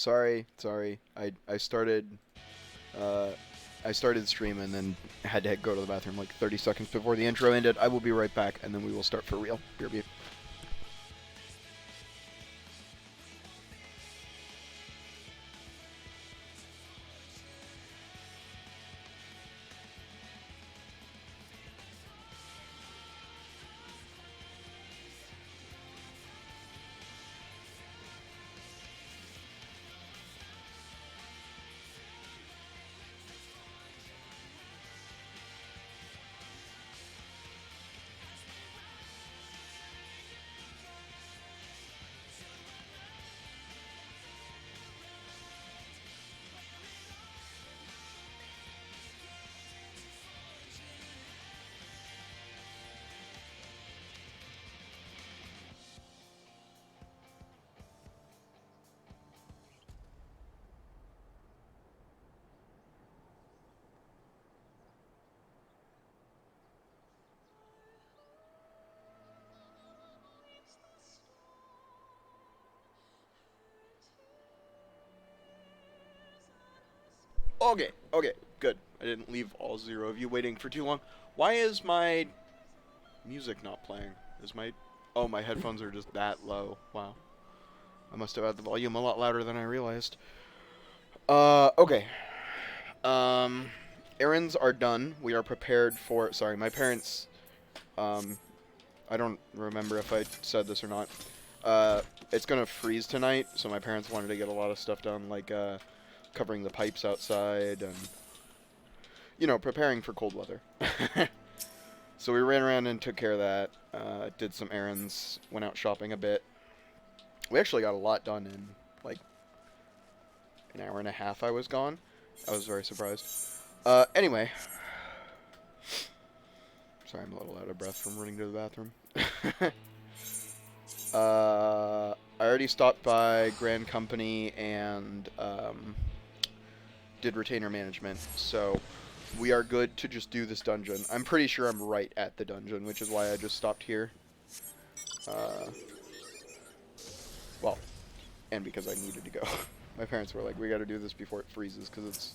Sorry. I started uh I started stream and then had to go to the bathroom like 30 seconds before the intro ended. I will be right back and then we will start for real. BRB. Okay, good. I didn't leave all 0 of you waiting for too long. Why is my music not playing? Is my... Oh, my headphones are just that low. Wow. I must have had the volume a lot louder than I realized. Okay. Um, Errands are done. We are prepared for... Sorry, my parents... I don't remember if I said this or not. It's gonna freeze tonight, so my parents wanted to get a lot of stuff done, like, covering the pipes outside and, you know, preparing for cold weather. So we ran around and took care of that, did some errands, went out shopping a bit. We actually got a lot done in, like, an hour and a half I was gone. I was very surprised. Anyway. Sorry, I'm a little out of breath from running to the bathroom. I already stopped by Grand Company and, did retainer management, so we are good to just do this dungeon. I'm pretty sure I'm right at the dungeon, which is why I just stopped here. Well, and because I needed to go. My parents were like, we gotta do this before it freezes, because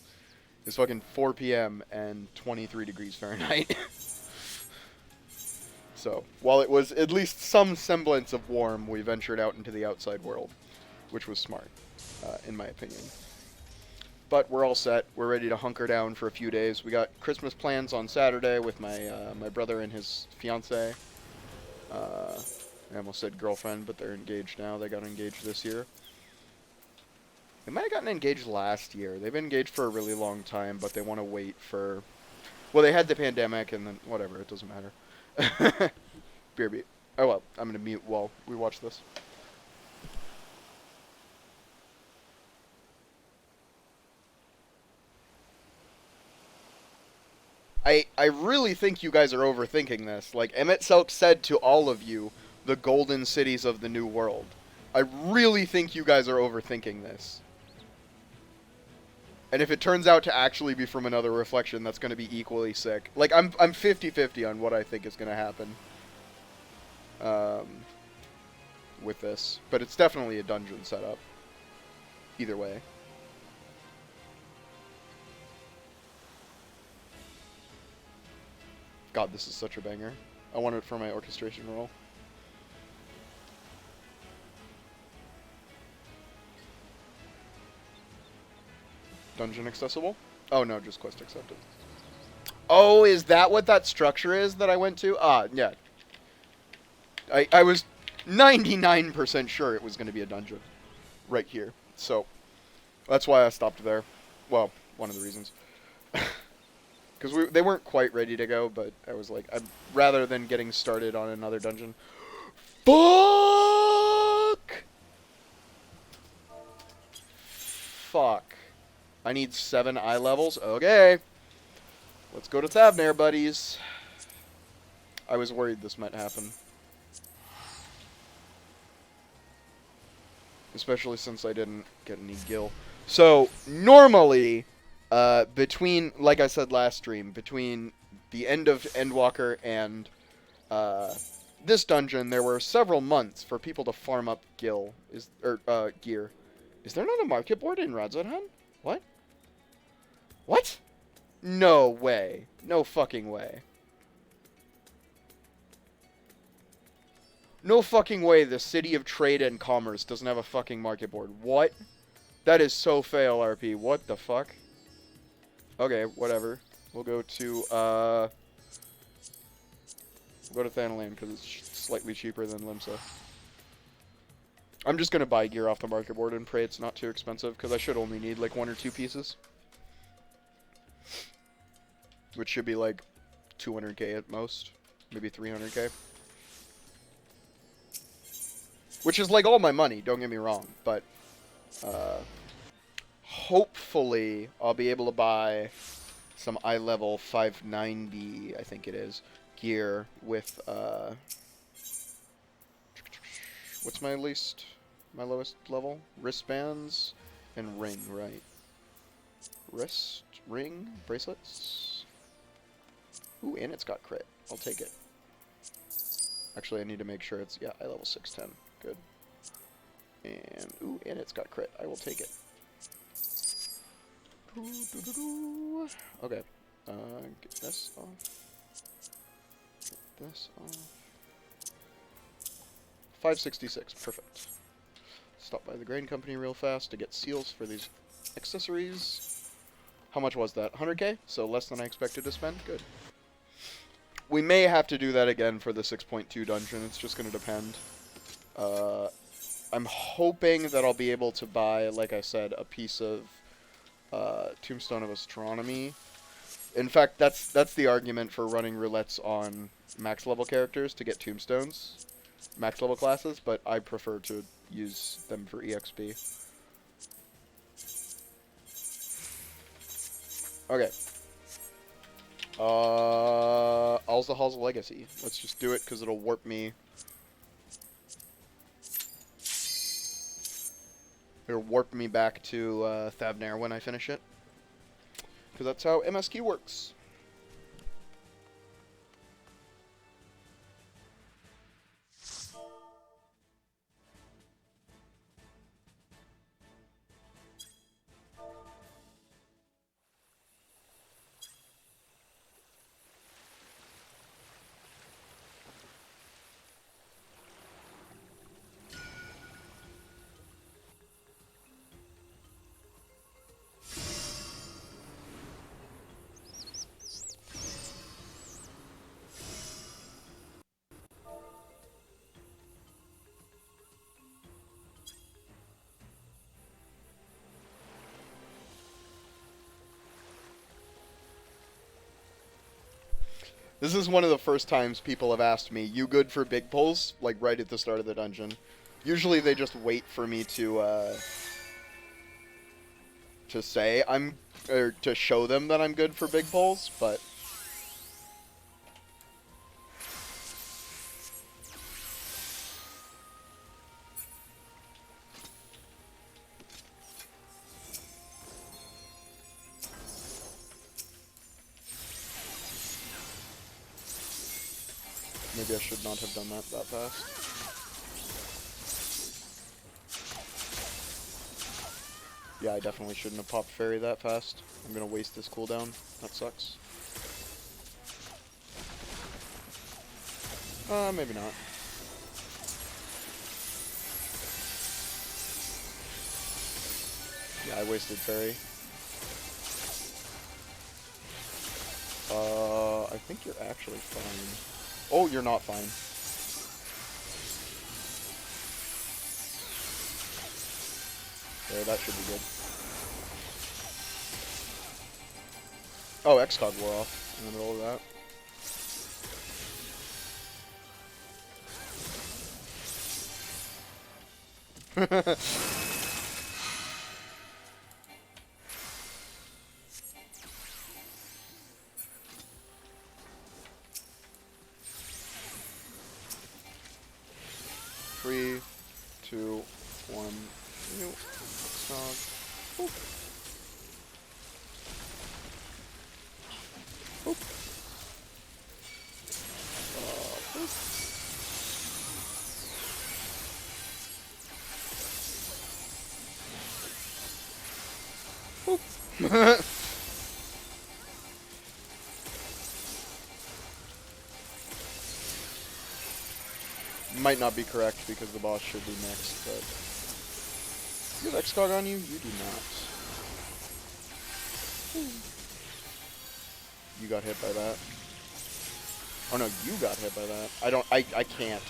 it's fucking 4 p.m. and 23 degrees Fahrenheit. So, while it was at least some semblance of warm, we ventured out into the outside world, which was smart, in my opinion. But we're all set. We're ready to hunker down for a few days. We got Christmas plans on Saturday with my brother and his fiance. I almost said girlfriend, but they're engaged now. They got engaged this year. They might have gotten engaged last year. They've been engaged for a really long time, but they want to wait for... Well, they had the pandemic, and then whatever. It doesn't matter. Beer beat. Oh well, I'm gonna mute while we watch this. I really think you guys are overthinking this. Like, Emmett Selk said to all of you, the golden cities of the new world. I really think you guys are overthinking this. And if it turns out to actually be from another reflection, that's going to be equally sick. Like, I'm 50-50 on what I think is going to happen. With this. But it's definitely a dungeon setup. Either way. God, this is such a banger. I want it for my orchestration roll. Dungeon accessible? Oh no, just quest accepted. Oh, is that what that structure is that I went to? Ah, yeah. I was 99% sure it was going to be a dungeon. Right here. So, that's why I stopped there. Well, one of the reasons. Because they weren't quite ready to go, but I was like, rather than getting started on another dungeon. Fuck! Fuck. I need 7 eye levels. Okay. Let's go to Thavnair, buddies. I was worried this might happen. Especially since I didn't get any gil. So, normally... between, like I said last stream, between the end of Endwalker and this dungeon, there were several months for people to farm up gear. Is there not a market board in Radzohan? What? What? No way. No fucking way. No fucking way the City of Trade and Commerce doesn't have a fucking market board. What? That is so fail, RP. What the fuck? Okay, whatever. We'll go to, we'll go to Thanalan because it's slightly cheaper than Limsa. I'm just gonna buy gear off the market board and pray it's not too expensive because I should only need like 1 or 2 pieces. Which should be like 200k at most. Maybe 300k. Which is like all my money, don't get me wrong, but hopefully I'll be able to buy some eye level 590, I think it is, gear with what's my lowest level? Wristbands and ring, right? Wrist, ring, bracelets. Ooh, and it's got crit. I'll take it. Actually, I need to make sure it's, yeah, eye level 610. Good. And, ooh, and it's got crit. I will take it. Okay. Get this off. Get this off. 566. Perfect. Stop by the grain company real fast to get seals for these accessories. How much was that? 100k? So less than I expected to spend? Good. We may have to do that again for the 6.2 dungeon. It's just going to depend. I'm hoping that I'll be able to buy, like I said, a piece of Tombstone of Astronomy. In fact, that's the argument for running roulettes on max level characters to get tombstones, max level classes, but I prefer to use them for EXP. Okay. Alzahall's Legacy. Let's just do it because it'll warp me. It'll warp me back to Thavnair when I finish it. Because that's how MSQ works. This is one of the first times people have asked me, you good for big pulls? Like, right at the start of the dungeon. Usually they just wait for me to say or to show them that I'm good for big pulls, but... Maybe I should not have done that fast. Yeah, I definitely shouldn't have popped Fairy that fast. I'm gonna waste this cooldown. That sucks. Maybe not. Yeah, I wasted Fairy. I think you're actually fine. Oh, you're not fine. There, that should be good. Oh, Xcog wore off in the middle of that. 3, 2, 1. New Xcog. Boop. Boop. Boop. Might not be correct because the boss should be next, but... You have X-Cog on you? You do not. You got hit by that. Oh no, you got hit by that. I can't.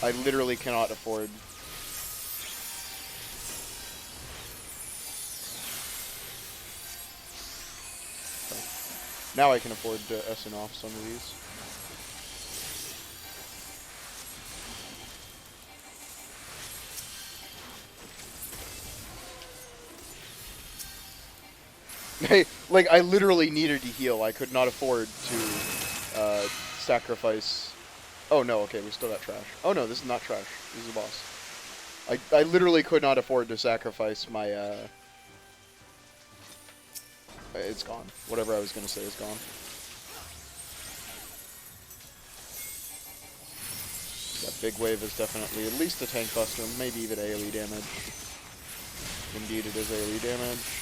I literally cannot afford... Now I can afford to S-ing off some of these. Hey, like, I literally needed to heal. I could not afford to sacrifice... Oh, no, okay, we still got trash. Oh, no, this is not trash. This is a boss. I literally could not afford to sacrifice my, It's gone. Whatever I was going to say is gone. That big wave is definitely at least a tank buster, maybe even AoE damage. Indeed, it is AoE damage.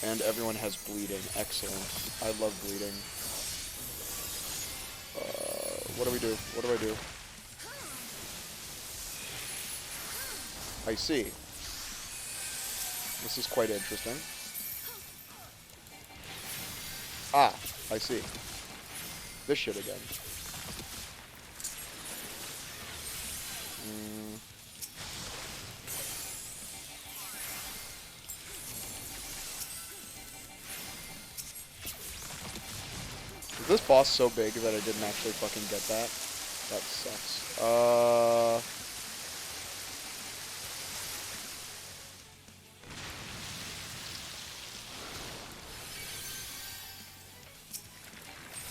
And everyone has bleeding. Excellent. I love bleeding. What do we do? What do I do? I see. This is quite interesting. Ah, I see. This shit again. Is this boss so big that I didn't actually fucking get that? That sucks.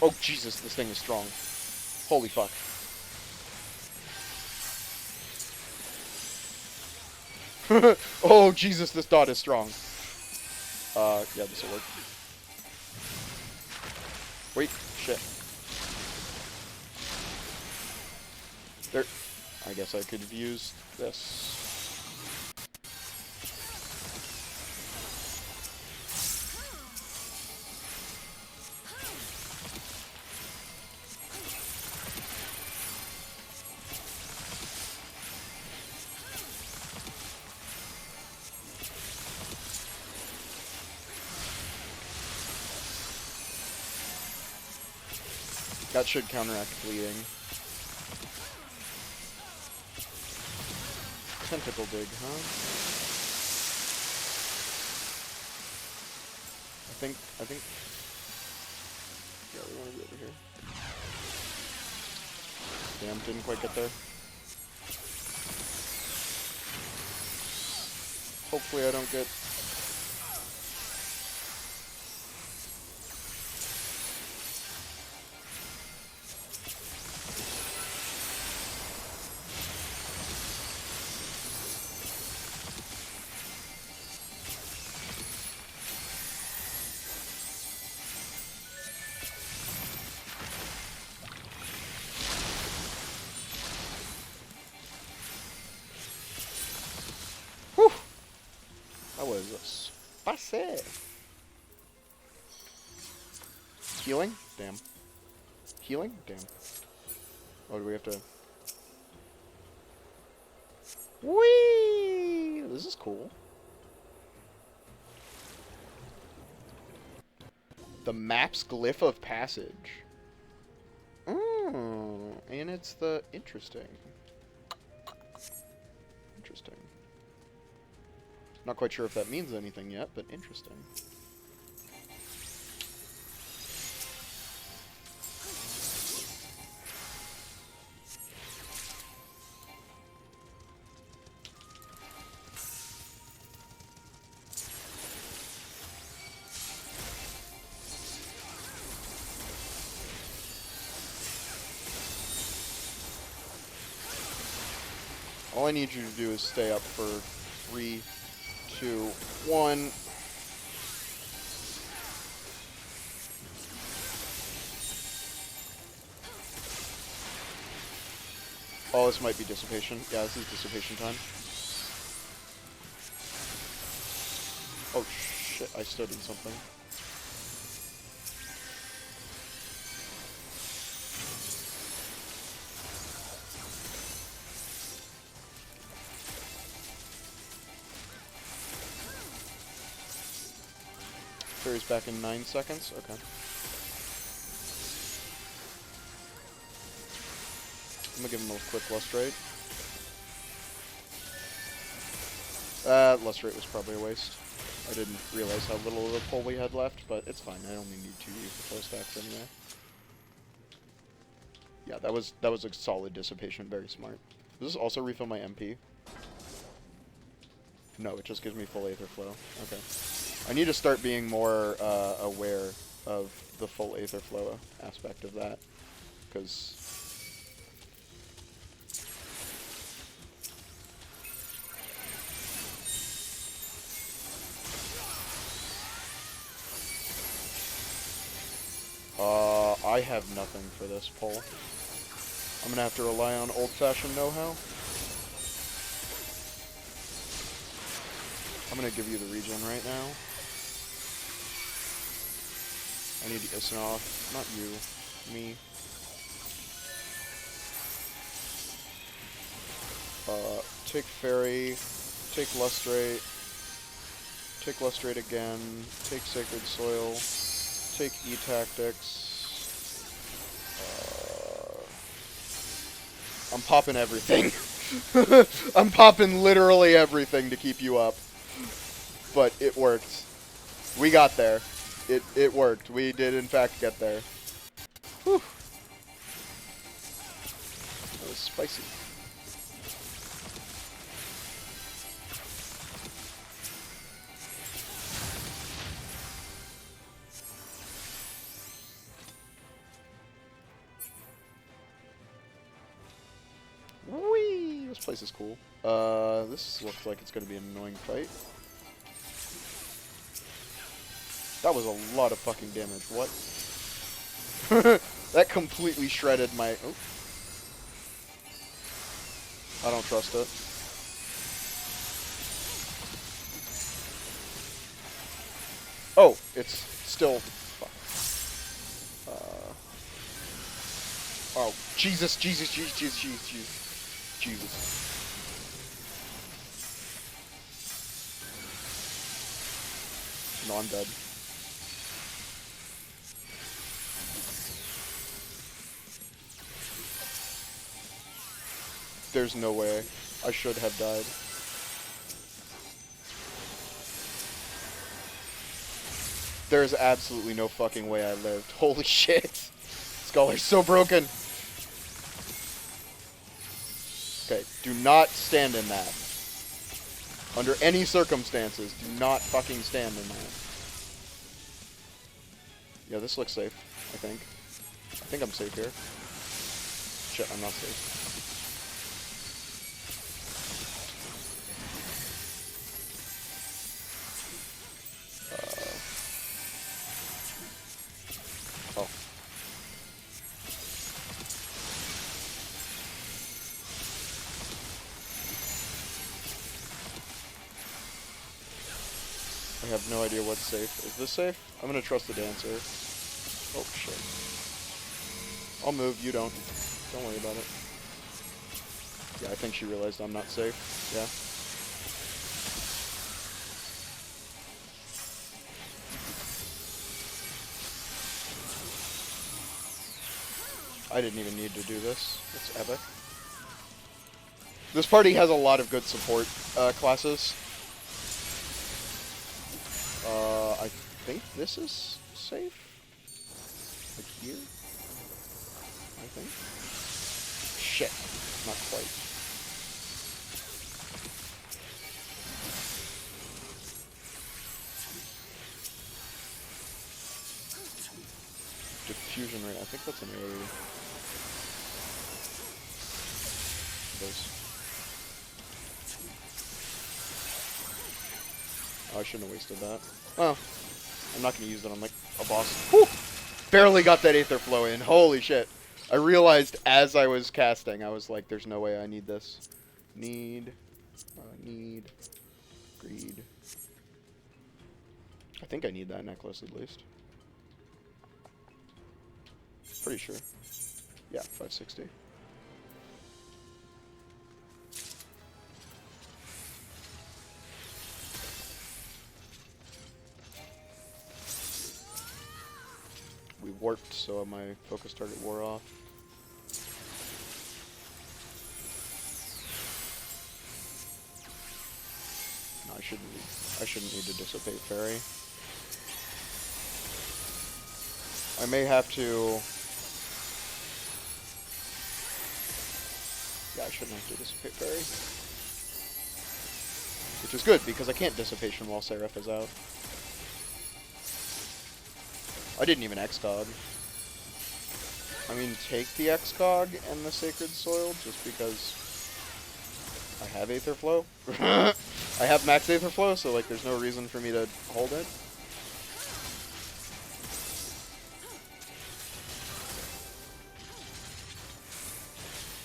Oh, Jesus, this thing is strong. Holy fuck. Oh, Jesus, this dot is strong. Yeah, this will work. Wait, shit. There. I guess I could have used this. That should counteract bleeding. Tentacle dig, huh? I think... Yeah, we want to be over here. Damn, didn't quite get there. Hopefully I don't get... What is this? Passe! Healing? Damn. Healing? Damn. Oh, do we have to... Whee! This is cool. The map's glyph of passage. Oh, and it's the... Interesting. Interesting. Not quite sure if that means anything yet, but interesting. All I need you to do is stay up for 3, 2, 1. Oh, this might be dissipation. Yeah, this is dissipation time. Oh, shit. I studied something. Fairy's back in 9 seconds? Okay. I'm gonna give him a quick Lustrate. Lustrate was probably a waste. I didn't realize how little of the pull we had left, but it's fine. I only need 2 full stacks anyway. Yeah, that was a solid dissipation. Very smart. Does this also refill my MP? No, it just gives me full Aether Flow. Okay. I need to start being more aware of the full Aether Flow aspect of that, because I have nothing for this pull. I'm gonna have to rely on old-fashioned know-how. I'm gonna give you the regen right now. I need Isinoff, not you, me. Take Fairy, take Lustrate again, take Sacred Soil, take E-Tactics. I'm popping everything. I'm popping literally everything to keep you up. But it worked. We got there. It worked. We did in fact get there. Whew. That was spicy. Whee! This place is cool. This looks like it's gonna be an annoying fight. That was a lot of fucking damage. What? That completely shredded my... Oh. I don't trust it. Oh, it's still... Fuck. Oh, Jesus. No, I'm dead. There's no way. I should have died. There's absolutely no fucking way I lived. Holy shit. Scholar's so broken. Okay, do not stand in that. Under any circumstances, do not fucking stand in that. Yeah, this looks safe, I think. I think I'm safe here. Shit, I'm not safe. Oh. I have no idea what's safe. Is this safe? I'm gonna trust the dancer. Oh, shit. I'll move, you don't. Don't worry about it. Yeah, I think she realized I'm not safe. Yeah. I didn't even need to do this. It's epic. This party has a lot of good support classes. I think this is safe. Like here? I think. Shit. Not quite. Diffusion rate. I think that's an A. Oh, I shouldn't have wasted that. Well, I'm not going to use it on, like, a boss. Whew! Barely got that Aether Flow in. Holy shit. I realized as I was casting, I was like, there's no way I need this. Need. Greed. I think I need that necklace at least. Pretty sure. Yeah, 560. We warped, so my focus target wore off. No, I shouldn't need to dissipate fairy. I may have to. Yeah, I shouldn't have to dissipate fairy. Which is good because I can't dissipation while Seraph is out. I didn't even Excog. I mean, take the Excog and the Sacred Soil just because I have Aether Flow. I have max Aether Flow, so like there's no reason for me to hold it.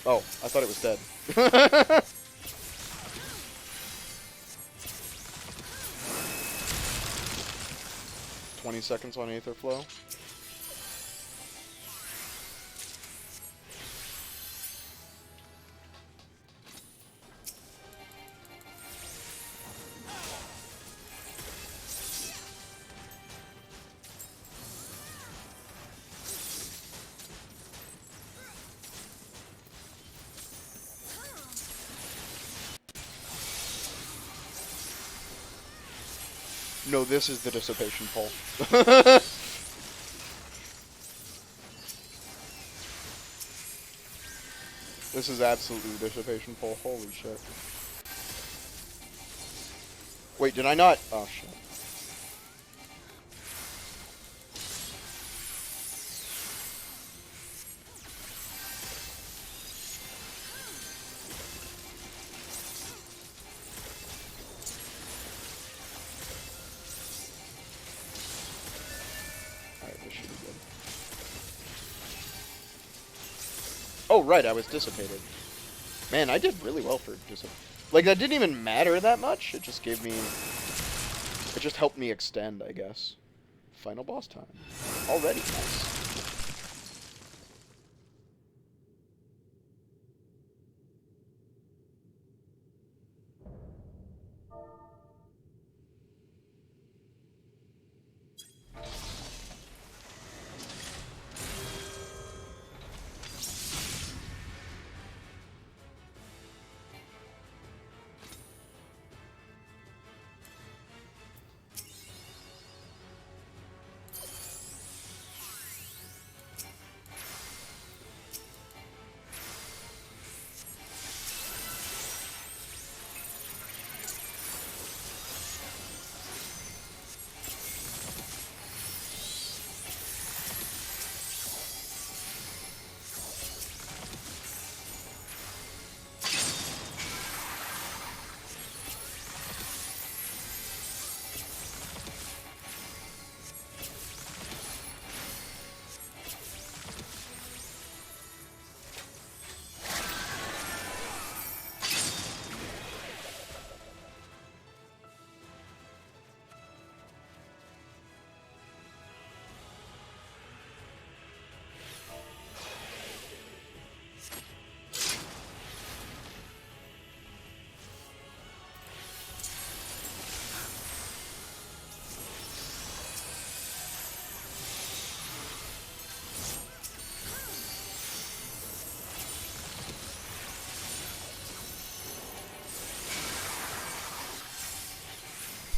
Oh, I thought it was dead. 20 seconds on Aether Flow. No, this is the dissipation pole. This is absolutely the dissipation pole. Holy shit. Wait, did I not? Oh, shit. Oh, right, I was dissipated. Man, I did really well for dissipated. Like, that didn't even matter that much. It just gave me... It just helped me extend, I guess. Final boss time. Already, nice.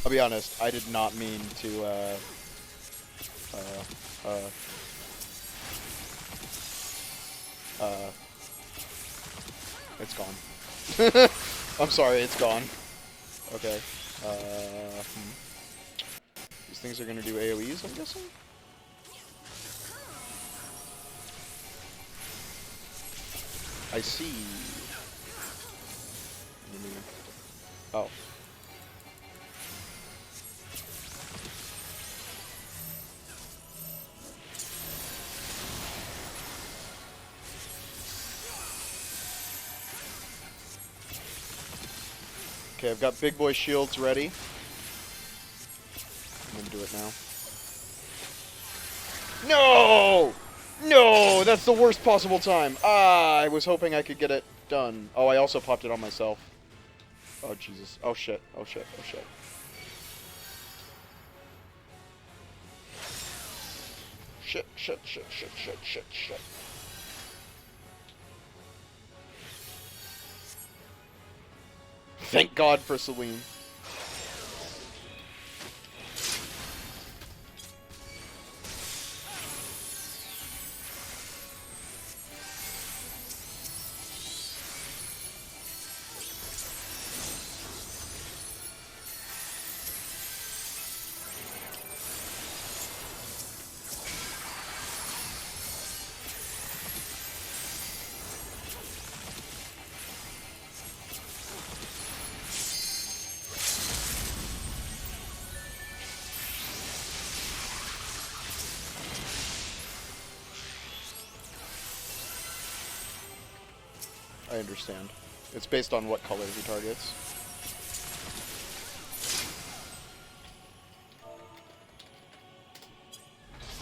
I'll be honest, I did not mean to, it's gone. I'm sorry, it's gone. Okay. These things are gonna do AoEs, I'm guessing? I see. Oh. Okay, I've got big boy shields ready. I'm gonna do it it now. No! No! That's the worst possible time. Ah, I was hoping I could get it done. Oh, I also popped it on myself. Oh, Jesus. Oh, shit. Oh, shit. Oh, shit. Shit, shit, shit, shit, shit, shit, shit. Thank God for Celine. I understand. It's based on what color he targets.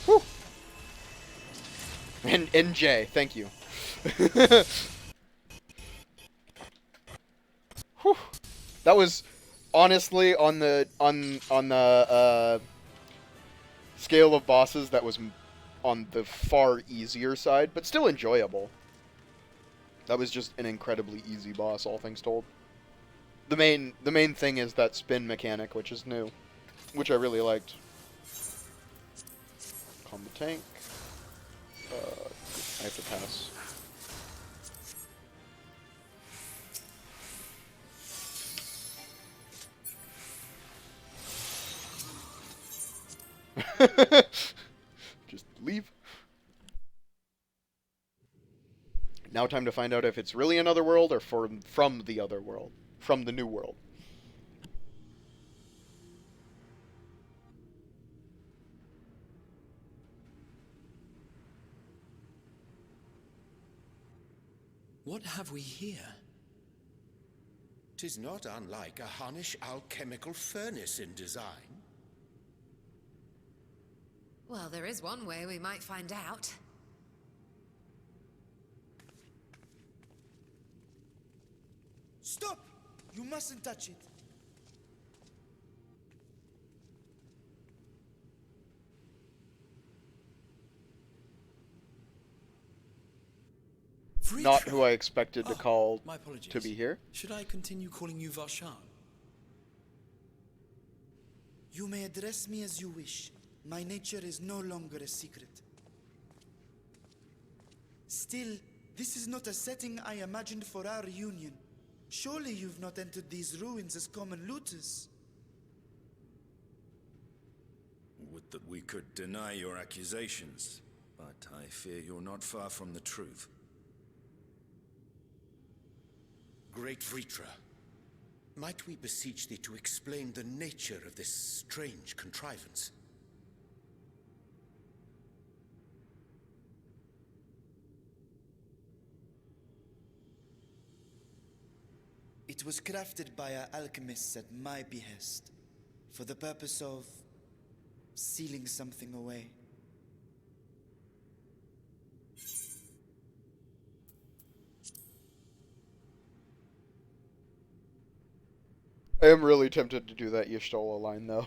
Whew! And NJ, thank you. Whew. That was honestly on the scale of bosses, that was on the far easier side, but still enjoyable. That was just an incredibly easy boss, all things told. The main thing is that spin mechanic, which is new, which I really liked. Calm the tank. I have to pass. Just leave. Now time to find out if it's really another world or from the other world. From the new world. What have we here? 'Tis not unlike a Hunnish alchemical furnace in design. Well, there is one way we might find out. Stop! You mustn't touch it. Not who I expected to call my apologies. to be here. Should I continue calling you Varshan? You may address me as you wish. My nature is no longer a secret. Still, this is not a setting I imagined for our reunion. Surely you've not entered these ruins as common looters. Would that we could deny your accusations, but I fear you're not far from the truth. Great Vritra, might we beseech thee to explain the nature of this strange contrivance? It was crafted by our alchemists at my behest, for the purpose of sealing something away. I am really tempted to do that Y'shtola line, though.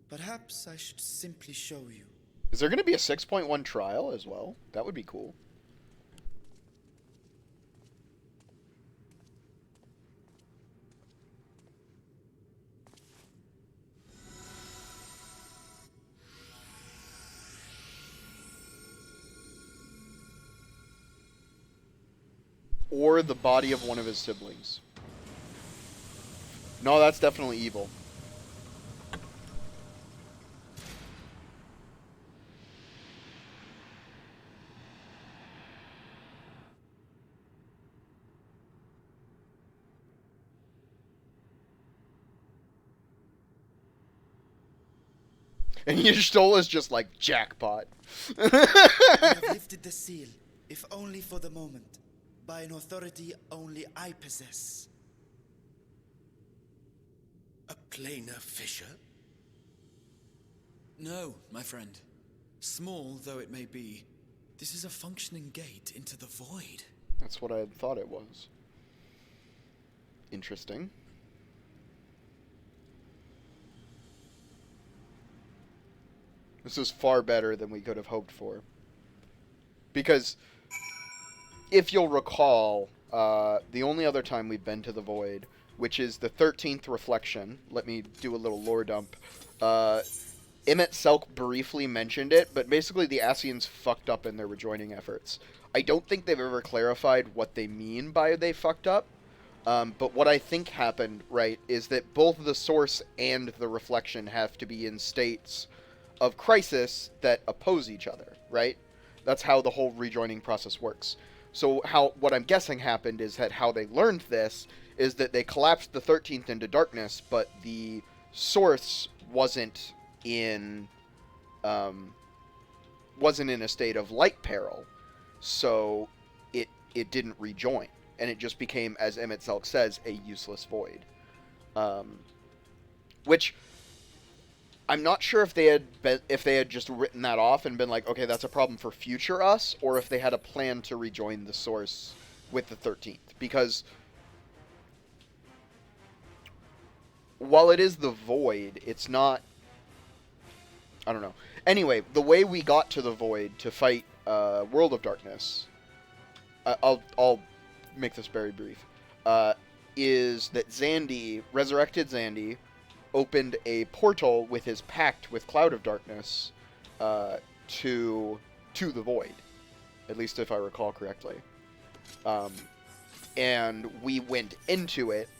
Perhaps I should simply show you. Is there going to be a 6.1 trial as well? That would be cool. Or the body of one of his siblings. No, that's definitely evil. And Y'shtola's just like, jackpot. I have lifted the seal, if only for the moment, by an authority only I possess. A planar fissure? No, my friend. Small though it may be, this is a functioning gate into the void. That's what I had thought it was. Interesting. This is far better than we could have hoped for. Because, if you'll recall, the only other time we've been to the Void, which is the 13th reflection, let me do a little lore dump. Emmett Selk briefly mentioned it, but basically the Ascians fucked up in their rejoining efforts. I don't think they've ever clarified what they mean by they fucked up, but what I think happened, right, is that both the Source and the Reflection have to be in states of crisis that oppose each other, right? That's how the whole rejoining process works. So what I'm guessing happened is that how they learned this is that they collapsed the 13th into darkness, but the Source wasn't in a state of light peril, so it didn't rejoin, and it just became, as Emmett Selk says, a useless void. Which I'm not sure if they had just written that off and been like, okay, that's a problem for future us, or if they had a plan to rejoin the Source with the 13th, because while it is the Void, it's not. I don't know. Anyway, the way we got to the Void to fight World of Darkness, I'll make this very brief, is that Xandi, resurrected Xandi, opened a portal with his pact with Cloud of Darkness to the Void, at least if I recall correctly. And we went into it,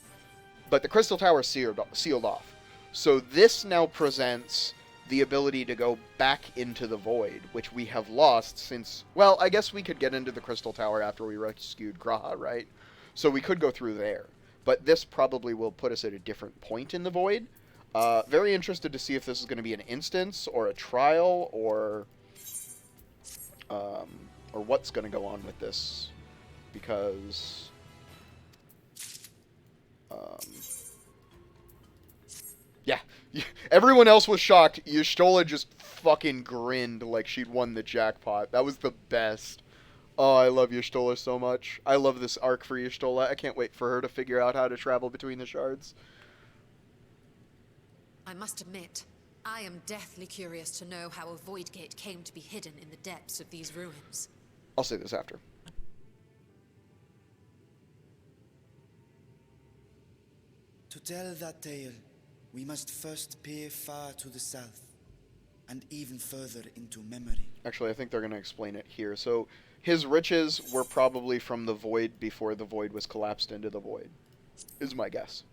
but the Crystal Tower sealed off. So this now presents the ability to go back into the Void, which we have lost since... Well, I guess we could get into the Crystal Tower after we rescued Graha, right? So we could go through there. But this probably will put us at a different point in the Void. Very interested to see if this is going to be an instance, or a trial, or what's going to go on with this. Because... yeah, everyone else was shocked. Y'shtola just fucking grinned like she'd won the jackpot. That was the best. Oh, I love Y'shtola so much. I love this arc for Y'shtola. I can't wait for her to figure out how to travel between the shards. I must admit, I am deathly curious to know how a void gate came to be hidden in the depths of these ruins. I'll say this after. To tell that tale, we must first peer far to the south, and even further into memory. Actually, I think they're going to explain it here. So, his riches were probably from the Void before the Void was collapsed into the Void, is my guess.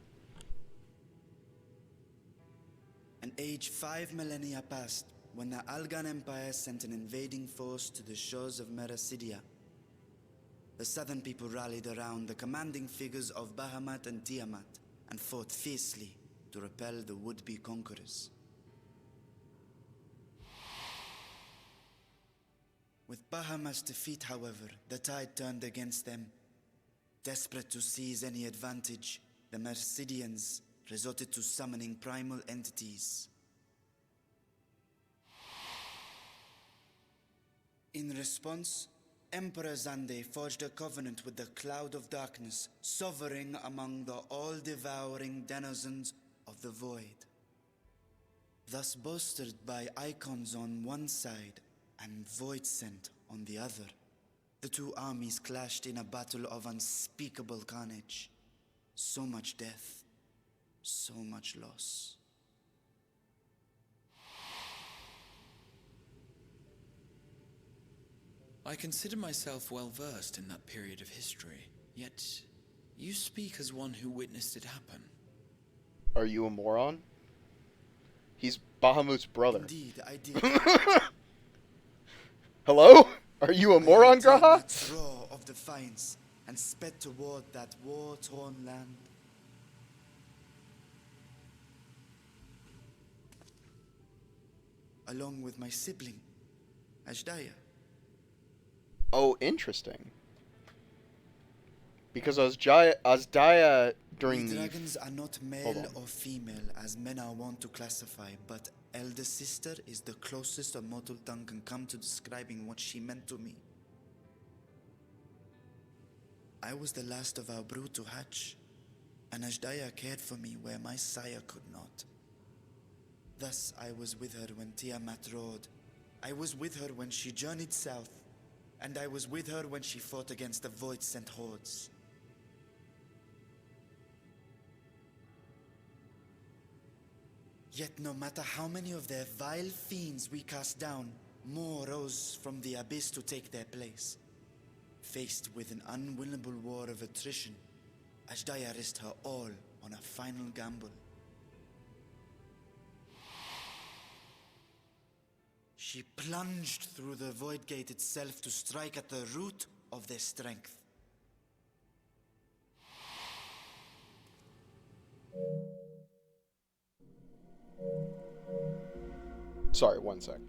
An age 5 millennia passed when the Algan Empire sent an invading force to the shores of Meracidia. The southern people rallied around the commanding figures of Bahamut and Tiamat and fought fiercely to repel the would-be conquerors. With Bahamut's defeat, however, the tide turned against them. Desperate to seize any advantage, the Mercidians resorted to summoning primal entities. In response, Emperor Xande forged a covenant with the Cloud of Darkness, sovereign among the all-devouring denizens of the Void. Thus bolstered by icons on one side and Void Scent on the other, the two armies clashed in a battle of unspeakable carnage. So much death, so much loss. I consider myself well versed in that period of history, yet you speak as one who witnessed it happen. Are you a moron? He's Bahamut's brother. Indeed, I did. Hello? Are you a moron, I Graha? its roar of defiance and sped toward that war-torn land. Along with my sibling, Ajdaya. Oh, interesting. Because Asdaya during We the... dragons are not Hold male on. or female as men are wont to classify, but elder sister is the closest a mortal tongue can come to describing what she meant to me. I was the last of our brood to hatch, and Ashdaya cared for me where my sire could not. Thus I was with her when Tiamat roared. I was with her when she journeyed south, and I was with her when she fought against the Void-sent hordes. Yet no matter how many of their vile fiends we cast down, more rose from the abyss to take their place. Faced with an unwinnable war of attrition, Ashdaya risked her all on a final gamble. She plunged through the Void Gate itself to strike at the root of their strength. Sorry, one sec.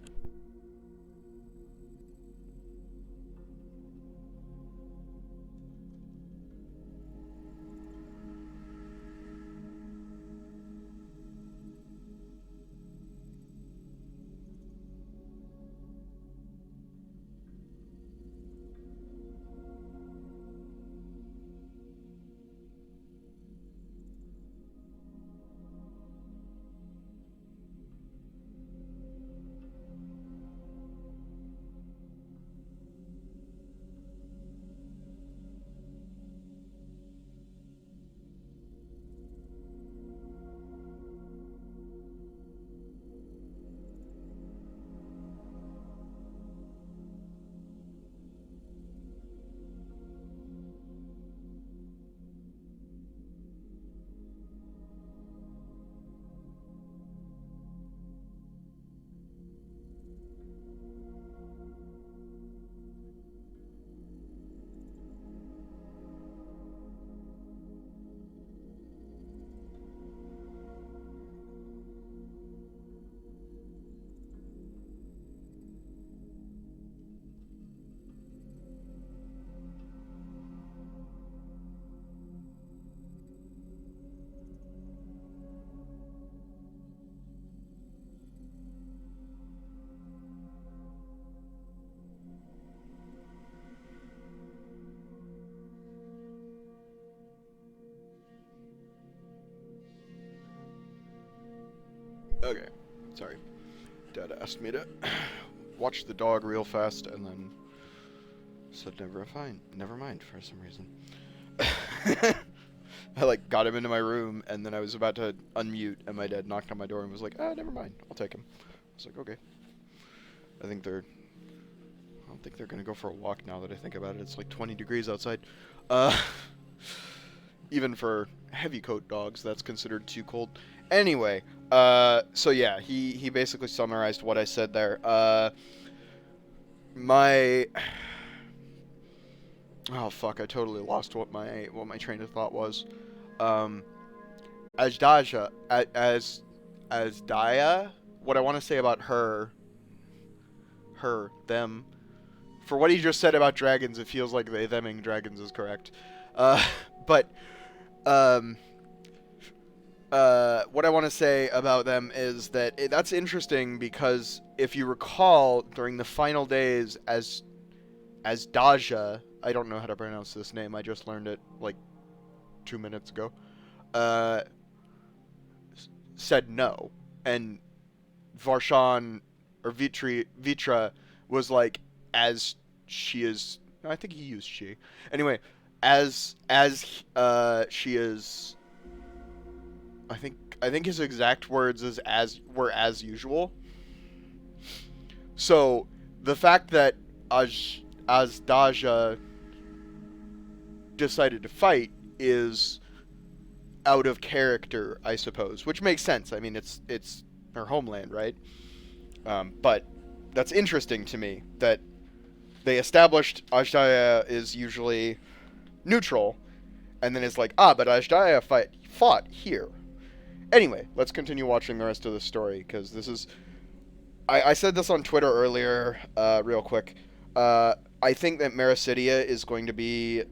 Okay, sorry. Dad asked me to watch the dog real fast, and then said never mind for some reason. I like got him into my room, and then I was about to unmute, and my dad knocked on my door and was like, never mind, I'll take him. I was like, okay. I don't think they're gonna go for a walk now that I think about it. It's like 20 degrees outside. Even for heavy coat dogs, that's considered too cold. Anyway, so yeah, he basically summarized what I said there. Oh fuck, I totally lost what my train of thought was. Asdaya, what I want to say about them. For what he just said about dragons, it feels like they theming dragons is correct. But what I want to say about them is that that's interesting because if you recall, during the final days, as Daja, I don't know how to pronounce this name, I just learned it like 2 minutes ago, said no, and Varshan or Vitra was like, as she is. I think he used she. Anyway, as she is. I think his exact words is as usual. So the fact that Azdaja decided to fight is out of character, I suppose, which makes sense. I mean, it's her homeland, right? But that's interesting to me that they established Ajdaya is usually neutral, and then it's like, but Ajdaya fought here. Anyway, let's continue watching the rest of the story, because this is... I said this on Twitter earlier, real quick. I think that Mericidia is going to be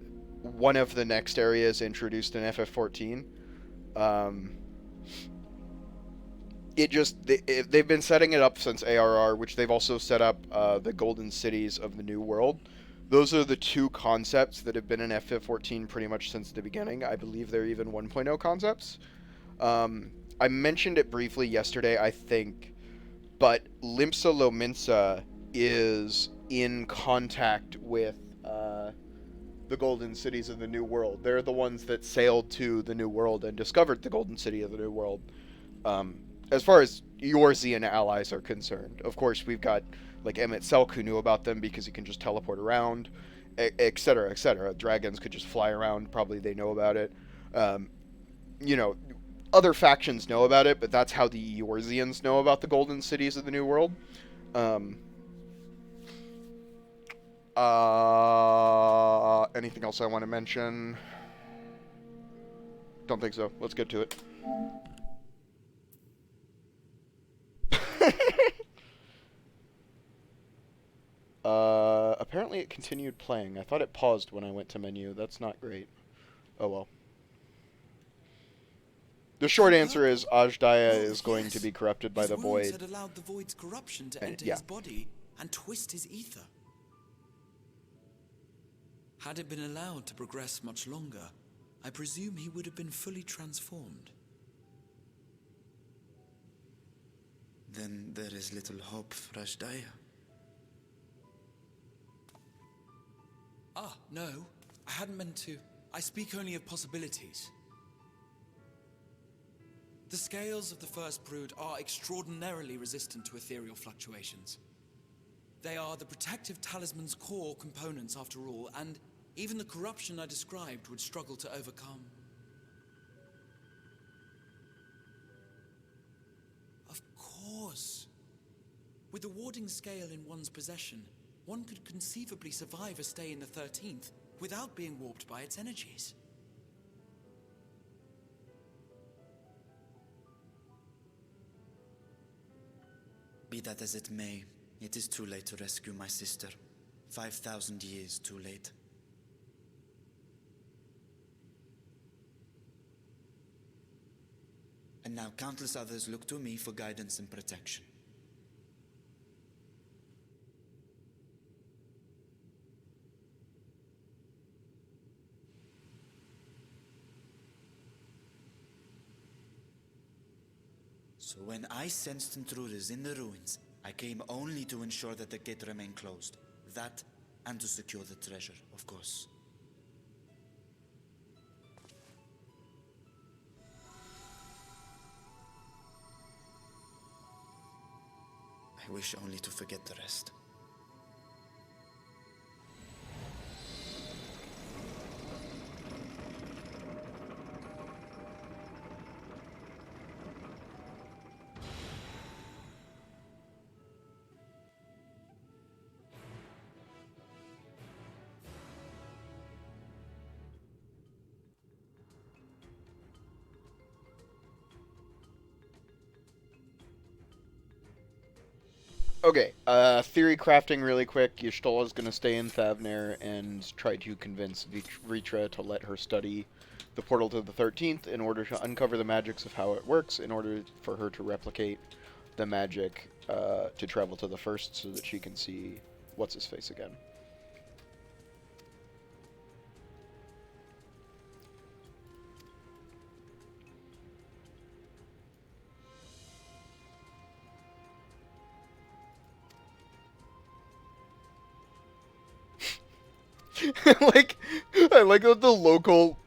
one of the next areas introduced in FF14. They've been setting it up since ARR, which they've also set up the Golden Cities of the New World. Those are the two concepts that have been in FF14 pretty much since the beginning. I believe they're even 1.0 concepts. I mentioned it briefly yesterday, I think, but Limsa Lominsa is in contact with the Golden Cities of the New World. They're the ones that sailed to the New World and discovered the Golden City of the New World. As far as Eorzean allies are concerned, of course, we've got like Emmett Selk, who knew about them because he can just teleport around, etc., etc. Dragons could just fly around. Probably they know about it. You know, other factions know about it, but that's how the Eorzeans know about the Golden Cities of the New World. Anything else I want to mention? Don't think so. Let's get to it. Apparently it continued playing. I thought it paused when I went to menu. That's not great. Oh well. The short answer is Ajdaya is going to be corrupted by the void. Had allowed the void's corruption to enter yeah. his body and twist his ether. Had it been allowed to progress much longer, I presume he would have been fully transformed. Then there is little hope for Ajdaya. Ah, no. I hadn't meant to. I speak only of possibilities. The scales of the First Brood are extraordinarily resistant to ethereal fluctuations. They are the protective talisman's core components after all, and even the corruption I described would struggle to overcome. Of course. With the warding scale in one's possession, one could conceivably survive a stay in the 13th without being warped by its energies. Be that as it may, it is too late to rescue my sister. 5,000 years too late. And now countless others look to me for guidance and protection. So when I sensed intruders in the ruins, I came only to ensure that the gate remained closed. That, and to secure the treasure, of course. I wish only to forget the rest. Okay, theory crafting really quick. Y'shtola's gonna stay in Thavner and try to convince Vritra to let her study the portal to the 13th in order to uncover the magics of how it works, in order for her to replicate the magic to travel to the first so that she can see what's-his-face again. I like that the local...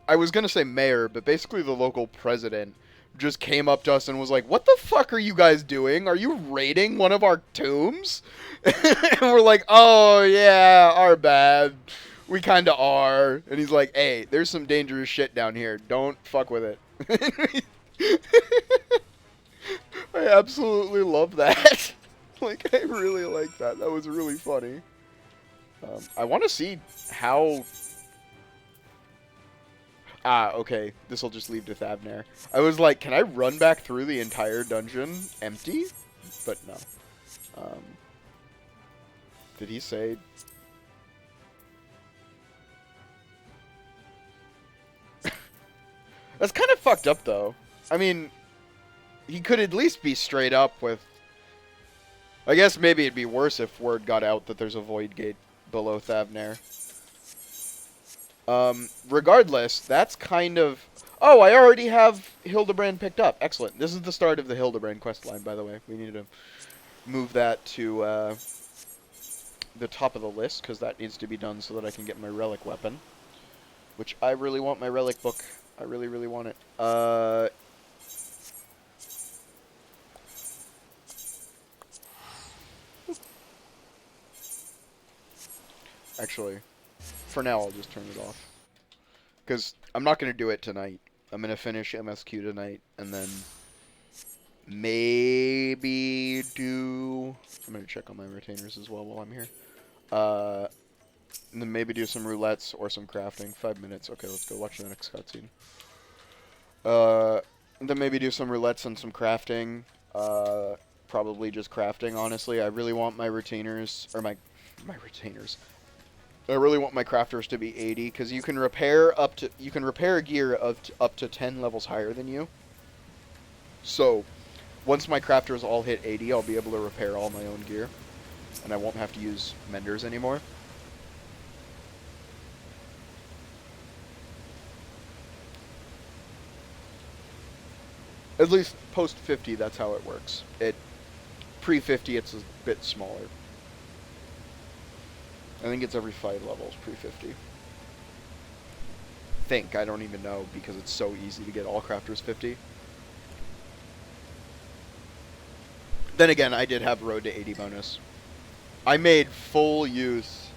I was gonna say mayor, but basically the local president just came up to us and was like, "What the fuck are you guys doing? Are you raiding one of our tombs?" And we're like, "Oh, yeah, our bad. We kinda are." And he's like, "Hey, there's some dangerous shit down here. Don't fuck with it." I absolutely love that. Like, I really like that. That was really funny. I want to see how... okay. This'll just lead to Thavner. I was like, can I run back through the entire dungeon empty? But no. Did he say... That's kind of fucked up, though. I mean, he could at least be straight up with... I guess maybe it'd be worse if word got out that there's a void gate below Thavnair. Regardless, that's kind of... Oh, I already have Hildebrand picked up. Excellent. This is the start of the Hildebrand questline, by the way. We need to move that to the top of the list, because that needs to be done so that I can get my relic weapon. Which I really want my relic book. I really, really want it. Actually, for now I'll just turn it off. Because I'm not going to do it tonight. I'm going to finish MSQ tonight, and then maybe do... I'm going to check on my retainers as well while I'm here. And then maybe do some roulettes or some crafting. 5 minutes. Okay, let's go watch the next cutscene. And then maybe do some roulettes and some crafting. Probably just crafting, honestly. I really want my retainers, or my retainers. I really want my crafters to be 80, because you can repair gear of up to 10 levels higher than you. So, once my crafters all hit 80, I'll be able to repair all my own gear, and I won't have to use menders anymore. At least post 50, that's how it works. Pre 50, it's a bit smaller. I think it's every 5 levels, pre-50. I don't even know, because it's so easy to get all crafters 50. Then again, I did have Road to 80 bonus. I made full use...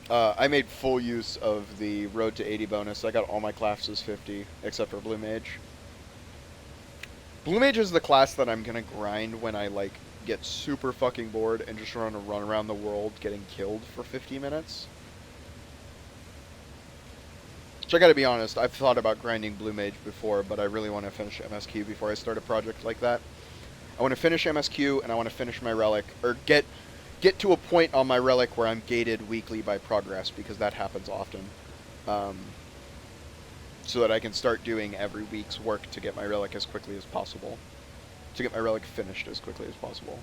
of the Road to 80 bonus. I got all my classes 50, except for Blue Mage. Blue Mage is the class that I'm gonna grind when I, like, get super fucking bored and just run around the world getting killed for 50 minutes. So I gotta be honest, I've thought about grinding Blue Mage before, but I really want to finish MSQ before I start a project like that. I want to finish MSQ, and I want to finish my relic, or get to a point on my relic where I'm gated weekly by progress, because that happens often. So that I can start doing every week's work to get my relic as quickly as possible. To get my relic finished as quickly as possible.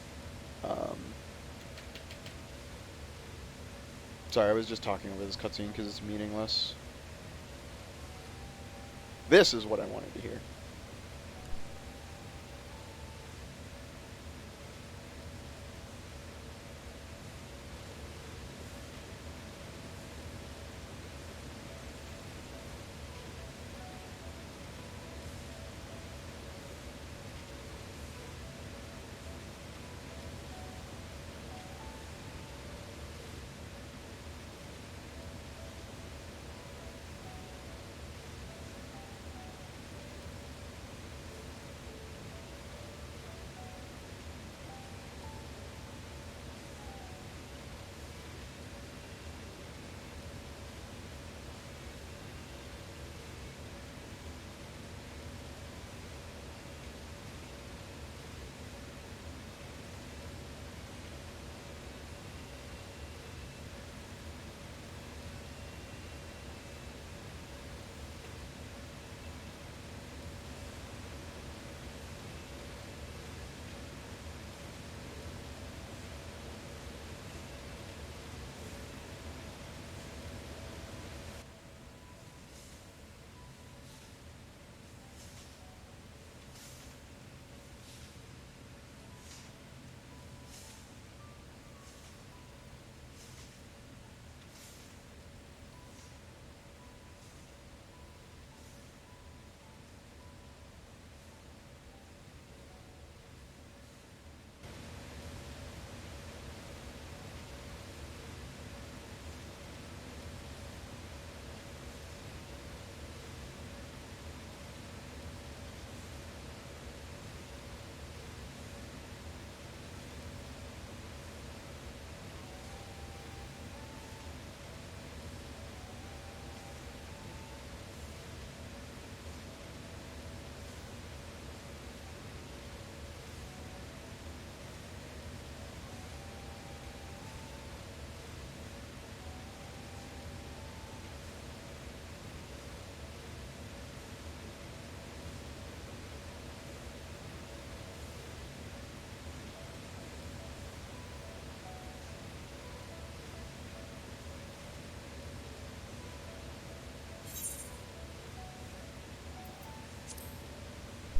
Sorry, I was just talking over this cutscene because it's meaningless. This is what I wanted to hear.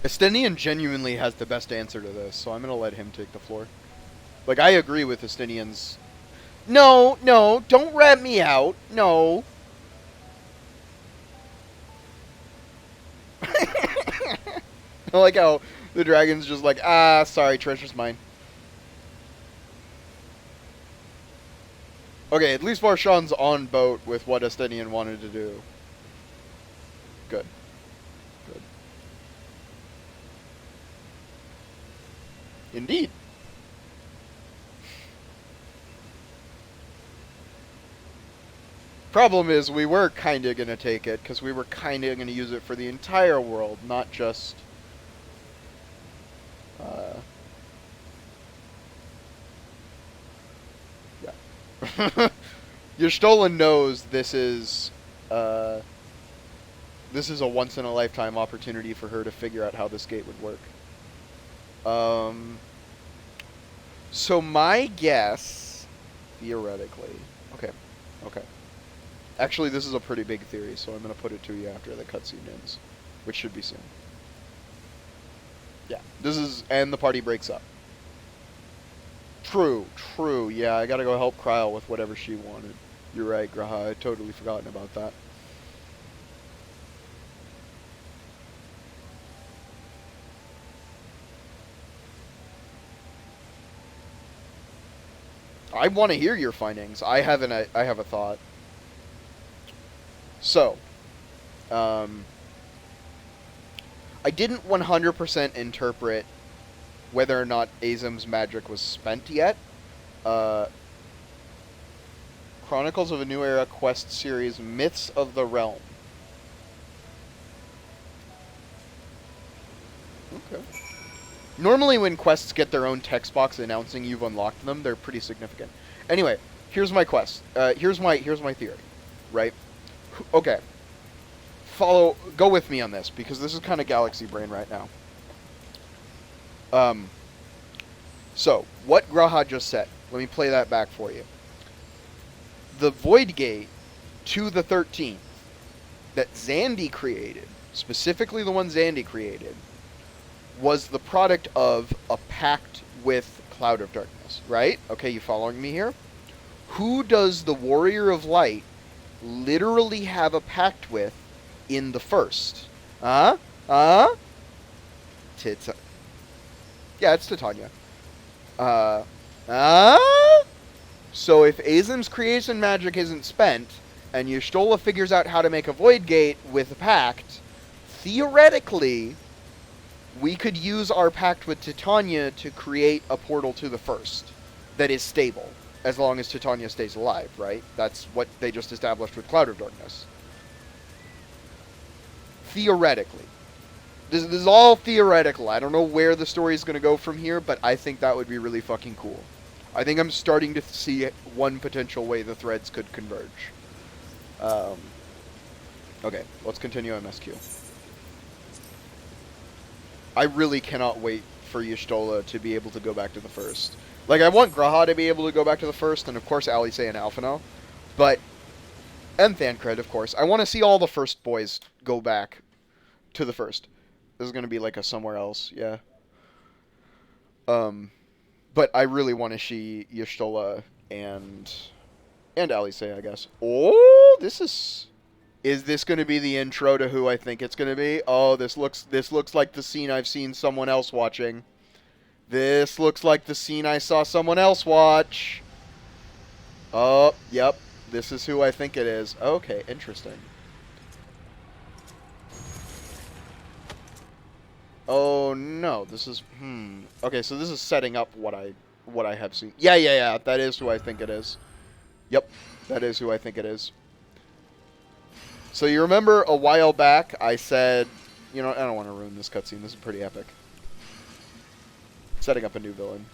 Estinian genuinely has the best answer to this, so I'm gonna let him take the floor. Like, I agree with Estinian's... No, no, don't rat me out. No. I like how the dragon's just like, ah, sorry, treasure's mine. Okay, at least Varshan's on boat with what Estinian wanted to do. Good. Good. Indeed. Problem is, we were kind of going to take it, because we were kind of going to use it for the entire world, not just... yeah. Y'shtola knows this is a once-in-a-lifetime opportunity for her to figure out how this gate would work. So my guess, theoretically... Okay. Actually, this is a pretty big theory, so I'm going to put it to you after the cutscene ends, which should be soon. Yeah, and the party breaks up. True, yeah, I gotta go help Kryl with whatever she wanted. You're right, Graha, I'd totally forgotten about that. I want to hear your findings. I have a thought. So, I didn't 100% interpret whether or not Azim's magic was spent yet. Chronicles of a New Era quest series, Myths of the Realm. Okay. Normally when quests get their own text box announcing you've unlocked them, they're pretty significant. Anyway, here's my quest. Here's my theory, right? Okay. Go with me on this, because this is kind of galaxy brain right now. So, what Graha just said, let me play that back for you. The Void Gate to the 13th that Zandy created, specifically the one Zandy created, was the product of a pact with Cloud of Darkness, right? Okay, you following me here? Who does the Warrior of Light literally have a pact with in the first? Yeah, it's Titania. So if Azim's creation magic isn't spent, and Y'shtola figures out how to make a Void Gate with a pact, theoretically, we could use our pact with Titania to create a portal to the first that is stable, as long as Titania stays alive, right? That's what they just established with Cloud of Darkness. Theoretically. This is all theoretical. I don't know where the story is going to go from here, but I think that would be really fucking cool. I think I'm starting to see one potential way the threads could converge. Okay, let's continue MSQ. I really cannot wait for Y'shtola to be able to go back to the first. Like, I want Graha to be able to go back to the first, and of course Alice and Alphinaud. But, and Thancred, of course. I want to see all the first boys go back to the first. This is going to be like a somewhere else, yeah. But I really want to see Y'shtola and Alice, I guess. Oh, this is... Is this going to be the intro to who I think it's going to be? Oh, this looks like the scene I've seen someone else watching. This looks like the scene I saw someone else watch. Oh, yep. This is who I think it is. Okay, interesting. Oh, no. This is... Okay, so this is setting up what I have seen. Yeah. That is who I think it is. Yep. That is who I think it is. So you remember a while back I said... You know, I don't want to ruin this cutscene. This is pretty epic. Setting up a new villain.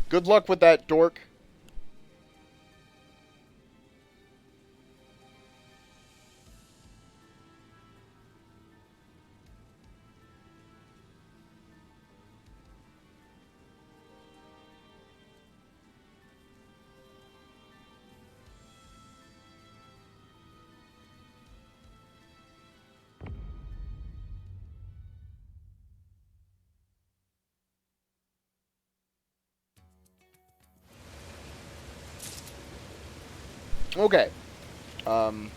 Good luck with that, dork. Okay. Um,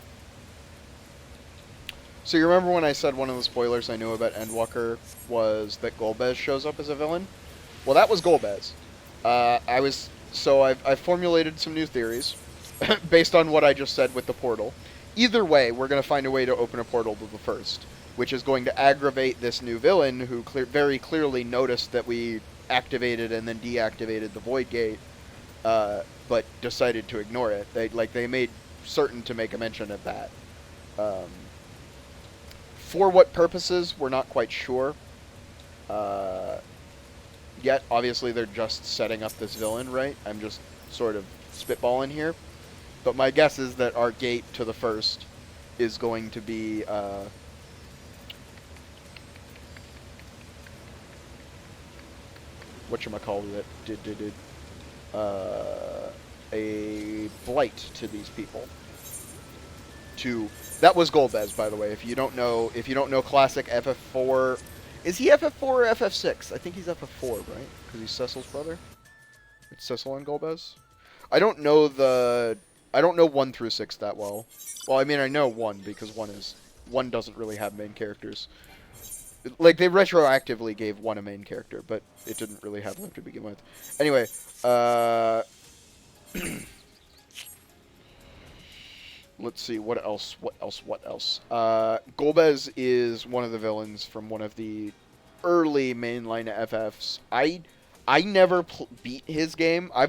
so you remember when I said one of the spoilers I knew about Endwalker was that Golbez shows up as a villain? Well, that was Golbez. I've formulated some new theories based on what I just said with the portal. Either way, we're going to find a way to open a portal to the first, which is going to aggravate this new villain who very clearly noticed that we activated and then deactivated the Void Gate, but decided to ignore it. They made certain to make a mention of that. Um, for what purposes, we're not quite sure. Yet, obviously, they're just setting up this villain, right? I'm just sort of spitballing here. But my guess is that our gate to the first is going to be, whatchamacallit, a blight to these people. That was Golbez, by the way. If you don't know classic FF4, is he FF4 or FF6? I think he's FF4, right? Because he's Cecil's brother. It's Cecil and Golbez. I don't know 1 through 6 that well. Well, I mean, I know 1 because 1 doesn't really have main characters. Like, they retroactively gave 1 a main character, but it didn't really have one to begin with. Anyway, let's see, what else? Golbez is one of the villains from one of the early mainline FFs. I never beat his game. I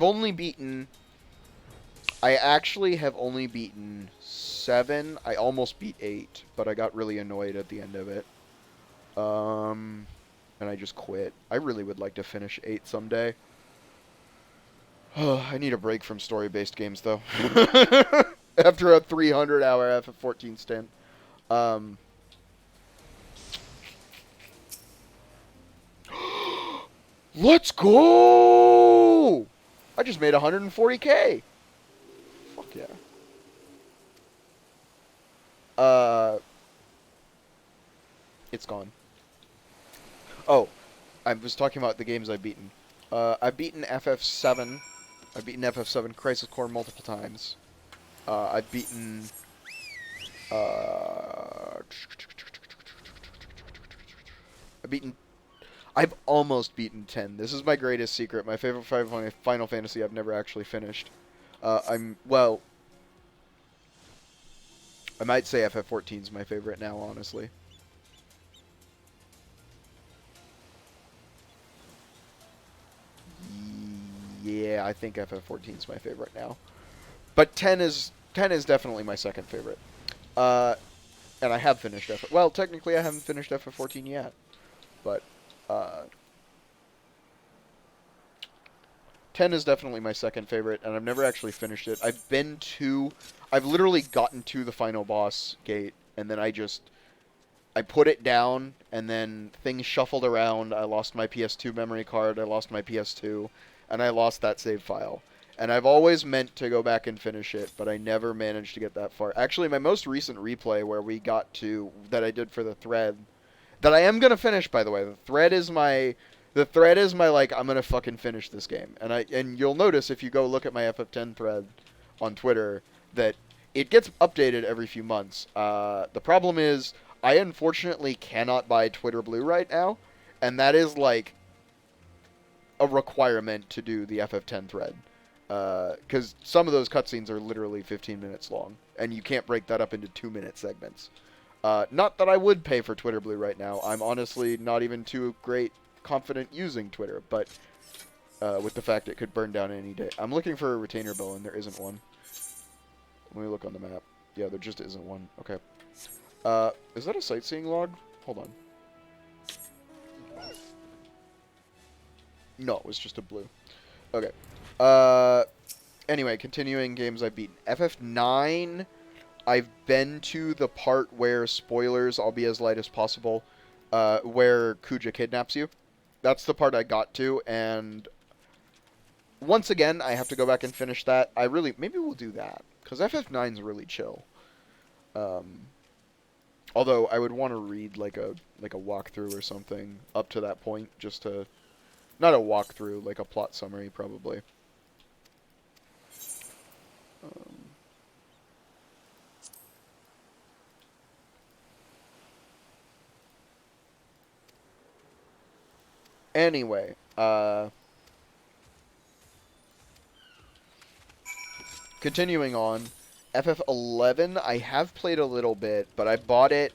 actually have only beaten 7. I almost beat 8, but I got really annoyed at the end of it. And I just quit. I really would like to finish 8 someday. I need a break from story-based games, though. After a 300-hour FF14 stint. Let's go! I just made 140k. Fuck yeah. It's gone. Oh, I was talking about the games I've beaten. I've beaten FF7. I've beaten FF7 Crisis Core multiple times. I've beaten... I've almost beaten 10. This is my greatest secret. My favorite Final Fantasy I've never actually finished. Well... I might say FF14 is my favorite now, honestly. Yeah, I think FF14 is my favorite now. But 10 is definitely my second favorite. And I have finished well, technically I haven't finished FF14 yet. But 10 is definitely my second favorite, and I've never actually finished it. I've literally gotten to the final boss gate, and then I put it down, and then things shuffled around. I lost my PS2 memory card, I lost my PS2, and I lost that save file. And I've always meant to go back and finish it, but I never managed to get that far. Actually, my most recent replay where we got to, that I did for the thread, that I am going to finish, by the way. The thread is my, like, I'm going to fucking finish this game. And you'll notice if you go look at my FF10 thread on Twitter that it gets updated every few months. The problem is, I unfortunately cannot buy Twitter Blue right now, and that is, like, a requirement to do the FF10 thread. Because some of those cutscenes are literally 15 minutes long, and you can't break that up into 2-minute segments. Not that I would pay for Twitter Blue right now. I'm honestly not even too confident using Twitter, but with the fact it could burn down any day. I'm looking for a retainer bill, and there isn't one. Let me look on the map. Yeah, there just isn't one. Okay. Is that a sightseeing log? Hold on. No, it was just a blue. Okay. Anyway, continuing games I've beaten. FF9, I've been to the part where, spoilers, I'll be as light as possible, where Kuja kidnaps you. That's the part I got to, and once again, I have to go back and finish that. Maybe we'll do that, because FF9's really chill. Although I would want to read like a walkthrough or something up to that point, just to, not a walkthrough, like a plot summary probably. Um, anyway, continuing on, FF11 I have played a little bit, but I bought it.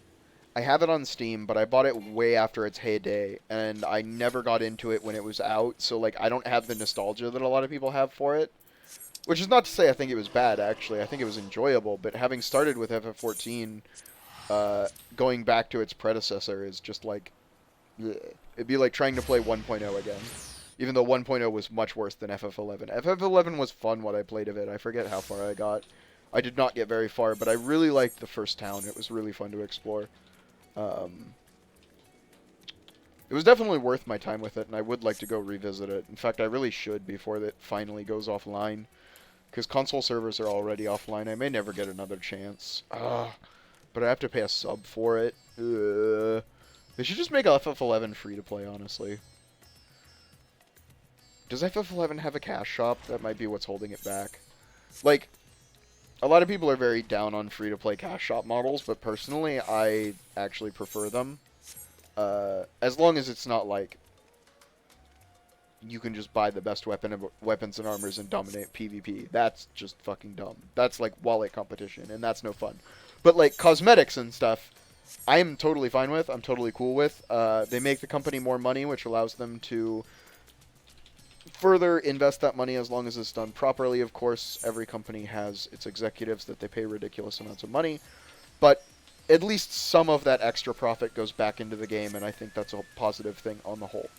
I have it on Steam, but I bought it way after its heyday, and I never got into it when it was out, so like I don't have the nostalgia that a lot of people have for it. Which is not to say I think it was bad, actually. I think it was enjoyable, but having started with FF14, going back to its predecessor is just like, bleh. It'd be like trying to play 1.0 again. Even though 1.0 was much worse than FF11. FF11 was fun what I played of it. I forget how far I got. I did not get very far, but I really liked the first town. It was really fun to explore. It was definitely worth my time with it, and I would like to go revisit it. In fact, I really should before it finally goes offline. Because console servers are already offline. I may never get another chance. But I have to pay a sub for it. They should just make FF11 free to play, honestly. Does FF11 have a cash shop? That might be what's holding it back. Like, a lot of people are very down on free-to-play cash shop models, but personally, I actually prefer them. As long as it's not like you can just buy the best weapons and armors and dominate PvP. That's just fucking dumb. That's like wallet competition, and that's no fun. But like cosmetics and stuff, I'm totally fine with. I'm totally cool with. They make the company more money, which allows them to further invest that money as long as it's done properly. Of course, every company has its executives that they pay ridiculous amounts of money, but at least some of that extra profit goes back into the game, and I think that's a positive thing on the whole.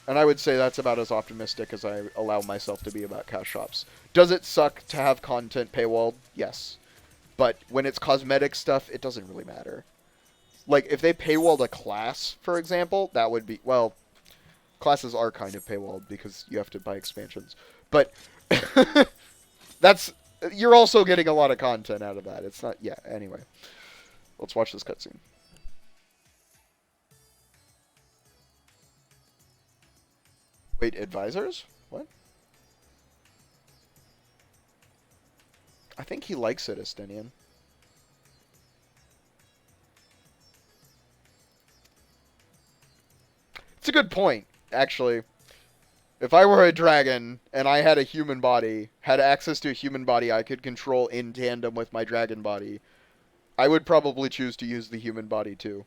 And I would say that's about as optimistic as I allow myself to be about cash shops. Does it suck to have content paywalled? Yes. But when it's cosmetic stuff, it doesn't really matter. Like, if they paywalled a class, for example, that would be... Well, classes are kind of paywalled because you have to buy expansions. But that's... You're also getting a lot of content out of that. It's not... Yeah, anyway. Let's watch this cutscene. Wait, advisors? What? I think he likes it, Estinian. It's a good point, actually. If I were a dragon, and I had a human body, had access to a human body I could control in tandem with my dragon body, I would probably choose to use the human body, too.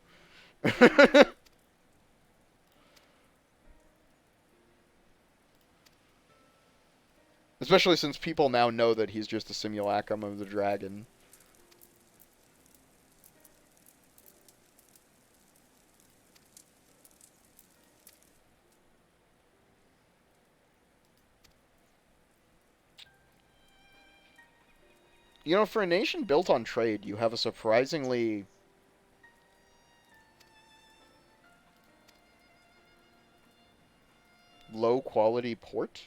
Especially since people now know that he's just a simulacrum of the dragon. You know, for a nation built on trade, you have a surprisingly low-quality port.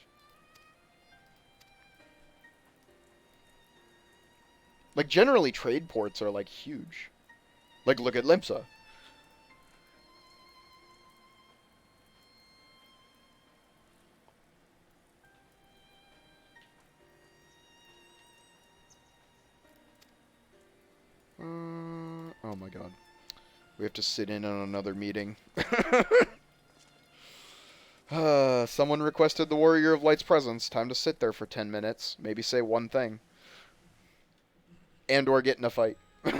Like, generally, trade ports are, like, huge. Like, look at Limsa. Oh my god. We have to sit in on another meeting. Someone requested the Warrior of Light's presence. Time to sit there for 10 minutes. Maybe say one thing. And or get in a fight. I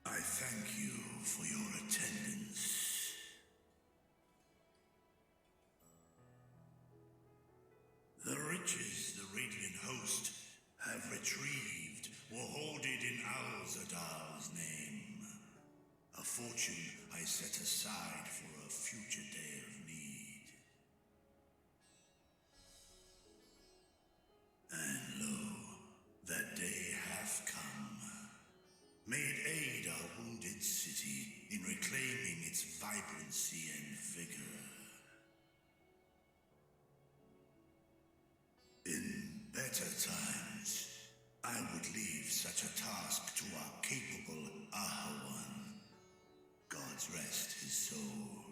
thank you for your attendance. The riches retrieved were hoarded in Eorzea's name. A fortune I set aside for a future day of need. And lo, that day hath come. Made aid our wounded city in reclaiming its vibrancy and vigor. In better times, I would leave such a task to our capable Ahawan. God's rest his soul.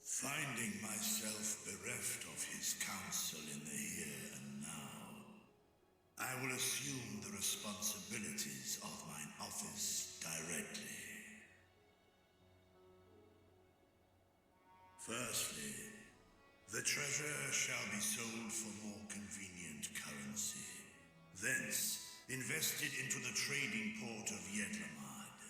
Finding myself bereft of his counsel in the here and now, I will assume the responsibilities of mine office directly. Firstly, the treasure shall be sold for more convenient currency. Thence, invested into the trading port of Yedlamad.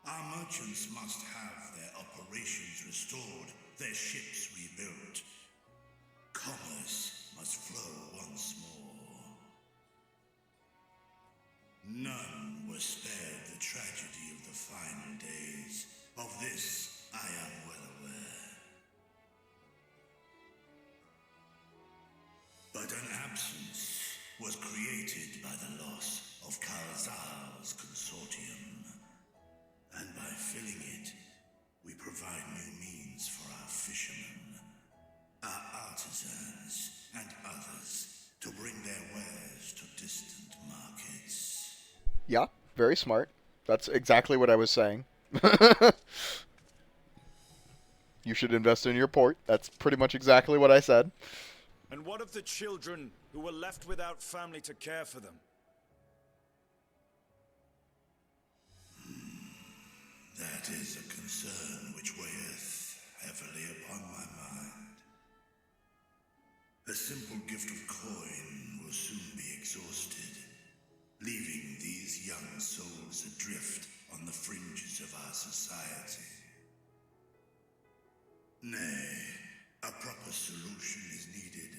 Our merchants must have their operations restored, their ships rebuilt. Commerce must flow once more. None were spared the tragedy of the final days. Of this, I am well aware. But an absence was created by the loss of Kalzal's consortium. And by filling it, we provide new means for our fishermen, our artisans, and others to bring their wares to distant markets. Yeah, very smart. That's exactly what I was saying. You should invest in your port. That's pretty much exactly what I said. And what of the children who were left without family to care for them? That is a concern which weigheth heavily upon my mind. A simple gift of coin will soon be exhausted, leaving these young souls adrift on the fringes of our society. Nay, a proper solution is needed,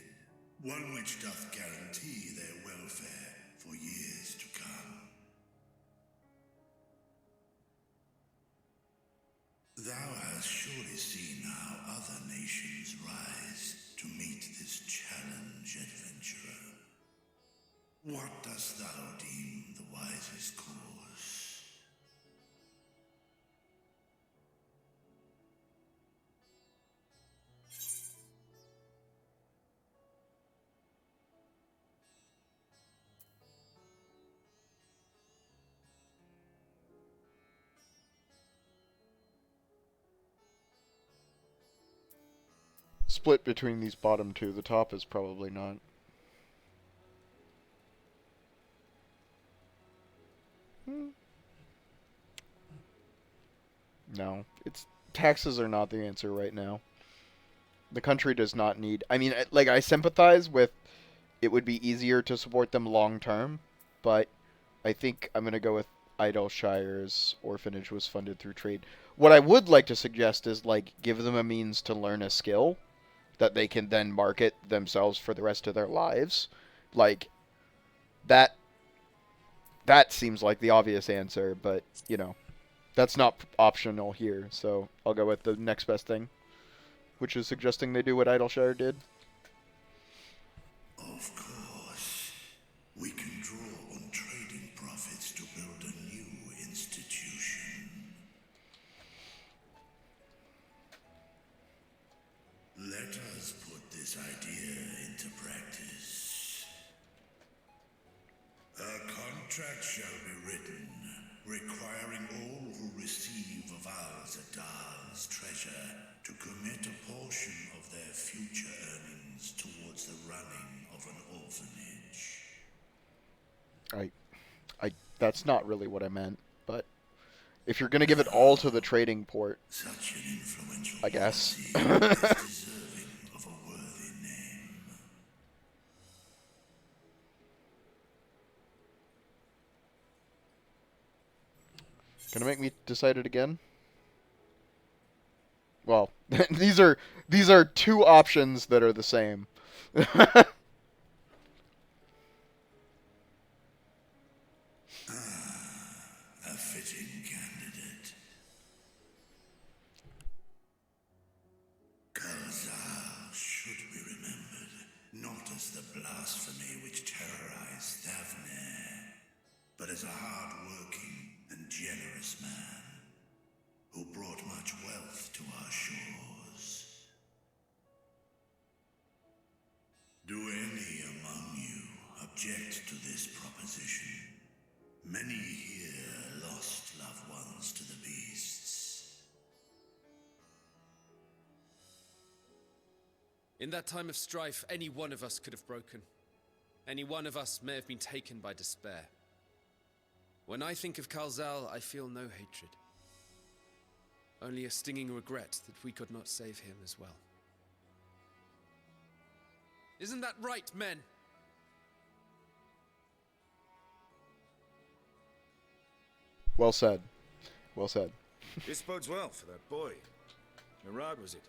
one which doth guarantee their welfare for years to come. Thou hast surely seen how other nations rise to meet this challenge, adventurer. What dost thou deem the wisest course? Split between these bottom two. The top is probably not. No, it's taxes are not the answer right now. The country does not need. I mean, like I sympathize with. It would be easier to support them long term, but I think I'm gonna go with Idleshire's orphanage was funded through trade. What I would like to suggest is like give them a means to learn a skill that they can then market themselves for the rest of their lives. Like that that seems like the obvious answer, but you know, that's not optional here. So I'll go with the next best thing, which is suggesting they do what Idleshire did. Of course, we can draw on trading profits to build a new institution. Let us put this idea into practice. A contract shall be written, requiring all who receive of Eorzea's treasure to commit a portion of their future earnings towards the running of an orphanage. That's not really what I meant, but if you're gonna give it all to the trading port, Such an influential I guess. policy is deserving of a worthy name. Gonna make me decide it again? Well, these are two options that are the same. object to this proposition. Many here lost loved ones to the beasts. In that time of strife, any one of us could have broken. Any one of us may have been taken by despair. When I think of Kalzal, I feel no hatred. Only a stinging regret that we could not save him as well. Isn't that right, men? Well said. Well said. This bodes well for that boy. Mirad, was it?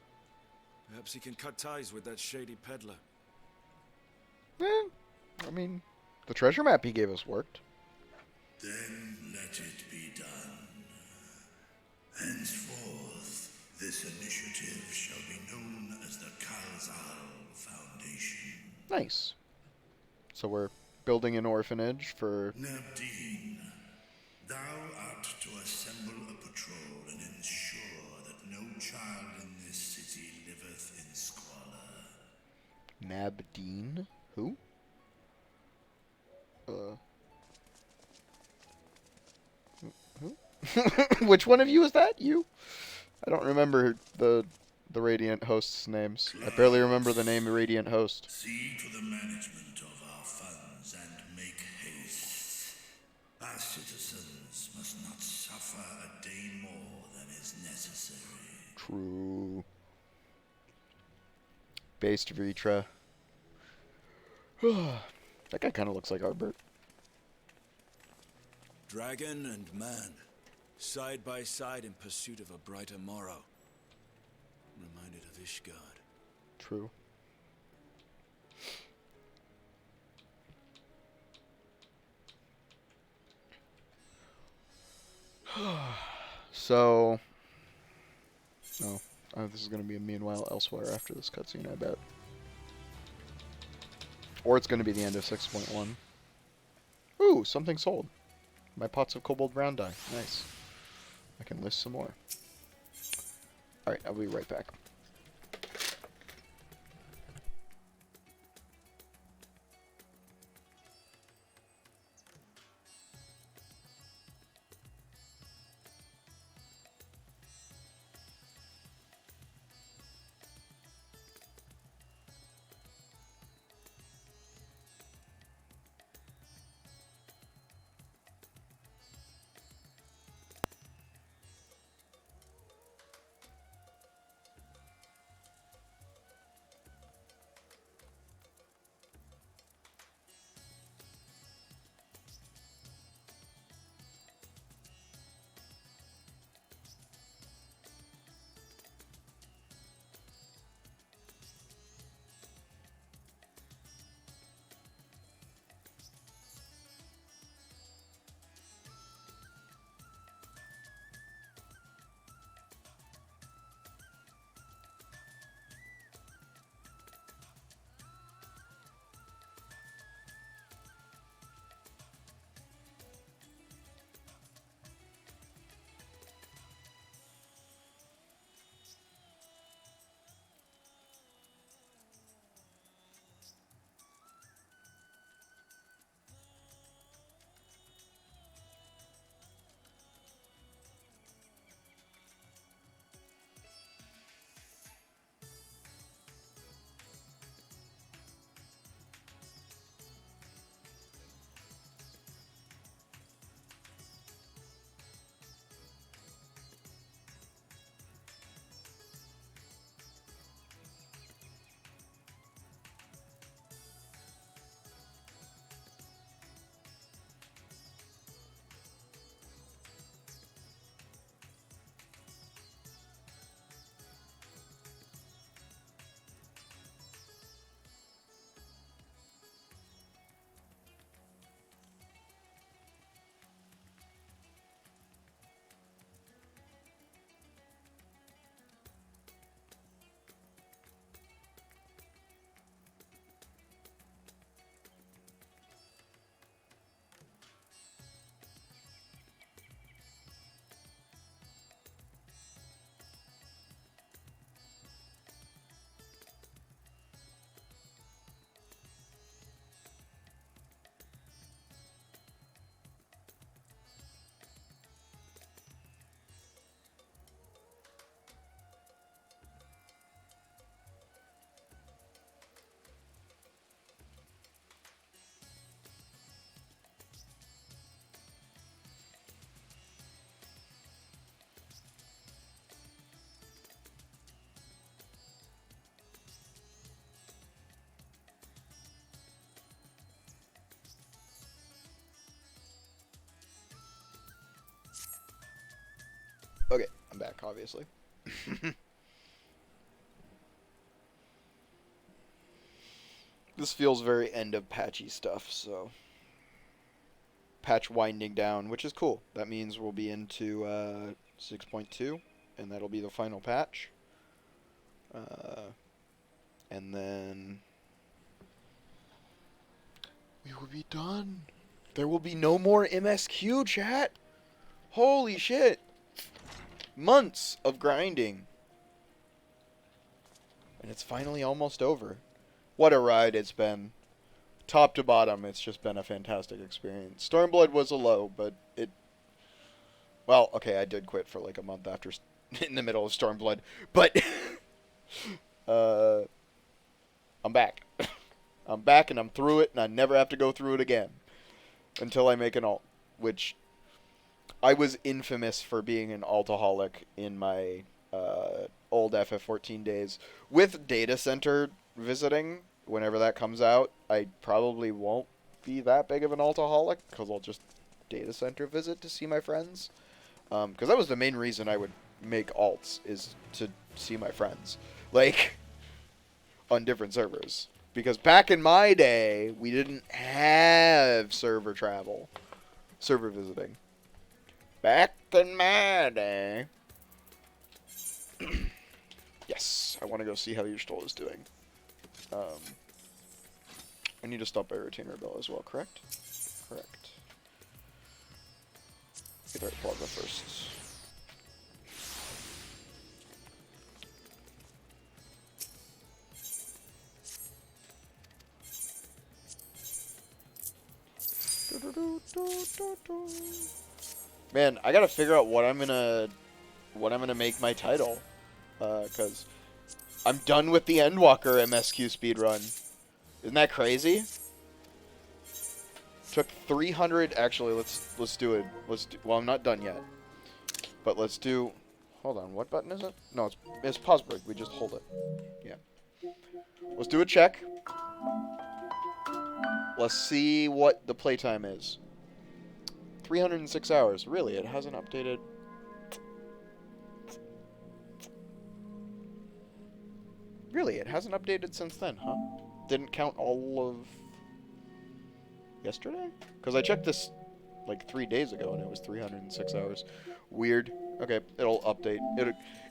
Perhaps he can cut ties with that shady peddler. I mean, the treasure map he gave us worked. Then let it be done. Henceforth, this initiative shall be known as the Kalzal Foundation. Nice. So we're building an orphanage for... Nabdeen, thou art to assemble a patrol and ensure that no child in this city liveth in squalor. Nabdeen? Who? Who? Which one of you is that? You? I don't remember the Radiant hosts' names. I barely remember the name Radiant host. See to the management of our funds and make haste. Our citizens must not suffer a day more than is necessary. True. Based Vitra. That guy kind of looks like Arbert. Dragon and man, side by side in pursuit of a brighter morrow. Reminded of Ishgard. True. So... Oh, this is going to be a meanwhile elsewhere after this cutscene, I bet. Or it's going to be the end of 6.1. Ooh, something sold. My pots of cobalt brown dye. Nice. I can list some more. Alright, I'll be right back. I'm back, obviously. This feels very end of patchy stuff, so patch winding down, which is cool. That means we'll be into 6.2, and that'll be the final patch. And then we will be done. There will be no more MSQ, chat. Holy shit. Months of grinding. And it's finally almost over. What a ride it's been. Top to bottom, it's just been a fantastic experience. Stormblood was a low, but it... Well, okay, I did quit for like a month after... in the middle of Stormblood. But... I'm back. I'm back and I'm through it, and I never have to go through it again. Until I make an alt. Which... I was infamous for being an altaholic in my old FF14 days. With data center visiting, whenever that comes out, I probably won't be that big of an altaholic, because I'll just data center visit to see my friends. Because that was the main reason I would make alts, is to see my friends. Like, on different servers. Because back in my day, we didn't have server travel. Server visiting. Back in my day. Yes, I want to go see how Eorzea is doing. I need to stop by Retainer Bell as well, correct? Correct. Get our Plaza first. Man, I gotta figure out what I'm gonna make my title, cause I'm done with the Endwalker MSQ speedrun. Isn't that crazy? Took 300. Actually, let's do it. Well, I'm not done yet, but let's do. Hold on, what button is it? No, it's pause break. We just hold it. Yeah. Let's do a check. Let's see what the playtime is. 306 hours. Really, it hasn't updated. Really, it hasn't updated since then, huh? Didn't count all of yesterday? Because I checked this like 3 days ago and it was 306 hours. Weird. Okay, it'll update.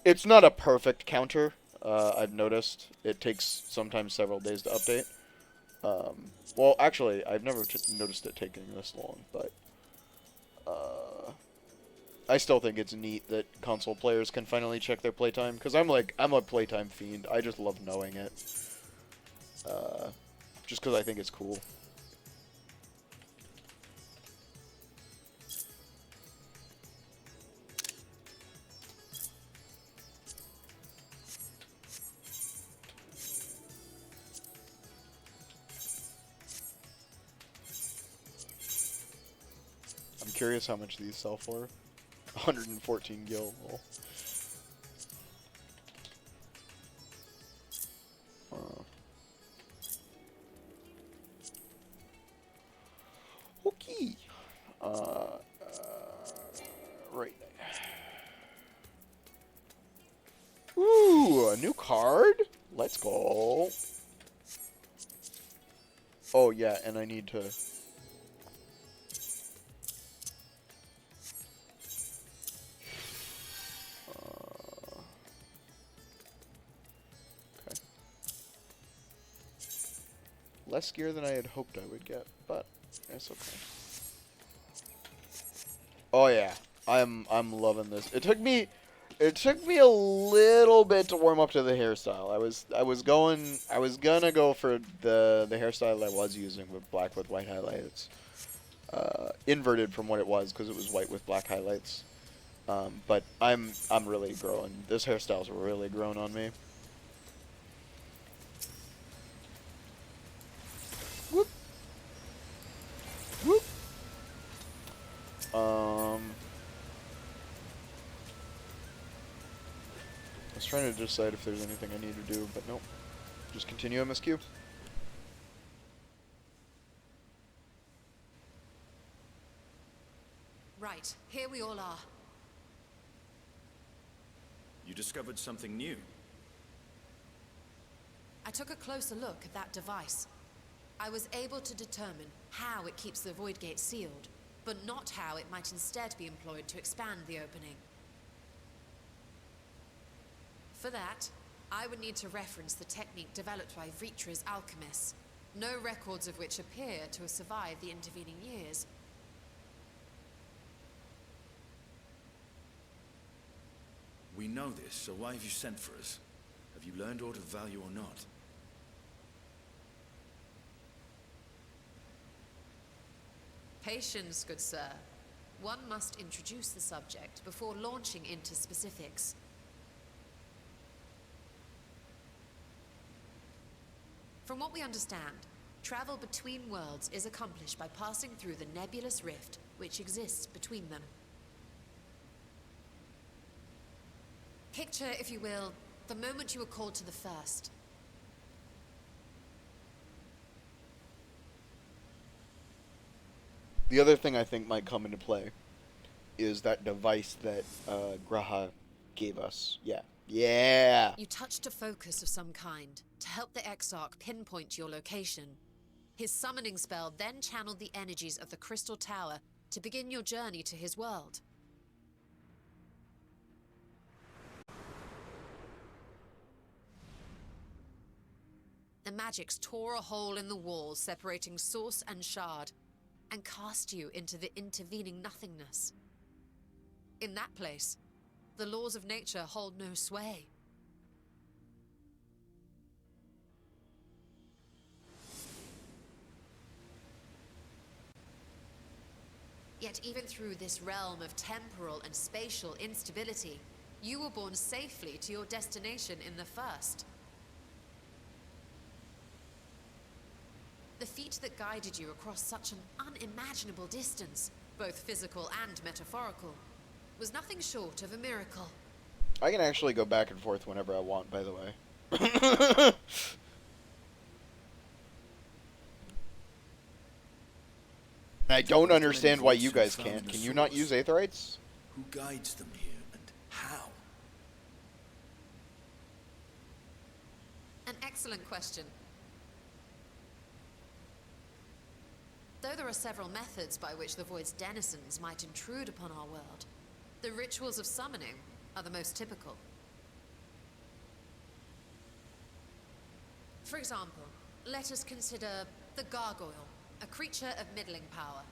It's not a perfect counter. I've noticed it takes sometimes several days to update. Well, actually, I've never noticed it taking this long, but I still think it's neat that console players can finally check their playtime, because I'm a playtime fiend. I just love knowing it. Just because I think it's cool. I'm curious how much these sell for. 114 gil. Okay. Right. Ooh, a new card? Let's go. Oh, yeah, and I need to... Less gear than I had hoped I would get, but it's okay. Oh yeah, I'm loving this. It took me a little bit to warm up to the hairstyle. I was gonna go for the hairstyle I was using with black with white highlights, inverted from what it was because it was white with black highlights. But I'm really growing. This hairstyle's really grown on me. Whoop. Whoop. I was trying to decide if there's anything I need to do, but nope. Just continue MSQ. Right, here we all are. You discovered something new. I took a closer look at that device. I was able to determine how it keeps the Void Gate sealed, but not how it might instead be employed to expand the opening. For that, I would need to reference the technique developed by Vritra's alchemists, no records of which appear to have survived the intervening years. We know this, so why have you sent for us? Have you learned aught of value or not? Patience, good sir. One must introduce the subject before launching into specifics. From what we understand, travel between worlds is accomplished by passing through the nebulous rift which exists between them. Picture, if you will, the moment you were called to the first. The other thing I think might come into play is that device that Graha gave us. Yeah. You touched a focus of some kind to help the Exarch pinpoint your location. His summoning spell then channeled the energies of the Crystal Tower to begin your journey to his world. The magics tore a hole in the wall separating source and shard, and cast you into the intervening nothingness. In that place, the laws of nature hold no sway. Yet even through this realm of temporal and spatial instability, you were borne safely to your destination in the first. The feat that guided you across such an unimaginable distance, both physical and metaphorical, was nothing short of a miracle. I can actually go back and forth whenever I want, by the way. I don't understand why you guys can't. Can you not use Aetherites? Who guides them here, and how? An excellent question. Though there are several methods by which the Void's denizens might intrude upon our world, the rituals of summoning are the most typical. For example, let us consider the Gargoyle, a creature of middling power.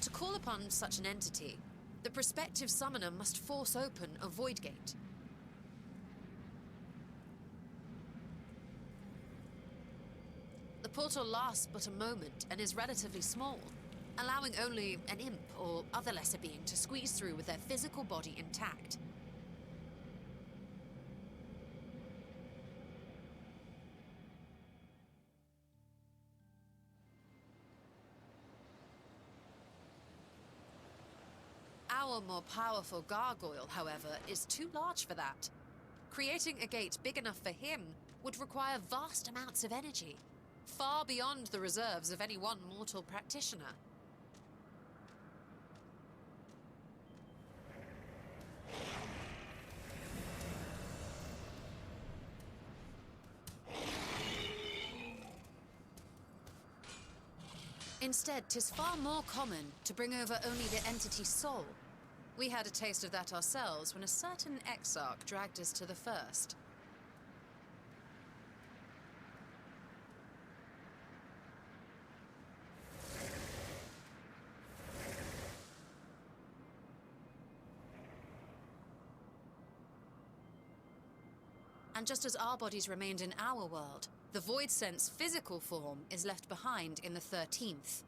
To call upon such an entity, the prospective summoner must force open a void gate. The portal lasts but a moment and is relatively small, allowing only an imp or other lesser being to squeeze through with their physical body intact. Our more powerful gargoyle, however, is too large for that. Creating a gate big enough for him would require vast amounts of energy, far beyond the reserves of any one mortal practitioner. Instead, 'tis far more common to bring over only the entity's soul. We had a taste of that ourselves when a certain Exarch dragged us to the first. And just as our bodies remained in our world, the Void Sense physical form is left behind in the 13th.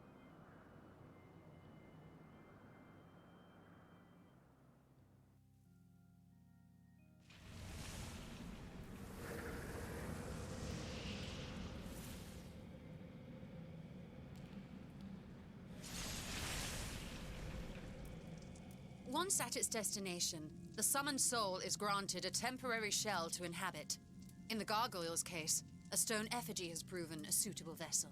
Once at its destination, the summoned soul is granted a temporary shell to inhabit. In the gargoyle's case, a stone effigy has proven a suitable vessel.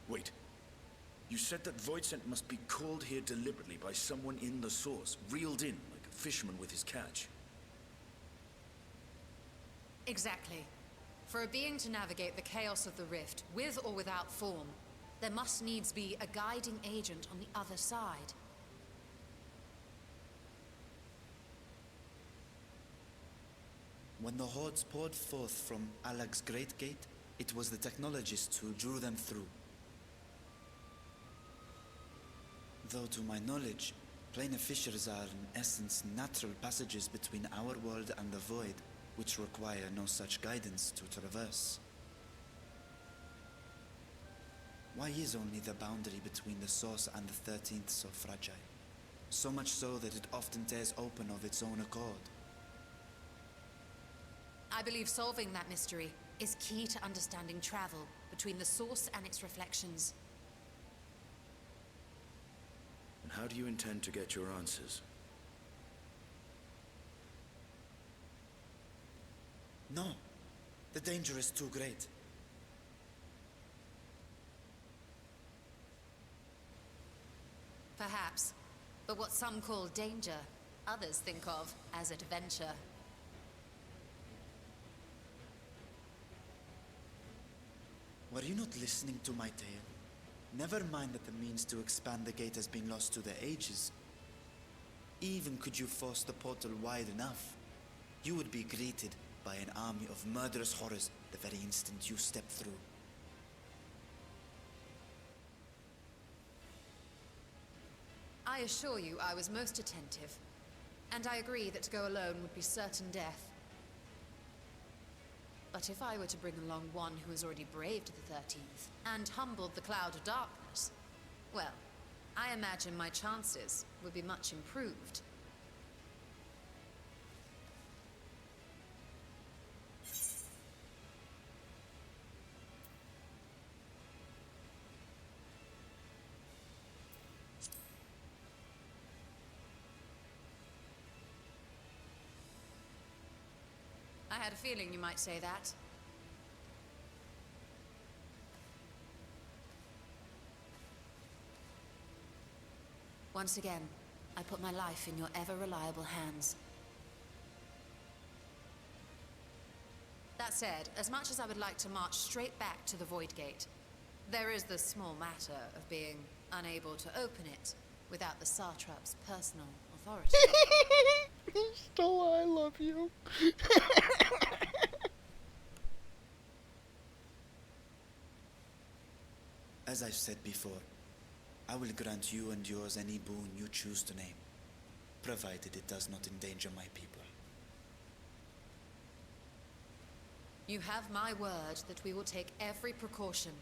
Wait. You said that Voidsent must be called here deliberately by someone in the source, reeled in like a fisherman with his catch. Exactly. For a being to navigate the chaos of the rift, with or without form, there must needs be a guiding agent on the other side. When the hordes poured forth from Alag's Great Gate, it was the technologists who drew them through. Though to my knowledge, planar fissures are in essence natural passages between our world and the void, which require no such guidance to traverse. Why is only the boundary between the source and the 13th so fragile? So much so that it often tears open of its own accord. I believe solving that mystery is key to understanding travel between the source and its reflections. And how do you intend to get your answers? No, the danger is too great. Perhaps, but what some call danger, others think of as adventure. Were you not listening to my tale? Never mind that the means to expand the gate has been lost to the ages. Even could you force the portal wide enough, you would be greeted by an army of murderous horrors the very instant you step through. I assure you I was most attentive, and I agree that to go alone would be certain death. But if I were to bring along one who has already braved the 13th, and humbled the cloud of darkness, well, I imagine my chances would be much improved. I had a feeling you might say that. Once again, I put my life in your ever-reliable hands. That said, as much as I would like to march straight back to the Void Gate, there is the small matter of being unable to open it without the Satrap's personal authority. Stella, I love you. As I've said before, I will grant you and yours any boon you choose to name, provided it does not endanger my people. You have my word that we will take every precaution.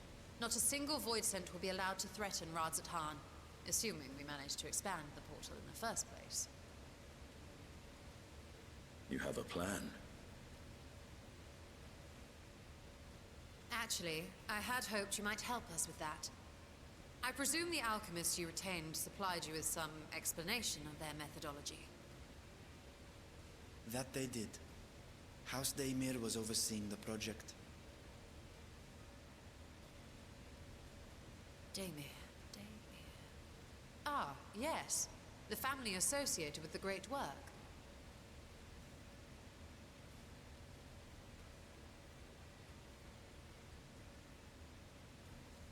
Not a single Voidsent will be allowed to threaten Radzat-Han, assuming we manage to expand the portal in the first place. You have a plan. Actually, I had hoped you might help us with that. I presume the alchemists you retained supplied you with some explanation of their methodology. That they did. House Daimir was overseeing the project. Daimir. Ah, yes. The family associated with the great work.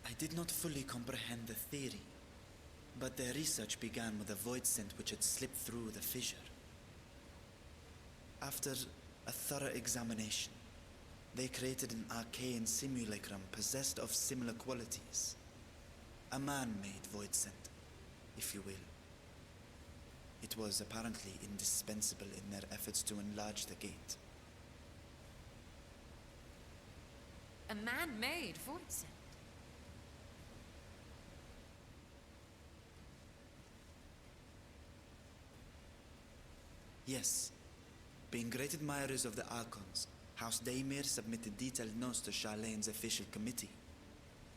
I did not fully comprehend the theory, but their research began with a Voidsent which had slipped through the fissure. After a thorough examination, they created an arcane simulacrum possessed of similar qualities. A man-made Voidsent, if you will. It was apparently indispensable in their efforts to enlarge the gate. man-made void sent. Yes. Being great admirers of the Archons, House Daemir submitted detailed notes to Charlene's official committee.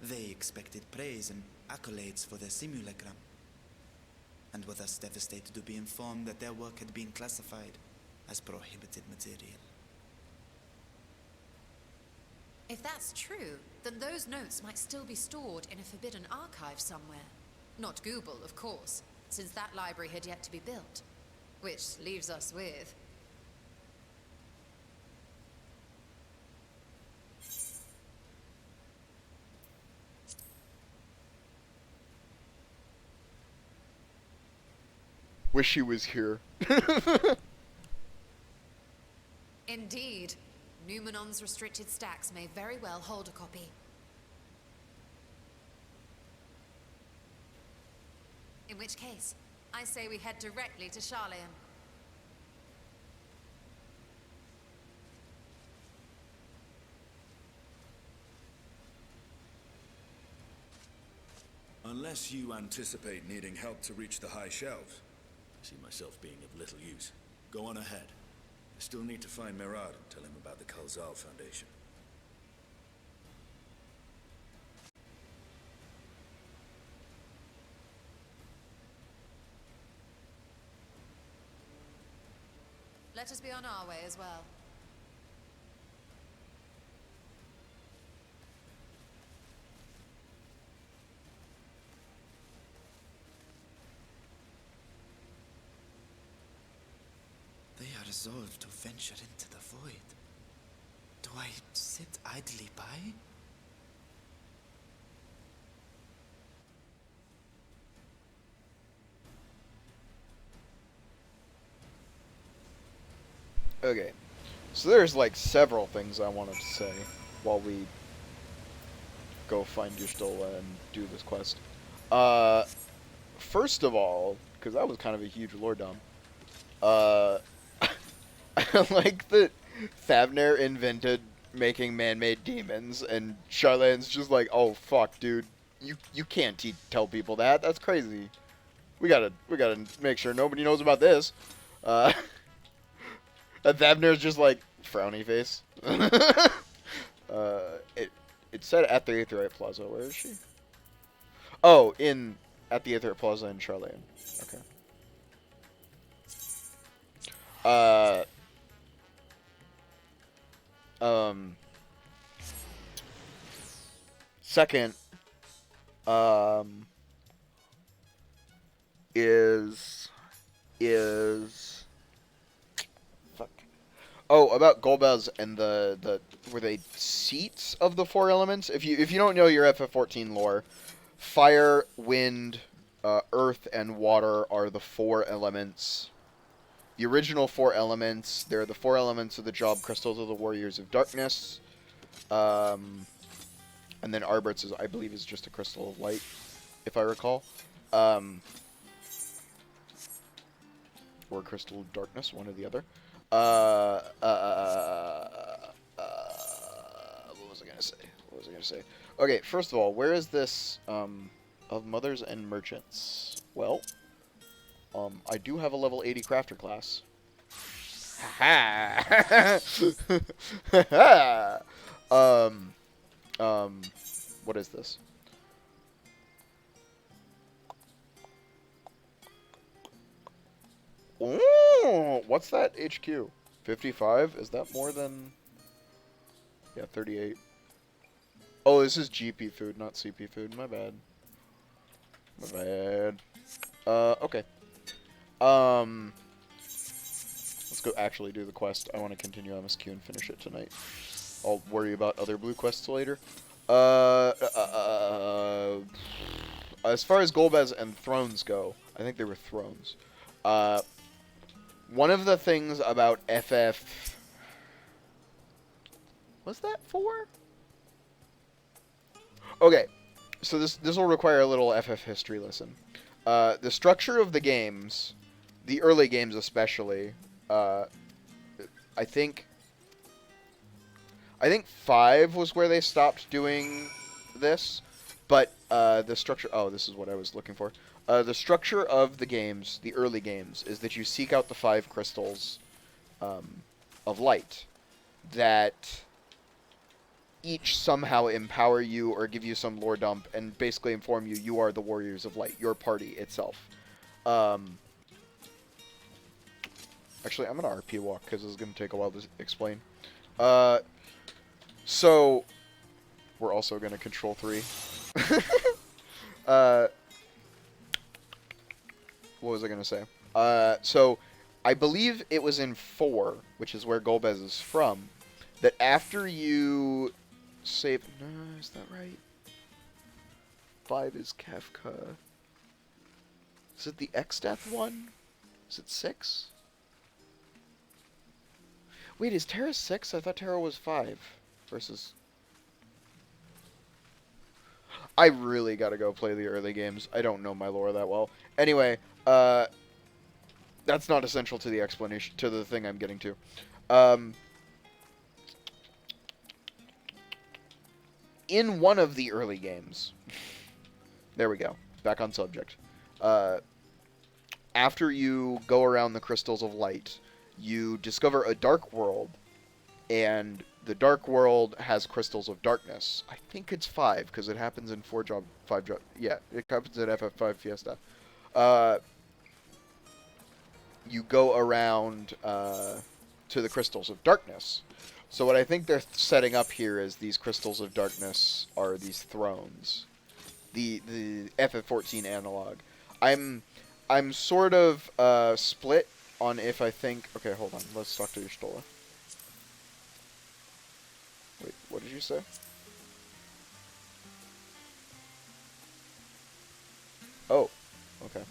They expected praise and accolades for their simulacrum, and were thus devastated to be informed that their work had been classified as prohibited material. If that's true, then those notes might still be stored in a forbidden archive somewhere. Not Google, of course, since that library had yet to be built. Which leaves us with... Wish he was here. Indeed. Numenon's restricted stacks may very well hold a copy. In which case, I say we head directly to Charleon. Unless you anticipate needing help to reach the high shelves, I see myself being of little use. Go on ahead. I still need to find Mirad and tell him about the Kalzal Foundation. Let us be on our way as well. They are resolved to venture into the void. Do I sit idly by? Okay, so there's like several things I wanted to say while we go find Yushtola and do this quest. First of all, because that was kind of a huge lore dump, I like that Thavner invented making man-made demons, and Charlene's just like, oh fuck, dude, you can't tell people that. That's crazy. We gotta make sure nobody knows about this. And Thavner's just like frowny face. It said at the Aetheryte Plaza. Where is she? Oh, at the Aetheryte Plaza in Charleon. Okay. Second, is fuck. Oh, about Golbez and the were they seats of the four elements? If you don't know your FF14 lore, fire, wind, earth, and water are the four elements. The original four elements. They're the four elements of the job crystals of the Warriors of Darkness. And then Arbert's, I believe, is just a crystal of light, if I recall. Or crystal of darkness, one or the other. What was I gonna say? Okay, first of all, where is this of Mothers and Merchants? Well, I do have a level 80 crafter class. What is this? Ooh, what's that HQ? 55? Is that more than... Yeah, 38. Oh, this is GP food, not CP food. My bad. Okay. Let's go actually do the quest. I want to continue MSQ and finish it tonight. I'll worry about other blue quests later. As far as Golbez and Thrones go, I think they were Thrones. One of the things about FF... Was that 4? Okay, so this will require a little FF history lesson. The structure of the games, the early games especially, I think I think 5 was where they stopped doing this, but the structure... Oh, this is what I was looking for. The structure of the games, the early games, is that you seek out the 5 crystals of light that each somehow empower you or give you some lore dump and basically inform you you are the Warriors of Light, your party itself. Actually, I'm going to RP walk because this is going to take a while to explain. So, we're also going to control 3. What was I going to say? So, I believe it was in 4, which is where Golbez is from, that after you save... No, is that right? 5 is Kefka. Is it the X-Death one? Is it 6? Wait, is Terra 6? I thought Terra was 5. Versus... I really gotta go play the early games. I don't know my lore that well. Anyway, that's not essential to the explanation, to the thing I'm getting to. In one of the early games... There we go. Back on subject. After you go around the Crystals of Light, you discover a dark world, and the dark world has Crystals of Darkness. I think it's 5, because it happens in 5 job... Yeah, it happens in FF5 Fiesta. You go around to the Crystals of Darkness. So what I think they're setting up here is these Crystals of Darkness are these thrones. The FF14 analog. I'm sort of split on if I think... Okay, hold on. Let's talk to Y'shtola. Wait, what did you say? Oh, okay.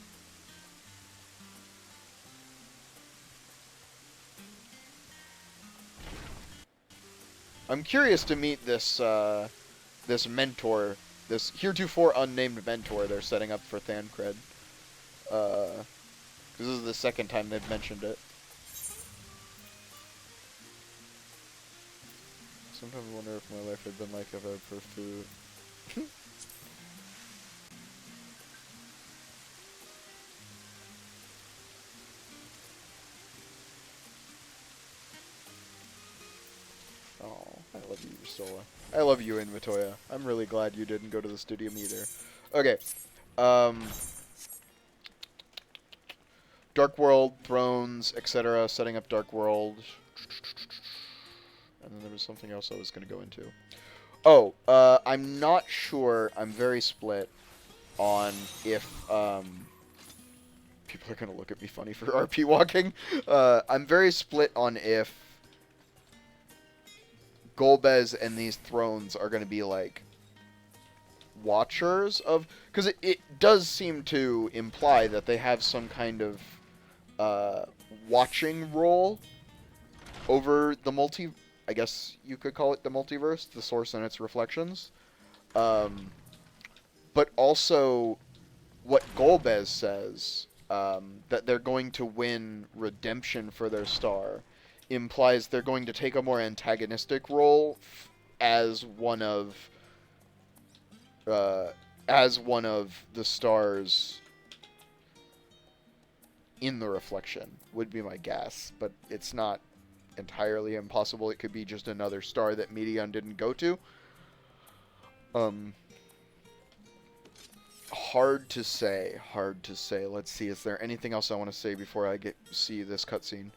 I'm curious to meet this this mentor, this heretofore unnamed mentor they're setting up for Thancred. This is the second time they've mentioned it. Sometimes I wonder if my life had been like if I had for food. Oh, I love you, Y'shtola. I love you, Invitoya. I'm really glad you didn't go to the studium either. Okay. Dark World, Thrones, etc. Setting up Dark World. And then there was something else I was going to go into. Oh, I'm not sure. I'm very split on if people are going to look at me funny for RP walking. I'm very split on if Golbez and these thrones are going to be like watchers of... Because it does seem to imply that they have some kind of watching role over the I guess you could call it the multiverse, the source and its reflections. But also, what Golbez says, that they're going to win redemption for their star, implies they're going to take a more antagonistic role as one of the stars in the reflection, would be my guess, but it's not entirely impossible. It could be just another star that Medion didn't go to. Hard to say. Let's see, is there anything else I want to say before I see this cutscene?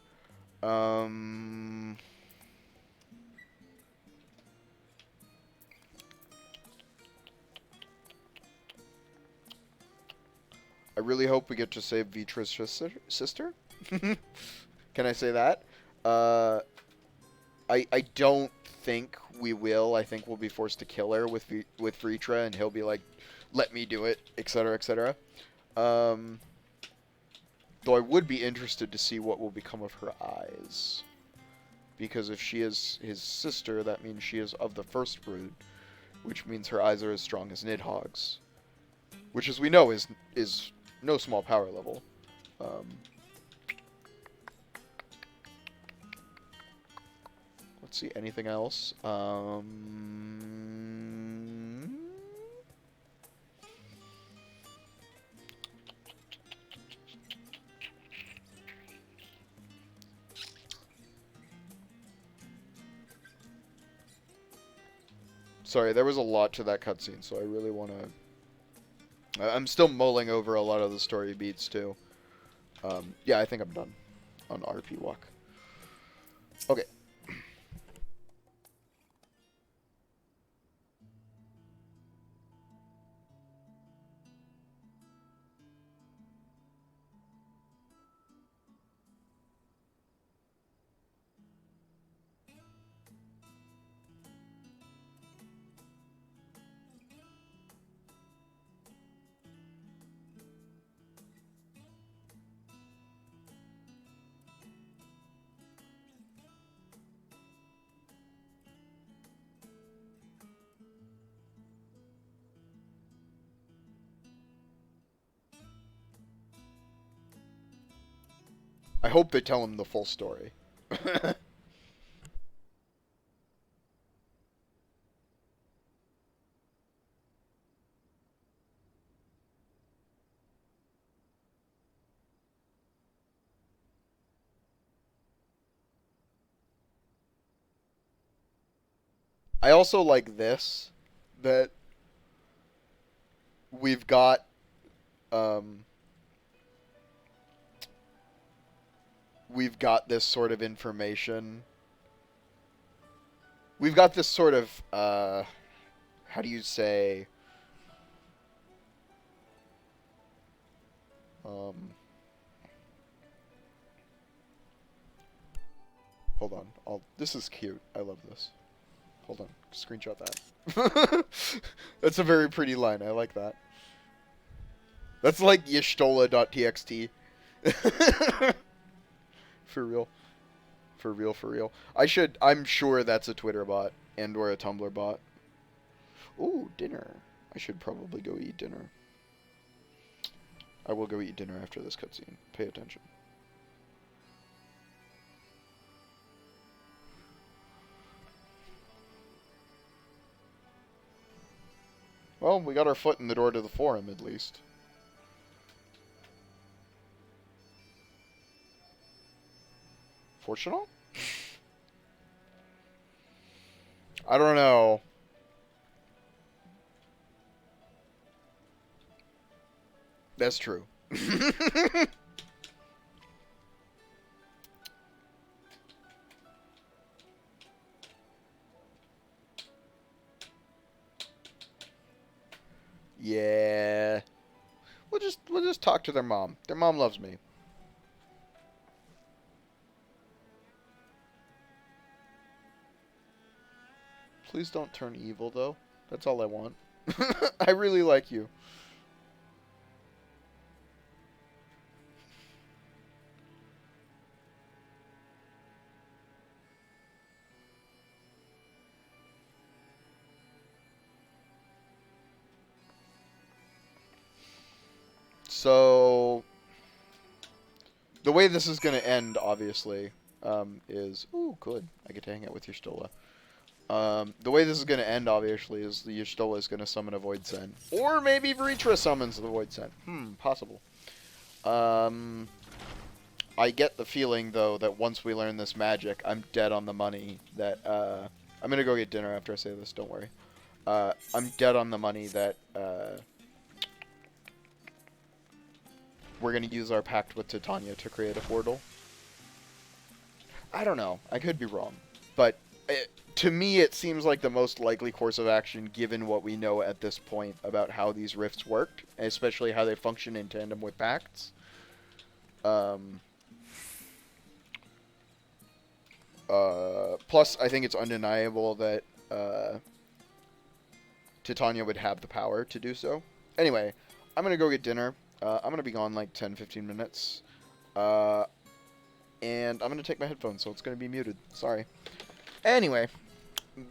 I really hope we get to save Vitra's sister. Can I say that? I don't think we will. I think we'll be forced to kill her with Vitra, and he'll be like, "Let me do it," etc., etc. Though I would be interested to see what will become of her eyes, because if she is his sister, that means she is of the first brood, which means her eyes are as strong as Nidhogg's, which, as we know, is no small power level. Let's Let's see, anything else? Sorry, there was a lot to that cutscene, so I really want to... I'm still mulling over a lot of the story beats, too. Yeah, I think I'm done on RP walk. Okay. I hope they tell him the full story. I also like this, that we've got, um, we've got this sort of information. We've got this sort of, how do you say, hold on. This is cute. I love this. Hold on. Screenshot that. That's a very pretty line. I like that. That's like yshtola.txt. For real. For real, for real. I'm sure that's a Twitter bot and or a Tumblr bot. Ooh, dinner. I should probably go eat dinner. I will go eat dinner after this cutscene. Pay attention. Well, we got our foot in the door to the forum, at least. Fortunal? I don't know. That's true. Yeah. We'll just talk to their mom. Their mom loves me. Please don't turn evil, though. That's all I want. I really like you. So, the way this is going to end, obviously, is... Ooh, good. I get to hang out with Y'shtola. The way this is going to end, obviously, is the Y'shtola is going to summon a Void Sen. Or maybe Vritra summons the Void Sen. Possible. I get the feeling, though, that once we learn this magic, I'm dead on the money that, I'm going to go get dinner after I say this, don't worry. I'm dead on the money that, we're going to use our pact with Titania to create a portal. I don't know. I could be wrong. But to me, it seems like the most likely course of action given what we know at this point about how these rifts worked, especially how they function in tandem with pacts. Plus, I think it's undeniable that Titania would have the power to do so. Anyway, I'm going to go get dinner. I'm going to be gone like 10-15 minutes. And I'm going to take my headphones, so it's going to be muted. Sorry. Anyway,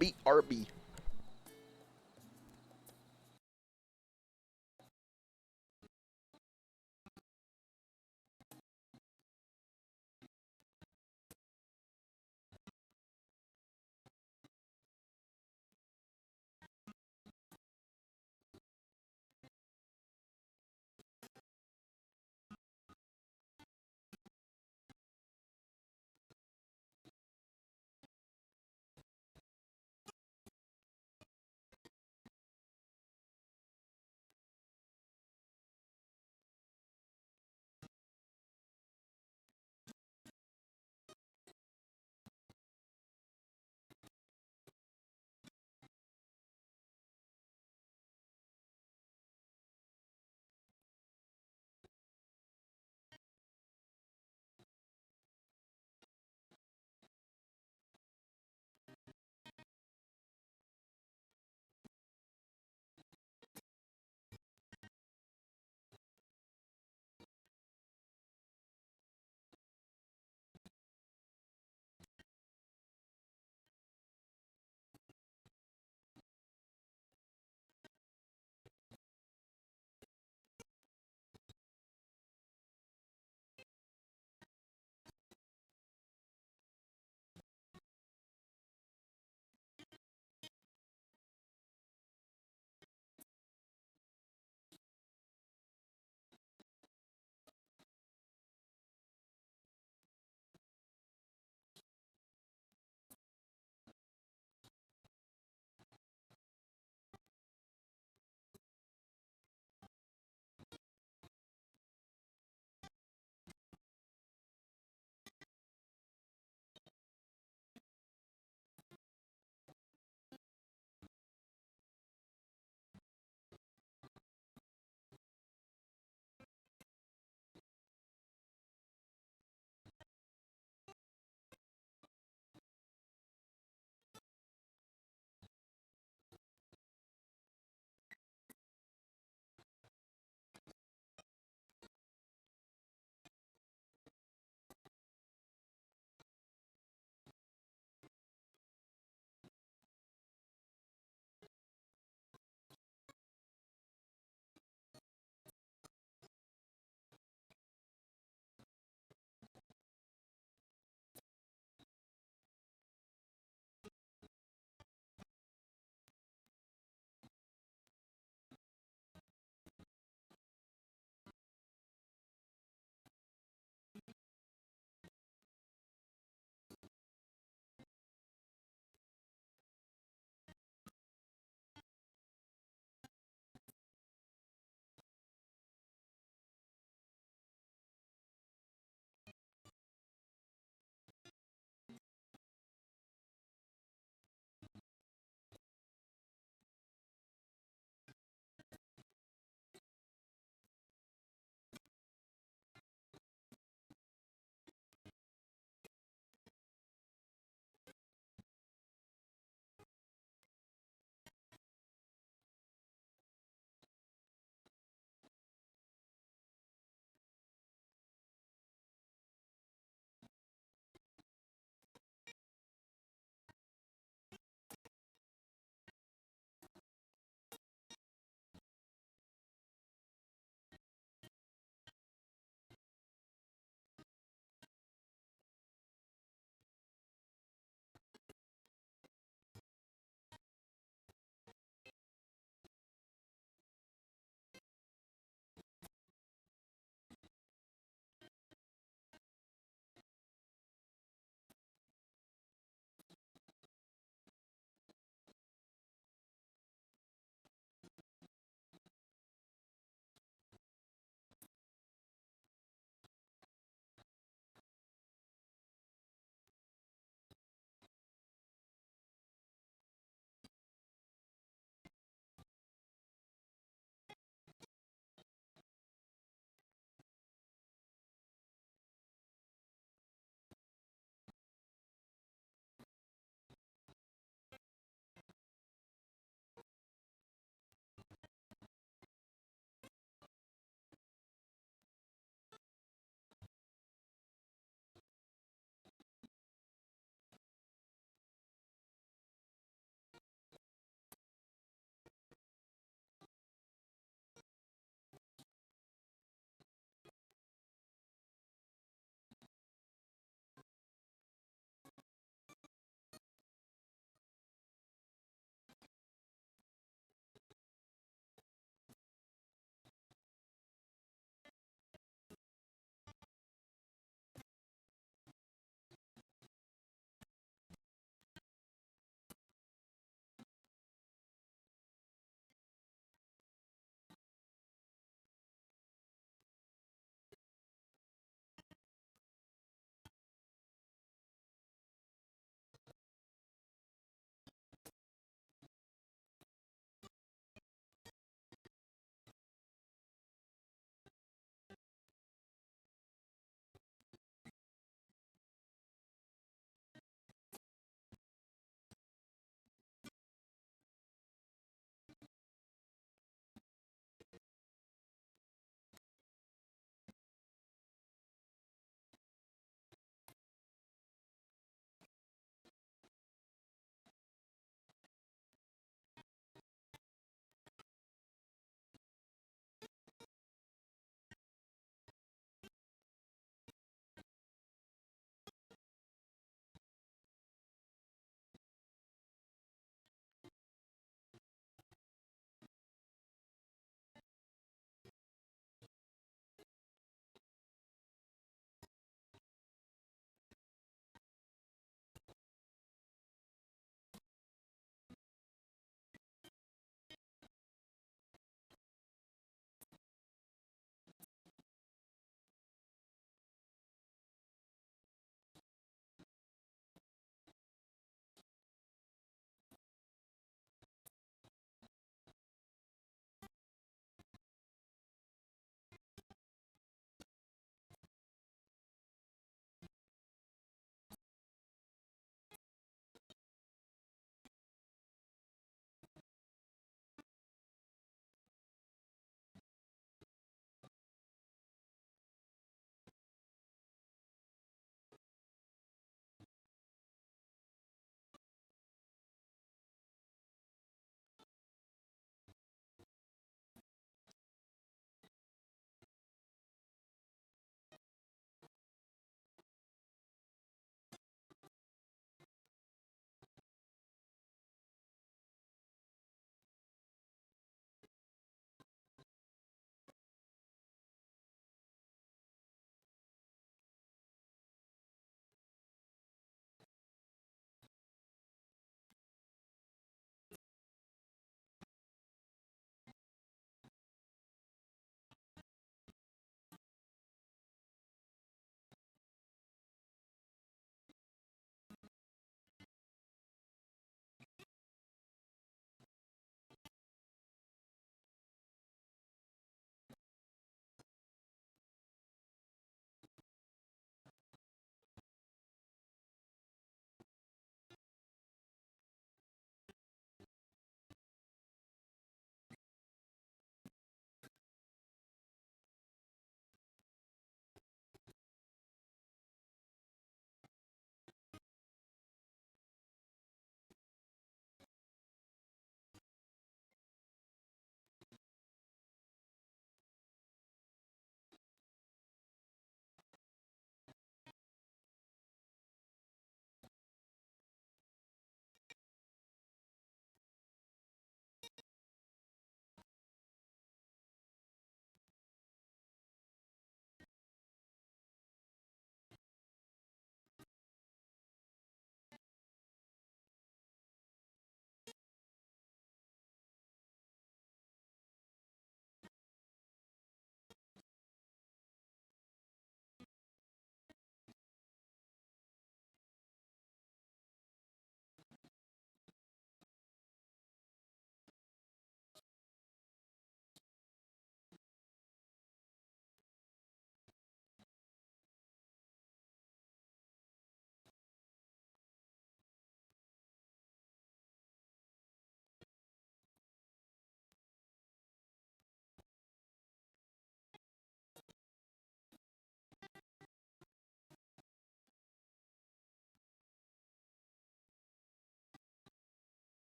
BRB.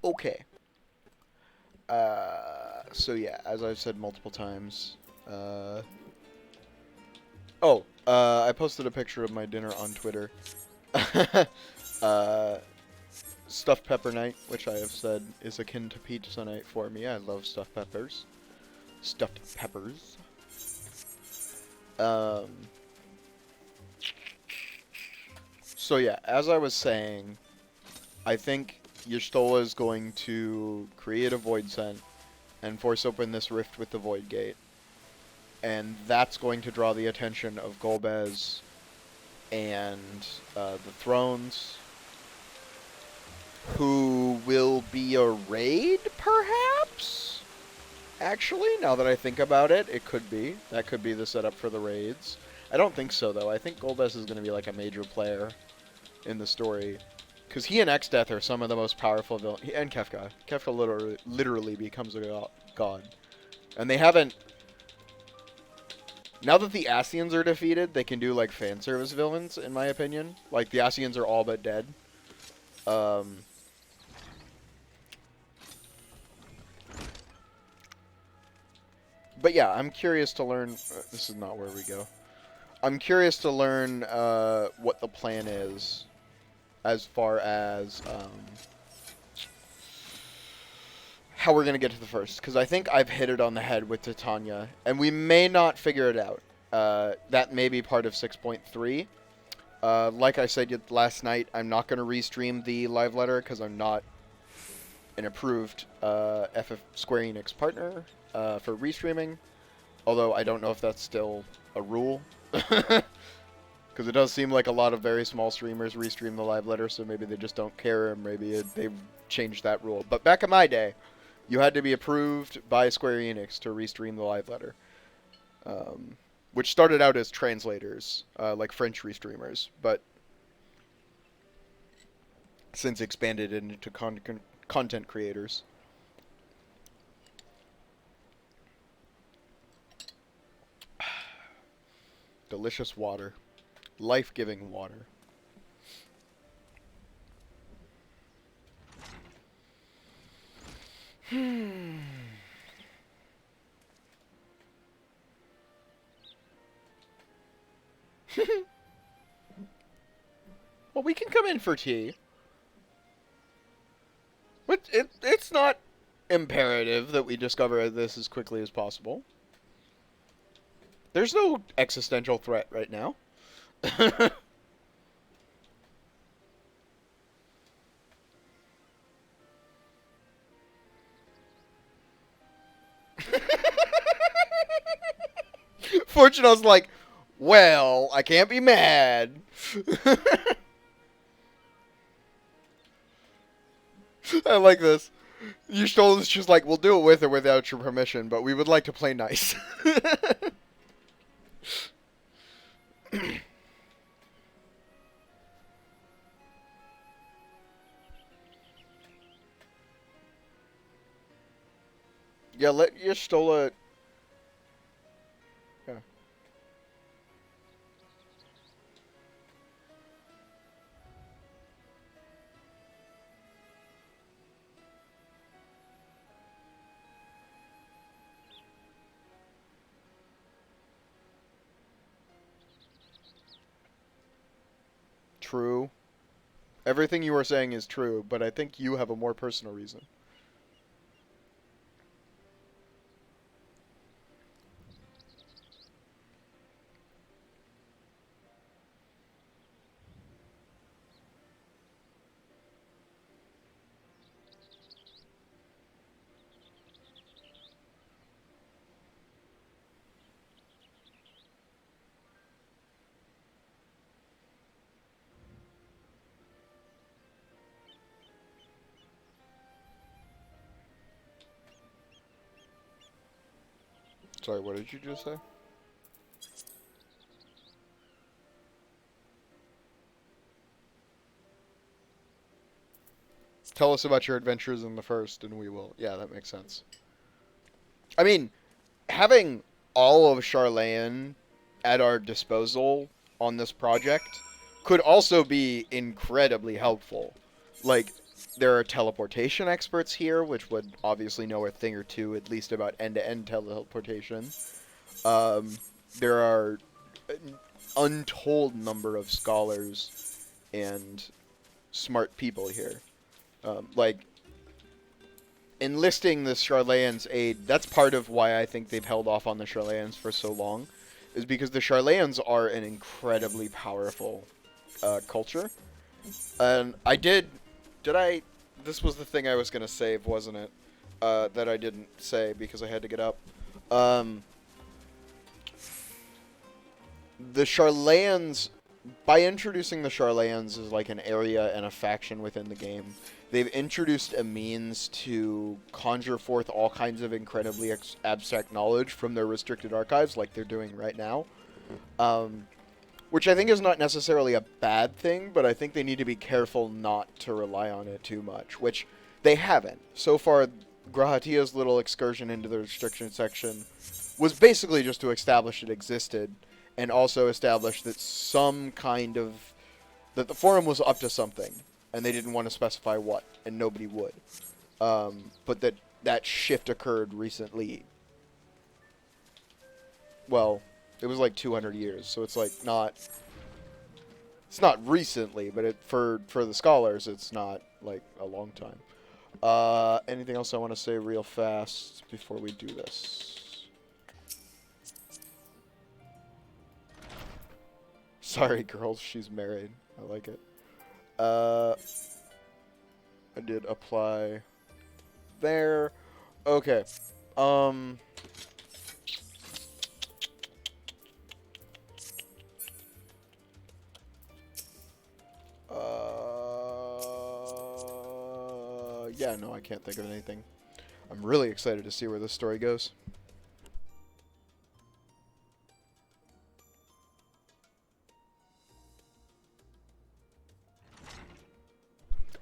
Okay. So yeah, as I've said multiple times, I posted a picture of my dinner on Twitter. uh, Stuffed pepper night, which I have said is akin to pizza night for me. I love stuffed peppers. Stuffed peppers. So yeah, as I was saying, I think Y'shtola is going to create a void scent and force open this rift with the void gate. And that's going to draw the attention of Golbez and the Thrones, who will be a raid, perhaps? Actually, now that I think about it, it could be. That could be the setup for the raids. I don't think so, though. I think Golbez is going to be like a major player in the story. Because he and X-Death are some of the most powerful villains. And Kefka. Kefka literally becomes a god. And they haven't... Now that the Ascians are defeated, they can do, like, fan service villains, in my opinion. Like, the Ascians are all but dead. But yeah, I'm curious to learn... this is not where we go. I'm curious to learn what the plan is as far as how we're going to get to the first. Because I think I've hit it on the head with Titania. And we may not figure it out. That may be part of 6.3. Like I said last night, I'm not going to restream the live letter because I'm not an approved Square Enix partner for restreaming. Although I don't know if that's still a rule. Because it does seem like a lot of very small streamers restream the live letter, so maybe they just don't care, and maybe they've changed that rule. But back in my day, you had to be approved by Square Enix to restream the live letter. Which started out as translators, like French restreamers, but since expanded into content creators. Delicious water. Life-giving water. Well, we can come in for tea. But it's not imperative that we discover this as quickly as possible. There's no existential threat right now. Fortunate's like, well, I can't be mad. I like this. Y'shtola's just like, we'll do it with or without your permission, but we would like to play nice. Yeah, let Y'shtola... Yeah. True. Everything you are saying is true, but I think you have a more personal reason. Sorry, what did you just say? Tell us about your adventures in the first, and we will. Yeah, that makes sense. I mean, having all of Charlayan at our disposal on this project could also be incredibly helpful. Like, There are teleportation experts here, which would obviously know a thing or two, at least about end-to-end teleportation. Um, there are an untold number of scholars and smart people here. Like, enlisting the Charlayans' aid, that's part of why I think they've held off on the Charlayans for so long, is because the Charlayans are an incredibly powerful culture. And this was the thing I was going to save, wasn't it? That I didn't say because I had to get up. The Charlayans, by introducing the Charlayans as like an area and a faction within the game, they've introduced a means to conjure forth all kinds of incredibly abstract knowledge from their restricted archives, like they're doing right now. Which I think is not necessarily a bad thing, but I think they need to be careful not to rely on it too much, which they haven't. So far, Grahatia's little excursion into the restriction section was basically just to establish it existed, and also establish that that the forum was up to something, and they didn't want to specify what, and nobody would. But that shift occurred recently. Well, it was like 200 years, so it's like it's not recently, but for the scholars, it's not like a long time. Anything else I want to say real fast before we do this? Sorry, girls, she's married. I like it. I did apply there. Okay. Yeah, no, I can't think of anything. I'm really excited to see where this story goes.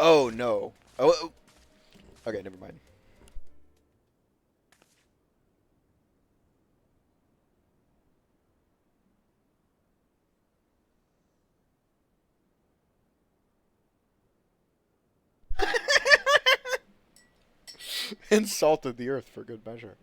Oh, no. Oh. Okay, never mind. And salted the earth for good measure.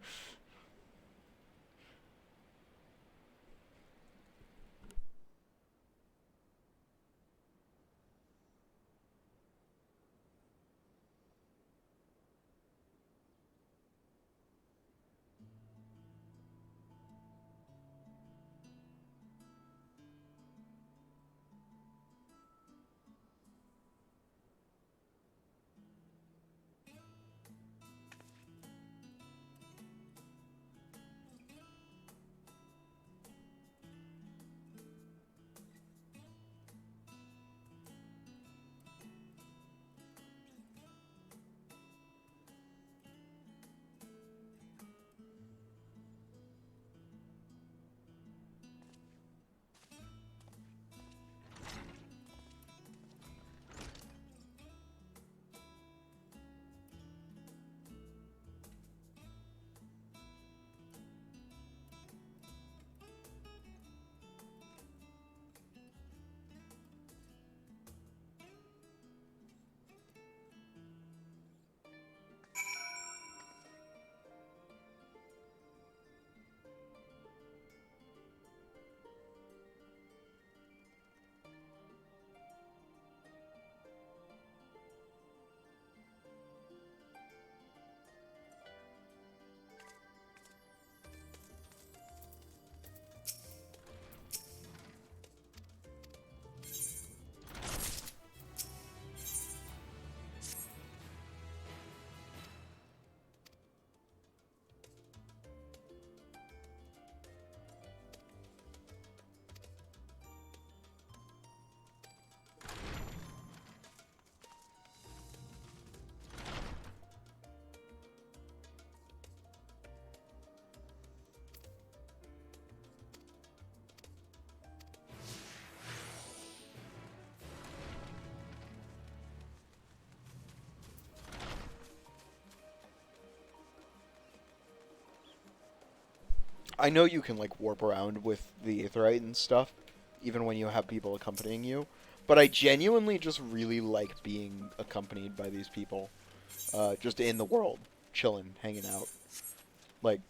I know you can like warp around with the Aetheryte and stuff, even when you have people accompanying you, but I genuinely just really like being accompanied by these people. Just in the world, chilling, hanging out, like,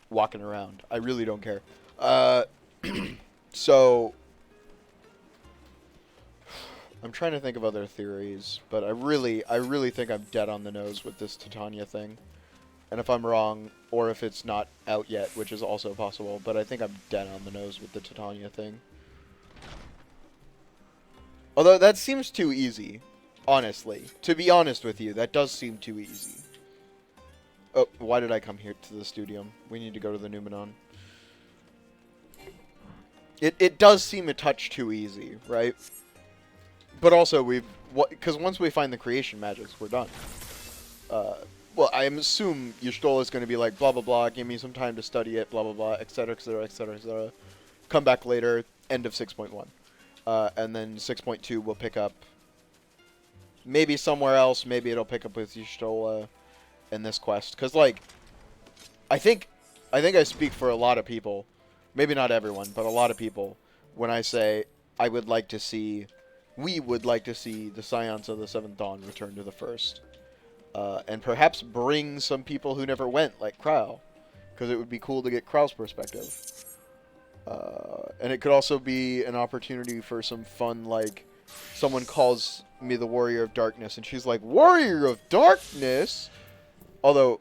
walking around. I really don't care. So, I'm trying to think of other theories, but I really think I'm dead on the nose with this Titania thing. And if I'm wrong, or if it's not out yet, which is also possible, but I think I'm dead on the nose with the Titania thing. Although that seems too easy, honestly. To be honest with you, that does seem too easy. Oh, why did I come here to the studio? We need to go to the Numenon. It does seem a touch too easy, right? But also, because once we find the creation magics, we're done. Well, I assume Y'shtola is going to be like, blah, blah, blah, give me some time to study it, blah, blah, blah, etc., etc., etc., etc. Come back later, end of 6.1. And then 6.2 will pick up maybe somewhere else. Maybe it'll pick up with Y'shtola in this quest. Because, like, I think I speak for a lot of people. Maybe not everyone, but a lot of people. When I say we would like to see the Scions of the Seventh Dawn return to the First. And perhaps bring some people who never went, like Krau. Because it would be cool to get Krau's perspective. And it could also be an opportunity for some fun, like, someone calls me the Warrior of Darkness, and she's like, Warrior of Darkness? Although,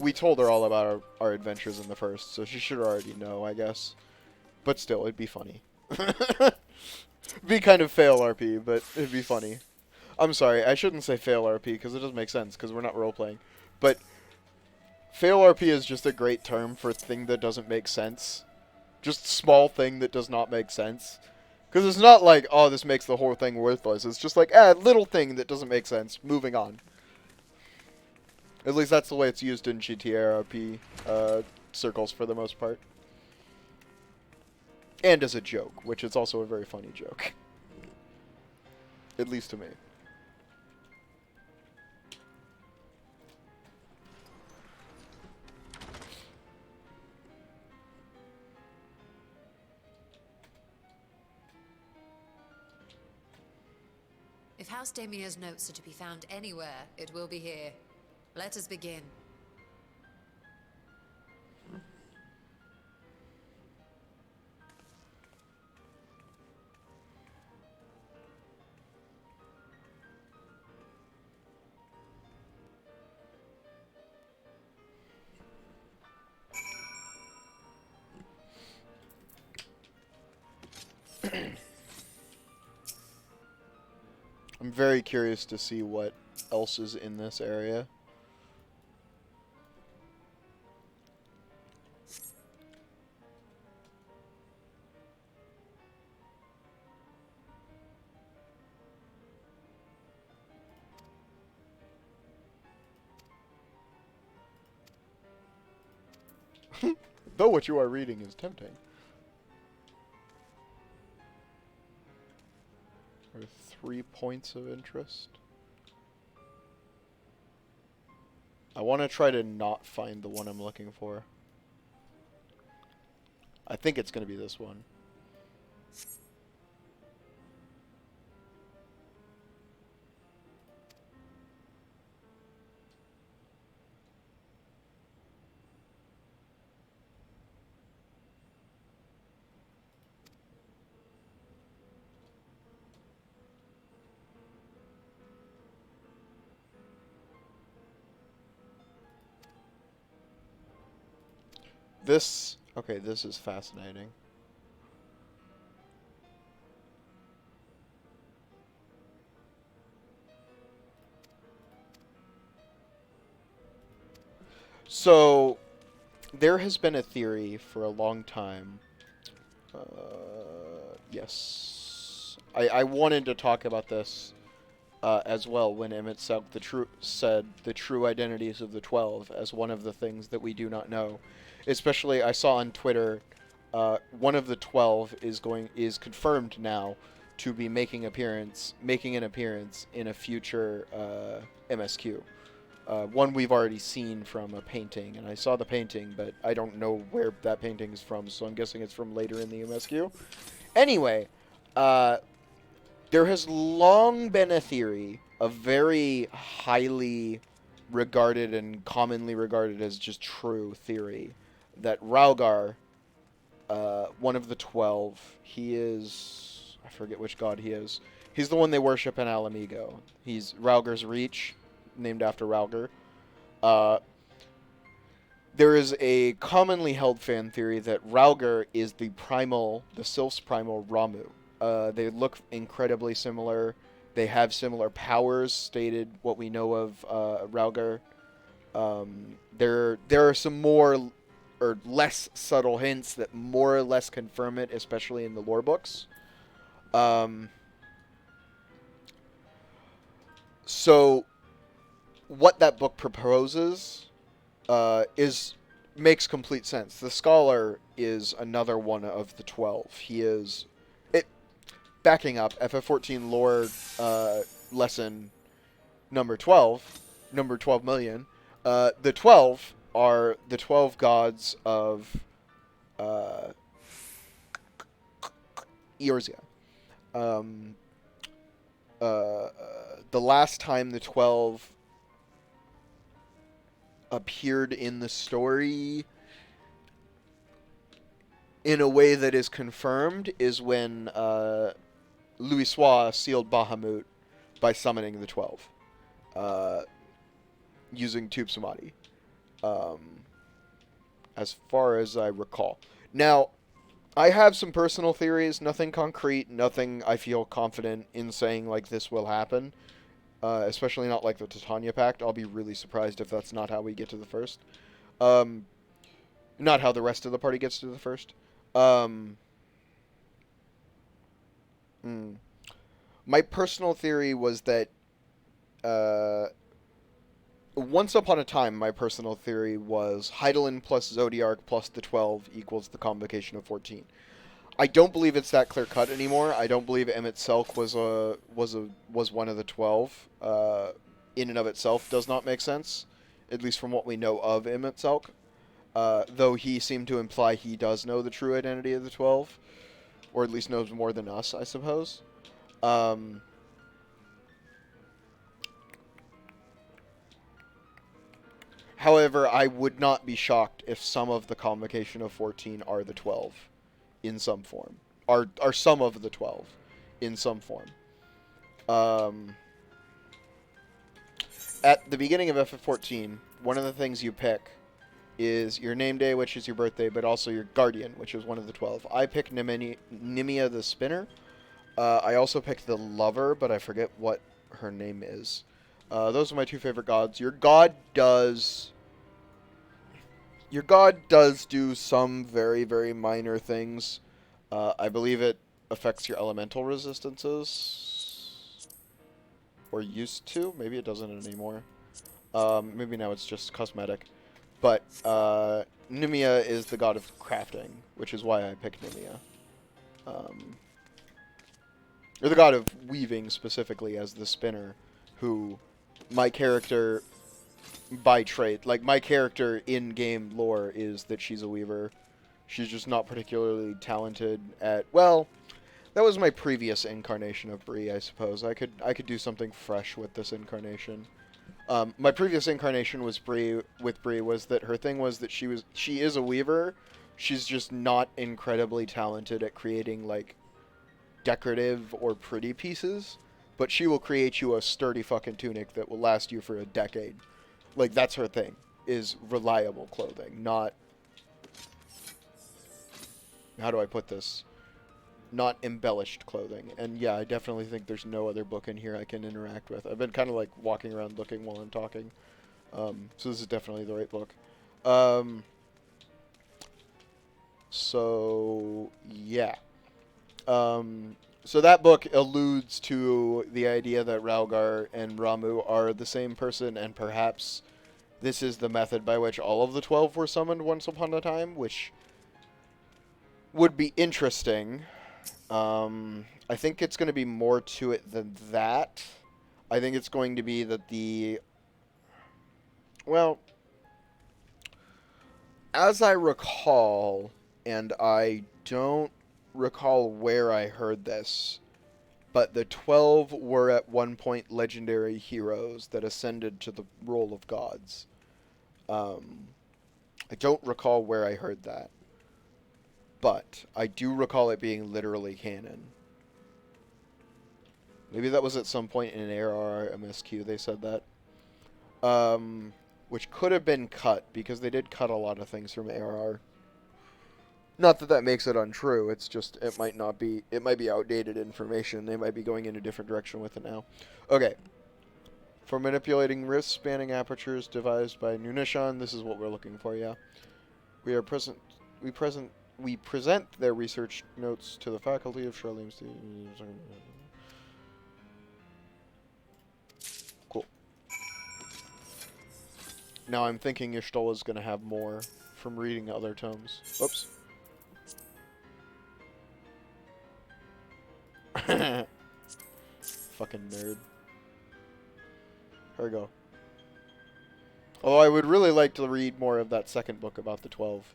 we told her all about our adventures in the First, so she should already know, I guess. But still, it'd be funny. Be kind of fail RP, but it'd be funny. I'm sorry, I shouldn't say fail RP, because it doesn't make sense, because we're not role-playing. But fail RP is just a great term for a thing that doesn't make sense. Just small thing that does not make sense. Because it's not like, oh, this makes the whole thing worthless. It's just like, little thing that doesn't make sense. Moving on. At least that's the way it's used in GTRP circles for the most part. And as a joke, which is also a very funny joke. At least to me. If House Damia's notes are to be found anywhere, it will be here. Let us begin. I'm very curious to see what else is in this area. Though what you are reading is tempting. There are 3 points of interest. I want to try to not find the one I'm looking for. I think it's going to be this one. Okay, this is fascinating. So, there has been a theory for a long time. Yes. I wanted to talk about this as well when Emmett said the true identities of the 12 as one of the things that we do not know. Especially, I saw on Twitter, one of the 12 is confirmed now to be making an appearance in a future MSQ. One we've already seen from a painting, and I saw the painting, but I don't know where that painting is from, so I'm guessing it's from later in the MSQ. Anyway, There has long been a theory, a very highly regarded and commonly regarded as just true theory, that Raugar, one of the 12, he is... I forget which god he is. He's the one they worship in Alamigo. He's Raugar's Reach, named after Raugar. There is a commonly held fan theory that Raugar is the Sylph's primal Ramu. They look incredibly similar. They have similar powers, stated what we know of Raugar. There are some more or less subtle hints that more or less confirm it, especially in the lore books. So, what that book proposes makes complete sense. The Scholar is another one of the 12. He is... Backing up, FF14 lore lesson number 12 million, the 12 are the 12 gods of Eorzea. The last time the 12 appeared in the story in a way that is confirmed is when Louisoix sealed Bahamut by summoning the 12, using Tube Samadhi, as far as I recall. Now, I have some personal theories, nothing concrete, nothing I feel confident in saying like this will happen, especially not like the Titania Pact. I'll be really surprised if that's not how we get to the first. Not how the rest of the party gets to the first. My personal theory was that once upon a time, my personal theory was Hydaelyn plus Zodiark plus the 12 equals the convocation of 14. I don't believe it's that clear cut anymore. I don't believe Emmett Selk was one of the 12. In and of itself does not make sense, at least from what we know of Emmett Selk. Though he seemed to imply he does know the true identity of the 12, or at least knows more than us, I suppose. However, I would not be shocked if some of the convocation of 14 are the 12 in some form. Are some of the 12 in some form. At the beginning of FF14, one of the things you pick is your name day, which is your birthday, but also your guardian, which is one of the 12. I picked Nimia the Spinner. I also picked the Lover, but I forget what her name is. Those are my two favorite gods. Your god does do some very, very minor things. I believe it affects your elemental resistances. Or used to. Maybe it doesn't anymore. Maybe now it's just cosmetic. But Nimia is the god of crafting, which is why I picked Nimia. Or the god of weaving, specifically, as the spinner, who my character, by trait, like, my character in-game lore is that she's a weaver. She's just not particularly talented at, well, that was my previous incarnation of Bree, I suppose. I could do something fresh with this incarnation. My previous incarnation was Bree was that her thing was that she is a weaver. She's just not incredibly talented at creating, like, decorative or pretty pieces, but she will create you a sturdy fucking tunic that will last you for a decade. Like, that's her thing, is reliable clothing, not... How do I put this? Not embellished clothing. And yeah, I definitely think there's no other book in here I can interact with. I've been kind of like walking around looking while I'm talking. So this is definitely the right book. So, yeah. So that book alludes to the idea that Raugar and Ramu are the same person, and perhaps this is the method by which all of the 12 were summoned once upon a time, which would be interesting. I think it's going to be more to it than that. I think it's going to be that well, as I recall, and I don't recall where I heard this, but the 12 were at one point legendary heroes that ascended to the role of gods. I don't recall where I heard that, but I do recall it being literally canon. Maybe that was at some point in ARR MSQ they said that. Which could have been cut, because they did cut a lot of things from ARR. Not that that makes it untrue, it's just, it might be outdated information. They might be going in a different direction with it now. Okay. For manipulating wrist-spanning apertures devised by Nunishan, this is what we're looking for, yeah. We present their research notes to the faculty of Charlene. Cool. Now I'm thinking Ishtola's gonna have more from reading other tomes. Oops. Fucking nerd. Here we go. Although I would really like to read more of that second book about the 12.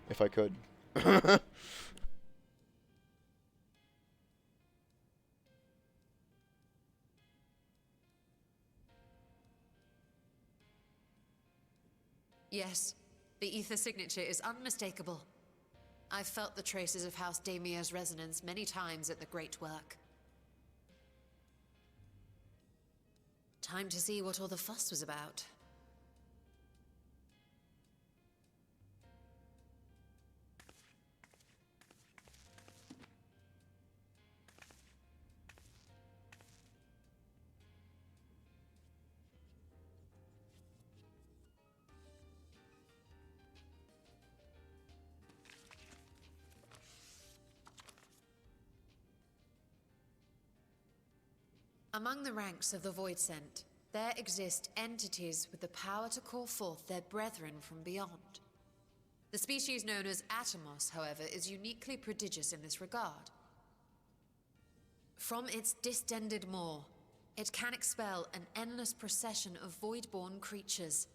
If I could. Yes, the ether signature is unmistakable. I've felt the traces of House Damia's resonance many times at the Great Work. Time to see what all the fuss was about. Among the ranks of the Voidsent, there exist entities with the power to call forth their brethren from beyond. The species known as Atomos, however, is uniquely prodigious in this regard. From its distended maw, it can expel an endless procession of void-born creatures,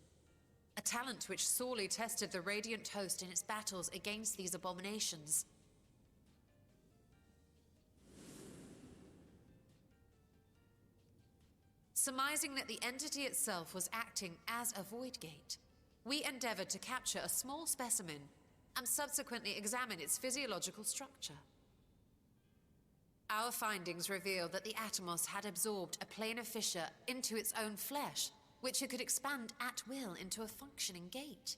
a talent which sorely tested the Radiant Host in its battles against these abominations. Surmising that the entity itself was acting as a void gate, we endeavored to capture a small specimen and subsequently examine its physiological structure. Our findings revealed that the Atomos had absorbed a planar fissure into its own flesh, which it could expand at will into a functioning gate.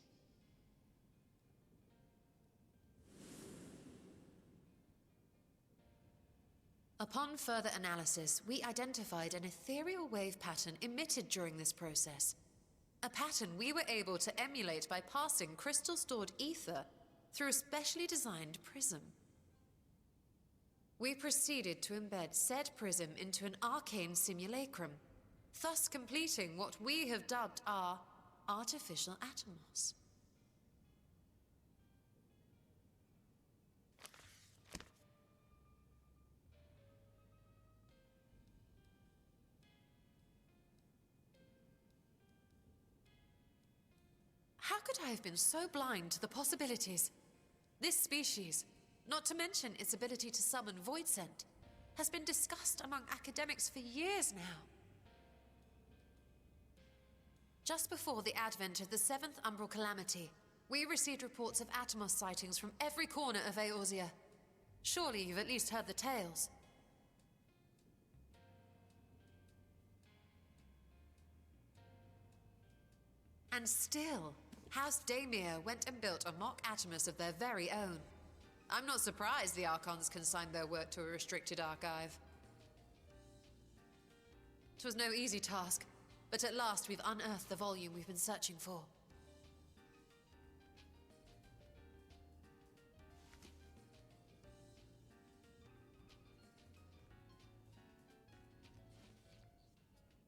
Upon further analysis, we identified an ethereal wave pattern emitted during this process. A pattern we were able to emulate by passing crystal-stored ether through a specially designed prism. We proceeded to embed said prism into an arcane simulacrum, thus completing what we have dubbed our artificial Atomos. How could I have been so blind to the possibilities? This species, not to mention its ability to summon Voidsent, has been discussed among academics for years now. Just before the advent of the 7th Umbral Calamity, we received reports of Atomos sightings from every corner of Eorzea. Surely you've at least heard the tales. And still, House Damir went and built a mock Atomos of their very own. I'm not surprised the Archons consigned their work to a restricted archive. It was no easy task, but at last we've unearthed the volume we've been searching for.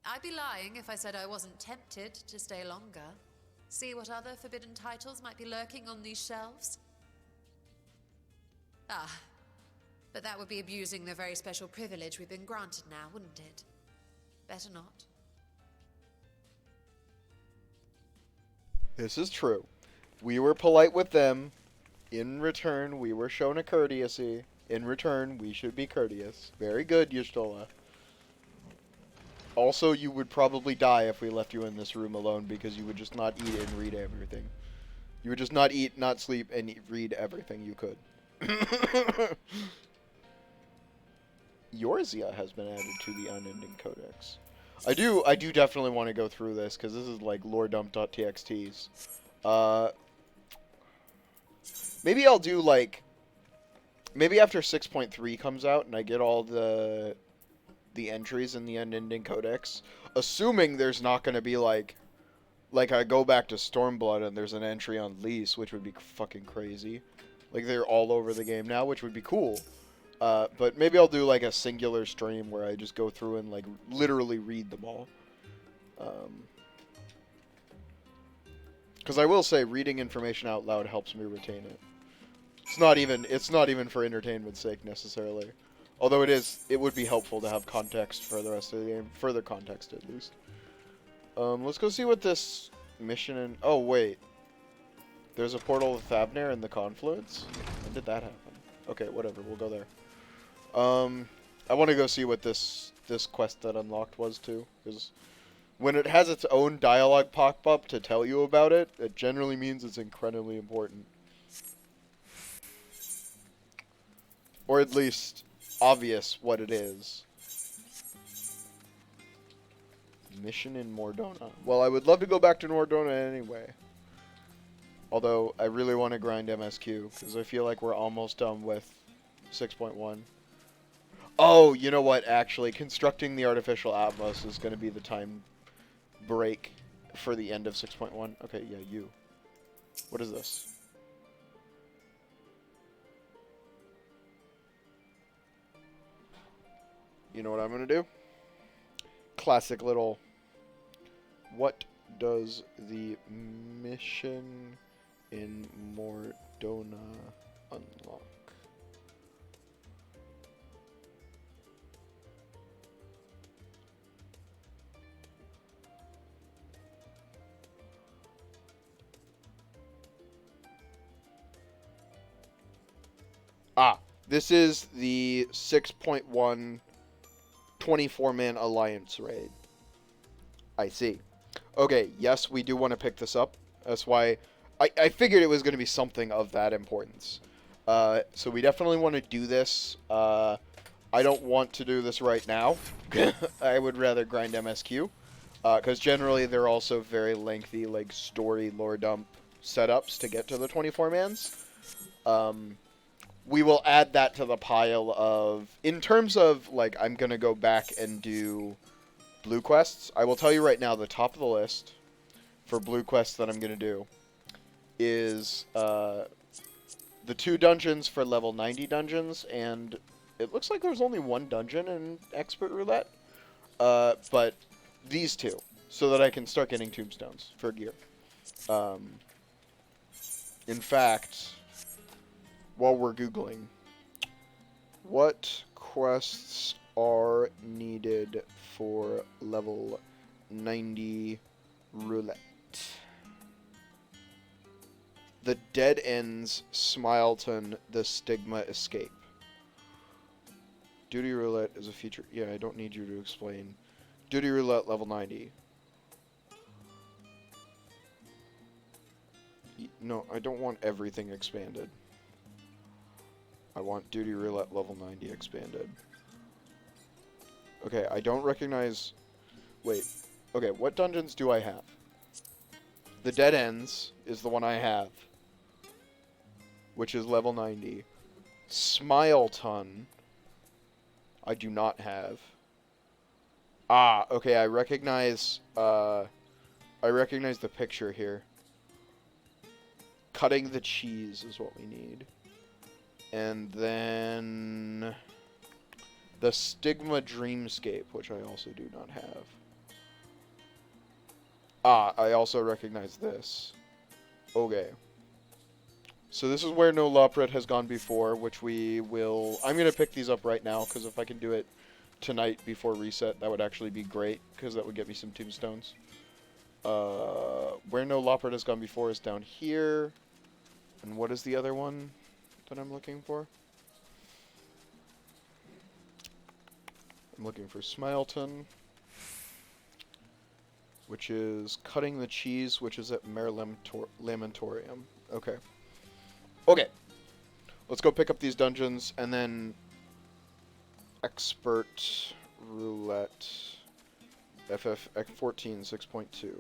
I'd be lying if I said I wasn't tempted to stay longer. See what other forbidden titles might be lurking on these shelves? Ah, but that would be abusing the very special privilege we've been granted now, wouldn't it? Better not. This is true. We were polite with them. In return, we were shown a courtesy. In return, we should be courteous. Very good, Y'shtola. Also, you would probably die if we left you in this room alone because you would just not eat and read everything. You would just not eat, not sleep, and read everything you could. Eorzea has been added to the Unending Codex. I do definitely want to go through this because this is like loredump.txt's. Maybe I'll do like, maybe after 6.3 comes out and I get all the entries in the Unending Codex, assuming there's not going to be like I go back to Stormblood and there's an entry on Lease, which would be fucking crazy. Like they're all over the game now, which would be cool. But maybe I'll do like a singular stream where I just go through and like literally read them all. Because I will say, reading information out loud helps me retain it. It's not even for entertainment's sake necessarily. Although it would be helpful to have context for the rest of the game, further context at least. Let's go see what this mission in. Oh wait, there's a portal of Thavnir in the Confluence. When did that happen? Okay, whatever. We'll go there. I want to go see what this quest that unlocked was too, because when it has its own dialogue pop up to tell you about it, it generally means it's incredibly important, or at least obvious what it is. Mission in Mordona. Well, I would love to go back to Mordona anyway. Although, I really want to grind MSQ, because I feel like we're almost done with 6.1. Oh, you know what, actually, constructing the Artificial Atmos is going to be the time break for the end of 6.1. Okay, yeah, you. What is this? You know what I'm going to do? Classic little... What does the mission in Mordona unlock? This is the 6.1 24-man Alliance raid. I see. Okay, yes, we do want to pick this up. That's why I figured it was going to be something of that importance. So we definitely want to do this. I don't want to do this right now. I would rather grind MSQ. Because generally they're also very lengthy, like, story lore dump setups to get to the 24-mans. We will add that to the pile of... In terms of, like, I'm going to go back and do blue quests. I will tell you right now, the top of the list for blue quests that I'm going to do is the 2 dungeons for level 90 dungeons, and it looks like there's only 1 dungeon in Expert Roulette. But these 2, so that I can start getting tombstones for gear. In fact... While we're Googling, what quests are needed for level 90 roulette? The Dead Ends, Smileton, the Stigma Escape. Duty roulette is a feature. Yeah, I don't need you to explain. Duty roulette level 90. No, I don't want everything expanded. I want Duty Roulette level 90 expanded. Okay, I don't recognize... Wait. Okay, what dungeons do I have? The Dead Ends is the one I have, which is level 90. Smileton, I do not have. Ah, okay, I recognize the picture here. Cutting the cheese is what we need. And then the Stigma Dreamscape, which I also do not have. Ah, I also recognize this. Okay. So this is where No Lopret has gone before, which we will... I'm going to pick these up right now, because if I can do it tonight before reset, that would actually be great, because that would get me some tombstones. Where No Lopret has gone before is down here. And what is the other one that I'm looking for? I'm looking for Smileton, which is cutting the cheese, which is at Mare Lamentorium. Okay. Okay. Let's go pick up these dungeons, and then Expert Roulette FF 14 6.2.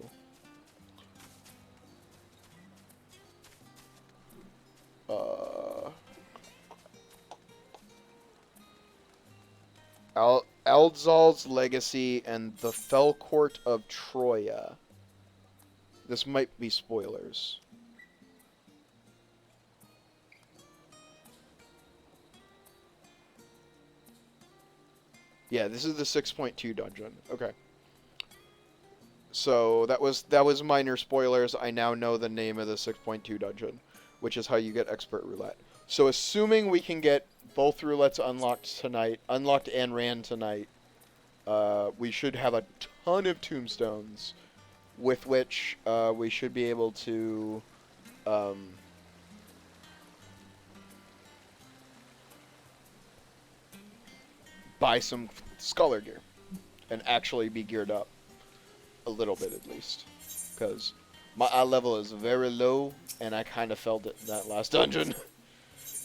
Aldzal's Legacy and the Fell Court of Troya. This might be spoilers. Yeah, this is the 6.2 dungeon. Okay. So that was minor spoilers. I now know the name of the 6.2 dungeon, which is how you get Expert Roulette. So assuming we can get both roulettes unlocked and ran tonight, we should have a ton of tombstones, with which we should be able to buy some scholar gear and actually be geared up a little bit at least, because my eye level is very low and I kind of felt it in that last dungeon.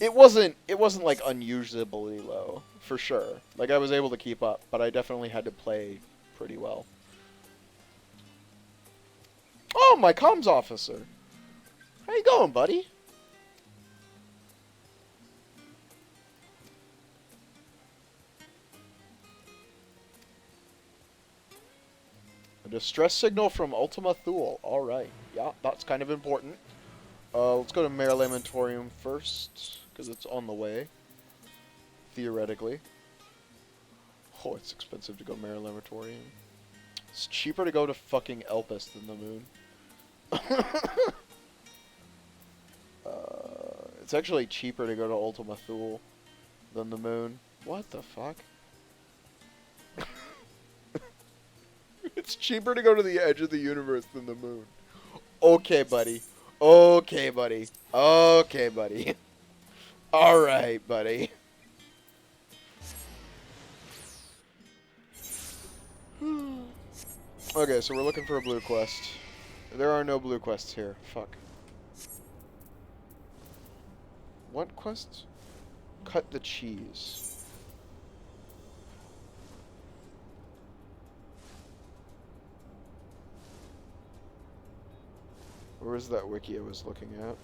It wasn't like unusably low, for sure. Like, I was able to keep up, but I definitely had to play pretty well. Oh, my comms officer. How you going, buddy? A distress signal from Ultima Thule. Alright. Yeah, that's kind of important. Let's go to Mare Lamentorium first, because it's on the way. Theoretically. Oh, it's expensive to go Mare Lamentorium. It's cheaper to go to fucking Elpis than the moon. It's actually cheaper to go to Ultima Thule than the moon. What the fuck? It's cheaper to go to the edge of the universe than the moon. Okay, buddy. Okay, buddy. Okay, buddy. Alright, buddy. Okay, so we're looking for a blue quest. There are no blue quests here. Fuck. What quest? Cut the cheese. Where is that wiki I was looking at?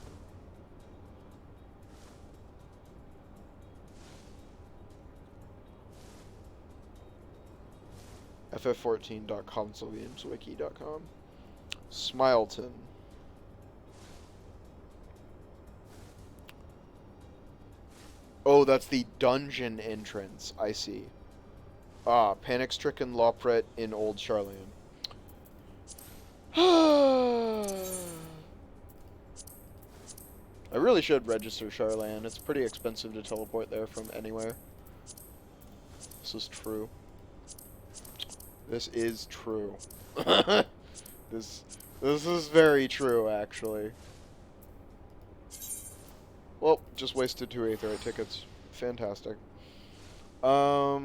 ff14.consolegameswiki.com. Smileton. Oh, that's the dungeon entrance. I see. Ah, panic-stricken Lopret in Old Charlan. I really should register Charlan. It's pretty expensive to teleport there from anywhere. This is true. This is true. This is very true, actually. Well, just wasted 2 Aetheryte tickets. Fantastic. But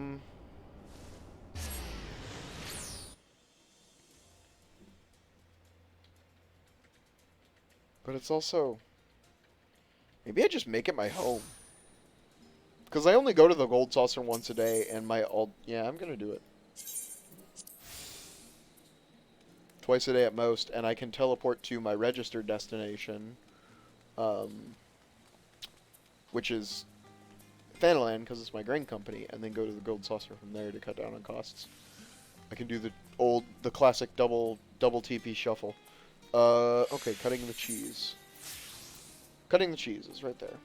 it's also... Maybe I just make it my home. Because I only go to the Gold Saucer once a day, and my yeah, I'm gonna do it. Twice a day at most, and I can teleport to my registered destination, which is Thanalan, because it's my grain company, and then go to the Gold Saucer from there to cut down on costs. I can do the classic double TP shuffle. Okay, cutting the cheese. Cutting the cheese is right there.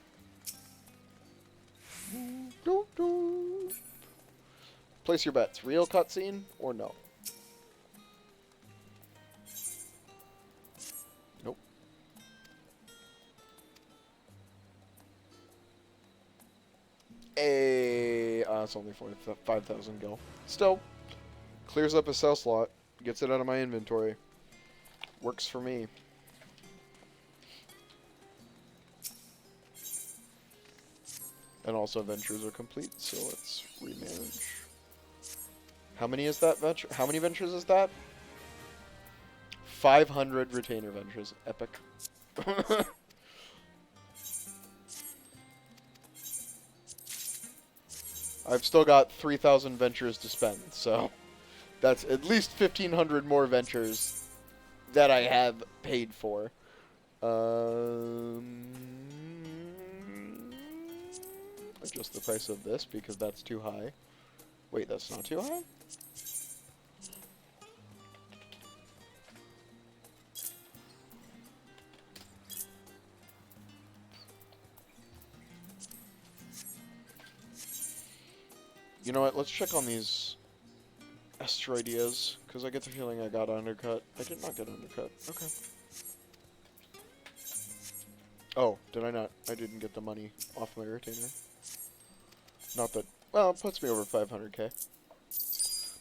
Place your bets. Real cutscene or no? Nope. It's only 5,000 gil. Still, clears up a sell slot. Gets it out of my inventory. Works for me. And also, ventures are complete, so let's remanage. How many is that venture? How many ventures is that? 500 retainer ventures. Epic. I've still got 3,000 ventures to spend, so that's at least 1,500 more ventures that I have paid for. Adjust the price of this because that's too high. Wait, that's not too high? You know what, let's check on these asteroideas, because I get the feeling I got undercut. I did not get undercut. Okay. Oh, did I not? I didn't get the money off my retainer. Not that... Well, it puts me over 500k.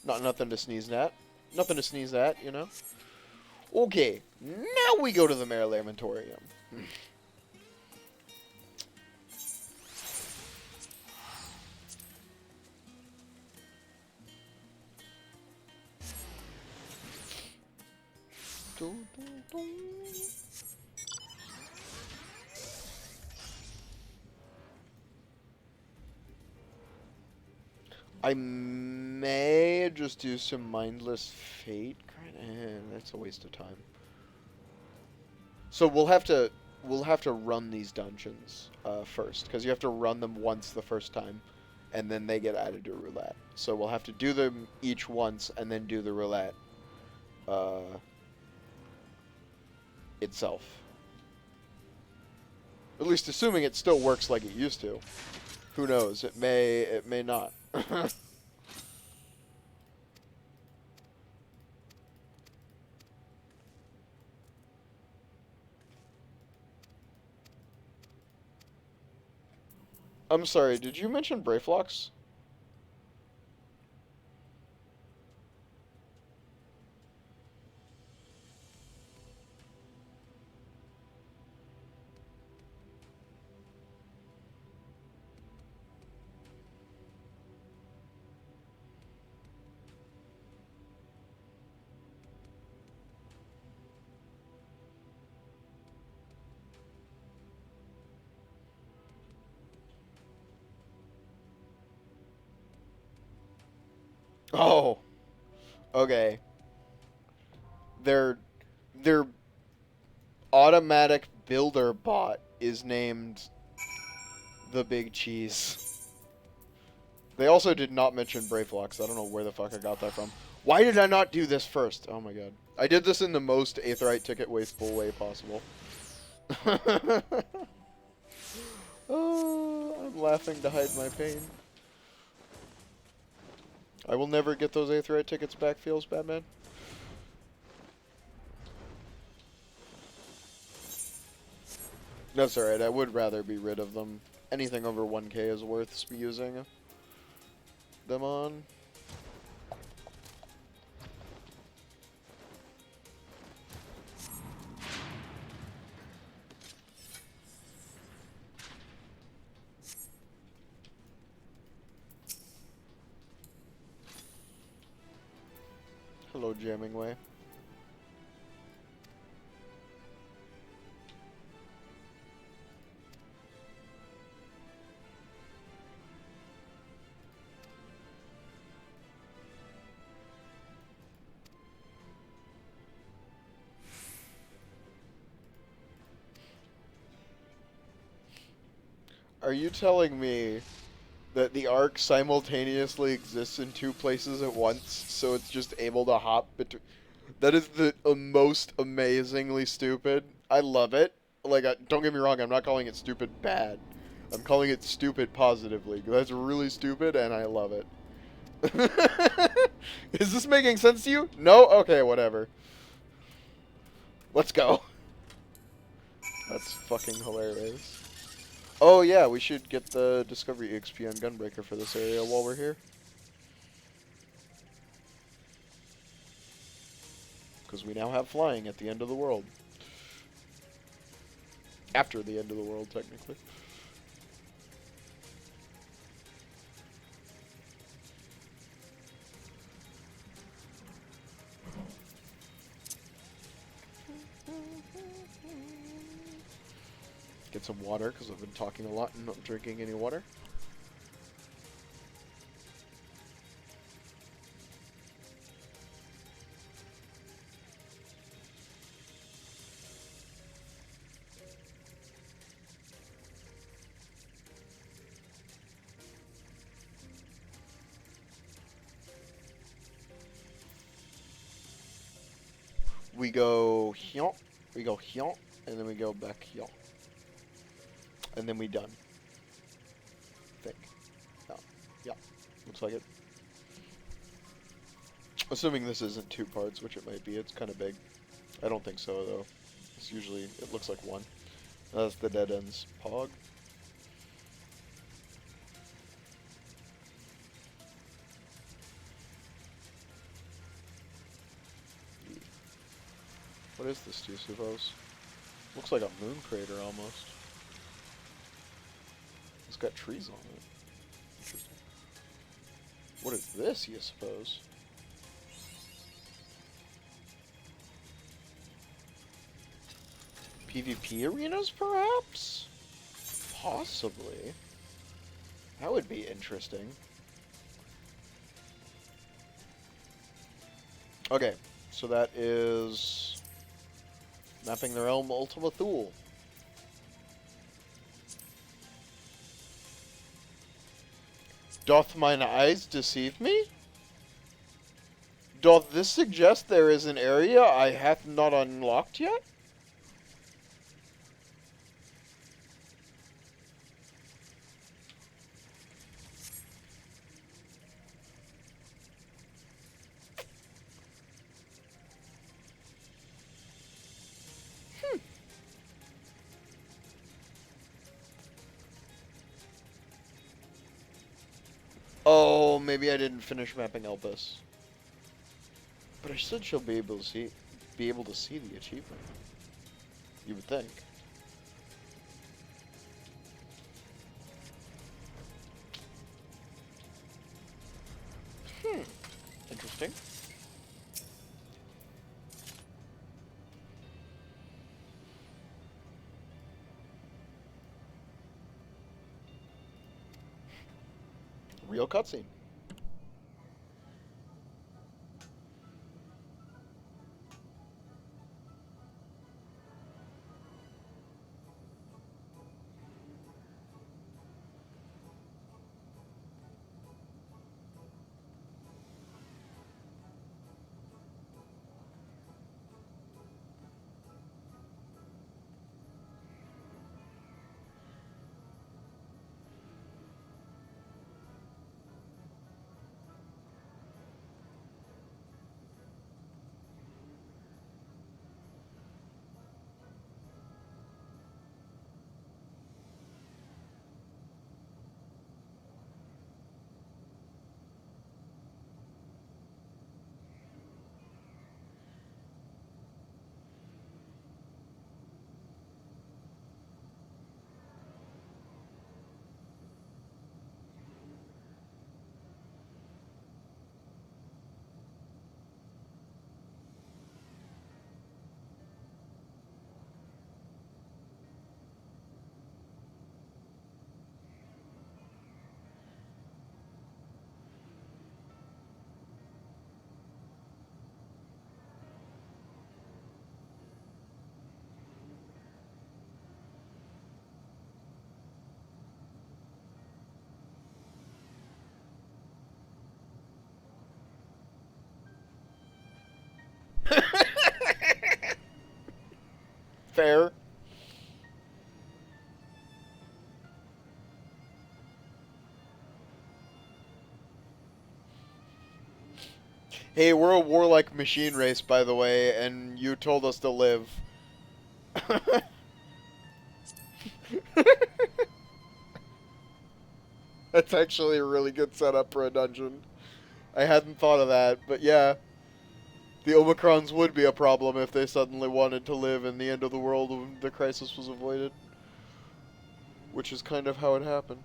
Not nothing to sneeze at. Nothing to sneeze at, you know? Okay, now we go to the Mare Lamentorium. I may just do some mindless fate. That's a waste of time. So we'll have to run these dungeons first, because you have to run them once the first time, and then they get added to roulette. So we'll have to do them each once, and then do the roulette itself. At least assuming it still works like it used to. Who knows? It may not. I'm sorry, did you mention Brayflox? Oh, okay. Their automatic builder bot is named the Big Cheese. They also did not mention Brayflox. I don't know where the fuck I got that from. Why did I not do this first? Oh my god. I did this in the most Aetheryte ticket wasteful way possible. Oh, I'm laughing to hide my pain. I will never get those Aetheryte tickets back, feels Batman. That's alright, I would rather be rid of them. Anything over 1k is worth using them on. Hello, Jamming Way. Are you telling me that the Ark simultaneously exists in two places at once, so it's just able to hop between? That is the most amazingly stupid. I love it. Like, don't get me wrong, I'm not calling it stupid bad. I'm calling it stupid positively. That's really stupid, and I love it. Is this making sense to you? No? Okay, whatever. Let's go. That's fucking hilarious. Oh yeah, we should get the Discovery XP on Gunbreaker for this area while we're here. Because we now have flying at the end of the world. After the end of the world, technically. Get some water, because I've been talking a lot and not drinking any water. We go here, and then we go back here. And then we done. Think. Yeah. Yeah. Looks like it. Assuming this isn't 2 parts, which it might be. It's kind of big. I don't think so, though. It's usually, it looks like 1. That's the dead ends. Pog. What is this, do you suppose? Looks like a moon crater, almost. It's got trees on it. Interesting. What is this, you suppose? PvP arenas, perhaps? Possibly. That would be interesting. Okay, so that is mapping the realm Ultima Thule. Doth mine eyes deceive me? Doth this suggest there is an area I hath not unlocked yet? Oh, maybe I didn't finish mapping Elpis. But I said she'll be able to see the achievement. You would think. Interesting. Real cutscene. Fair. Hey, we're a warlike machine race, by the way, and you told us to live. That's actually a really good setup for a dungeon. I hadn't thought of that, but yeah. The Omicrons would be a problem if they suddenly wanted to live in the end of the world when the crisis was avoided. Which is kind of how it happened.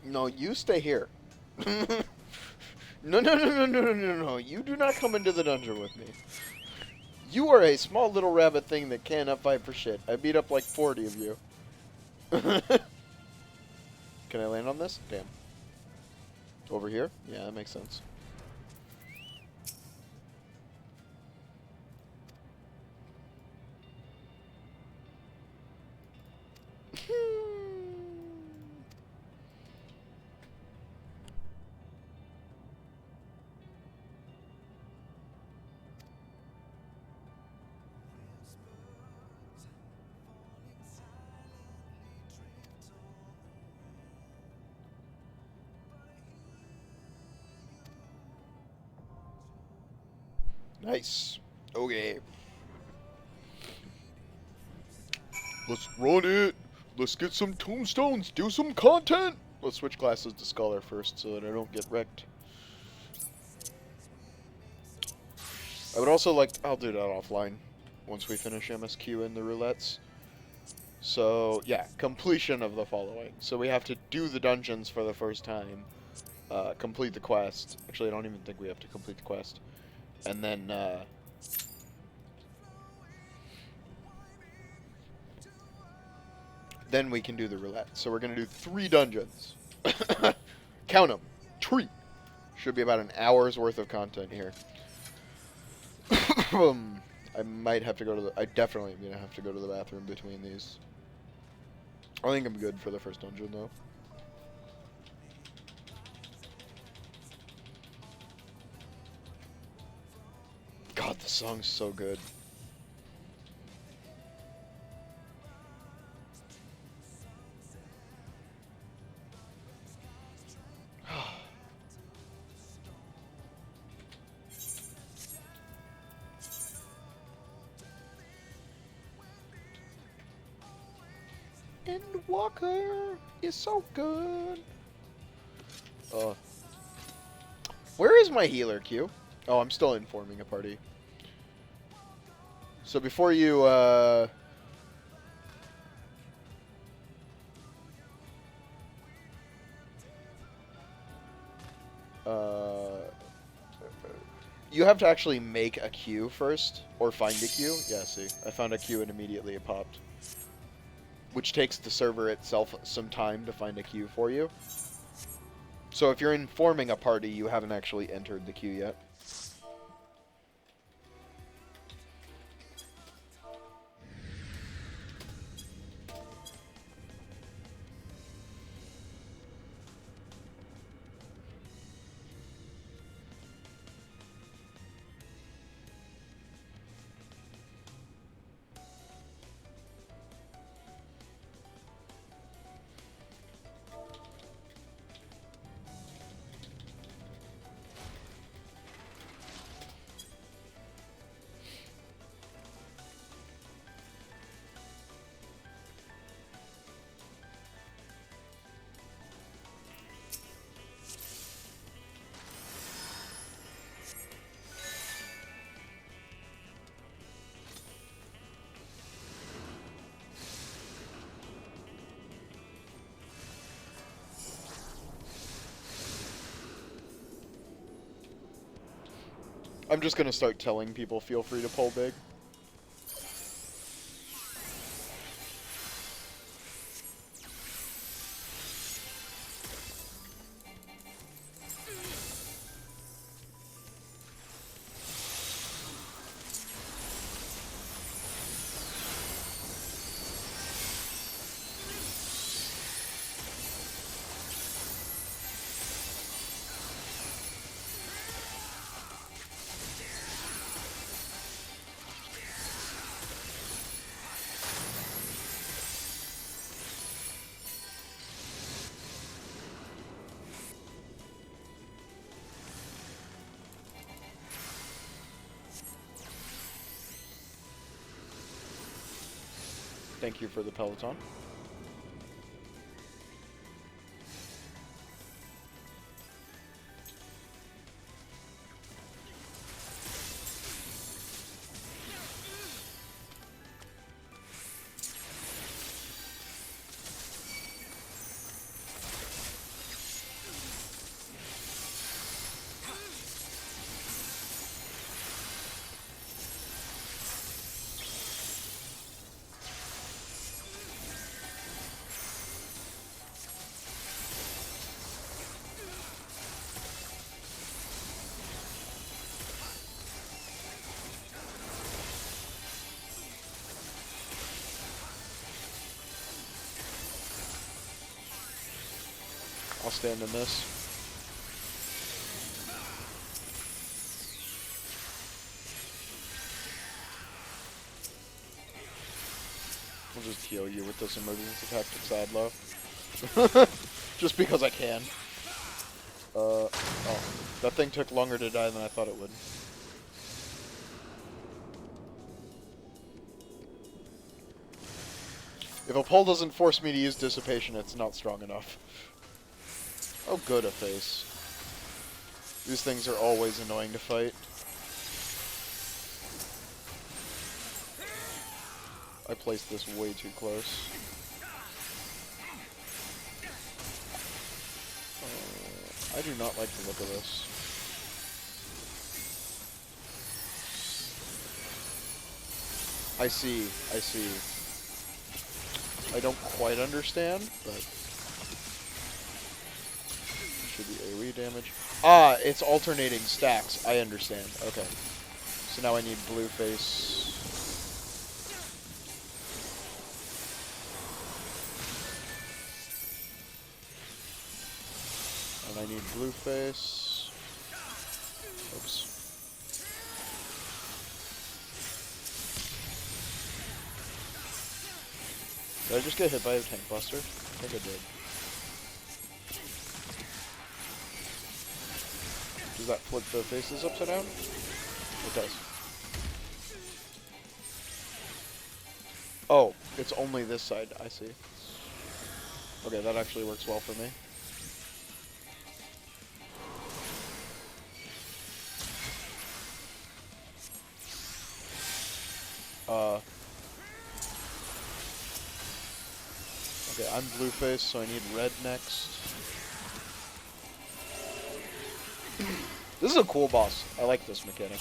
No, you stay here. No, no, no, no, no, no, no, no. You do not come into the dungeon with me. You are a small little rabbit thing that cannot fight for shit. I beat up like 40 of you. Can I land on this? Damn. Over here? Yeah, that makes sense. Nice. Okay. Let's run it. Let's get some tombstones. Do some content. Let's switch classes to Scholar first so that I don't get wrecked. I would also like... I'll do that offline once we finish MSQ and the roulettes. So, yeah. Completion of the following. So we have to do the dungeons for the first time. Complete the quest. Actually, I don't even think we have to complete the quest. And then, then we can do the roulette. So we're going to do 3 dungeons. Count them. 3. Should be about an hour's worth of content here. I might have to go to the... I definitely am going to have to go to the bathroom between these. I think I'm good for the first dungeon, though. God, the song's so good. Endwalker is so good. Where is my healer, Q? Oh, I'm still informing a party. So before you, you have to actually make a queue first, or find a queue. Yeah, see, I found a queue and immediately it popped. Which takes the server itself some time to find a queue for you. So if you're informing a party, you haven't actually entered the queue yet. I'm just gonna start telling people feel free to pull big. Thank you for the Peloton. I'll stand in this. I'll just heal you with this emergency attack to side low. Just because I can. Oh. That thing took longer to die than I thought it would. If a pull doesn't force me to use dissipation, it's not strong enough. Oh, good, a face. These things are always annoying to fight. I placed this way too close. I do not like the look of this. I see. I don't quite understand, but it should be AoE damage. Ah, it's alternating stacks. I understand. Okay. So now I need blue face. And I need blue face. Oops. Did I just get hit by a tank buster? I think I did. Does that flip the faces upside down? It does. Oh, it's only this side. I see. Okay, that actually works well for me. Okay, I'm blue face, so I need red next. This is a cool boss. I like this mechanic.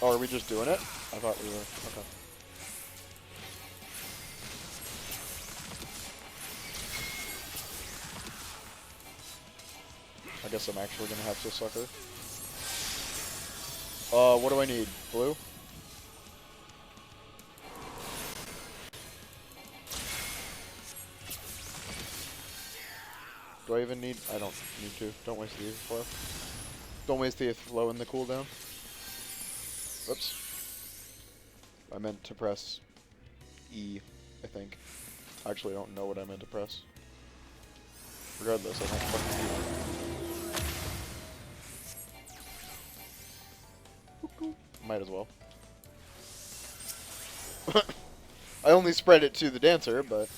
Oh, are we just doing it? I thought we were. Okay. I guess I'm actually gonna have to sucker. What do I need? Blue? Do I even need? I don't need to. Don't waste the flow. Don't waste the flow in the cooldown. Whoops. I meant to press E, I think. I actually don't know what I meant to press. Regardless, I think fucking E. Might as well. I only spread it to the dancer, but...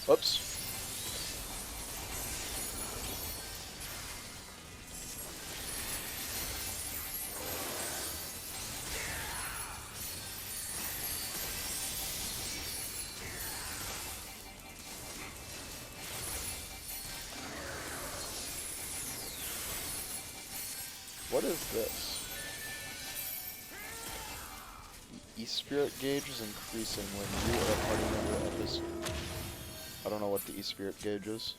Oops. What is this? The E-Spirit gauge is increasing when you are a party member of this... I don't know what the E-Spirit gauge is.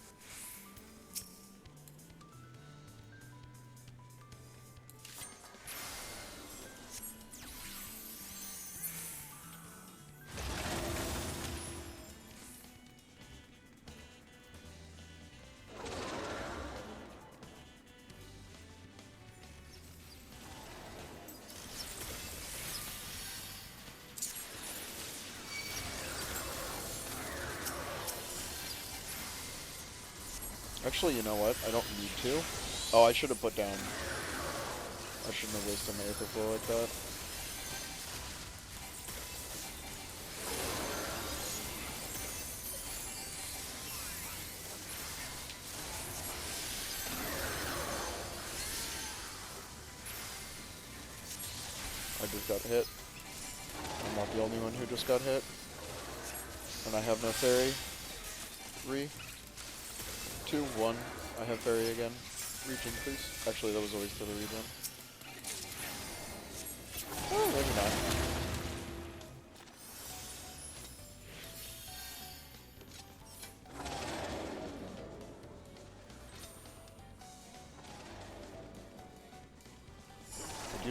Actually, you know what? I don't need to. Oh, I should have put down... I shouldn't have wasted my Aether Flow like that. I just got hit. I'm not the only one who just got hit. And I have no fairy. 3, 2, 1. I have fairy again. Regen, please. Actually, that was always to the regen. Oh, maybe not.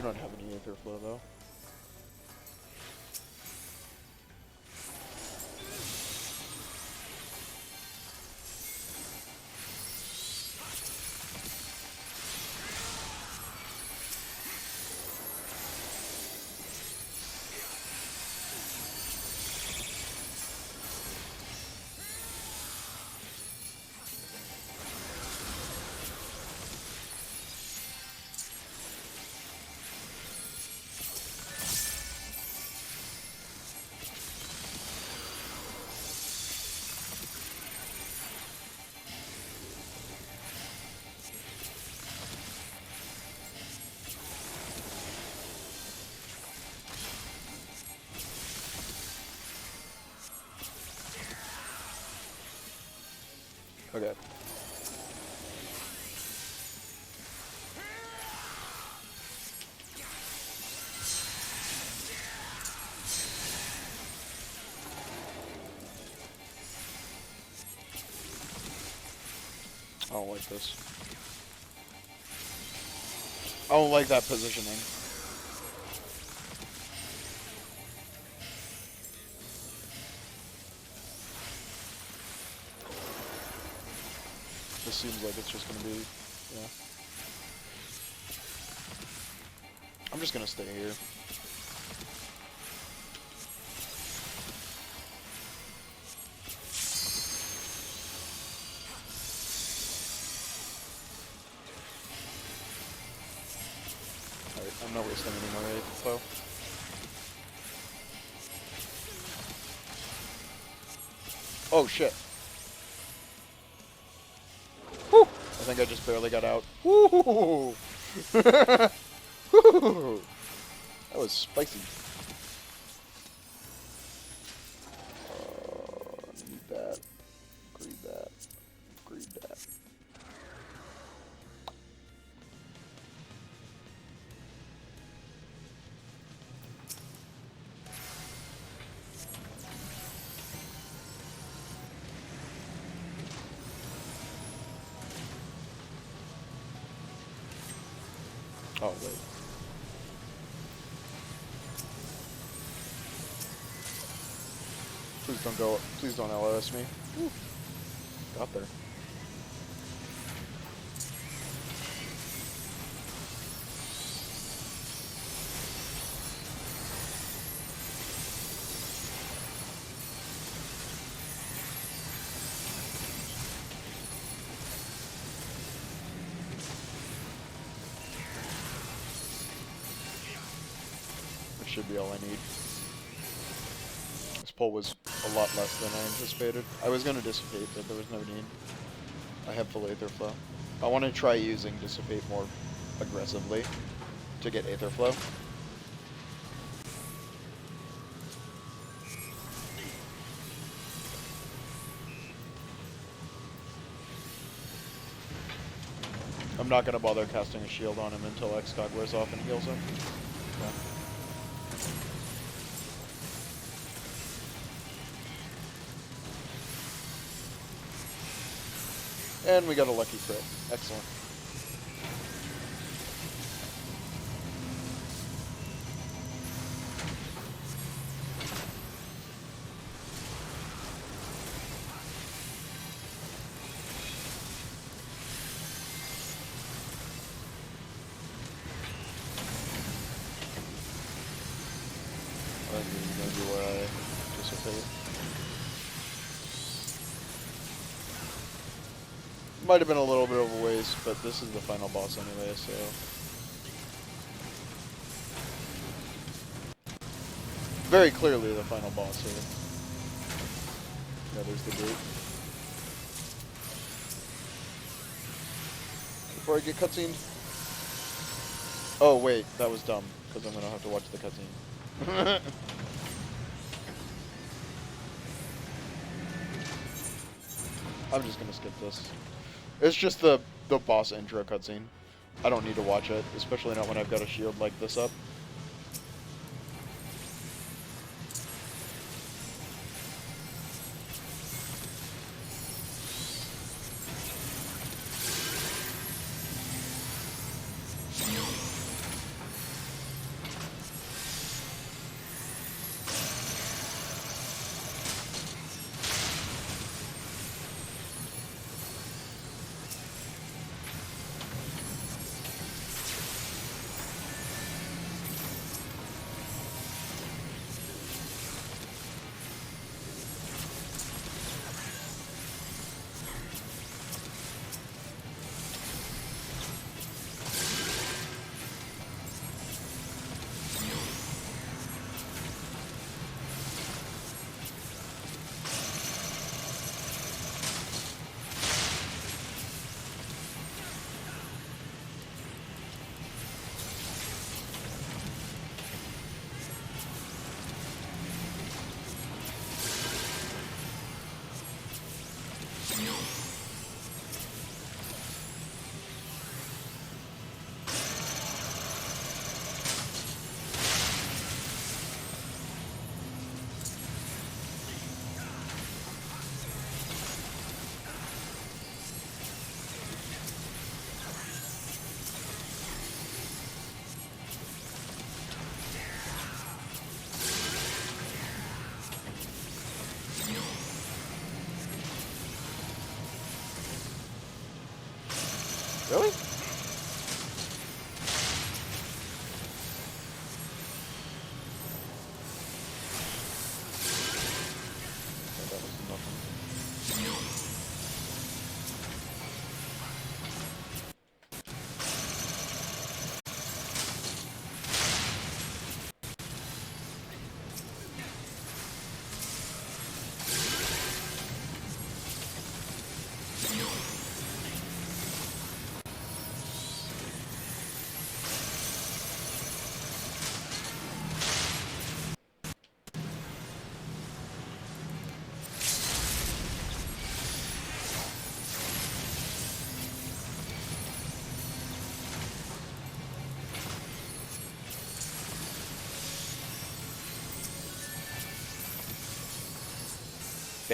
don't have any Aether Flow, though. Okay. I don't like this. I don't like that positioning. This seems like it's just gonna be, yeah. I'm just gonna stay here. Alright, I'm not wasting any more Aether Flow. Oh shit. Whew! I think I just barely got out. Woo! Woo! That was spicy. Need that. Greed that. Greed that. Oh, wait. Please don't go. Please don't LOS me. Whew. Got there. That should be all I need. This pull was a lot less than I anticipated. I was going to dissipate, but there was no need. I have full Aether Flow. I want to try using dissipate more aggressively to get Aether Flow. I'm not going to bother casting a shield on him until Xcog wears off and heals him. Okay. And we got a lucky crit. Excellent. Maybe where I anticipate. Might have been a little bit of a waste, but this is the final boss anyway, so... Very clearly the final boss here. Yeah, there's the gate. Before I get cutscened. Oh wait, that was dumb, because I'm gonna have to watch the cutscene. I'm just gonna skip this. It's just the boss intro cutscene. I don't need to watch it, especially not when I've got a shield like this up.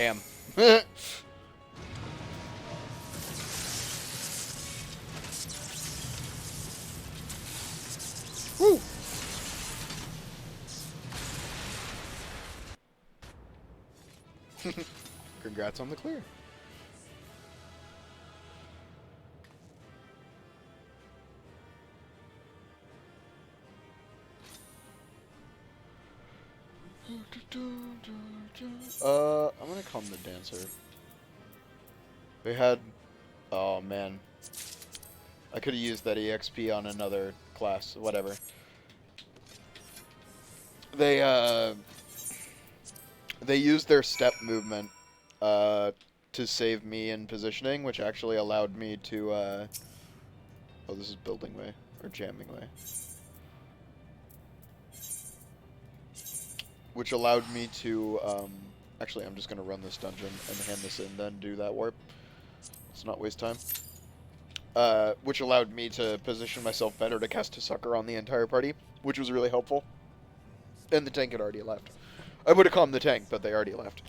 Damn. Woo! Congrats on the clear. I'm gonna calm the dancer. They had... Oh, man. I could have used that EXP on another class. Whatever. They used their step movement, to save me in positioning, which actually allowed me to, Oh, this is building way. Or jamming way. Which allowed me to, Actually, I'm just gonna run this dungeon and hand this in, then do that warp. Let's not waste time. Which allowed me to position myself better to cast a sucker on the entire party, which was really helpful. And the tank had already left. I would have calmed the tank, but they already left.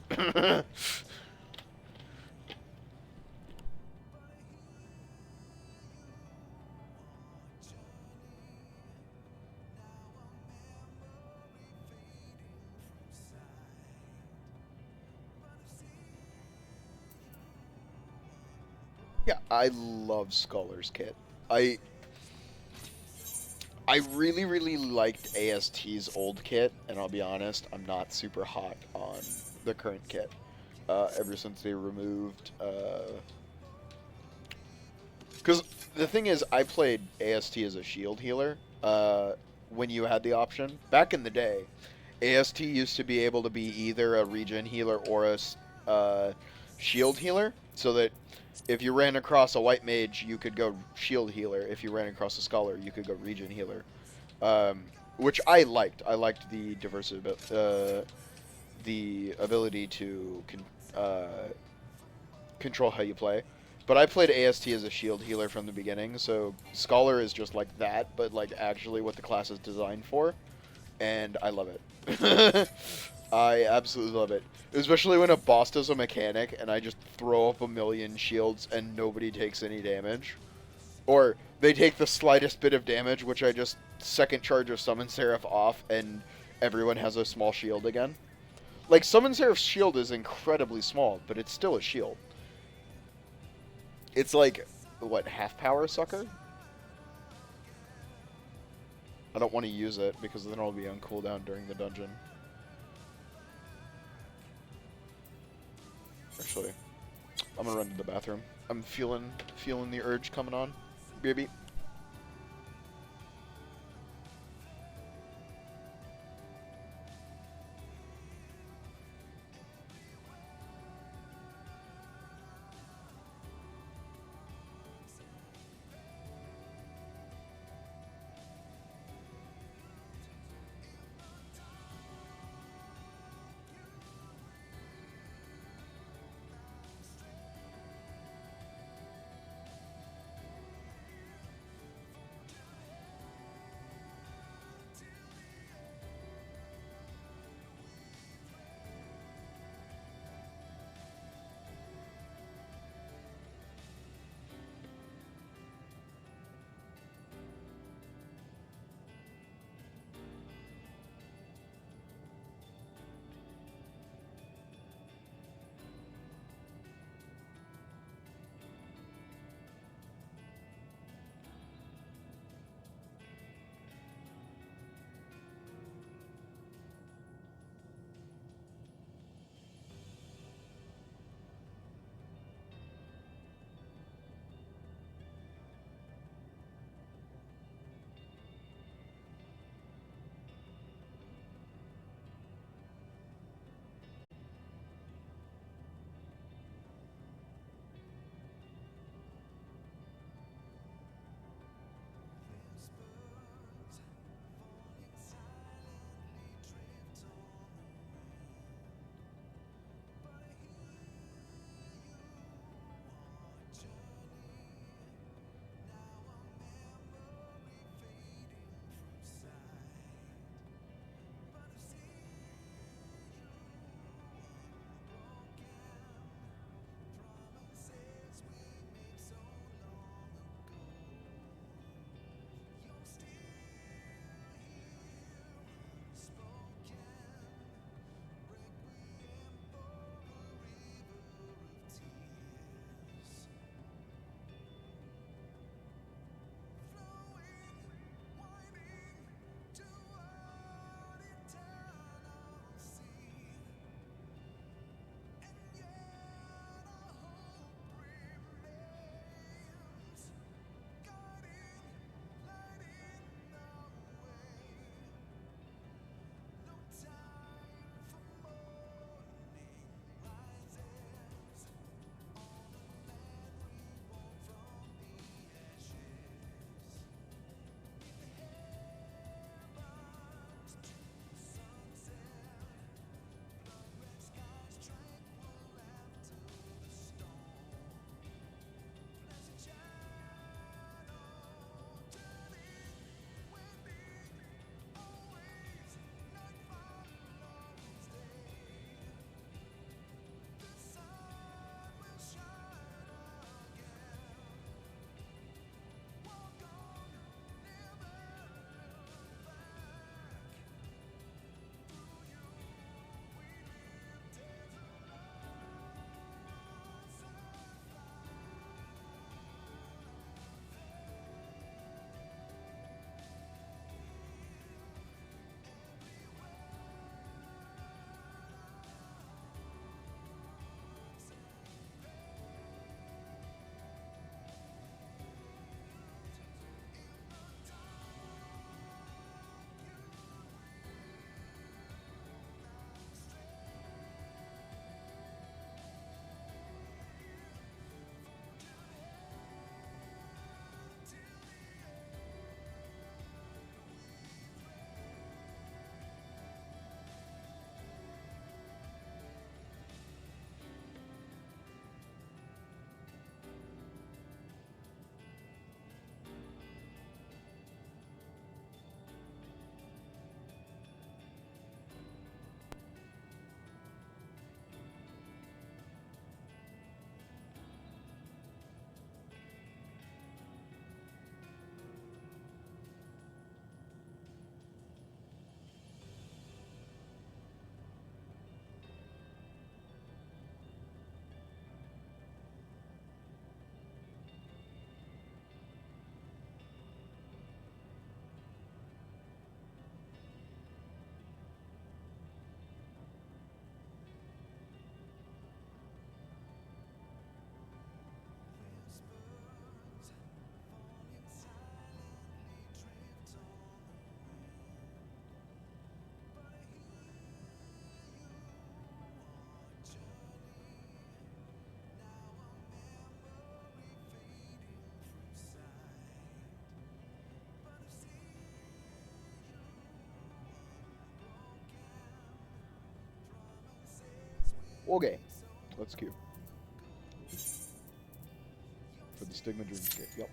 Yeah, I love Scholar's Kit. I really, really liked AST's old kit, and I'll be honest, I'm not super hot on the current kit. Ever since they removed, because the thing is, I played AST as a shield healer, when you had the option. Back in the day, AST used to be able to be either a regen healer or a shield healer, so that if you ran across a white mage, you could go shield healer. If you ran across a scholar, you could go regen healer. Which I liked. I liked the the ability to control how you play. But I played AST as a shield healer from the beginning, so Scholar is just like that, but like actually what the class is designed for, and I love it. I absolutely love it. Especially when a boss does a mechanic and I just throw up a million shields and nobody takes any damage. Or they take the slightest bit of damage, which I just second charge of Summon Seraph off and everyone has a small shield again. Like, Summon Seraph's shield is incredibly small, but it's still a shield. It's like, what, half power sucker? I don't want to use it because then I'll be on cooldown during the dungeon. Actually, I'm gonna run to the bathroom. I'm feeling the urge coming on, baby. Okay. Let's queue. For the Stigma Dreamscape. Yep.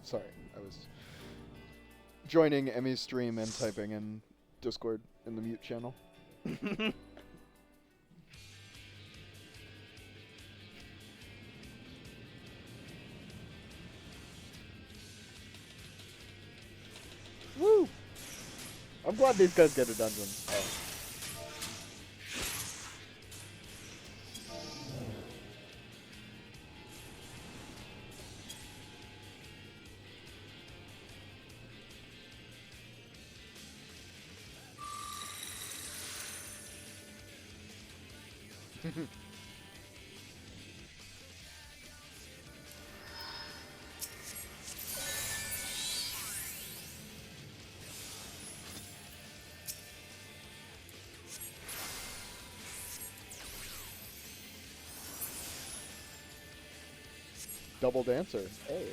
Sorry, I was joining Emmy's stream and typing in Discord in the mute channel. Woo! I'm glad these guys get a dungeon. Oh. Double dancer. Hey.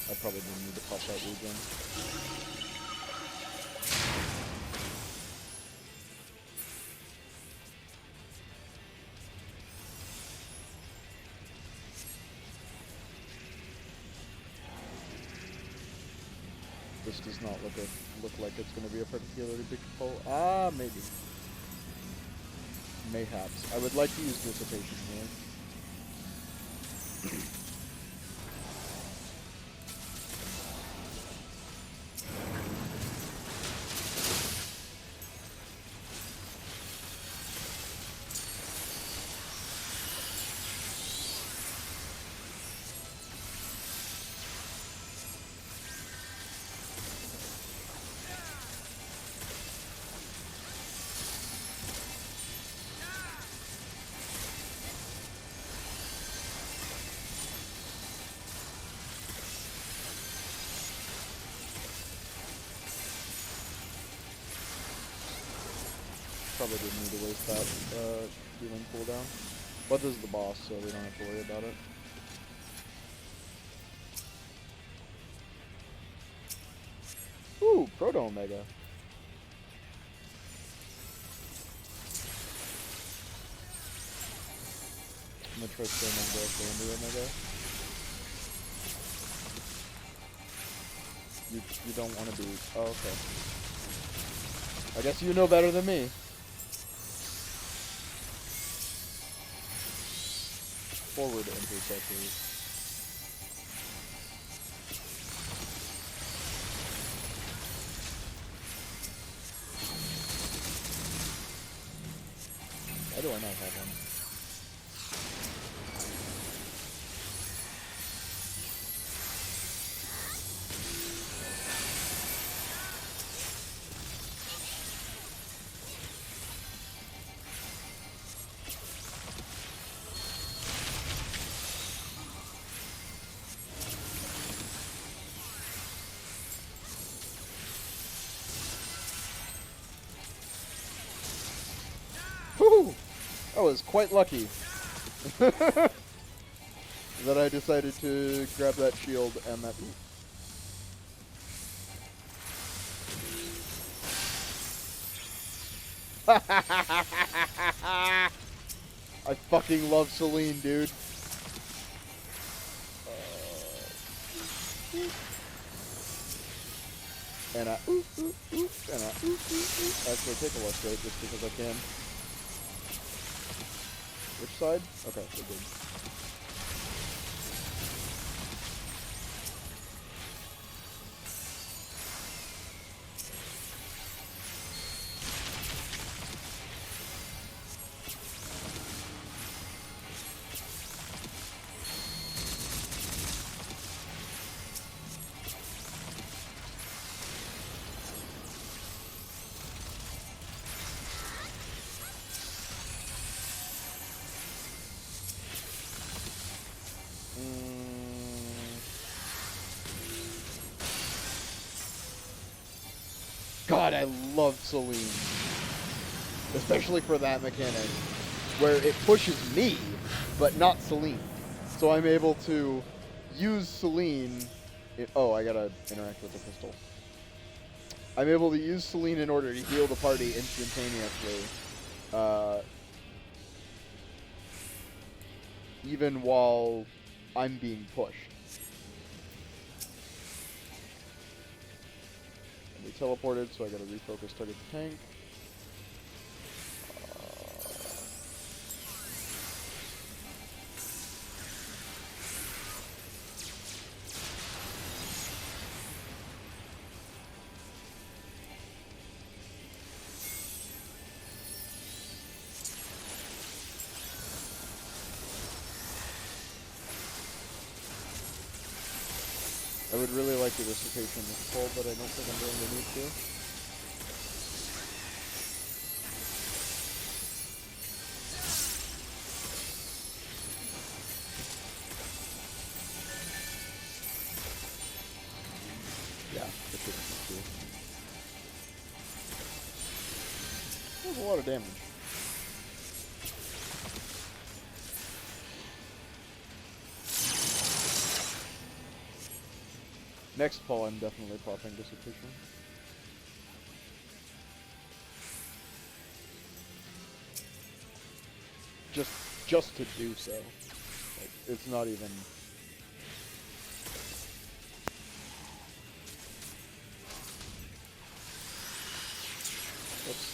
I probably didn't need to pop that regen. This does not look like it's going to be a particularly big pull. Ah, maybe. Mayhaps. I would like to use dissipation here. Probably didn't need to waste that healing cooldown. But this is the boss, so we don't have to worry about it. Ooh, Proto Omega. I'm gonna try spamming directly into Omega. You don't want to be... Oh, okay. I guess you know better than me. Forward interceptors. Why do I not have one? Whew! I was quite lucky that I decided to grab that shield and that beat. I fucking love Celine, dude. And I and I actually take a left straight just because I can. Which side? Okay, we're good. God, I love Celine. Especially for that mechanic, where it pushes me, but not Celine. So I'm able to use Celine... oh, I gotta interact with the pistol. I'm able to use Celine in order to heal the party instantaneously. Even while I'm being pushed. We teleported, so I gotta refocus target the tank. I would really like the dissipation this pull, but I don't think I'm going to need to. Yeah, it shouldn't need to. That was a lot of damage. Next pull, I'm definitely popping Dissipation. Just to do so. Like, it's not even... Oops.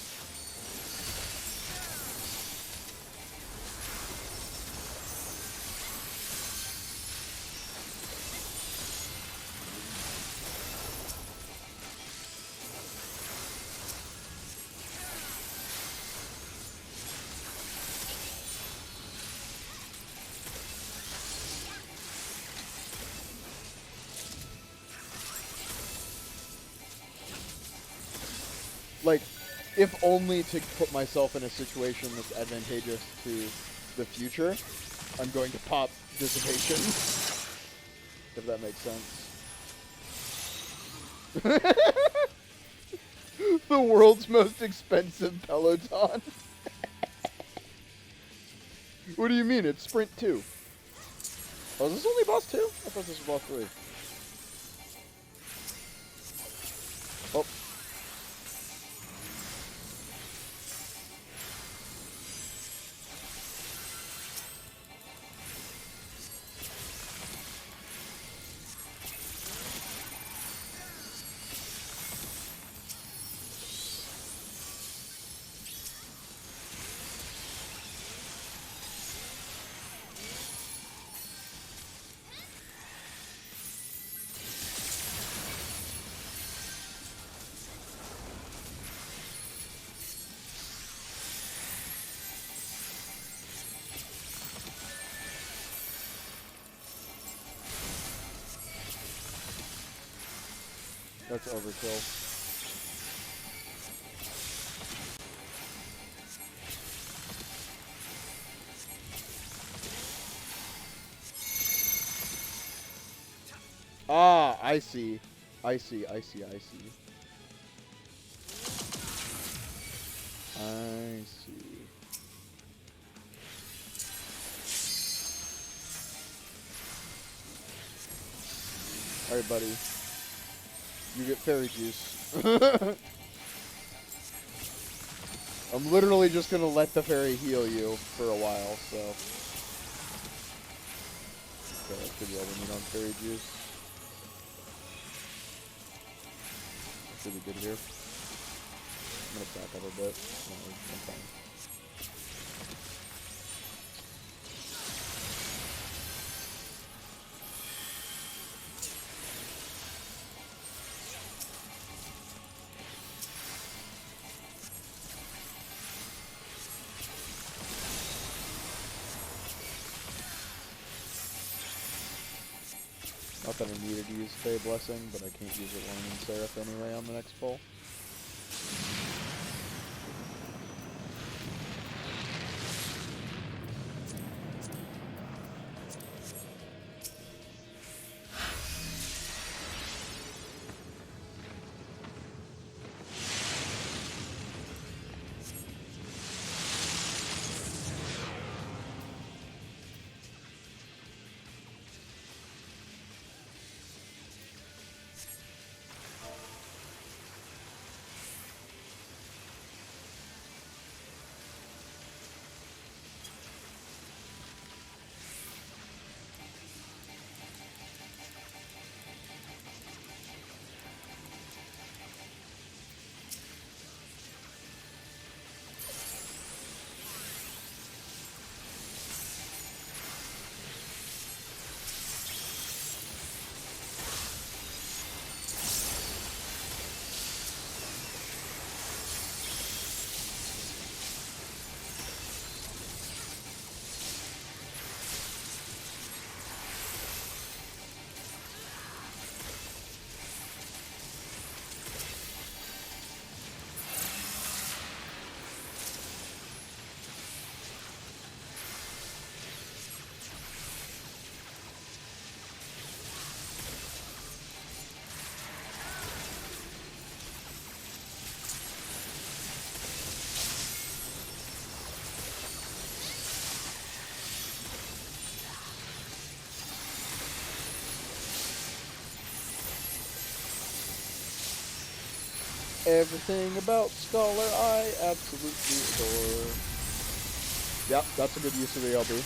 Like, if only to put myself in a situation that's advantageous to the future, I'm going to pop Dissipation. If that makes sense. the world's most expensive Peloton. What do you mean? It's Sprint 2. Oh, is this only boss 2? I thought this was boss 3. Oh. That's overkill. Ah, I see. I see. I see. I see. I see. Alright, buddy. You get fairy juice. I'm literally just gonna let the fairy heal you for a while, so. Okay, that should be all we need on fairy juice. Should be good here. I'm gonna back up a bit. No, I'm fine. Not that I needed to use Fey Blessing, but I can't use it when I'm in Seraph anyway on the next pull. Everything about Scholar I absolutely adore. Yep, that's a good use of the LB.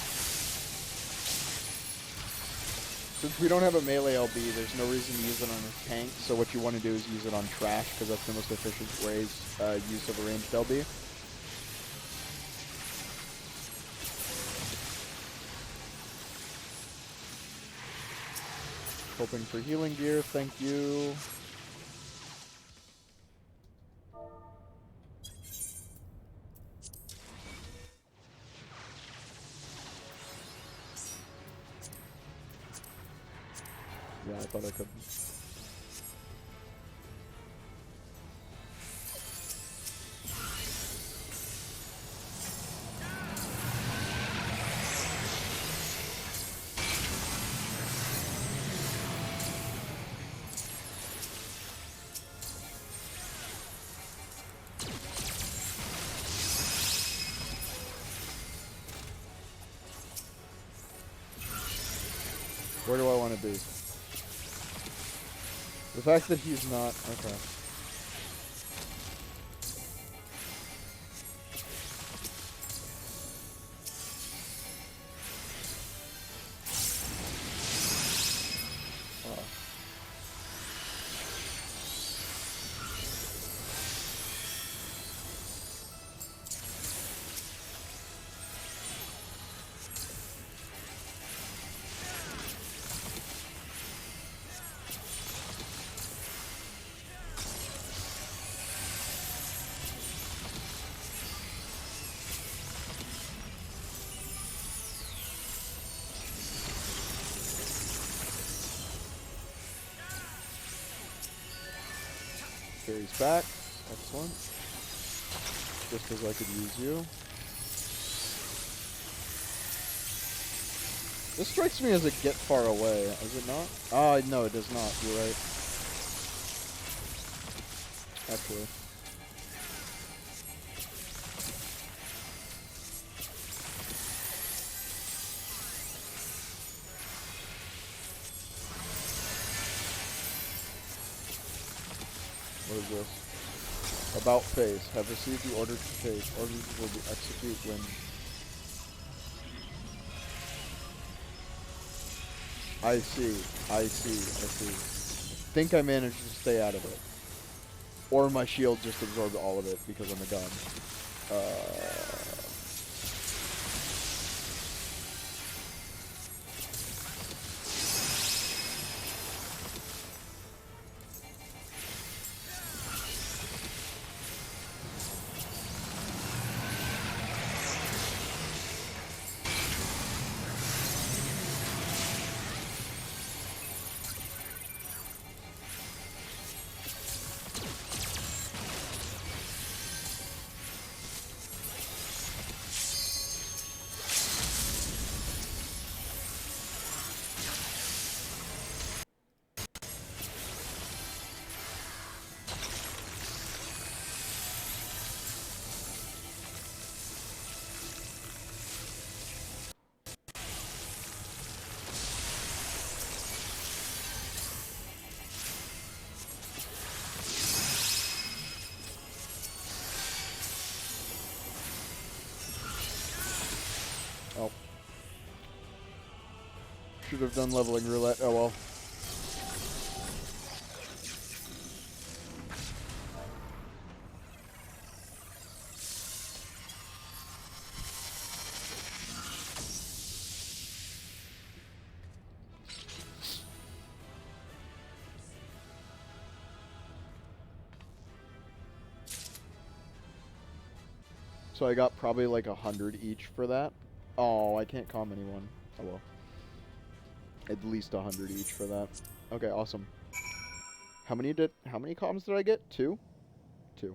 Since we don't have a melee LB, there's no reason to use it on a tank, so what you want to do is use it on trash, because that's the most efficient use of a ranged LB. Hoping for healing gear, thank you. Yeah, I thought I could. Where do I want to be? The fact that he's not... Okay. Oh. Carries back. Excellent. Just as I could use you. This strikes me as a get far away, is it not? Ah, no, it does not. You're right. Actually. What is this? About face. Have received the order to take. Orders will be execute when... I see. I think I managed to stay out of it. Or my shield just absorbed all of it because I'm a gun. Oh. Should have done leveling roulette. Oh well. So I got probably like 100 each for that. Oh, I can't calm anyone. Oh well. At least 100 each for that. Okay, awesome. How many comms did I get? 2? 2.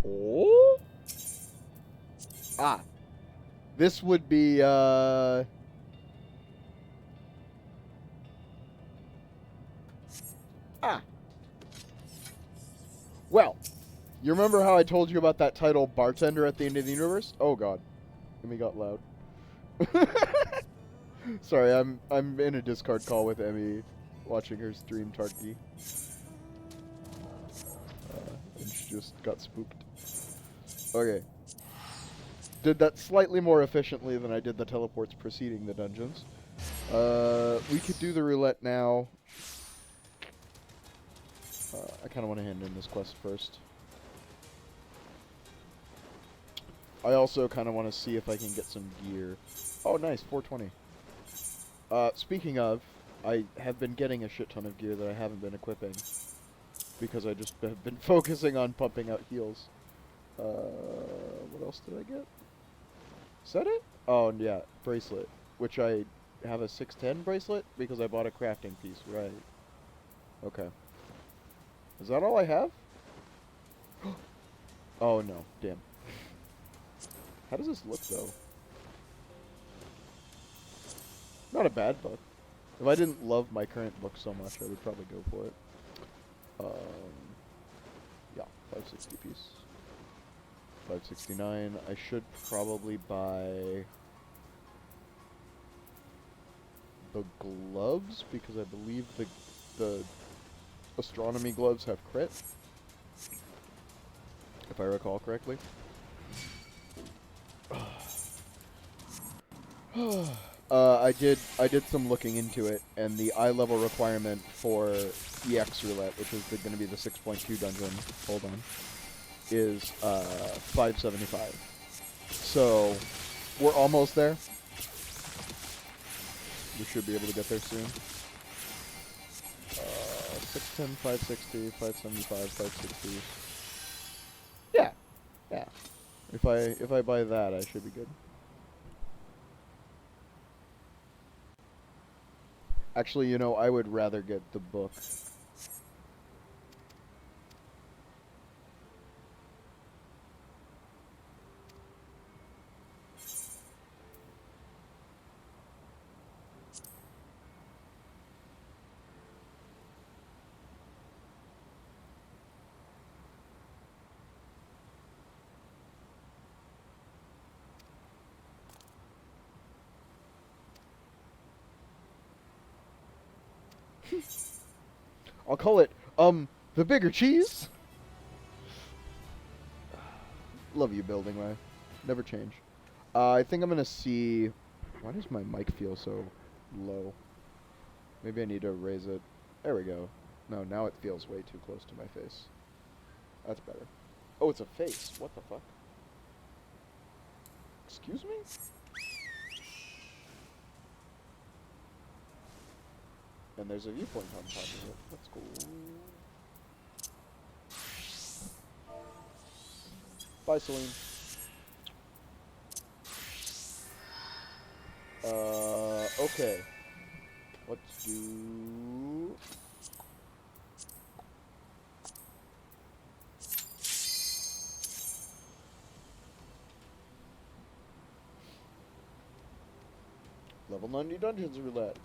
Oh? Ah. This would be, Ah. Well, you remember how I told you about that title bartender at the end of the universe? Oh god. Emmy got loud. Sorry, I'm in a Discord call with Emmy watching her stream Tarky. And she just got spooked. Okay. Did that slightly more efficiently than I did the teleports preceding the dungeons. We could do the roulette now. I kind of want to hand in this quest first. I also kind of want to see if I can get some gear. Oh, nice, 420. Speaking of, I have been getting a shit ton of gear that I haven't been equipping. Because I just have been focusing on pumping out heals. What else did I get? Is that it? Oh, and yeah, bracelet. Which I have a 610 bracelet because I bought a crafting piece, right. Okay. Is that all I have? Oh, no. Damn. How does this look, though? Not a bad book. If I didn't love my current book so much, I would probably go for it. Yeah, 560 piece. 569. I should probably buy the gloves because I believe the astronomy gloves have crit, if I recall correctly. I did some looking into it, and the eye level requirement for EX roulette, which is going to be the 6.2 dungeon, hold on, is 575. So we're almost there. We should be able to get there soon. 610, 560, 575, 560. Yeah, yeah. If I buy that, I should be good. Actually, you know, I would rather get the book. I'll call it, the bigger cheese. Love you, Building Ray. Never change. I think I'm gonna see... Why does my mic feel so low? Maybe I need to raise it. There we go. No, now it feels way too close to my face. That's better. Oh, it's a face. What the fuck? Excuse me? And there's a viewpoint on top of it. That's cool. Bye, Celine. Okay. Let's do... Level 90 Dungeons Roulette.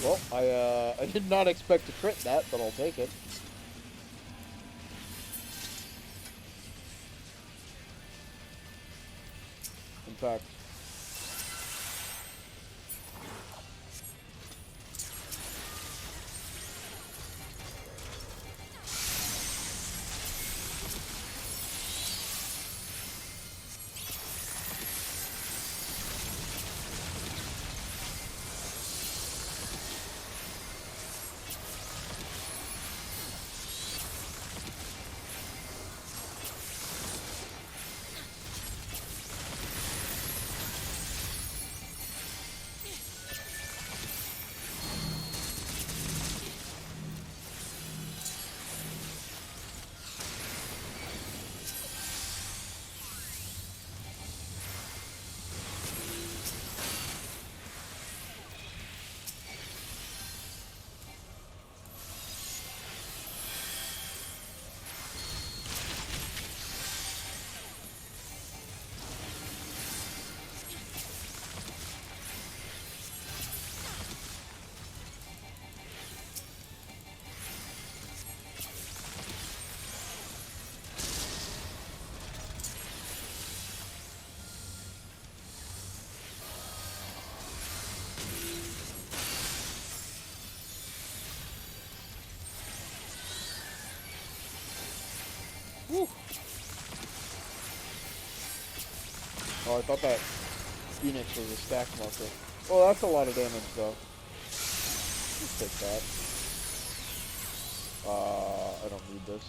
Well, I did not expect to crit that, but I'll take it. In fact, whew. Oh, I thought that Phoenix was a stack marker. Well, that's a lot of damage, though. Let's take that. I don't need this.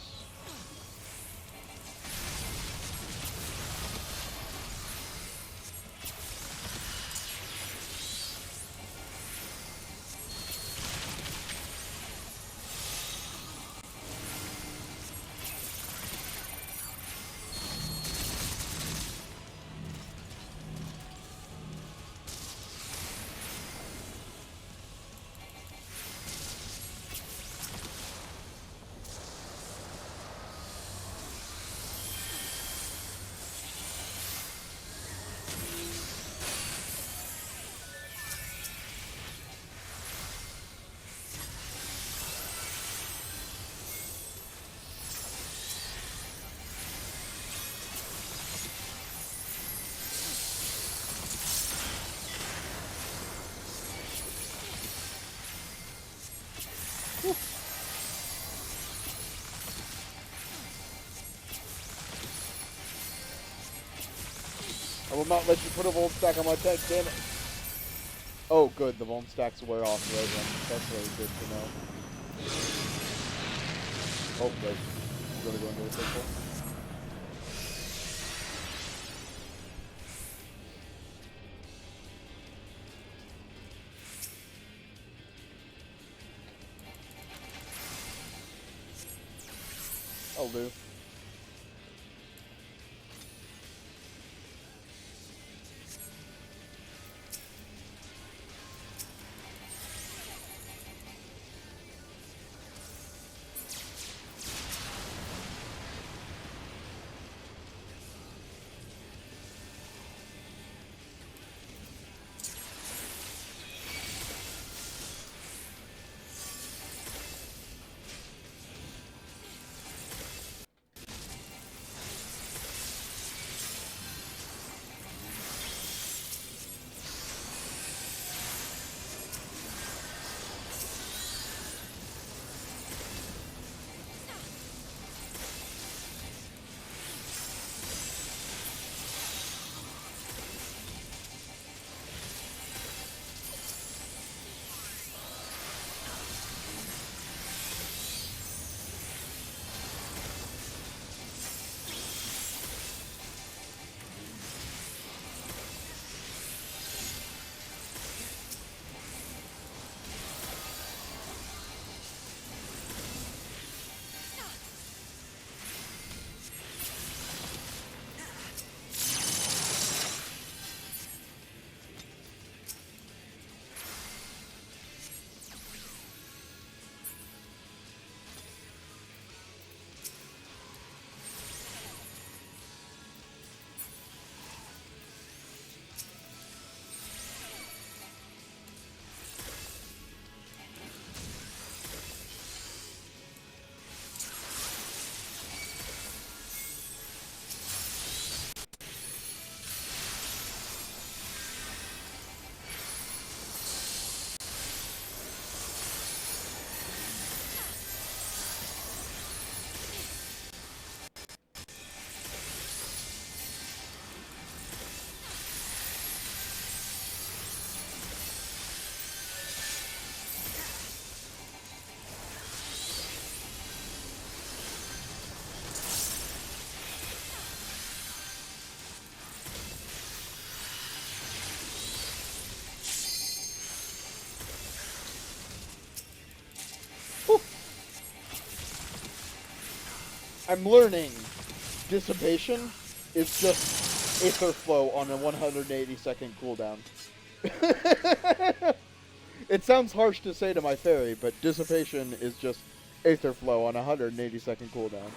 I will not let you put a Volt Stack on my tank, damn it. Oh, good, the Volt Stacks wear off right then. That's really good to know. Oh, wait. Really going to a circle. I'll do. I'm learning Dissipation is just Aether Flow on a 180-second cooldown. It sounds harsh to say to my fairy, but Dissipation is just Aether Flow on a 180-second cooldown.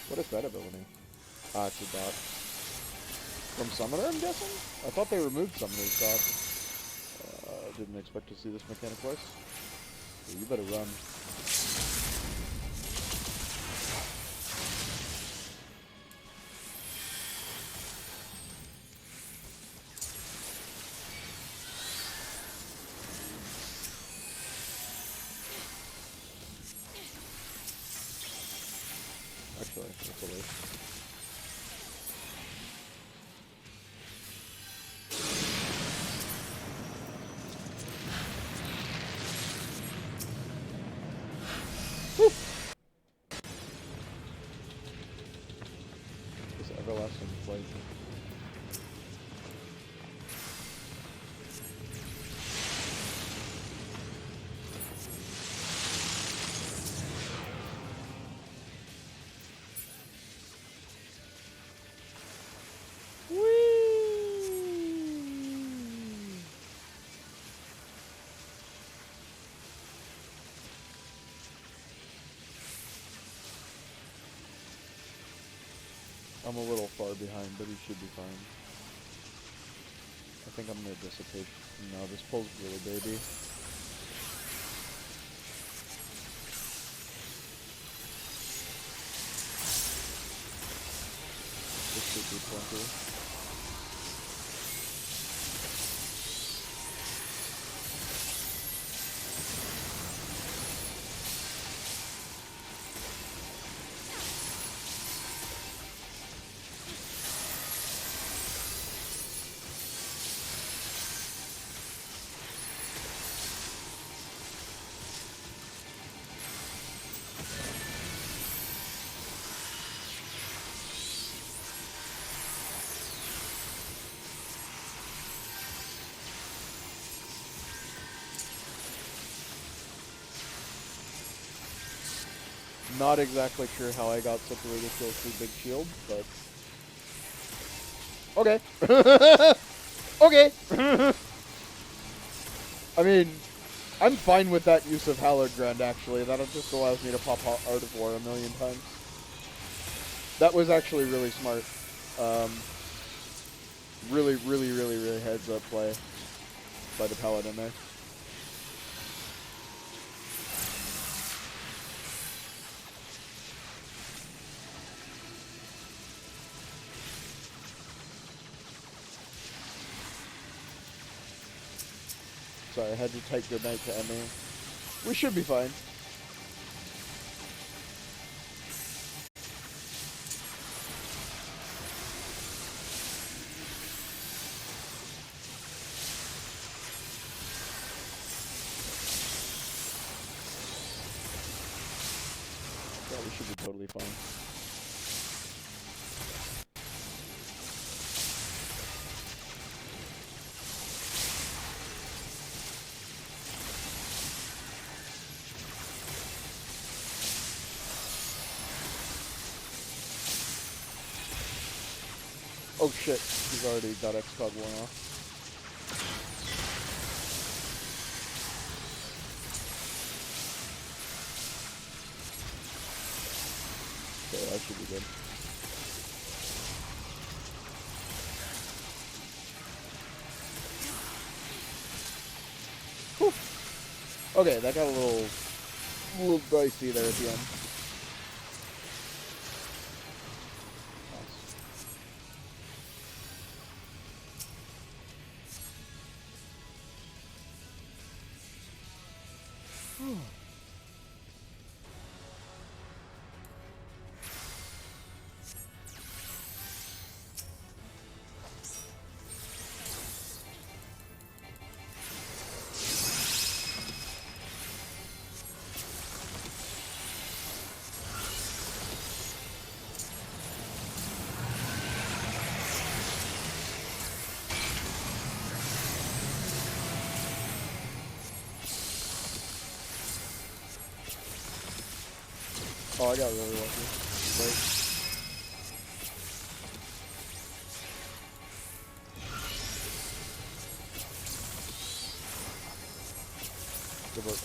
What is that ability? Ah, it's a dot. From Summoner, I'm guessing? I thought they removed Summoner's dot. Didn't expect to see this mechanic twice. So you better run. Actually, that's a waste. This everlasting flight. I'm a little far behind, but he should be fine. I think I'm gonna dissipate. No, this pulls really baby. This should be plenty. Not exactly sure how I got such a ridiculously big shield, but... Okay. Okay! I mean, I'm fine with that use of Hallowed Ground, actually. That just allows me to pop Art of War a million times. That was actually really smart. Really heads up play. by the paladin there. Sorry, I had to type good night to Emmy. We should be fine. Yeah, we should be totally fine. Oh shit, he's already got XCOG 1 off. Okay, that should be good. Whew. Okay, that got a little dicey there at the end. Oh, I got really lucky. Great. Good work.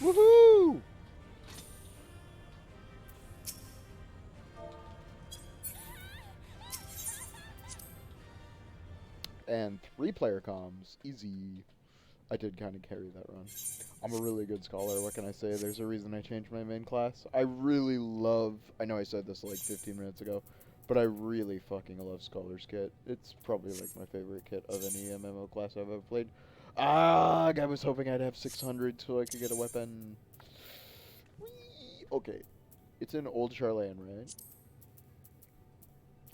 Woohoo! And 3-player comms. Easy. I did kind of carry that run. I'm a really good scholar. What can I say? There's a reason I changed my main class. I really love... I know I said this like 15 minutes ago, but I really fucking love Scholar's Kit. It's probably like my favorite kit of any MMO class I've ever played. Ah, I was hoping I'd have 600 so I could get a weapon. Whee! Okay. It's in Old Charlayan, right?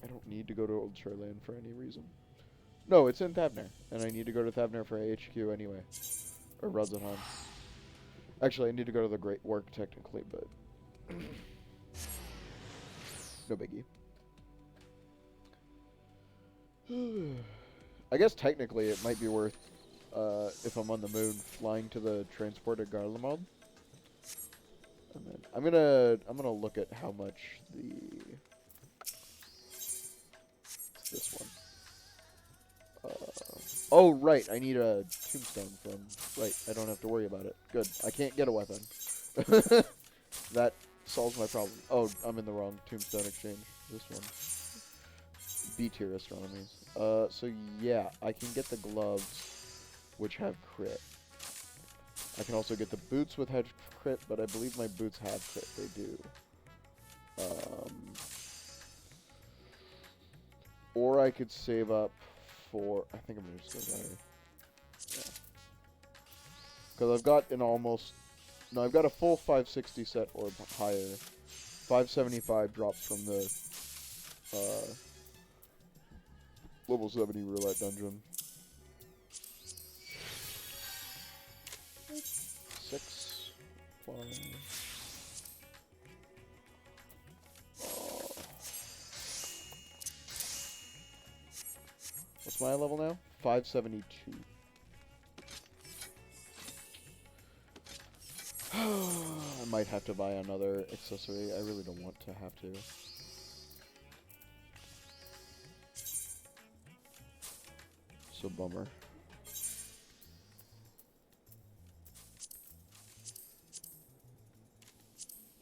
I don't need to go to Old Charlayan for any reason. No, it's in Thavner, and I need to go to Thavner for HQ anyway. Or Radzahan. Actually, I need to go to the Great Work, technically, but... no biggie. I guess technically it might be worth, if I'm on the moon, flying to the transport at Garlemald. And then I'm gonna look at how much the... It's this one. Oh, right, I need a tombstone from... Right, I don't have to worry about it. Good, I can't get a weapon. That solves my problem. Oh, I'm in the wrong tombstone exchange. This one. B-tier astronomies. So yeah, I can get the gloves, which have crit. I can also get the boots with hedge crit, but I believe my boots have crit. They do. Or I could save up for... I think I'm going to just go by... Yeah. Because I've got an almost... No, I've got a full 560 set or higher. 575 drops from the level 70 roulette dungeon. 6, 5... What's my level now? 572. I might have to buy another accessory. I really don't want to have to. So bummer.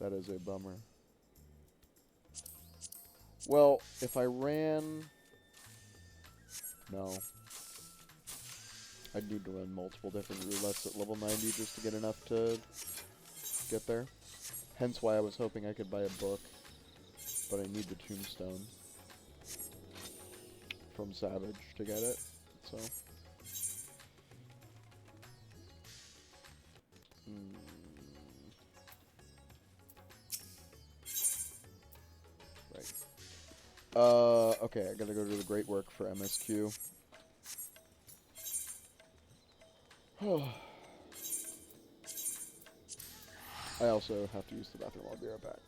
That is a bummer. Well, if I ran... No. I'd need to run multiple different roulettes at level 90 just to get enough to get there. Hence why I was hoping I could buy a book. But I need the tombstone from Savage to get it. So. Right. Okay, I gotta go to the Great Work for MSQ. I also have to use the bathroom. I'll be right back.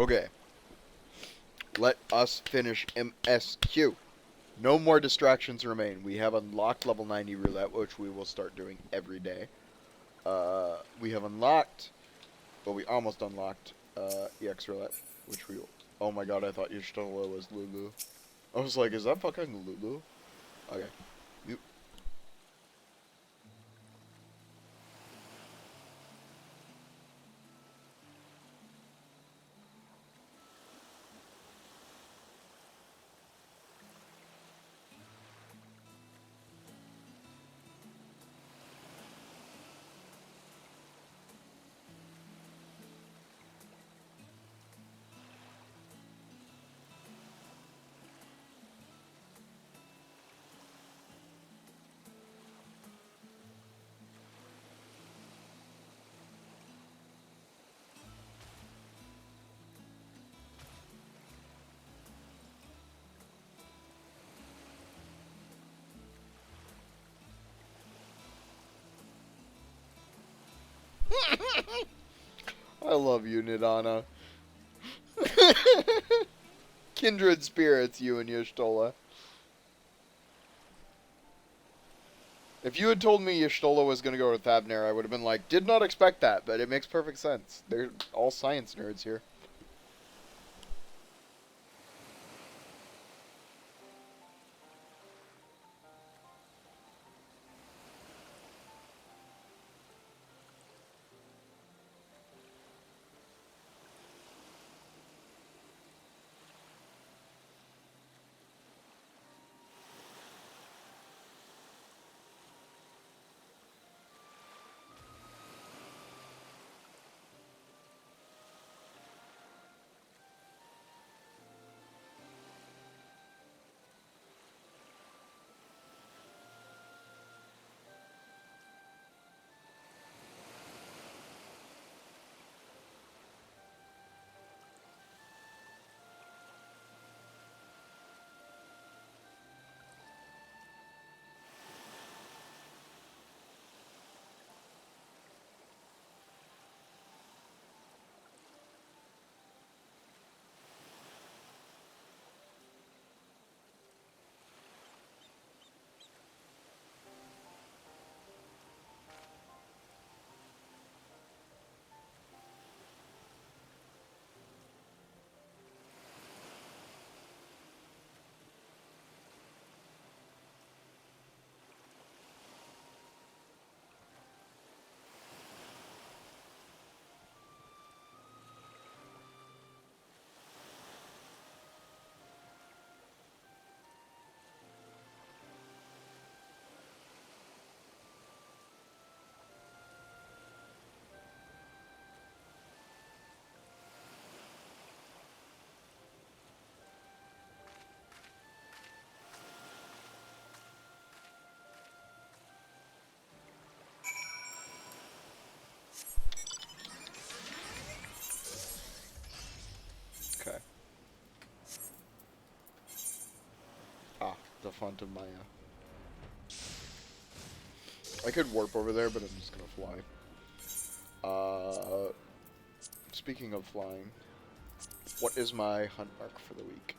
Okay. Let us finish MSQ. No more distractions remain. We have unlocked level 90 roulette, which we will start doing every day. We have unlocked, well, we almost unlocked EX roulette, which we. Oh my god, I thought Y'shtola was Lulu. I was like, is that fucking Lulu? Okay. You. I love you, Nidana. Kindred spirits, you and Y'shtola. If you had told me Y'shtola was going to go with Thavner, I would have been like, did not expect that, but it makes perfect sense. They're all science nerds here. Okay. Ah, the font of Maya. I could warp over there, but I'm just gonna fly. Speaking of flying, what is my hunt mark for the week?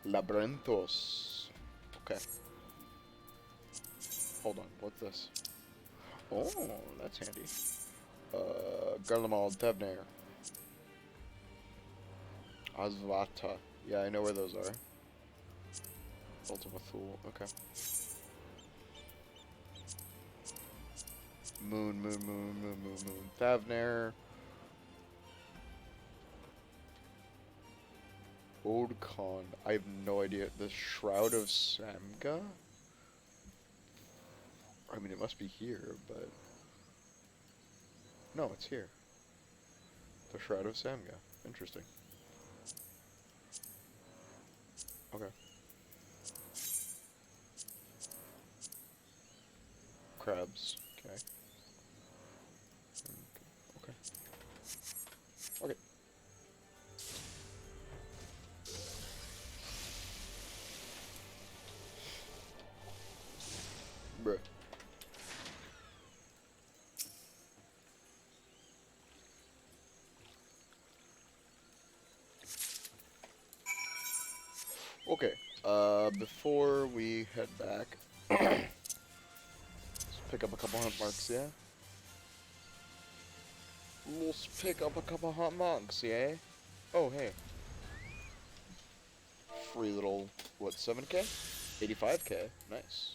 Labyrinthos. Okay. Hold on, what's this? Oh, that's handy. Garlemald, Tevnair. Asvata. Yeah, I know where those are. Ultima Thule, okay. Moon. Thavnair. Old Khan. I have no idea. The Shroud of Samga? I mean, it must be here, but... No, it's here. The Shroud of Samga. Interesting. Okay. Crabs. Okay. Okay. Okay. Bruh. Okay. Before we head back, let's pick up a couple hunt marks, yeah? Let's pick up a couple hunt marks, yeah? Oh, hey. Free little, what, 7k? 85k. Nice.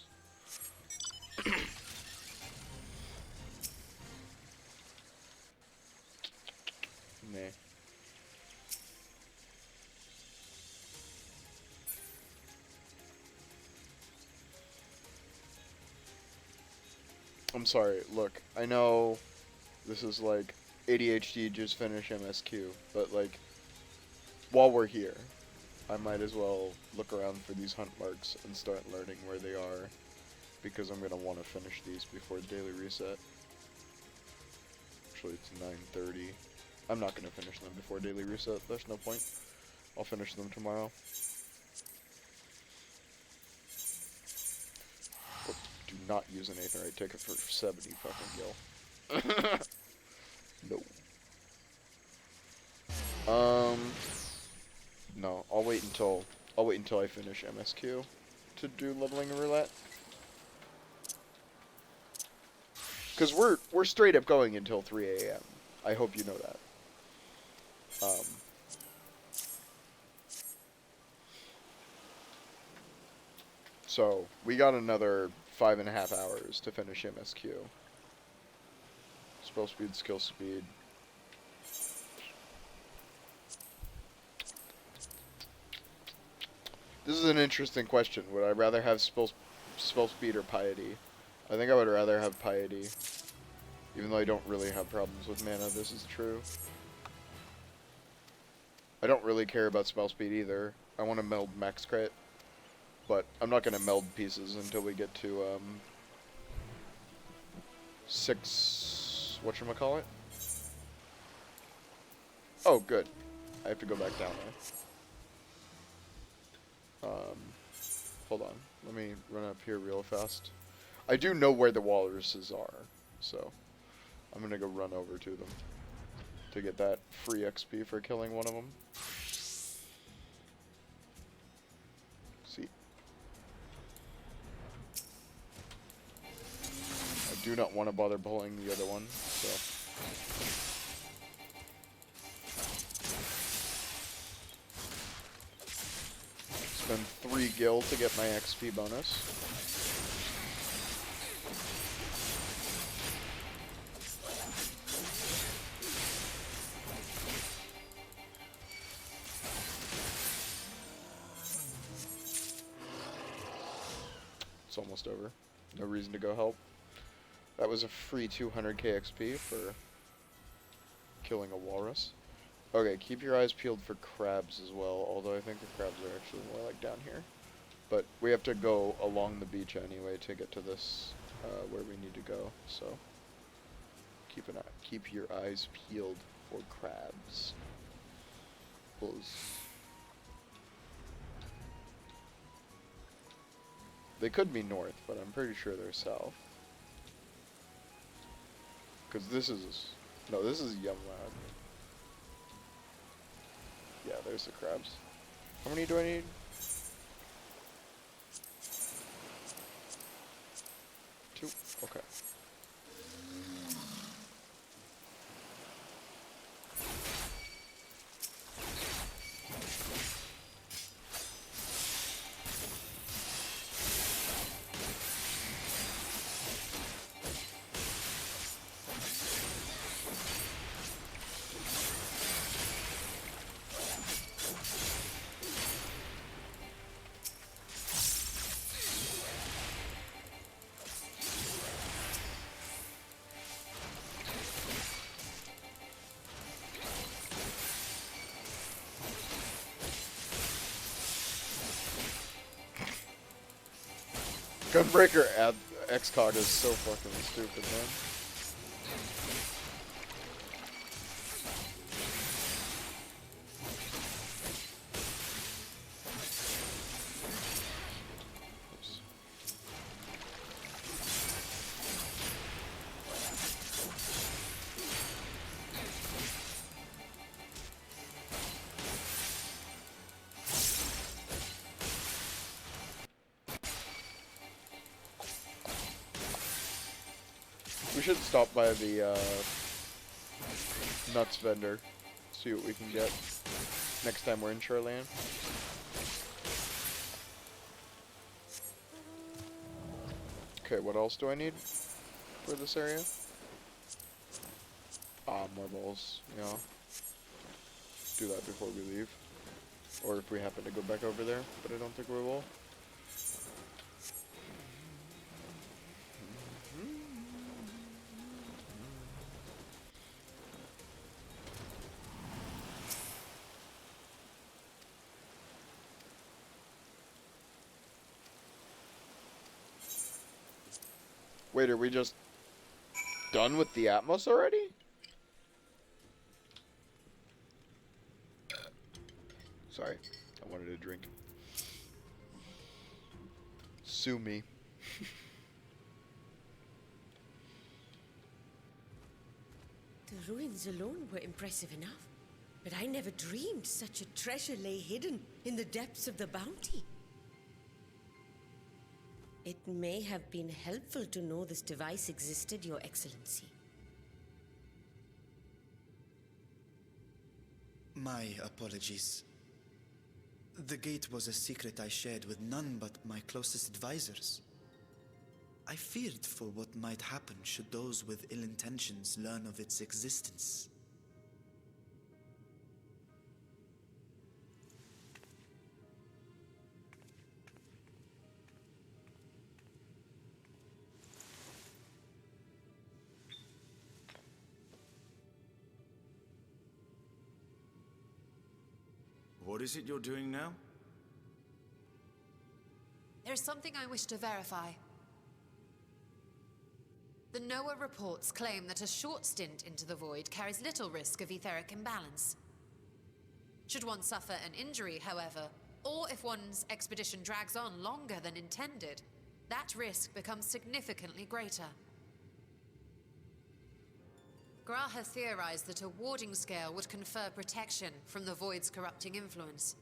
Nah. I'm sorry, look, I know this is like ADHD just finish MSQ, but like, while we're here, I might as well look around for these hunt marks and start learning where they are, because I'm gonna want to finish these before daily reset. Actually, it's 9:30. I'm not gonna finish them before daily reset, there's no point. I'll finish them tomorrow. But do not use an aetherite ticket for 70 fucking gil. No. No, I'll wait until I finish MSQ to do leveling roulette. Cause we're straight up going until 3 a.m. I hope you know that. So we got another 5.5 hours to finish MSQ. Spell speed, skill speed. This is an interesting question. Would I rather have spell speed or piety? I think I would rather have piety. Even though I don't really have problems with mana, this is true. I don't really care about spell speed either. I want to meld max crit. But I'm not going to meld pieces until we get to, 6... whatchamacallit? Oh, good. I have to go back down there. Hold on. Let me run up here real fast. I do know where the walruses are, so I'm gonna go run over to them to get that free XP for killing one of them. See. I do not want to bother pulling the other one, so... Spend 3 gil to get my XP bonus. It's almost over. No reason to go help. That was a free 200k XP for killing a walrus. Okay, keep your eyes peeled for crabs as well, although I think the crabs are actually more like down here. But we have to go along the beach anyway to get to this, where we need to go, so keep your eyes peeled for crabs. They could be north, but I'm pretty sure they're south. Because this is... No, this is Yumlad. Yeah, there's the crabs. How many do I need? 2? Okay. Gunbreaker XCOG is so fucking stupid, man. Oops. We should stop by the nuts vendor, see what we can get next time we're in Shoreland. Okay, what else do I need for this area? Ah, more balls, yeah. Do that before we leave. Or if we happen to go back over there, but I don't think we will. Wait, are we just done with the Atmos already? Sorry, I wanted a drink. Sue me. The ruins alone were impressive enough, but I never dreamed such a treasure lay hidden in the depths of the bounty. It may have been helpful to know this device existed, Your Excellency. My apologies. The gate was a secret I shared with none but my closest advisors. I feared for what might happen should those with ill intentions learn of its existence. What is it you're doing now? There's something I wish to verify. The NOAA reports claim that a short stint into the void carries little risk of etheric imbalance. Should one suffer an injury, however, or if one's expedition drags on longer than intended, that risk becomes significantly greater. Graha theorized that a warding scale would confer protection from the void's corrupting influence.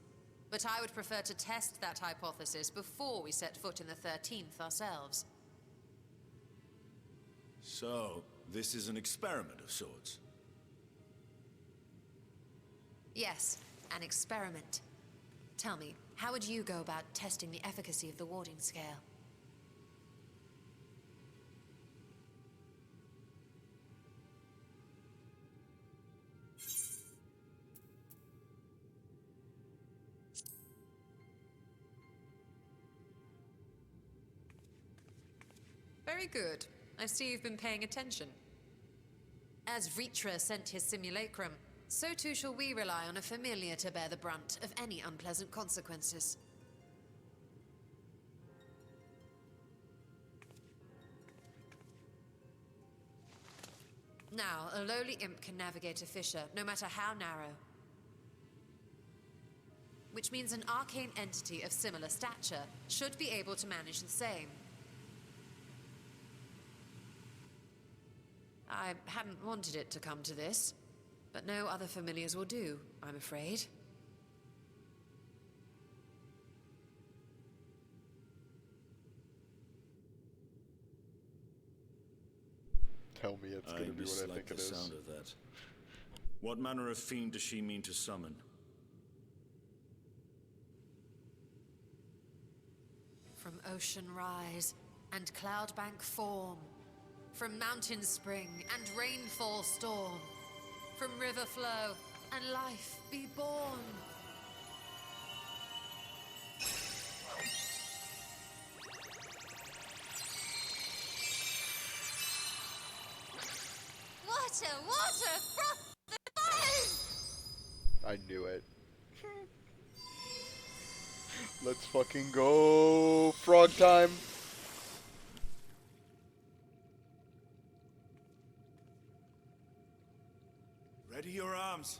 But I would prefer to test that hypothesis before we set foot in the 13th ourselves. So, this is an experiment of sorts. Yes, an experiment. Tell me, how would you go about testing the efficacy of the warding scale? Very good. I see you've been paying attention. As Vritra sent his simulacrum, so too shall we rely on a familiar to bear the brunt of any unpleasant consequences. Now, a lowly imp can navigate a fissure, no matter how narrow. Which means an arcane entity of similar stature should be able to manage the same. I hadn't wanted it to come to this, but no other familiars will do, I'm afraid. Tell me it's gonna be what I think it is. Sound of that. What manner of fiend does she mean to summon? From ocean rise and cloudbank form, from mountain spring and rainfall storm, from river flow and life be born. Water, froth the fire! I knew it. Let's fucking go. Frog time. Ready your arms.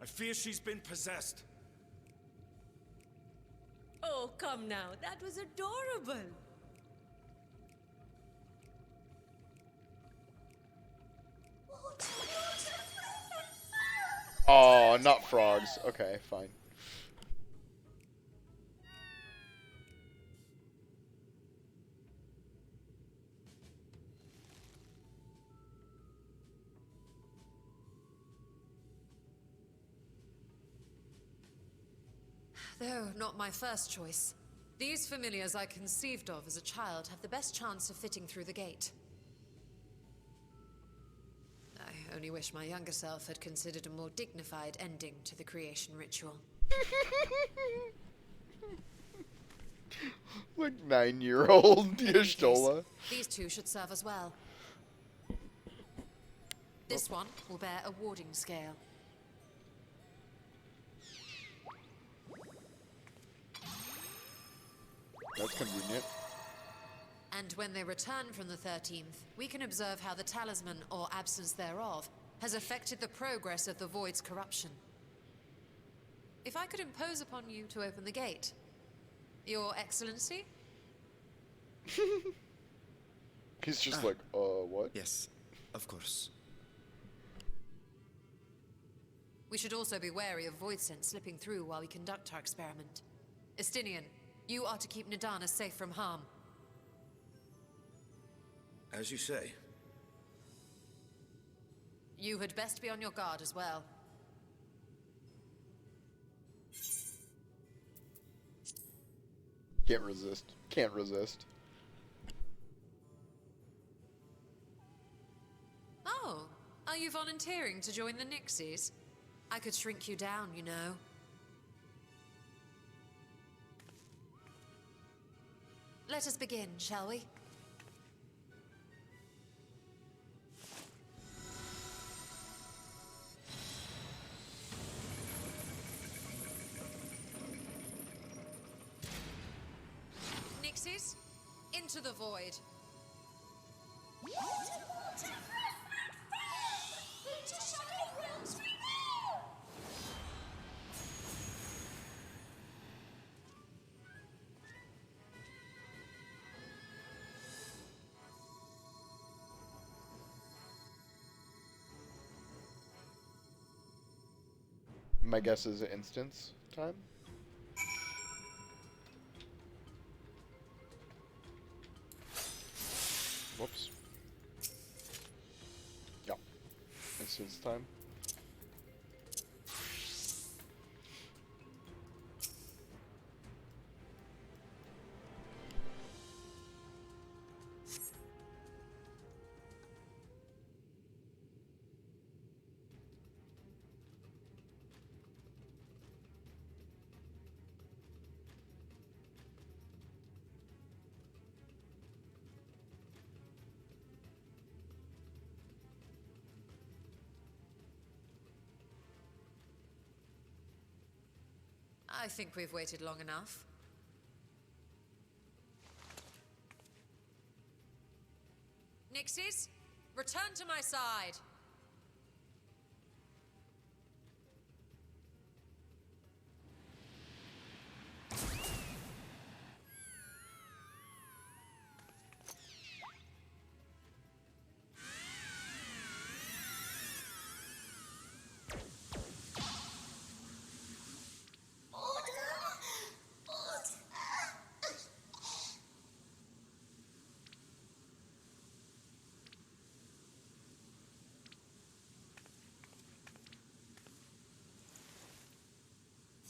I fear she's been possessed. Oh, come now. That was adorable. Oh, not frogs. Okay, fine. Though not my first choice. These familiars I conceived of as a child have the best chance of fitting through the gate. I only wish my younger self had considered a more dignified ending to the creation ritual. Like 9-year-old Y'shtola. These two should serve us well. This one will bear a warding scale. That's convenient. And when they return from the 13th, we can observe how the talisman, or absence thereof, has affected the progress of the Void's corruption. If I could impose upon you to open the gate, Your Excellency? He's just like, what? Yes, of course. We should also be wary of void scent slipping through while we conduct our experiment. Estinian, you are to keep Nadana safe from harm. As you say. You had best be on your guard as well. Can't resist. Can't resist. Oh, are you volunteering to join the Nixies? I could shrink you down, you know. Let us begin, shall we? Nixies, into the void. My guess is instance time. Whoops. Yeah. Instance time. I think we've waited long enough. Nixies, return to my side.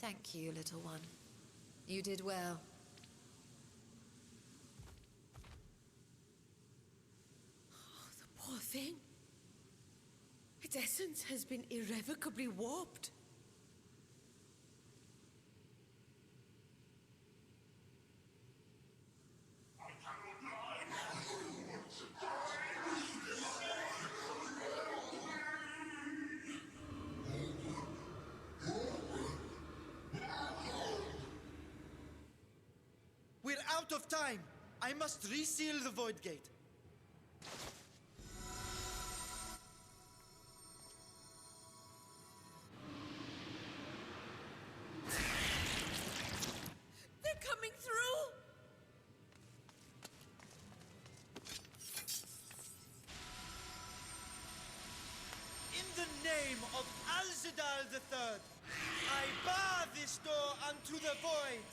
Thank you, little one. You did well. Oh, the poor thing. Its essence has been irrevocably warped. We're out of time. I must reseal the void gate. They're coming through! In the name of Alzadal III, I bar this door unto the void.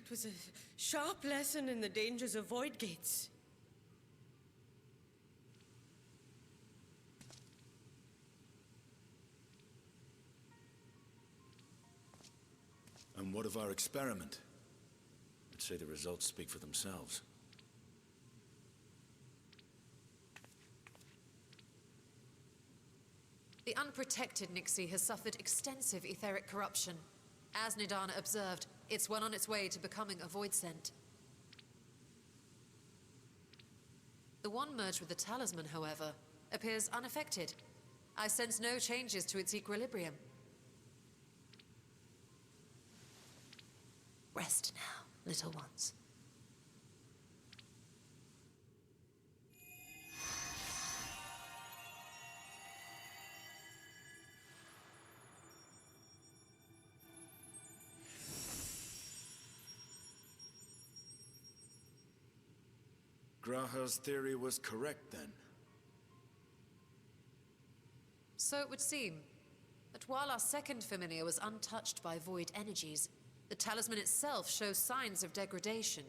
That was a sharp lesson in the dangers of void gates. And what of our experiment? I'd say the results speak for themselves. The unprotected Nixie has suffered extensive etheric corruption. As Nidana observed, it's well on its way to becoming a void scent. The one merged with the talisman, however, appears unaffected. I sense no changes to its equilibrium. Rest now, little ones. Graha's theory was correct, then. So it would seem. But while our second familiar was untouched by void energies, the talisman itself shows signs of degradation.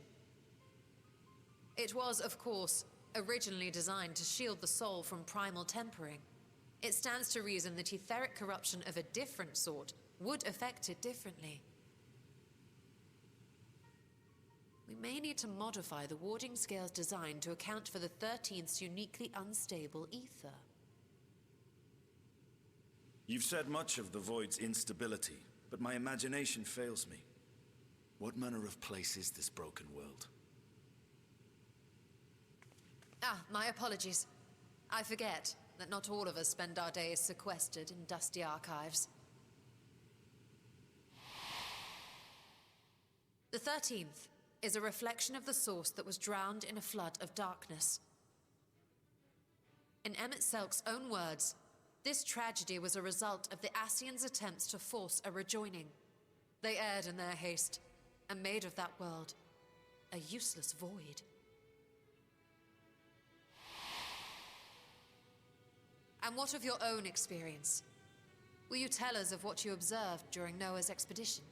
It was, of course, originally designed to shield the soul from primal tempering. It stands to reason that etheric corruption of a different sort would affect it differently. We may need to modify the warding scale's design to account for the 13th's uniquely unstable ether. You've said much of the Void's instability, but my imagination fails me. What manner of place is this broken world? Ah, my apologies. I forget that not all of us spend our days sequestered in dusty archives. The 13th is a reflection of the source that was drowned in a flood of darkness. In Emmett Selk's own words, this tragedy was a result of the Ascians' attempts to force a rejoining. They erred in their haste, and made of that world a useless void. And what of your own experience? Will you tell us of what you observed during Noah's expedition?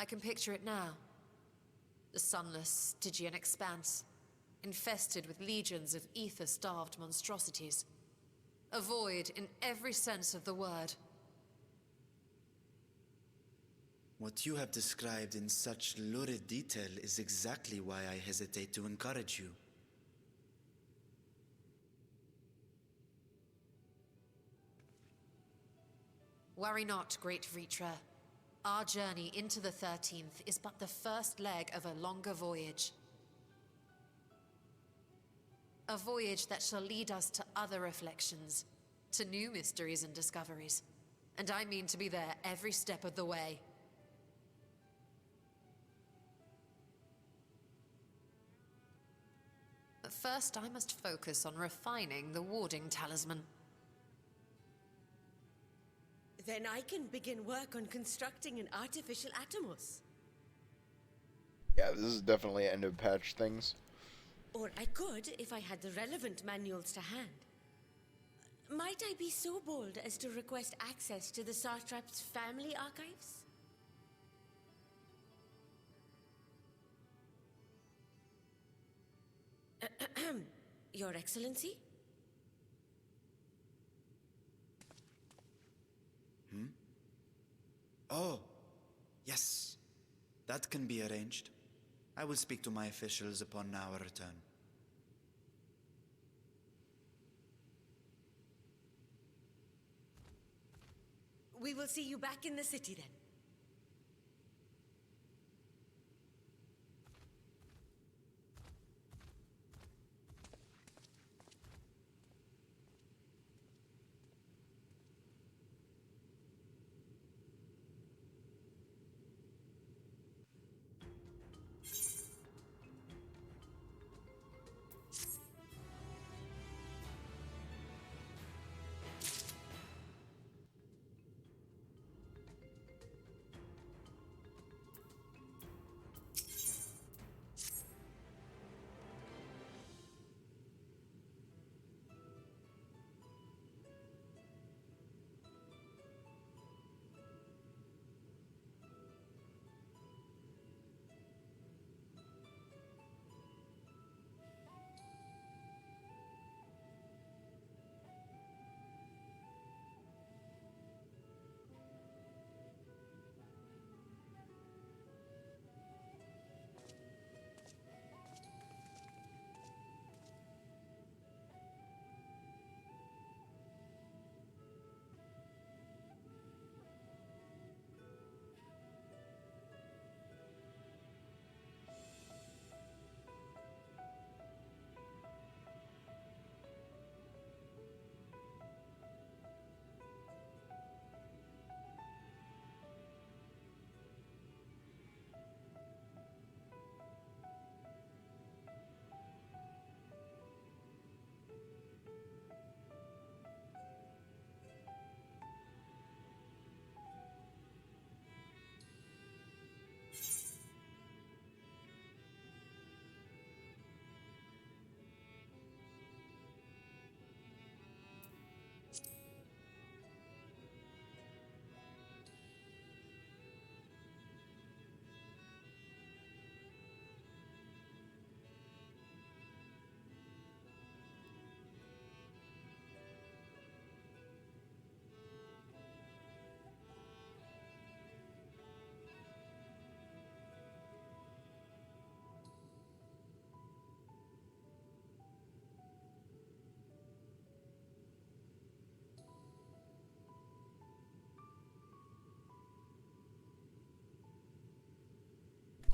I can picture it now. The sunless, Stygian expanse, infested with legions of ether-starved monstrosities. A void in every sense of the word. What you have described in such lurid detail is exactly why I hesitate to encourage you. Worry not, great Vritra. Our journey into the 13th is but the first leg of a longer voyage. A voyage that shall lead us to other reflections, to new mysteries and discoveries. And I mean to be there every step of the way. But first, I must focus on refining the warding talisman. Then I can begin work on constructing an artificial Atomos. Yeah, this is definitely end of patch things. Or I could if I had the relevant manuals to hand. Might I be so bold as to request access to the Satrap's family archives? Your Excellency? Oh, yes. That can be arranged. I will speak to my officials upon our return. We will see you back in the city then.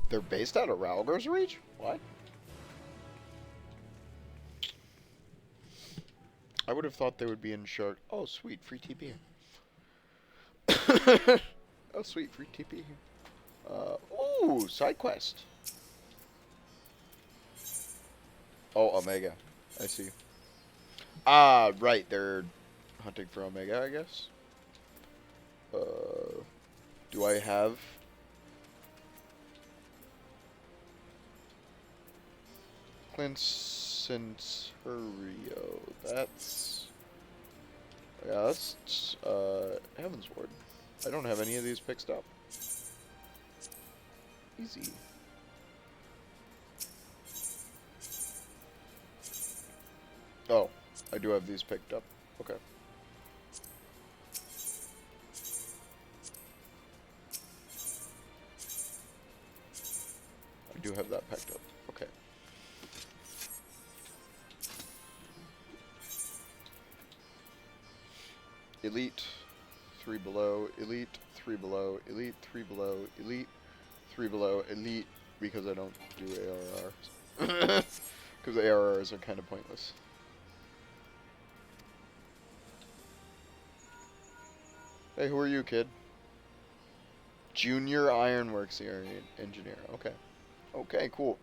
They're based out of Ralgar's Reach? What? I would have thought they would be in Shark. Oh, sweet, free TP. Oh, sweet, free TP. Ooh, side quest. Oh, Omega. I see. Ah, right. They're hunting for Omega, I guess. Do I have... Clincenterio. That's... Yeah, that's, Heaven's Ward. I don't have any of these picked up. Easy. Oh, I do have these picked up. Okay. I do have that picked up. Okay. Elite, 3 below, elite, 3 below, elite, 3 below, elite, 3 below, elite, because I don't do ARRs. Because ARRs are kind of pointless. Hey, who are you, kid? Junior Ironworks engineer. Okay. Okay, cool.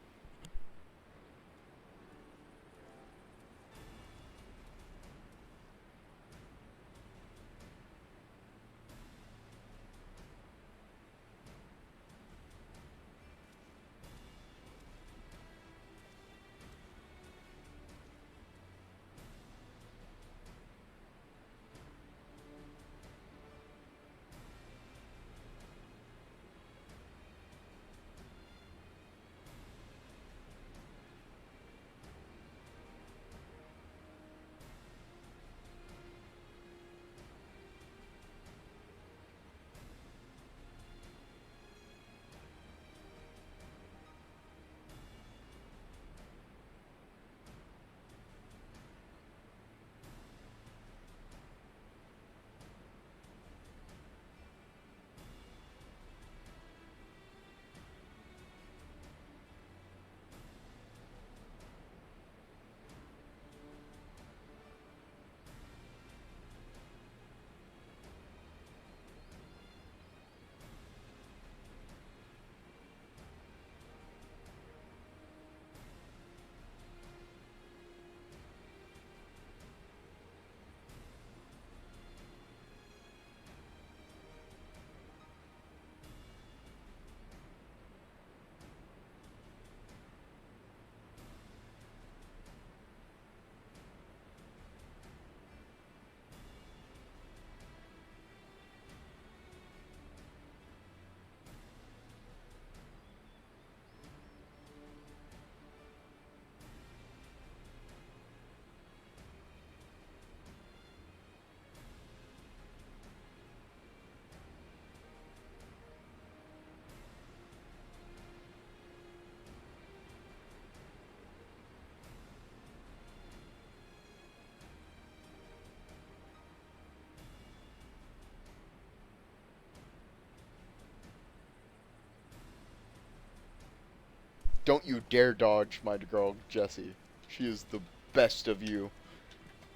Don't you dare dodge my girl, Jessie. She is the best of you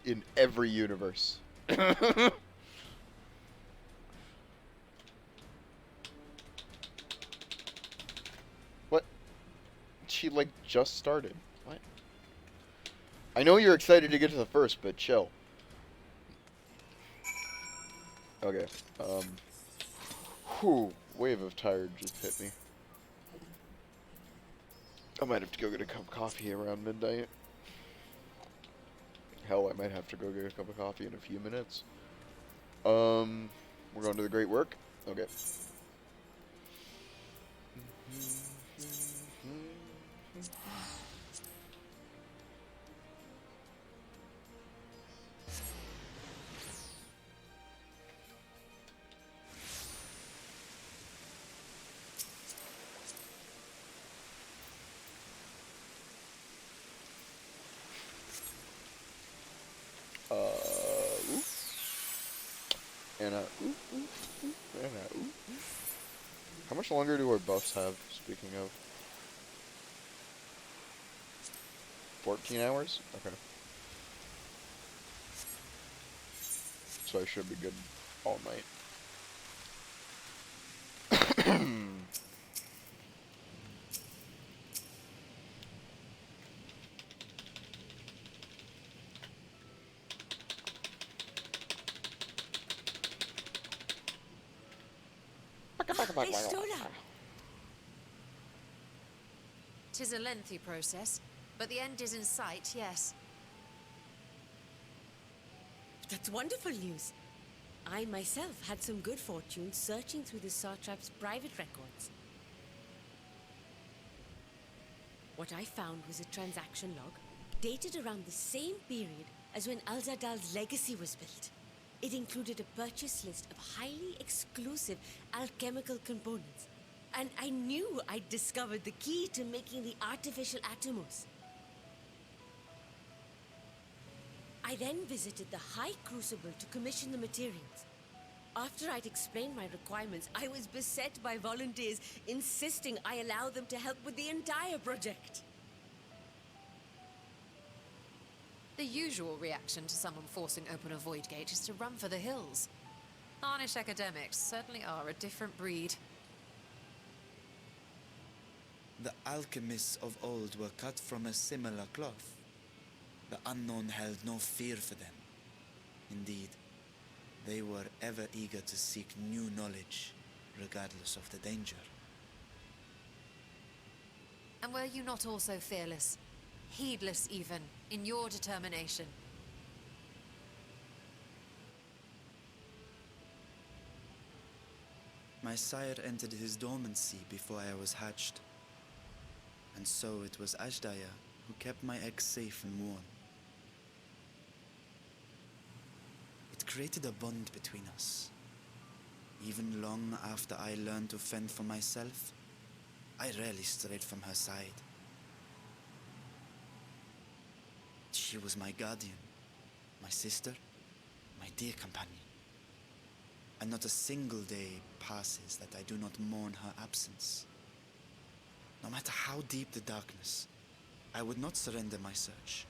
in every universe. What? She, like, just started. What? I know you're excited to get to the first, but chill. Okay, whew, wave of tired just hit me. I might have to go get a cup of coffee around midnight. Hell, I might have to go get a cup of coffee in a few minutes. We're going to the Great Work? Okay. Ooh. And ooh, and ooh. How much longer do our buffs have, speaking of? 14 hours? Okay. So I should be good all night. Hey, slow down. 'Tis a lengthy process, but the end is in sight, yes. That's wonderful news. I myself had some good fortune searching through the Satrap's private records. What I found was a transaction log dated around the same period as when Al-Zadal's legacy was built. It included a purchase list of highly exclusive alchemical components. And I knew I'd discovered the key to making the artificial atomos. I then visited the High Crucible to commission the materials. After I'd explained my requirements, I was beset by volunteers insisting I allow them to help with the entire project. The usual reaction to someone forcing open a void gate is to run for the hills. Harnish academics certainly are a different breed. The alchemists of old were cut from a similar cloth. The unknown held no fear for them. Indeed, they were ever eager to seek new knowledge, regardless of the danger. And were you not also fearless, heedless even, in your determination? My sire entered his dormancy before I was hatched. And so it was Ashdaya who kept my eggs safe and warm. It created a bond between us. Even long after I learned to fend for myself, I rarely strayed from her side. She was my guardian, my sister, my dear companion. And not a single day passes that I do not mourn her absence. No matter how deep the darkness, I would not surrender my search.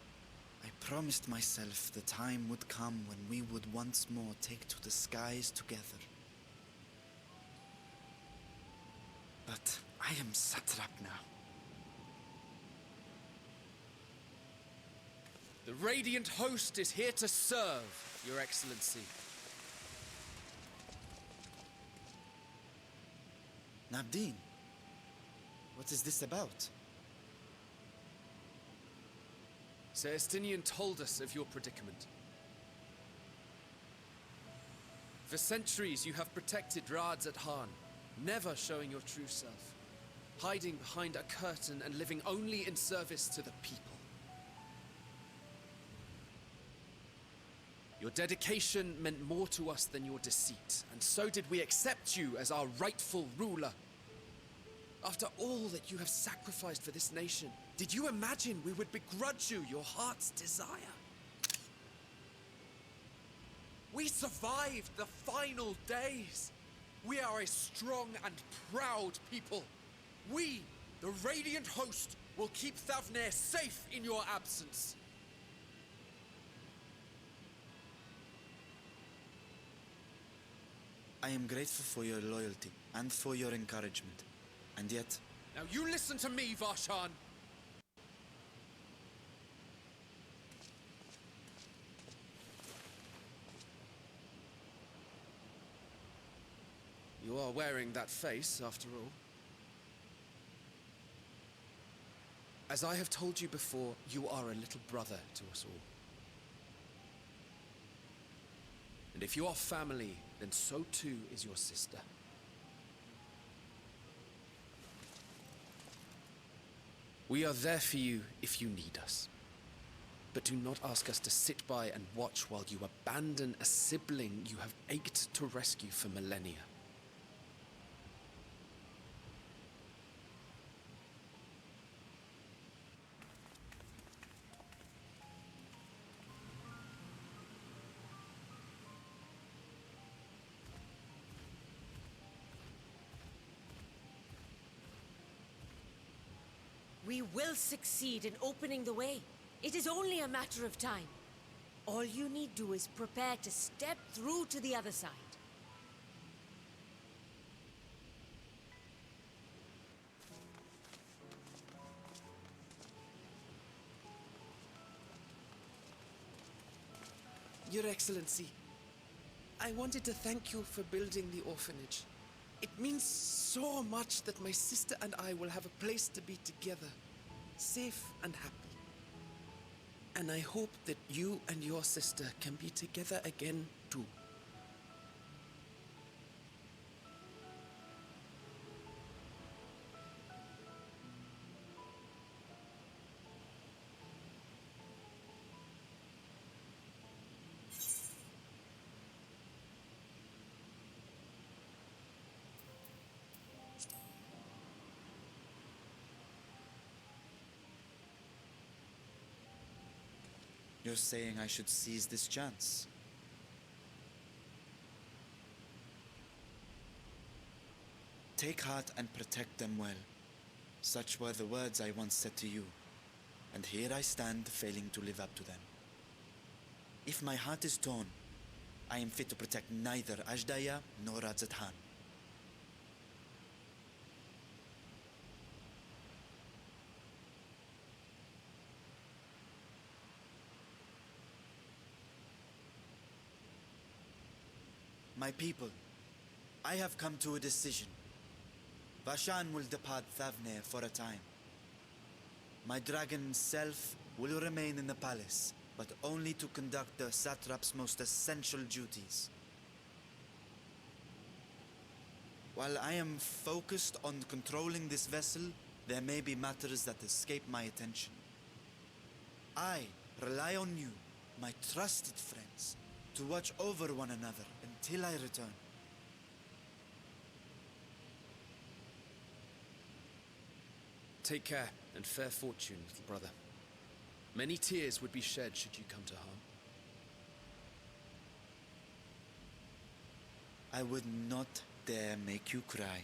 I promised myself the time would come when we would once more take to the skies together. But I am satrap now. The Radiant Host is here to serve, Your Excellency. Nabdeen, what is this about? Sir Estinian told us of your predicament. For centuries you have protected Rads at Han, never showing your true self, hiding behind a curtain and living only in service to the people. Your dedication meant more to us than your deceit, and so did we accept you as our rightful ruler. After all that you have sacrificed for this nation, did you imagine we would begrudge you your heart's desire? We survived the final days. We are a strong and proud people. We, the Radiant Host, will keep Thavnair safe in your absence. I am grateful for your loyalty and for your encouragement. And yet... Now you listen to me, Varshan! You are wearing that face, after all. As I have told you before, you are a little brother to us all. And if you are family, then so too is your sister. We are there for you if you need us. But do not ask us to sit by and watch while you abandon a sibling you have ached to rescue for millennia. We will succeed in opening the way. It is only a matter of time. All you need do is prepare to step through to the other side. Your Excellency, I wanted to thank you for building the orphanage. It means so much that my sister and I will have a place to be together, safe and happy. And I hope that you and your sister can be together again too. You're saying I should seize this chance? Take heart and protect them well. Such were the words I once said to you, and here I stand failing to live up to them. If my heart is torn, I am fit to protect neither Ajdaya nor Radzathan. My people, I have come to a decision. Vashan will depart Thavne for a time. My dragon self will remain in the palace, but only to conduct the satrap's most essential duties. While I am focused on controlling this vessel, there may be matters that escape my attention. I rely on you, my trusted friends, to watch over one another until I return. Take care and fair fortune, little brother. Many tears would be shed should you come to harm. I would not dare make you cry.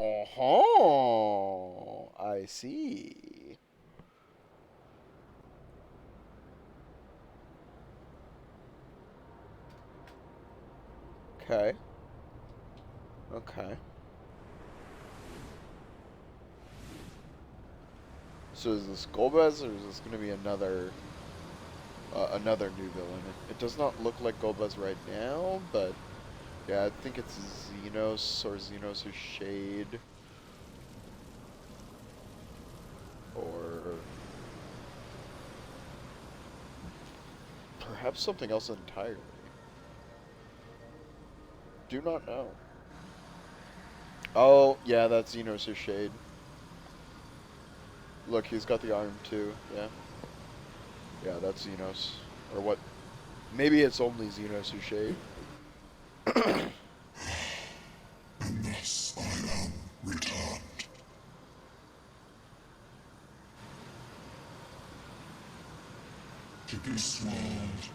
Oh, I see. Okay. Okay. So is this Golbez, or is this going to be another new villain? It does not look like Golbez right now, but yeah, I think it's Xenos or Xenos' Shade, or perhaps something else entirely. Do not know. Oh, yeah, that's Xenos' Shade. Look, he's got the arm too. Yeah. Yeah, that's Xenos. Or what? Maybe it's only Xenos' Shade. And thus I am returned. To this world,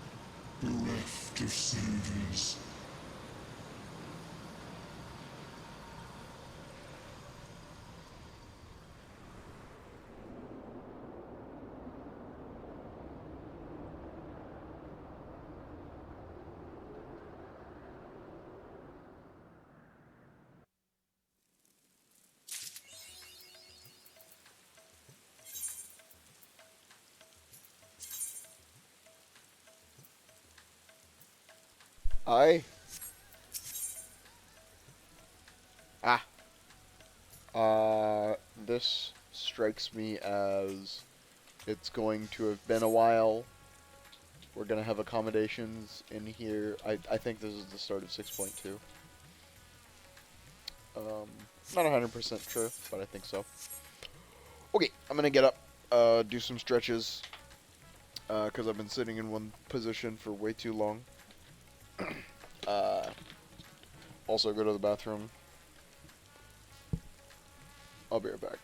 bereft of saviors. I. Ah. This strikes me as it's going to have been a while. We're going to have accommodations in here. I think this is the start of 6.2. Not 100% sure, but I think so. Okay, I'm going to get up, do some stretches, because I've been sitting in one position for way too long. Also go to the bathroom. I'll be right back.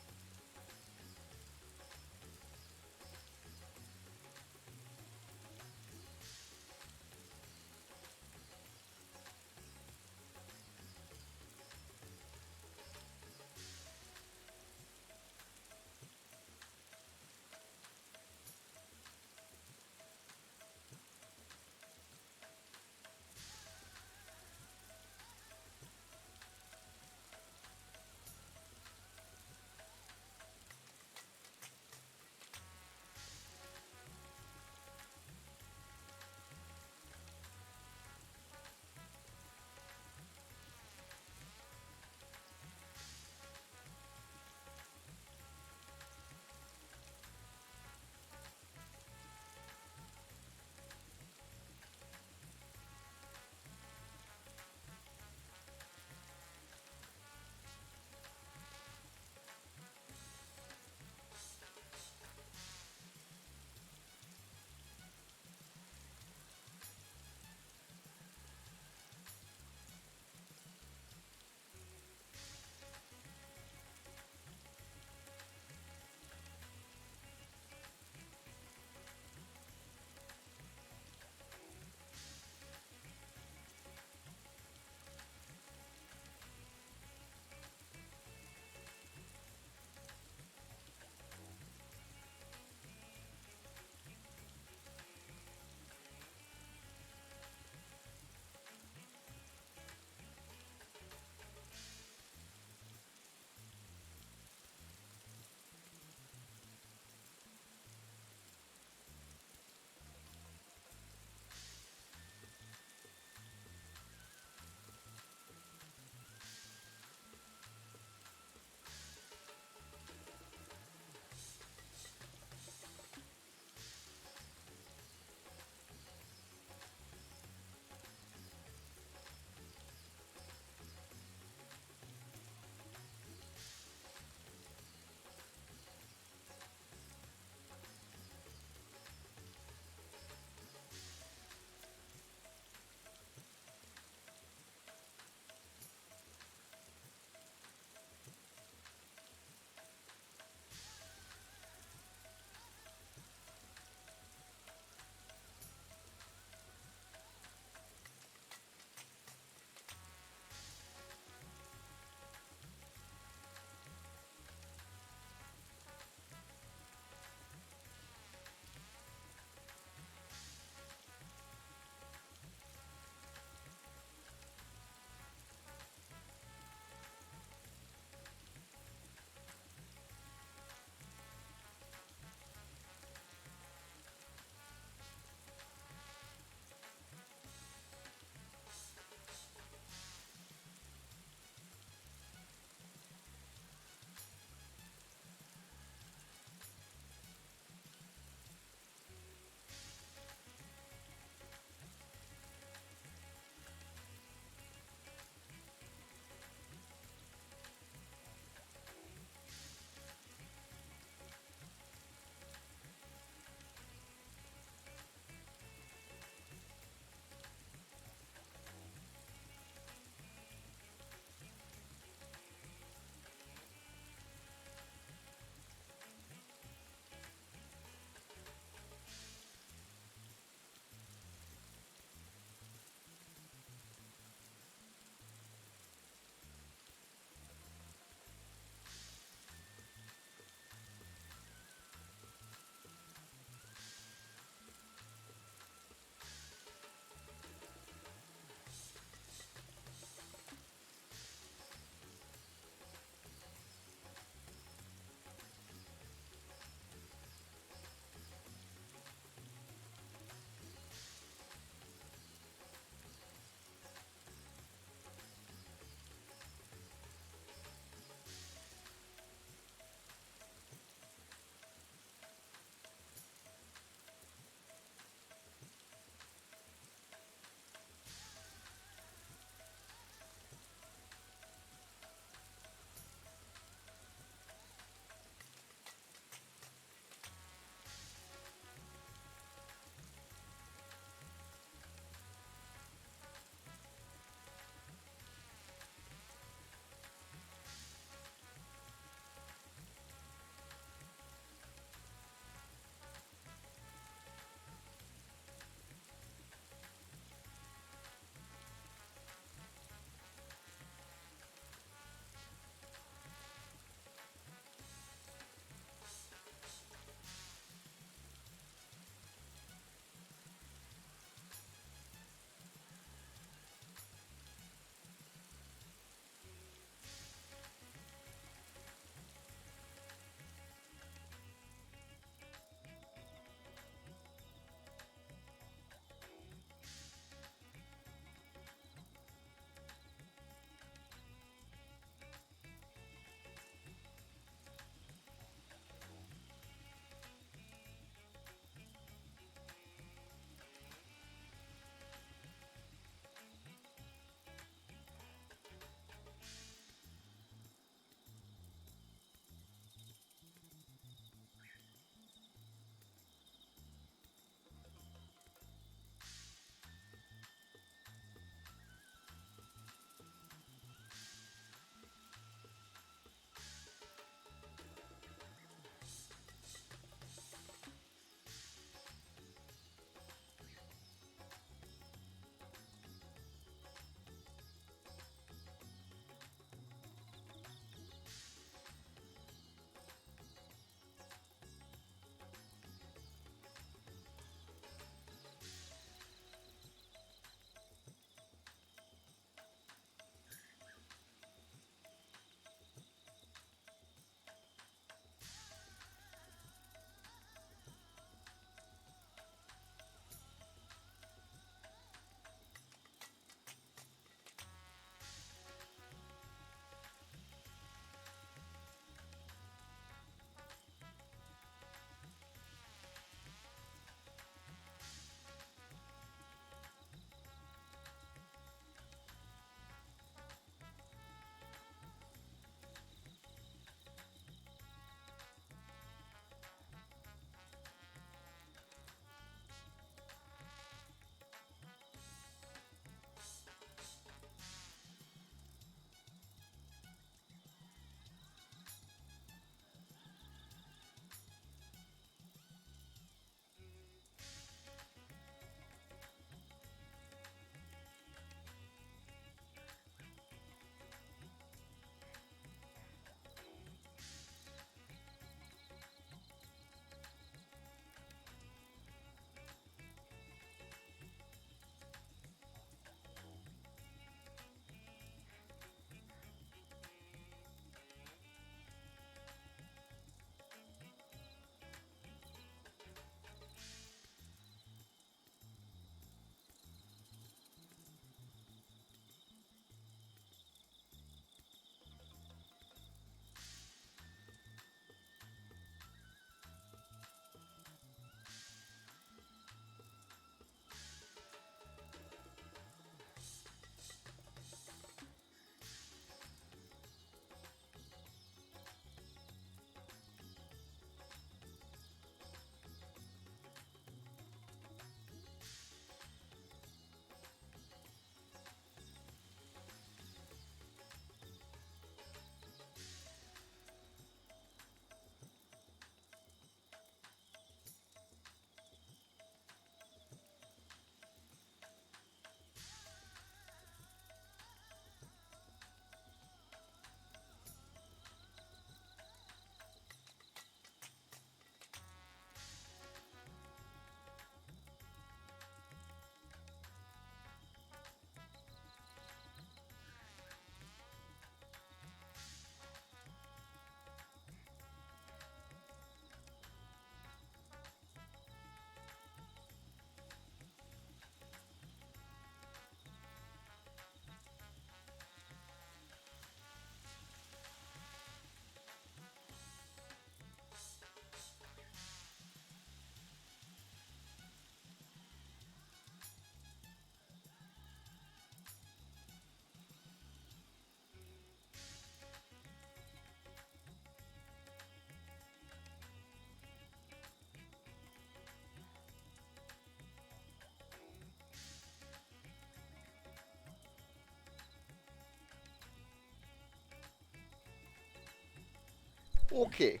Okay.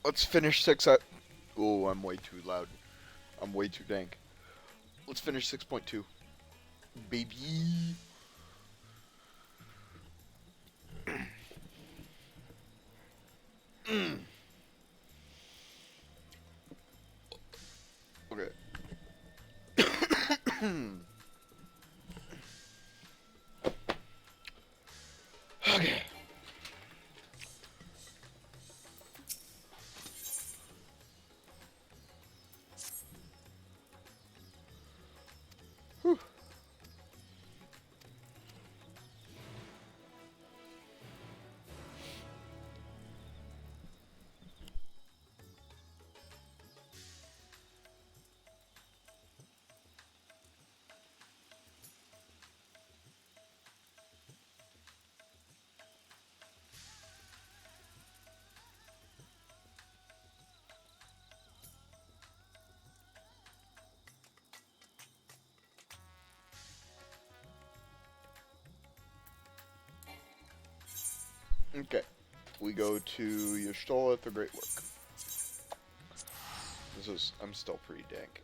Let's finish 6 at... Oh, I'm way too loud. I'm way too dank. Let's finish 6.2. Baby. Okay. Okay. Whew. Okay. We go to Yashtoleth, the Great Work. I'm still pretty dank.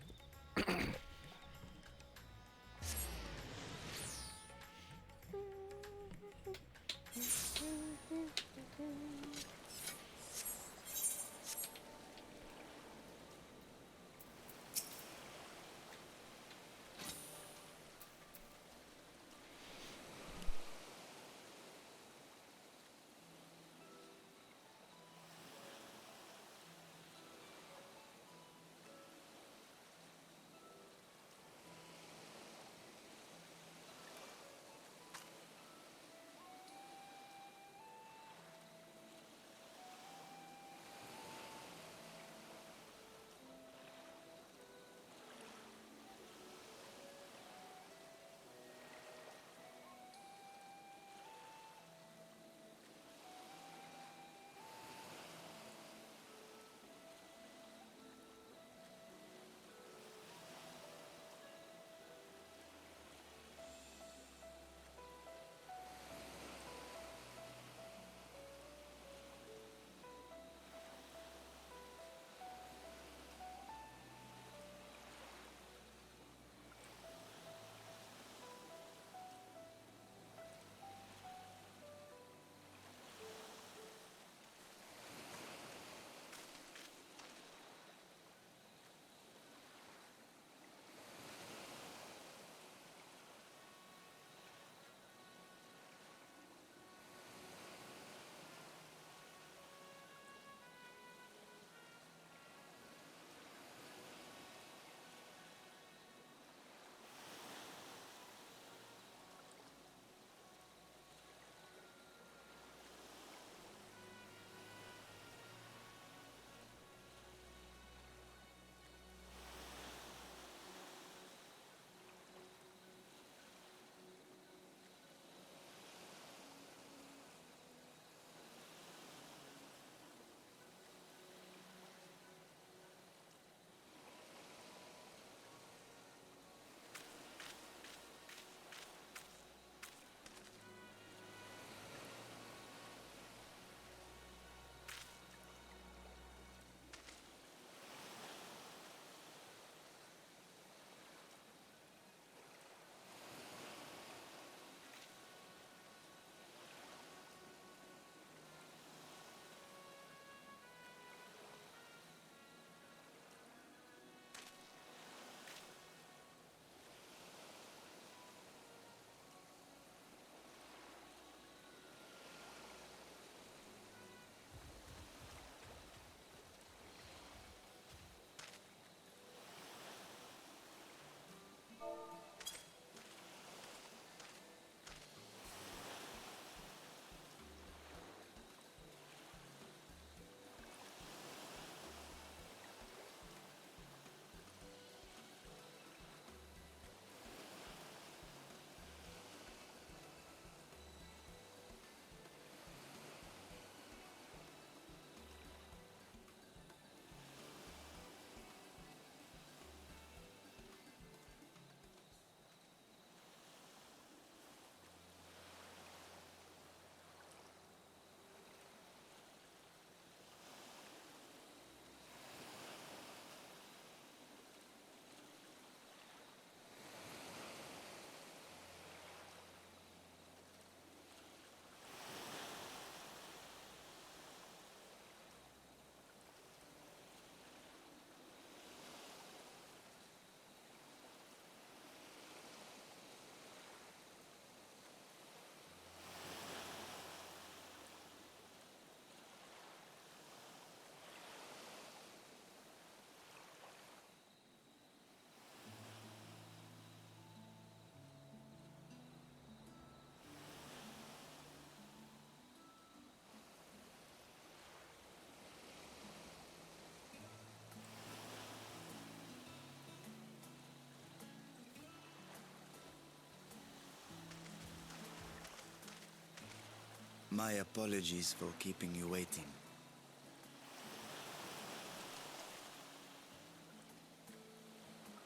My apologies for keeping you waiting.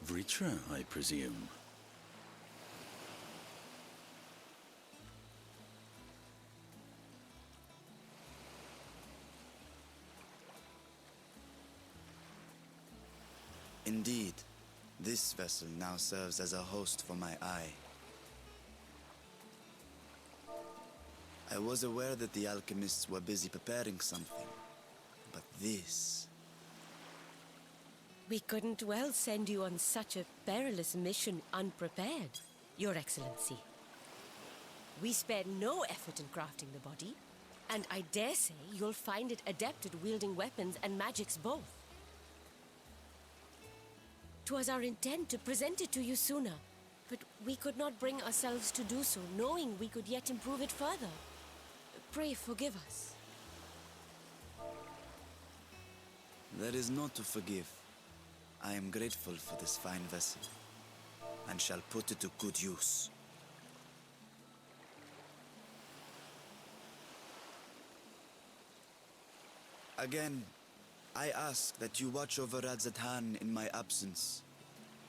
Vritra, I presume. Indeed, this vessel now serves as a host for my eye. I was aware that the alchemists were busy preparing something, but this... We couldn't well send you on such a perilous mission unprepared, Your Excellency. We spared no effort in crafting the body, and I dare say you'll find it adept at wielding weapons and magics both. 'Twas our intent to present it to you sooner, but we could not bring ourselves to do so, knowing we could yet improve it further. Pray forgive us. There is naught to forgive. I am grateful for this fine vessel, and shall put it to good use. Again, I ask that you watch over Radzatan in my absence.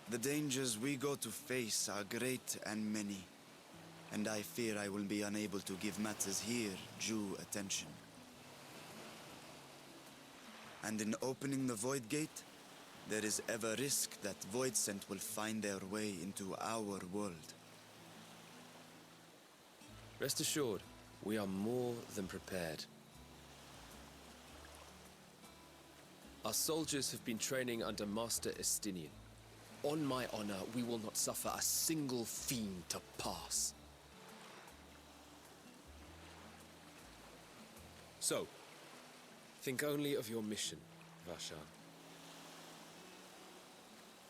The dangers we go to face are great and many, and I fear I will be unable to give matters here due attention. And in opening the Void Gate, there is ever risk that Voidsent will find their way into our world. Rest assured, we are more than prepared. Our soldiers have been training under Master Estinian. On my honor, we will not suffer a single fiend to pass. So, think only of your mission, Varshan.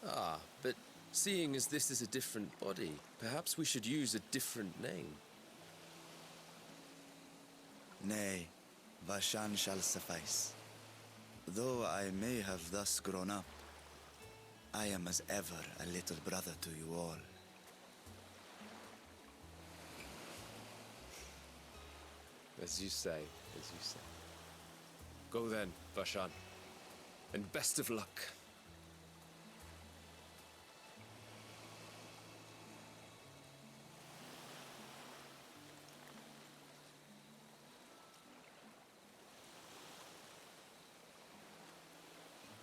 Ah, but seeing as this is a different body, perhaps we should use a different name. Nay, Vashan shall suffice. Though I may have thus grown up, I am as ever a little brother to you all. As you say, as you say. Go then, Varshan, and best of luck.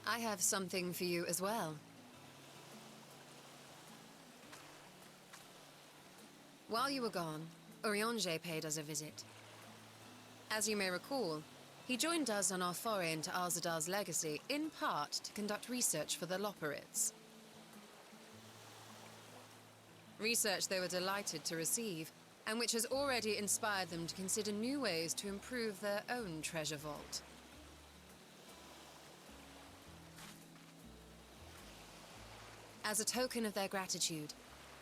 I have something for you as well. While you were gone, Eorzea paid us a visit. As you may recall, he joined us on our foray into Alzadal's legacy, in part to conduct research for the Loporrits. Research they were delighted to receive, and which has already inspired them to consider new ways to improve their own treasure vault. As a token of their gratitude,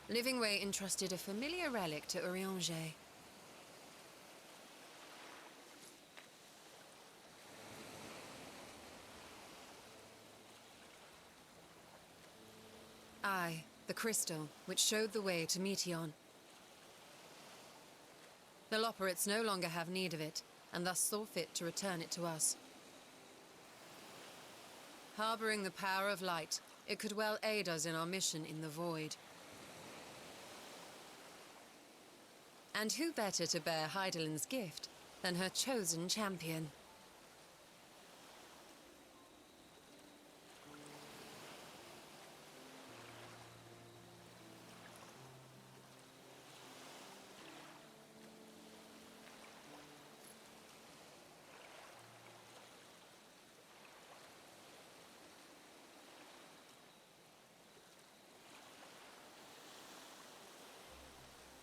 Livingway entrusted a familiar relic to Eorzea. Aye, the crystal, which showed the way to Meteon. The Loporrits no longer have need of it, and thus saw fit to return it to us. Harboring the power of light, it could well aid us in our mission in the Void. And who better to bear Hydaelyn's gift than her chosen champion?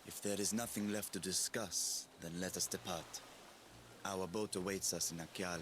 If there is nothing left to discuss, then let us depart. Our boat awaits us in Akyali.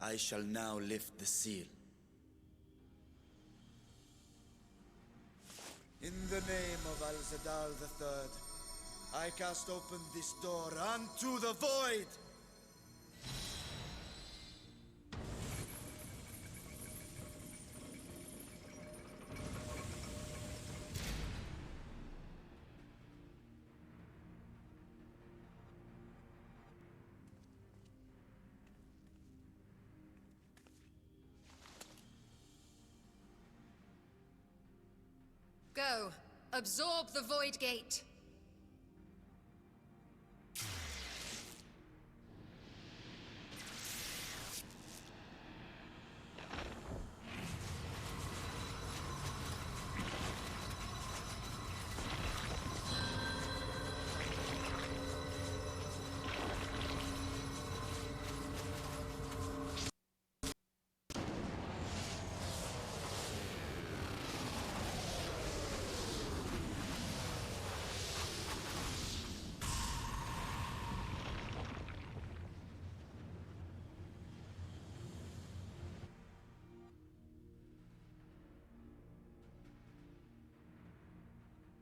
I shall now lift the seal. In the name of Al-Zadal III, I cast open this door unto the void! Go. Absorb the Void Gate.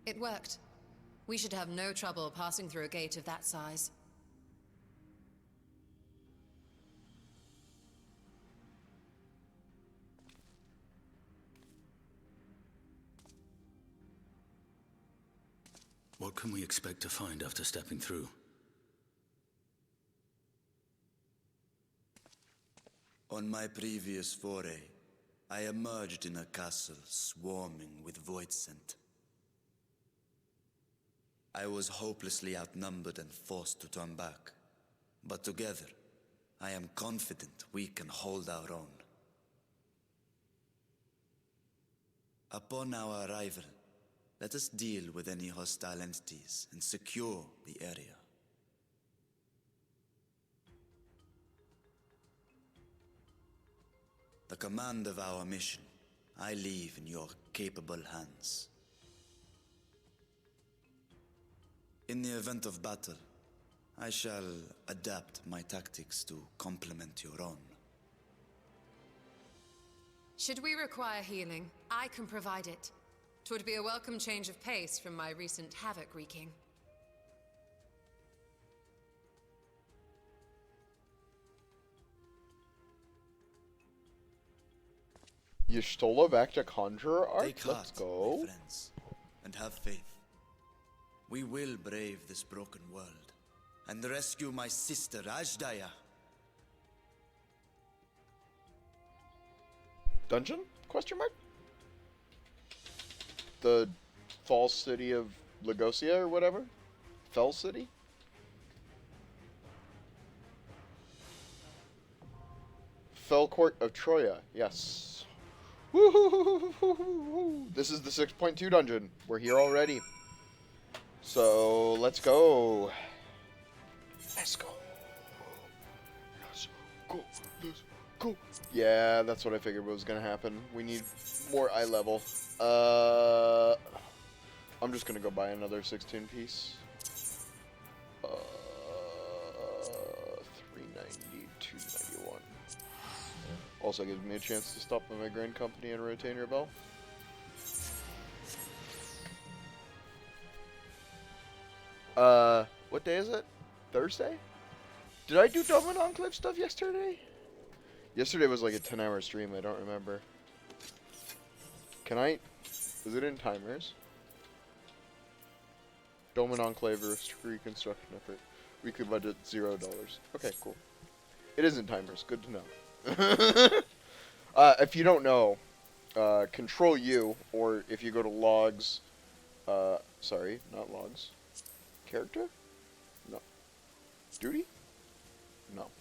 It worked. We should have no trouble passing through a gate of that size. What can we expect to find after stepping through? On my previous foray, I emerged in a castle swarming with void scent. I was hopelessly outnumbered and forced to turn back. But together, I am confident we can hold our own. Upon our arrival, let us deal with any hostile entities and secure the area. The command of our mission, I leave in your capable hands. In the event of battle, I shall adapt my tactics to complement your own. Should we require healing, I can provide it. 'Twould be a welcome change of pace from my recent havoc wreaking. Y'shtola back to Conjurer Art? Take Let's heart, go. my friends, and have faith. We will brave this broken world and rescue my sister Ajdaya. Dungeon? Question mark? The false city of Legosia or whatever? Fell City? Fell Court of Troya, yes. Woo-hoo-hoo-hoo-hoo-hoo. This is the 6.2 dungeon. We're here already. So, let's go. Let's go. Let's go. Let's go. Yeah, that's what I figured was going to happen. We need more eye level. I'm just going to go buy another 16 piece. 390, 291. Also gives me a chance to stop by my Grand Company and Retainer Bell. What day is it? Thursday? Did I do Dome and Enclave stuff yesterday? Yesterday was like a 10-hour stream, I don't remember. Can I... Is it in timers? Dome and Enclave reconstruction effort. Weekly budget $0. Okay, cool. It is in timers, good to know. If you don't know, Control U, or if you go to logs, sorry, not logs. Character? No. Duty? No.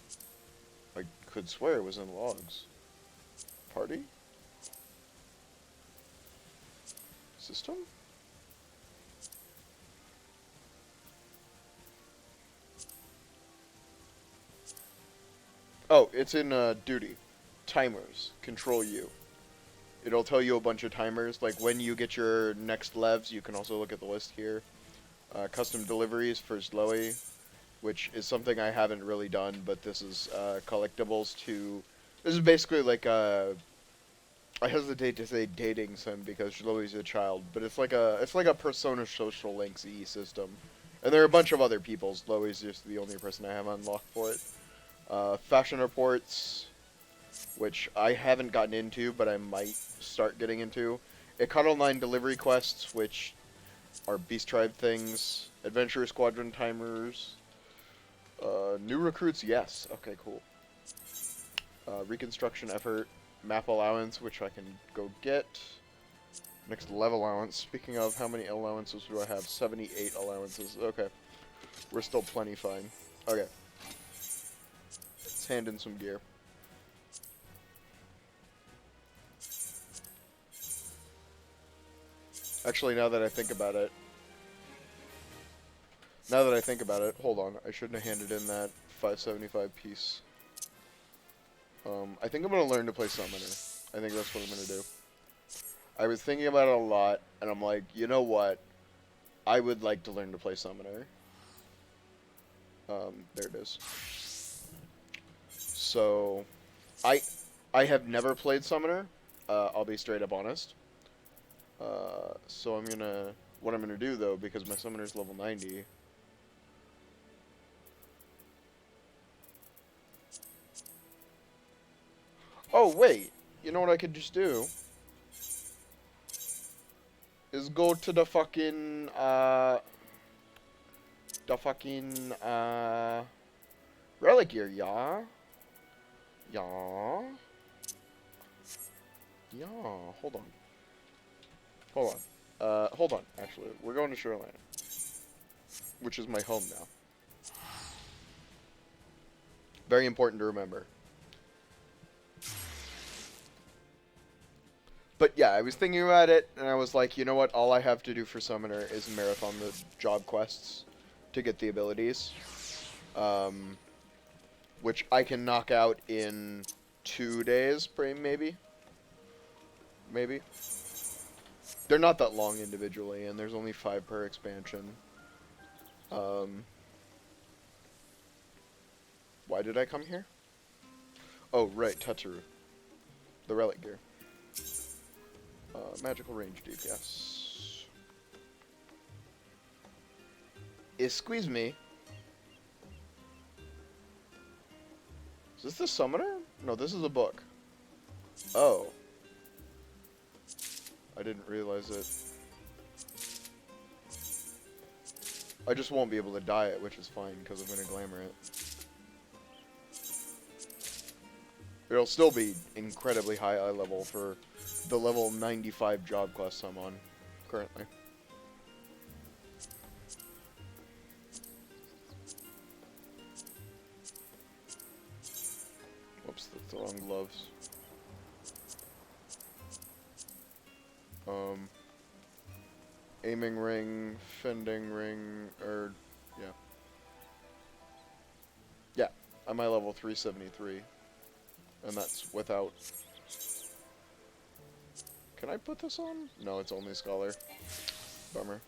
I could swear it was in logs. Party? System? Oh, it's in duty. Timers. Control U. It'll tell you a bunch of timers, like when you get your next levs. You can also look at the list here. Custom deliveries for Zloe, which is something I haven't really done, but this is collectibles to This is basically like I hesitate to say dating sim because Chloe's a child, but it's like a Persona social links E system, and there are a bunch of other people. Chloe's just the only person I have unlocked for it. Fashion reports, which I haven't gotten into, but I might start getting into. Econ Online delivery quests, which are Beast Tribe things. Adventure Squadron timers. New recruits, yes. Okay, cool. Reconstruction effort. Map allowance, which I can go get. Next level allowance. Speaking of, how many allowances do I have? 78 allowances. Okay. We're still plenty fine. Okay. Let's hand in some gear. Actually, now that I think about it, hold on. I shouldn't have handed in that 575 piece. I think I'm going to learn to play Summoner. I think that's what I'm going to do. I was thinking about it a lot, and I'm like, you know what? I would like to learn to play Summoner. There it is. So, I have never played Summoner. I'll be straight up honest. So what I'm gonna do though, because my Summoner's level 90. Oh wait, you know what I could just do? Is go to the fucking relic gear, yeah? Yeah. Yeah, hold on. Hold on, actually. We're going to Shoreline, which is my home now. Very important to remember. But yeah, I was thinking about it, and I was like, you know what? All I have to do for Summoner is marathon the job quests to get the abilities. Which I can knock out in 2 days, maybe? Maybe? They're not that long individually, and there's only 5 per expansion. Why did I come here? Oh, right, Tetsuru. The relic gear. Magical range DPS. Excuse me. Is this the Summoner? No, this is a book. Oh. I didn't realize it. I just won't be able to dye it, which is fine, because I'm going to glamour it. It'll still be incredibly high eye level for the level 95 job quest I'm on currently. Whoops, that's the wrong gloves. Aiming ring, fending ring, yeah. Yeah, I'm at level 373. And that's without... Can I put this on? No, it's only Scholar. Bummer.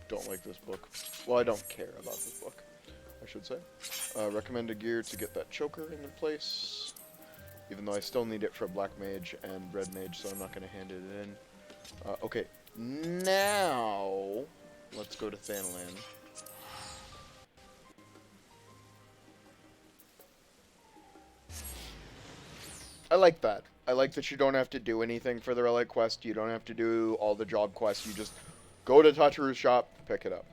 Don't like this book. Well, I don't care about this book, I should say. Recommended gear to get that choker in place. Even though I still need it for Black Mage and Red Mage, so I'm not going to hand it in. Okay, now let's go to Thanalan. I like that. I like that you don't have to do anything for the Relic quest. You don't have to do all the job quests. You just go to Tataru's shop, pick it up.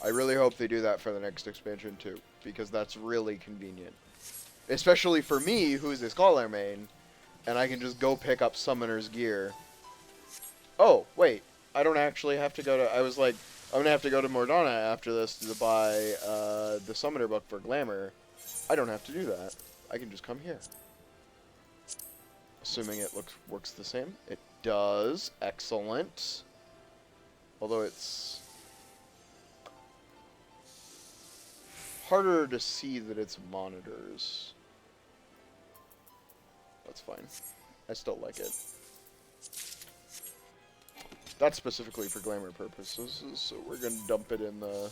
I really hope they do that for the next expansion too, because that's really convenient. Especially for me, who's a Scholar main, and I can just go pick up Summoner's gear. Oh, wait. I don't actually have to go to... I was like, I'm going to have to go to Mordana after this to buy the Summoner book for Glamour. I don't have to do that. I can just come here. Assuming it works the same. It does. Excellent. Although it's harder to see that it's monitors. That's fine. I still like it. That's specifically for glamour purposes, so we're gonna dump it in the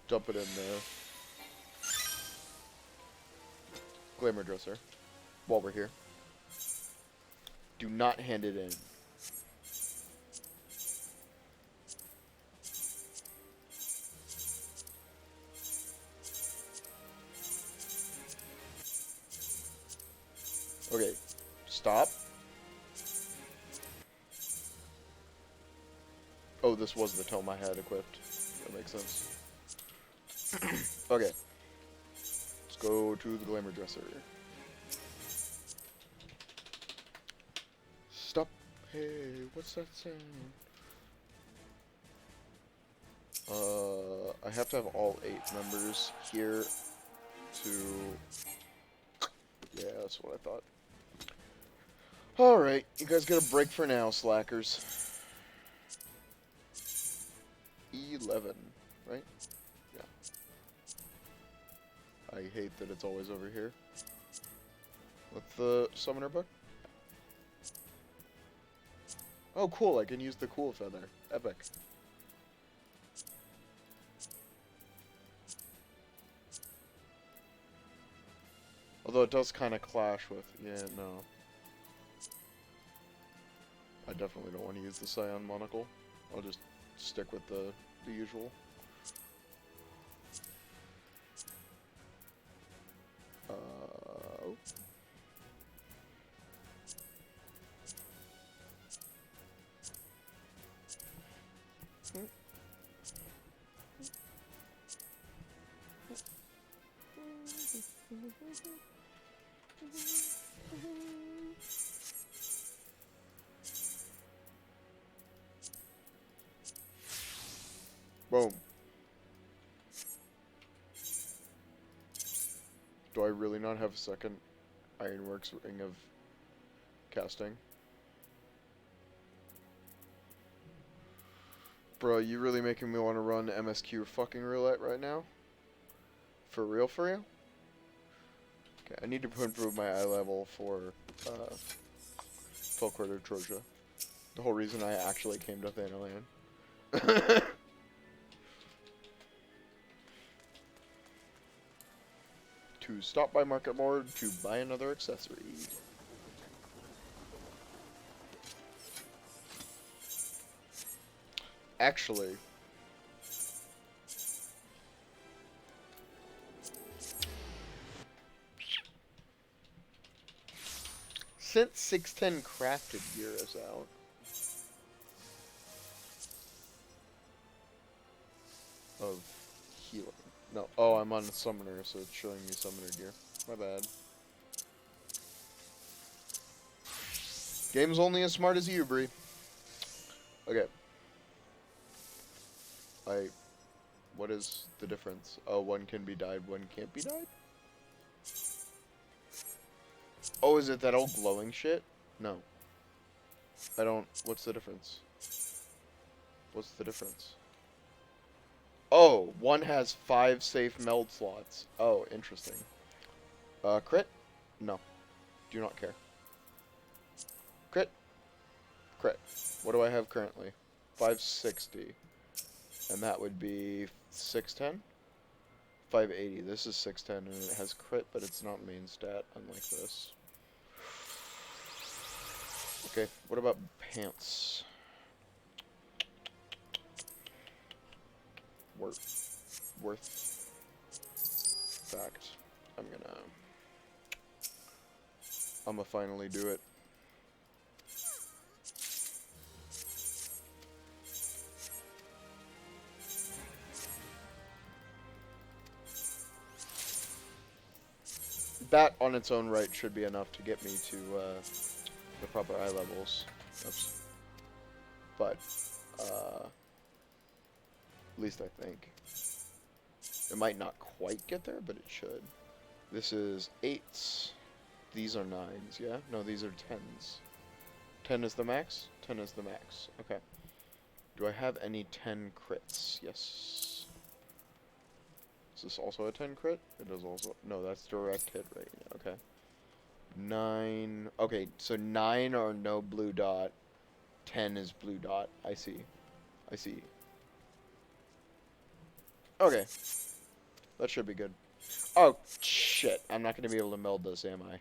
dump it in the glamour dresser while we're here. Do not hand it in. Okay, stop. Oh, this was the tome I had equipped. That makes sense. Okay. Let's go to the glamour dresser. Stop. Hey, what's that sound? I have to have all 8 members here to... Yeah, that's what I thought. Alright, you guys get a break for now, slackers. 11, right? Yeah. I hate that it's always over here. With the summoner book? Oh, cool, I can use the cool feather. Epic. Although it does kind of clash with... Yeah, no. I definitely don't want to use the Scion monocle. I'll just stick with the usual. Oh. Boom. Do I really not have a second Ironworks ring of casting? Bro, you really making me want to run MSQ fucking roulette right now? For real, for real? Okay, I need to improve my eye level for Felcourt of Troja. The whole reason I actually came to Thanalan. To stop by Market Mord to buy another accessory. Actually, since 610 crafted gear is out, of healing. No, oh, I'm on the summoner, so it's showing me summoner gear. My bad. Game's only as smart as you, Bree. Okay. What is the difference? Oh, one can be dyed, one can't be dyed? Oh, is it that old glowing shit? No. I don't... What's the difference? What's the difference? Oh, one has 5 safe meld slots. Oh, interesting. Crit? No. Do not care. Crit? Crit. What do I have currently? 560. And that would be 610? 580. This is 610 and it has crit, but it's not main stat, unlike this. Okay, what about pants? Worth. Fact. I'ma finally do it. That on its own right should be enough to get me to the proper eye levels. Oops. But at least I think. It might not quite get there, but it should. This is 8s. These are 9s, yeah? No, these are 10s. 10 is the max? 10 is the max. Okay. Do I have any 10 crits? Yes. Is this also a 10 crit? It is also... No, that's direct hit rate. Okay. 9... Okay, so 9 are no blue dot. 10 is blue dot. I see. I see. Okay. That should be good. Oh, shit. I'm not going to be able to meld this, am I?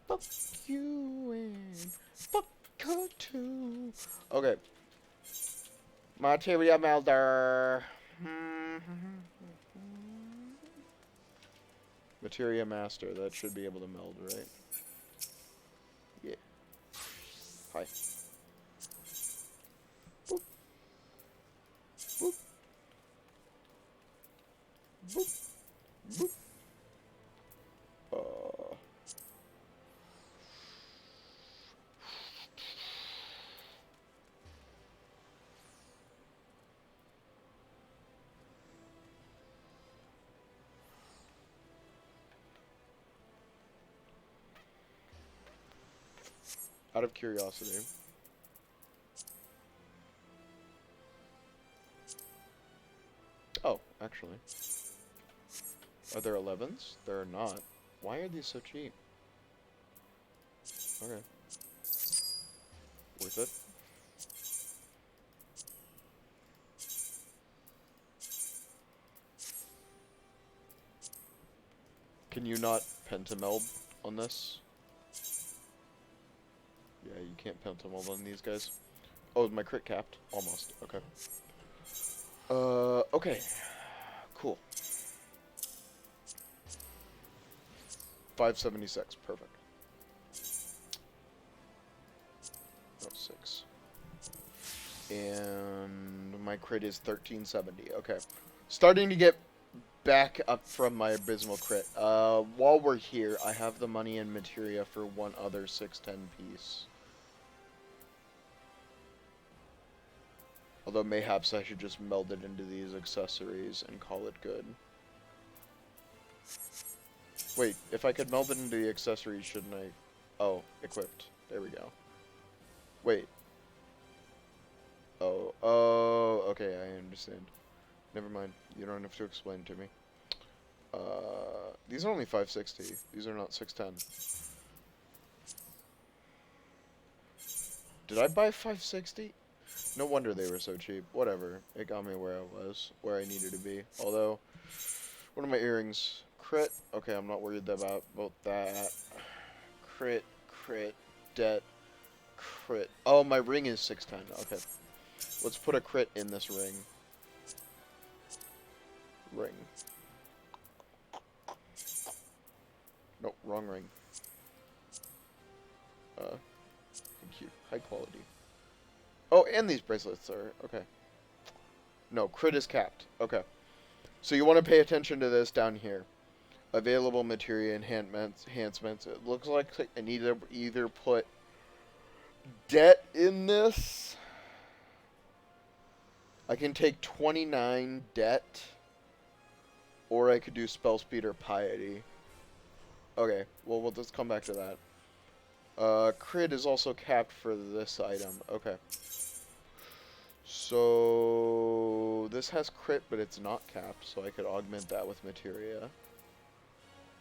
Fuck you and fuck her too. Okay. Materia melder. Materia master. That should be able to meld, right? Yeah. Hi. Boop. Boop. Boop. Boop. Out of curiosity. Oh, actually. Are there 11s? There are not. Why are these so cheap? Okay. Worth it. Can you not pentameld on this? Yeah, you can't pentameld on these guys. Oh, my crit capped? Almost. Okay. Okay. Cool. 576. Perfect. Oh, 6. And my crit is 1370. Okay. Starting to get back up from my abysmal crit. While we're here, I have the money and materia for one other 610 piece. Although mayhaps I should just meld it into these accessories and call it good. Wait, if I could meld it into the accessories, shouldn't I? Oh, equipped. There we go. Wait. Oh, okay, I understand. Never mind. You don't have to explain to me. These are only 560. These are not 610. Did I buy 560? No wonder they were so cheap. Whatever. It got me where I was. Where I needed to be. Although, what are my earrings? Crit. Okay, I'm not worried about that. Crit, debt, crit. Oh, my ring is 610. Okay. Let's put a crit in this ring. Ring. Nope, wrong ring. Thank you. High quality. Oh, and these bracelets are... Okay. No, crit is capped. Okay. So you want to pay attention to this down here. Available materia enhancements. It looks like I need to either put debt in this. I can take 29 debt. Or I could do spell speed or piety. Okay, well, we'll just come back to that. Crit is also capped for this item. Okay. So, this has crit, but it's not capped, so I could augment that with materia.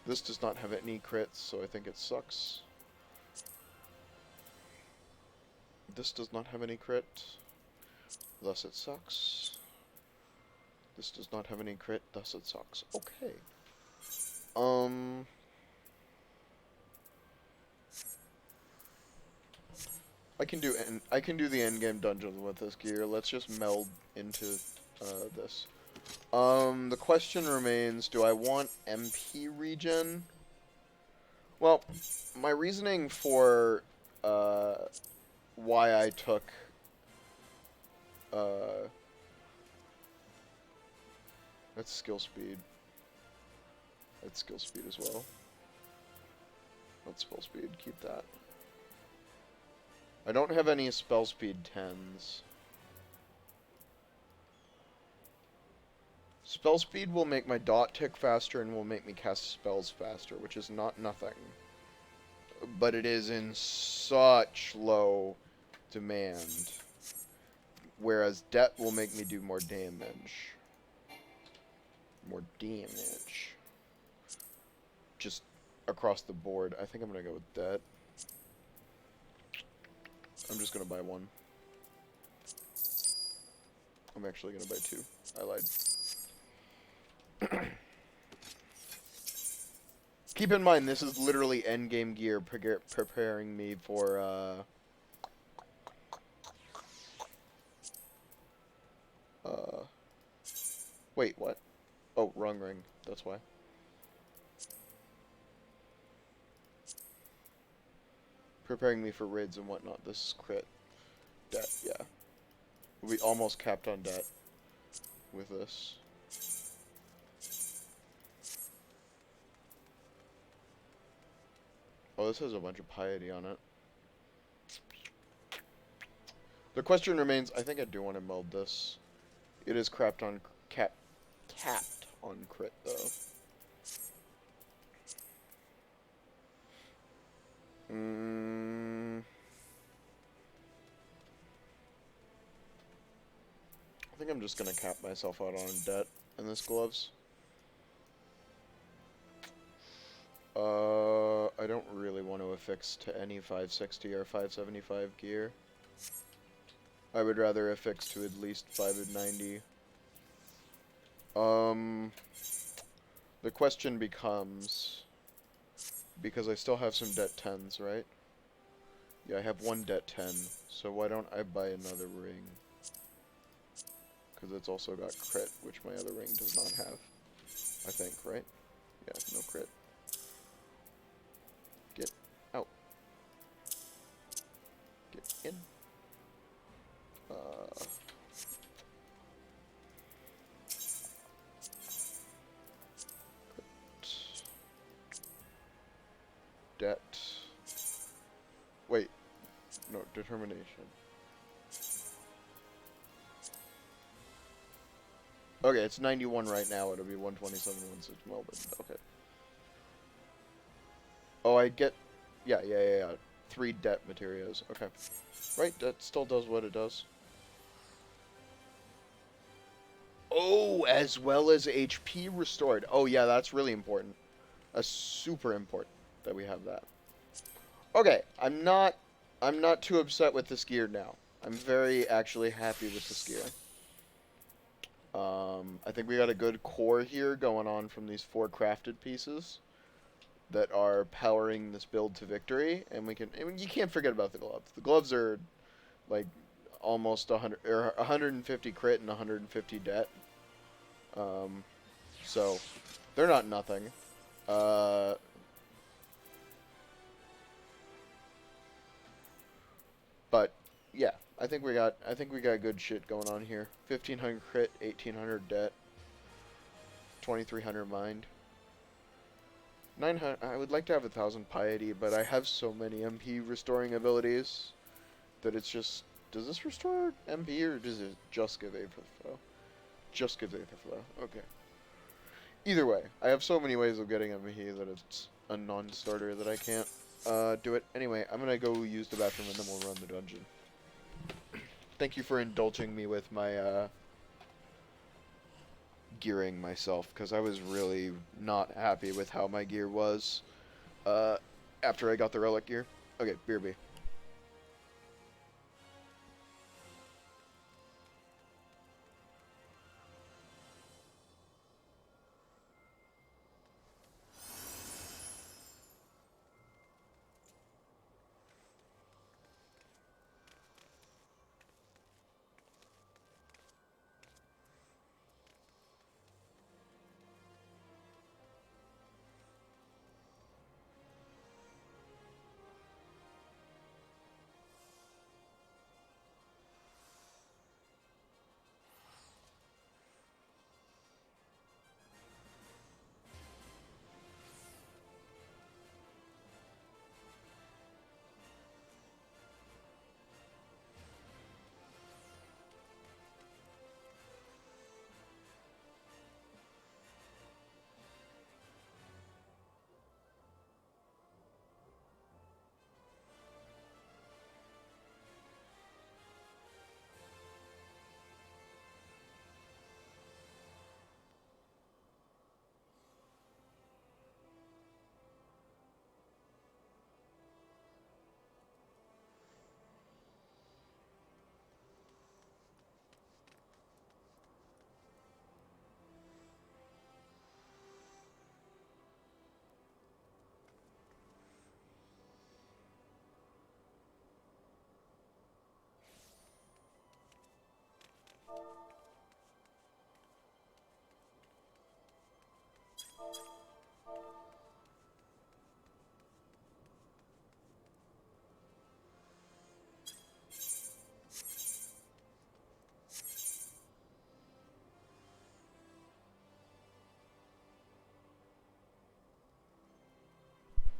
This does not have any crits, so I think it sucks. This does not have any crit, thus it sucks. This does not have any crit, thus it sucks. Okay. I can do the end game dungeon with this gear. Let's just meld into this. The question remains, do I want MP regen? Well, my reasoning for why I took that's skill speed. That's skill speed as well. That's spell speed, keep that. I don't have any spell speed 10s. Spell speed will make my dot tick faster and will make me cast spells faster, which is not nothing. But it is in such low demand. Whereas debt will make me do more damage. More damage. Just across the board. I think I'm gonna go with debt. I'm just gonna buy one. I'm actually gonna buy two. I lied. Keep in mind, this is literally endgame gear preparing me for, wait, what? Oh, wrong ring. That's why. Preparing me for raids and whatnot. This is crit. Debt, yeah. We almost capped on debt with this. Oh, this has a bunch of piety on it. The question remains, I think I do want to meld this. It is capped on crit though. I think I'm just gonna cap myself out on debt in this gloves. I don't really want to affix to any 560 or 575 gear. I would rather affix to at least 590. The question becomes, because I still have some debt 10s, right? Yeah, I have one debt 10, so why don't I buy another ring? Because it's also got crit, which my other ring does not have. I think, right? Yeah, no crit. Get out. Get in. Debt. Wait. No, determination. Okay, it's 91 right now. It'll be 127 once it's melded. Okay. Oh, I get... Yeah. 3 debt materials. Okay. Right, that still does what it does. Oh, as well as HP restored. Oh, yeah, that's really important. That's super important that we have that. Okay, I'm not too upset with this gear now. I'm very actually happy with this gear. I think we got a good core here going on from these 4 crafted pieces that are powering this build to victory, and we can. And you can't forget about the gloves. The gloves are like almost 100 or 150 crit and 150 debt. So they're not nothing. But yeah, I think we got good shit going on here. 1500 crit, 1800 debt, 2300 mind. 900. I would like to have 1000 piety, but I have so many MP restoring abilities that it's just. Does this restore MP or does it just give Aetherflow? Just gives Aetherflow. Okay. Either way, I have so many ways of getting MP that it's a non-starter that I can't do it. Anyway, I'm gonna go use the bathroom and then we'll run the dungeon. Thank you for indulging me with my gearing myself, because I was really not happy with how my gear was after I got the relic gear. Okay, BRB.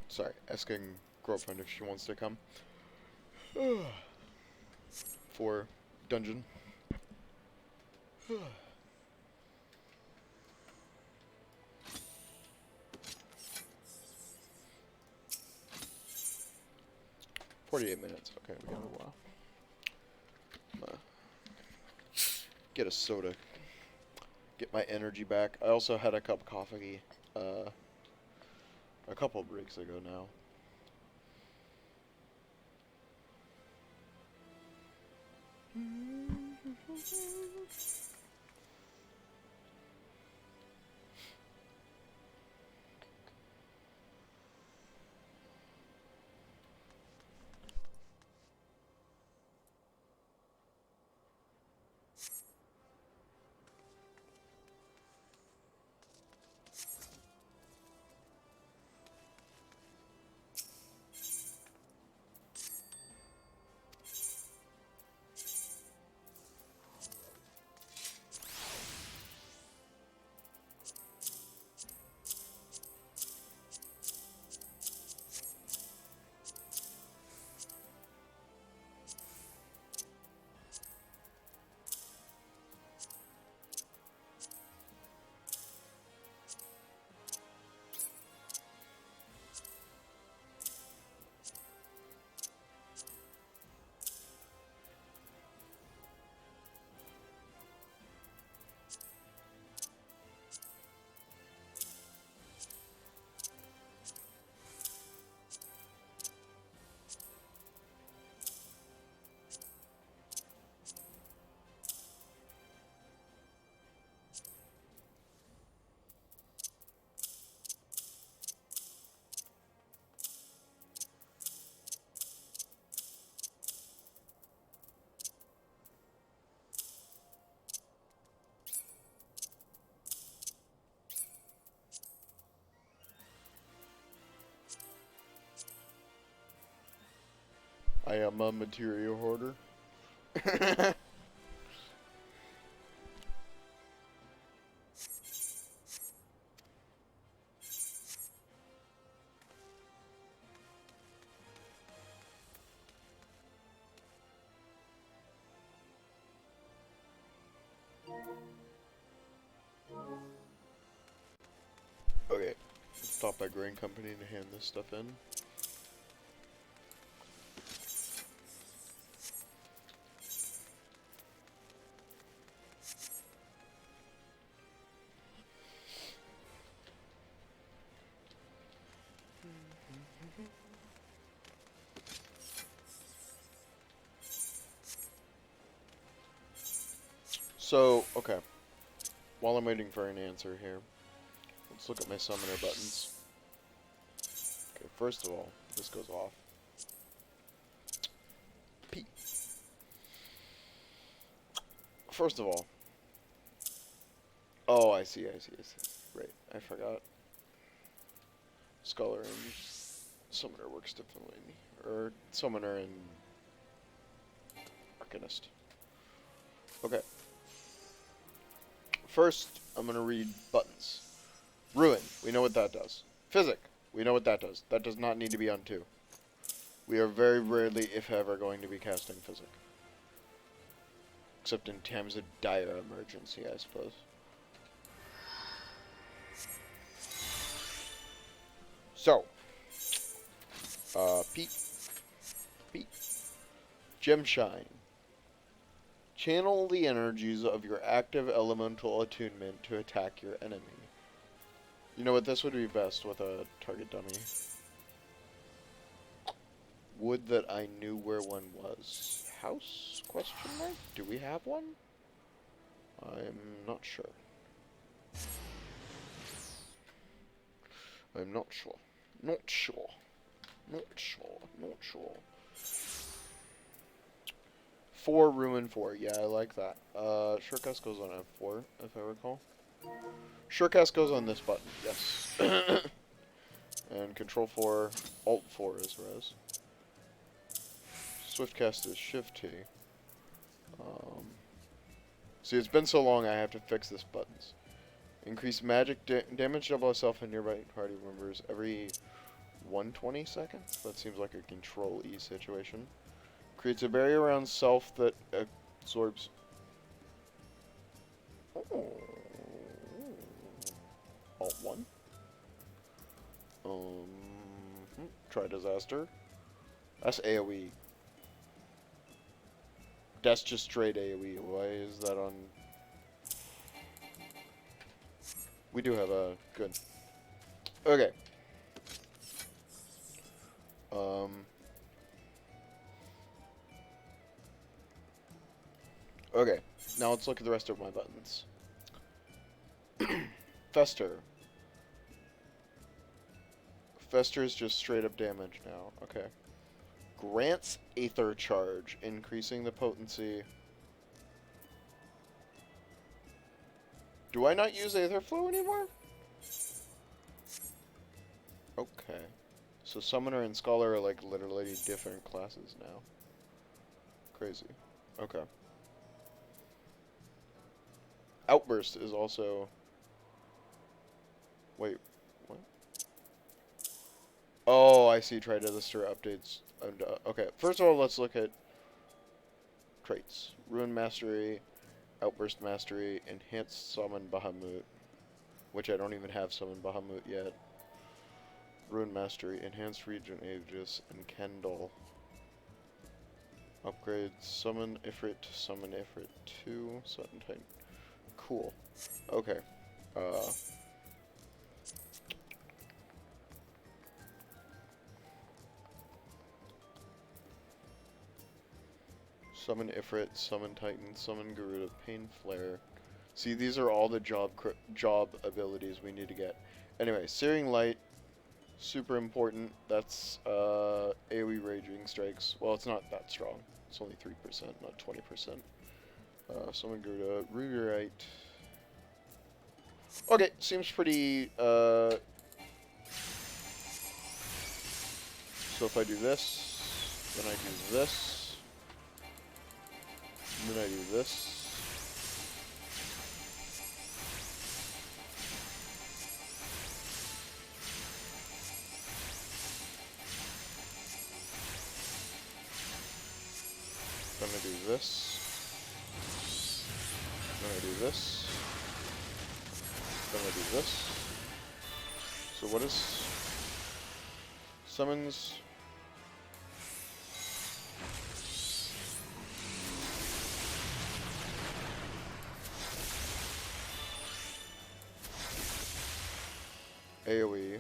Sorry, asking girlfriend if she wants to come. For dungeon. 48 minutes. Okay, we got a while. Get a soda. Get my energy back. I also had a cup of coffee a couple of breaks ago now. I am a material hoarder. Okay, stop by grain company to hand this stuff in. So, okay. While I'm waiting for an answer here, let's look at my summoner buttons. Okay, first of all, this goes off. P. First of all. Oh, I see. Right, I forgot. Scholar and summoner works differently. Or summoner and arcanist. Okay. First, I'm going to read buttons. Ruin, we know what that does. Physic, we know what that does. That does not need to be on 2. We are very rarely, if ever, going to be casting Physic. Except in times of dire emergency, I suppose. So, Pete. Gemshine. Channel the energies of your active elemental attunement to attack your enemy. You know what, this would be best with a target dummy. Would that I knew where one was. House? Question mark? Do we have one? I'm not sure. I'm not sure. Not sure. 4 Ruin 4. Yeah, I like that. Surecast goes on F4, if I recall. Surecast goes on this button, yes. And Control 4, Alt 4 is res. Swiftcast is Shift T. See, it's been so long I have to fix this buttons. Increase magic damage double itself and nearby party members every 120 seconds? That seems like a control E situation. Creates a barrier around self that absorbs... Oh. Alt 1. Try disaster. That's AoE. That's just straight AoE. Why is that on... We do have a... Good. Okay. Okay. Now let's look at the rest of my buttons. Fester. Fester is just straight up damage now. Okay. Grants Aether Charge, increasing the potency. Do I not use Aether Flow anymore? Okay. So Summoner and Scholar are like literally different classes now. Crazy. Okay. Outburst is also... Wait, what? Oh, I see. Try Disaster updates. Okay, first of all, let's look at traits. Ruin Mastery, Outburst Mastery, Enhanced Summon Bahamut, which I don't even have Summon Bahamut yet. Ruin Mastery, Enhanced Region Aegis, and Kendall. Upgrades, Summon Ifrit, Summon Ifrit 2, Sudden Titan. Cool. Okay. Summon Ifrit, Summon Titan, Summon Garuda, Pain Flare. See, these are all the job abilities we need to get. Anyway, Searing Light, super important. That's AoE Raging Strikes. Well, it's not that strong. It's only 3%, not 20%. Summon Garuda, Rewrite. Okay, seems pretty, so if I do this, then I do this, and then I do this. Then I do this. Then I do this. Then I do this. So what is... Summons... AoE.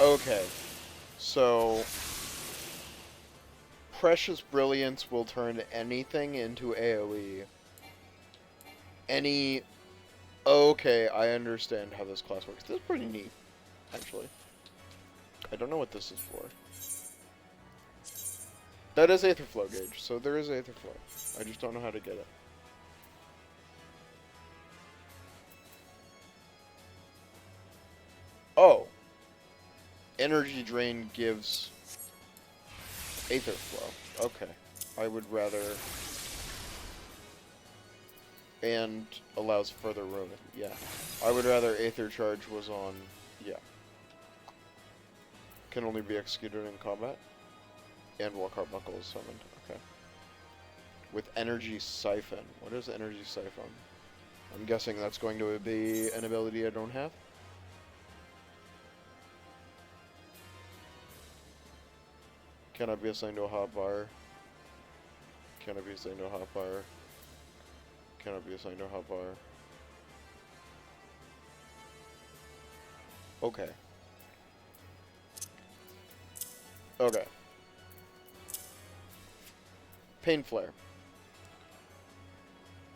Okay, so Precious Brilliance will turn anything into AoE. Okay, I understand how this class works. This is pretty neat, actually. I don't know what this is for. That is Aether Flow gauge, so there is Aether Flow. I just don't know how to get it. Oh. Energy Drain gives Aether Flow. Okay. I would rather... And allows further ruin. Yeah. I would rather Aether Charge was on... Yeah. Can only be executed in combat. And Walkheart Buckle is summoned. Okay. With Energy Siphon. What is Energy Siphon? I'm guessing that's going to be an ability I don't have. Cannot be assigned to a hotbar. Cannot be assigned to a hotbar. Cannot be assigned to a hotbar. Okay. Okay. Pain Flare.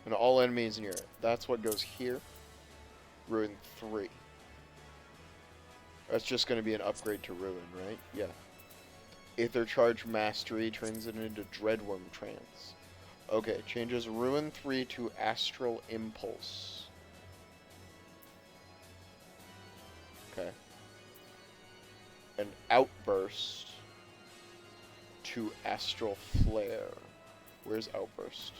And all enemies near it. That's what goes here. Ruin 3. That's just going to be an upgrade to Ruin, right? Yeah. Aether Charge Mastery turns it into Dreadworm Trance. Okay, changes Ruin 3 to Astral Impulse. Okay. An Outburst to Astral Flare. Where's Outburst?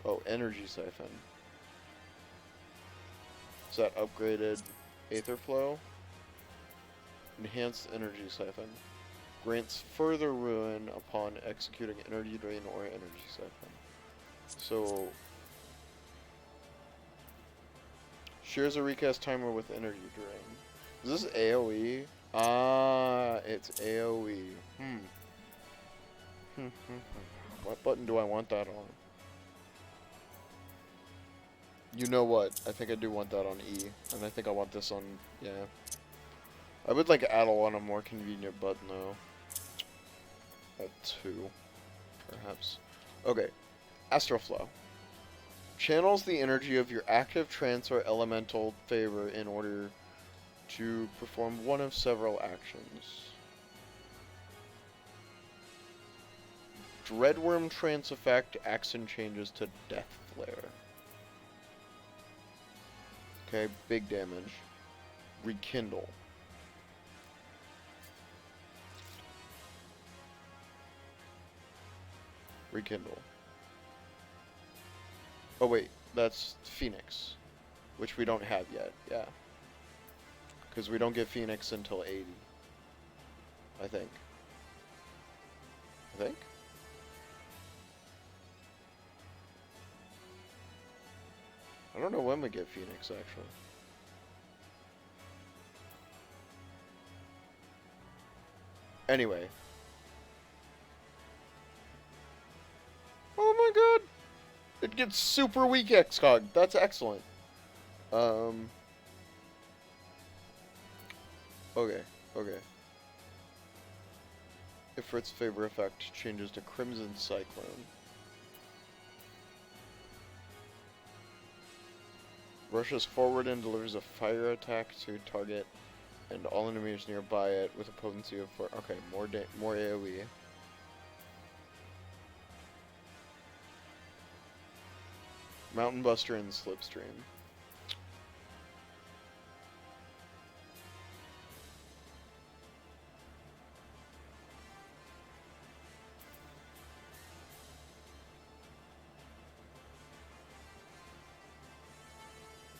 Oh, Energy Siphon. Is that upgraded Aether Flow? Enhanced Energy Siphon. Grants further ruin upon executing Energy Drain or Energy Siphon. So, shares a recast timer with Energy Drain. Is this AoE? Ah, it's AoE. What button do I want that on? You know what? I think I do want that on E. And I think I want this on, yeah. I would like add on a more convenient button though. At 2, perhaps. Okay. Astral Flow. Channels the energy of your active trance or elemental favor in order to perform one of several actions. Dreadworm Trance effect, action changes to Death Flare. Okay, big damage. Rekindle. Rekindle. Oh wait, that's Phoenix. Which we don't have yet, yeah. Because we don't get Phoenix until 80. I think. I don't know when we get Phoenix, actually. Anyway. Oh my god! It gets super weak Excog. That's excellent. Okay. Ifrit's favor effect changes to Crimson Cyclone. Rushes forward and delivers a fire attack to target and all enemies nearby it with a potency of 4. Okay, more AoE. Mountain Buster and Slipstream.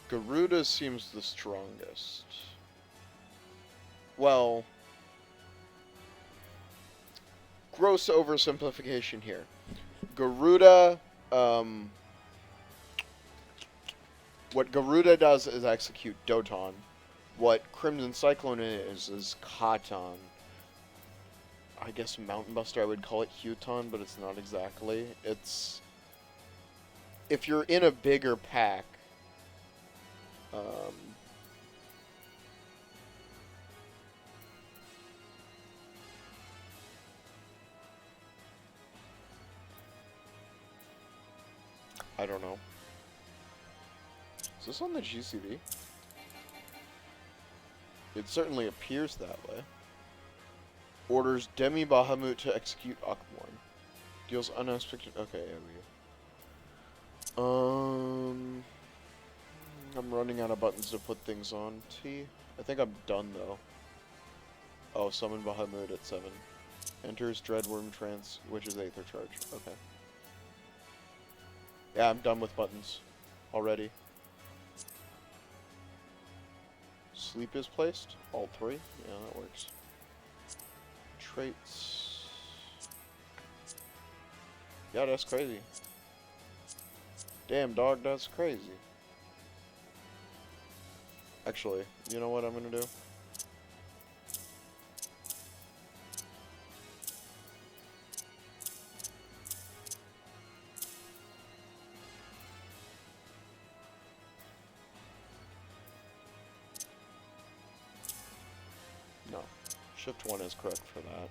Garuda seems the strongest. Well, gross oversimplification here. Garuda, what Garuda does is execute Doton. What Crimson Cyclone is Katon. I guess Mountain Buster, I would call it Huton, but it's not exactly. It's... If you're in a bigger pack, I don't know. Is this on the GCD? It certainly appears that way. Orders Demi Bahamut to execute Akmorn. Deals unexpected... Okay, there we go. I'm running out of buttons to put things on. T. I think I'm done, though. Oh, summon Bahamut at 7. Enters Dreadworm Trance, which is Aether Charge. Okay. Yeah, I'm done with buttons. Already. Sleep is placed. All 3. Yeah, that works. Traits. Yeah, that's crazy. Damn, dog, that's crazy. Actually, you know what I'm gonna do? No. Shift 1 is correct for that.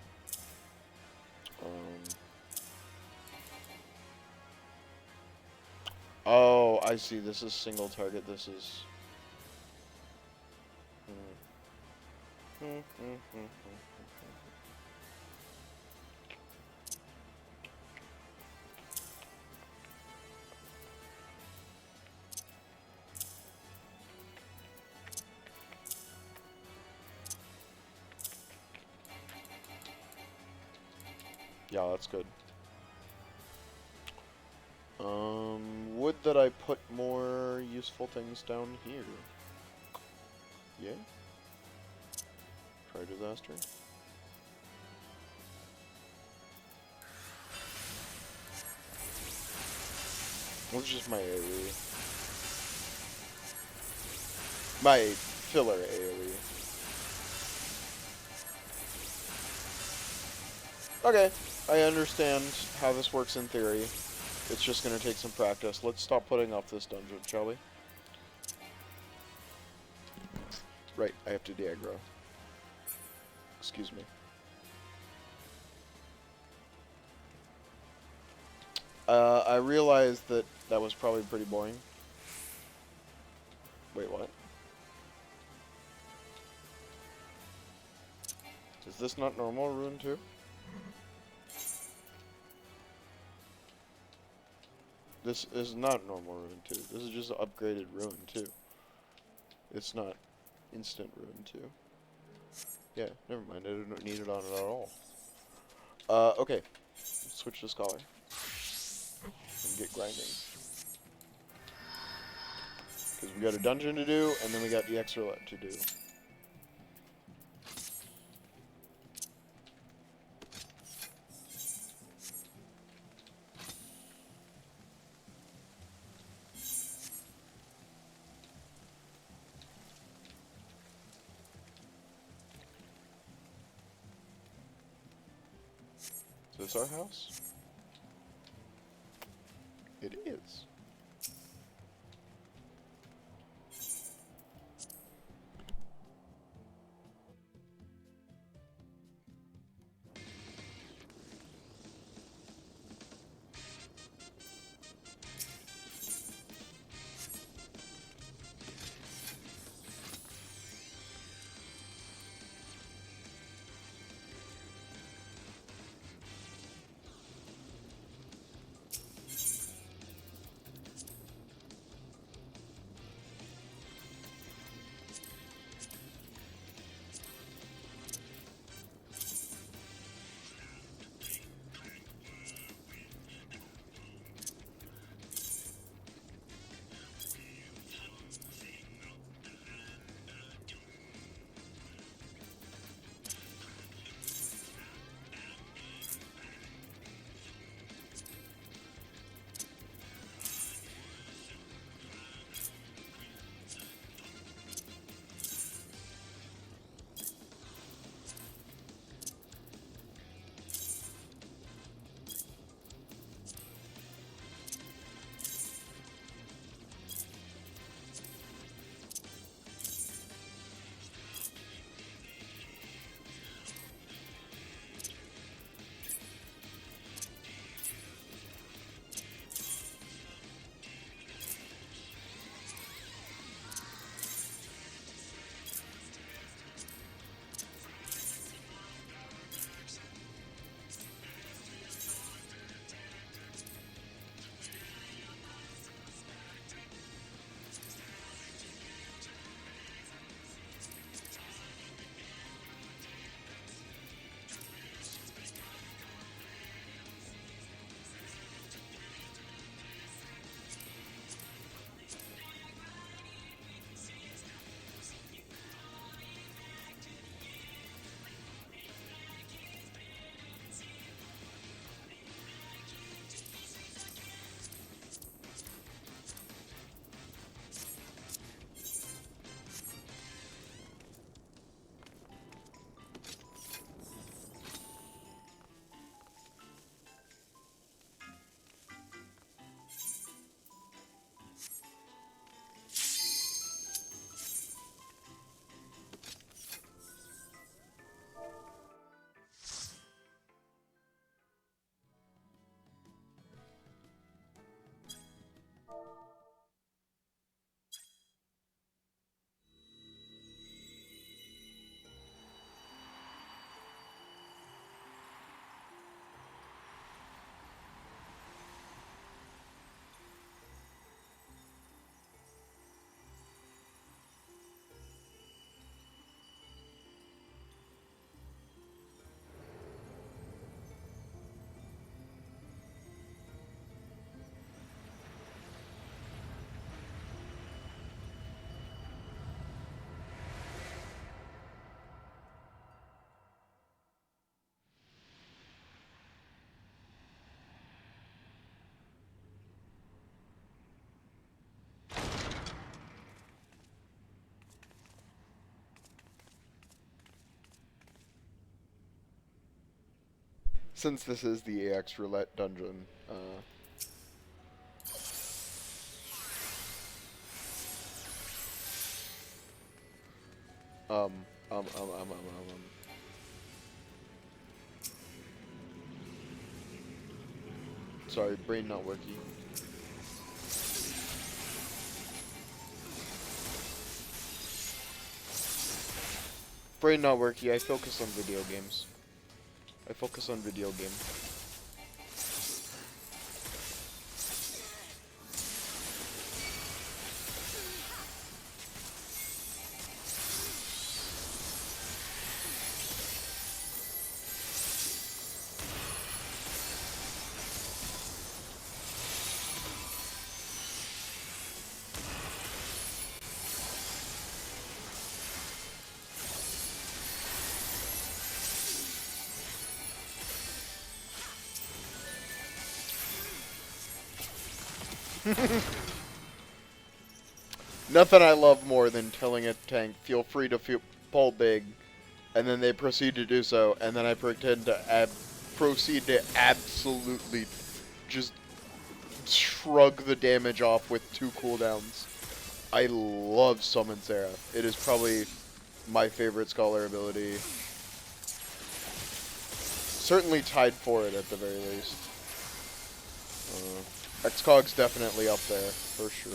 Oh, I see. This is single target. This is... Yeah, that's good. Would that I put more useful things down here? Yeah. Try disaster. What's just my AoE? My filler AoE. Okay, I understand how this works in theory. It's just going to take some practice. Let's stop putting off this dungeon, shall we? Right, I have to de-aggro. Excuse me. I realized that that was probably pretty boring. Wait, what? Is this not normal rune 2? This is not normal rune 2. This is just upgraded rune 2. It's not instant rune 2. Yeah, never mind. I don't need it on it at all. Okay. Let's switch to Scholar. And get grinding. Because we got a dungeon to do, and then we got the extra to do. Is this our house? It is. Since this is the AX Roulette dungeon, um, um, um, um, um, um, um. Sorry, brain not working. Brain not working, I focus on video games. I focus on video game. Nothing I love more than telling a tank, feel free to pull big, and then they proceed to do so, and then I pretend to proceed to absolutely just shrug the damage off with 2 cooldowns. I love Summon Seraph. It is probably my favorite Scholar ability. Certainly tied for it at the very least. XCOG's definitely up there, for sure.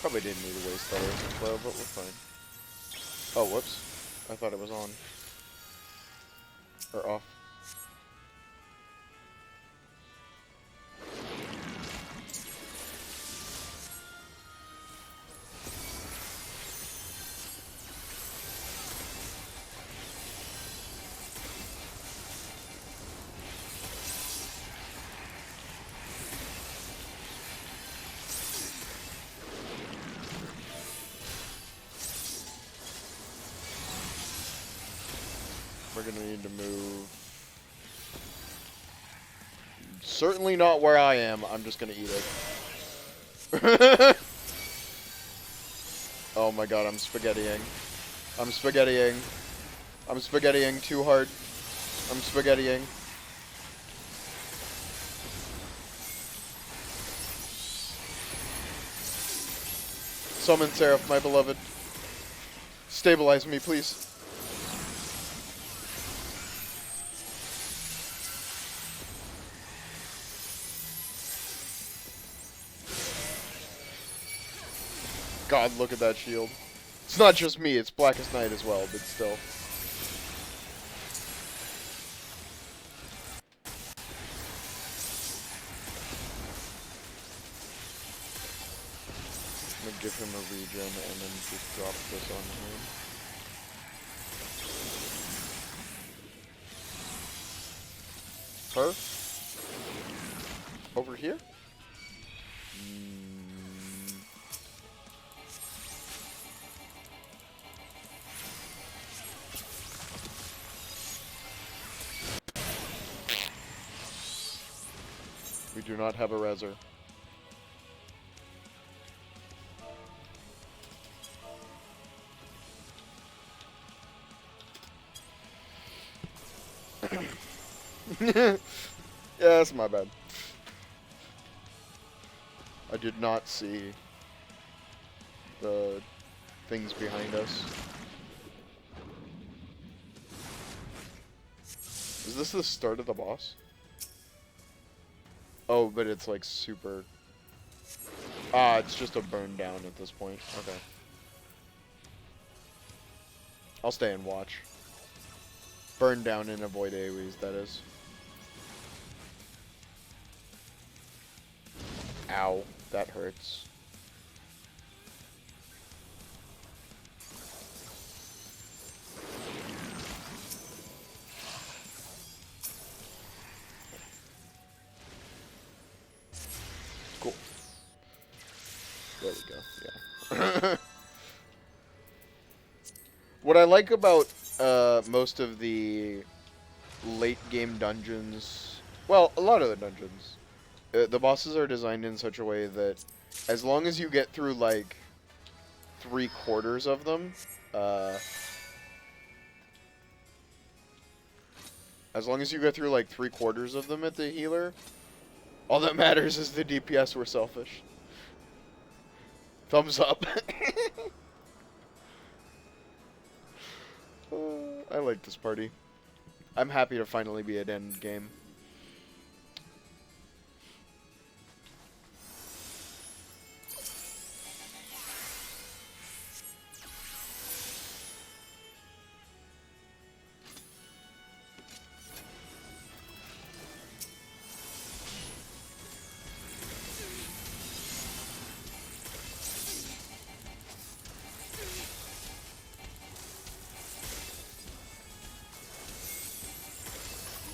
Probably didn't need to waste that flow, but we're fine. Oh, whoops. I thought it was on. Or off. We're gonna need to move. Certainly not where I am. I'm just gonna eat it. Oh my god, I'm spaghettiing. I'm spaghettiing. I'm spaghettiing too hard. I'm spaghettiing. Summon Seraph, my beloved. Stabilize me, please. God, look at that shield. It's not just me, it's Blackest Night as well, but still. I'm gonna give him a regen and then just drop this on him. Her? Over here? We do not have a reser. Yeah, that's my bad. I did not see the things behind us. Is this the start of the boss? Oh, but it's like super... Ah, it's just a burn down at this point. Okay. I'll stay and watch. Burn down and avoid AoEs, that is. Ow, that hurts. There we go. Yeah. What I like about most of the late game dungeons, well, a lot of the dungeons, the bosses are designed in such a way that as long as you get through like 3/4 of them, uh, as long as you go through like 3/4 of them at the healer, all that matters is the DPS were selfish. Thumbs up. I like this party. I'm happy to finally be at end game.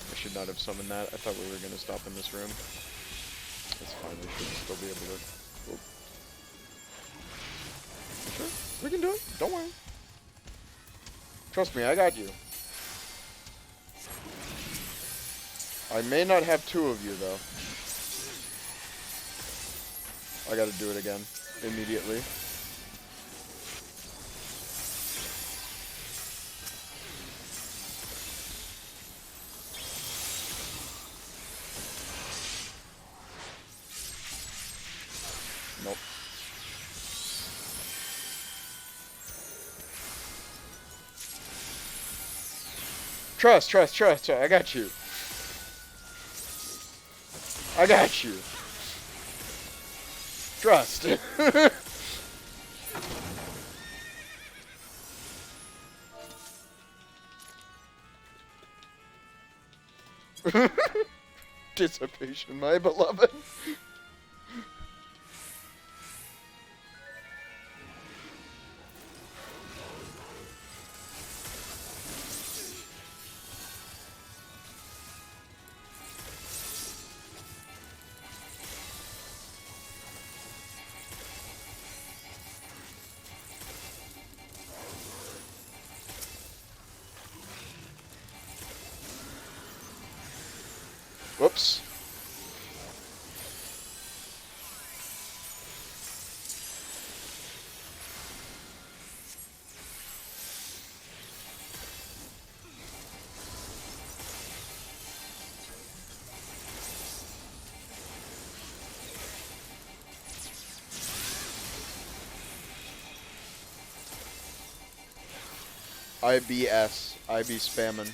I should not have summoned that. I thought we were going to stop in this room. It's fine. We should still be able to... Oh. Sure. We can do it. Don't worry. Trust me, I got you. I may not have two of you, though. I gotta do it again. Immediately. Nope. Trust. I got you. I got you. Trust. Dissipation, my beloved. Whoops. IBS. IB spammin'.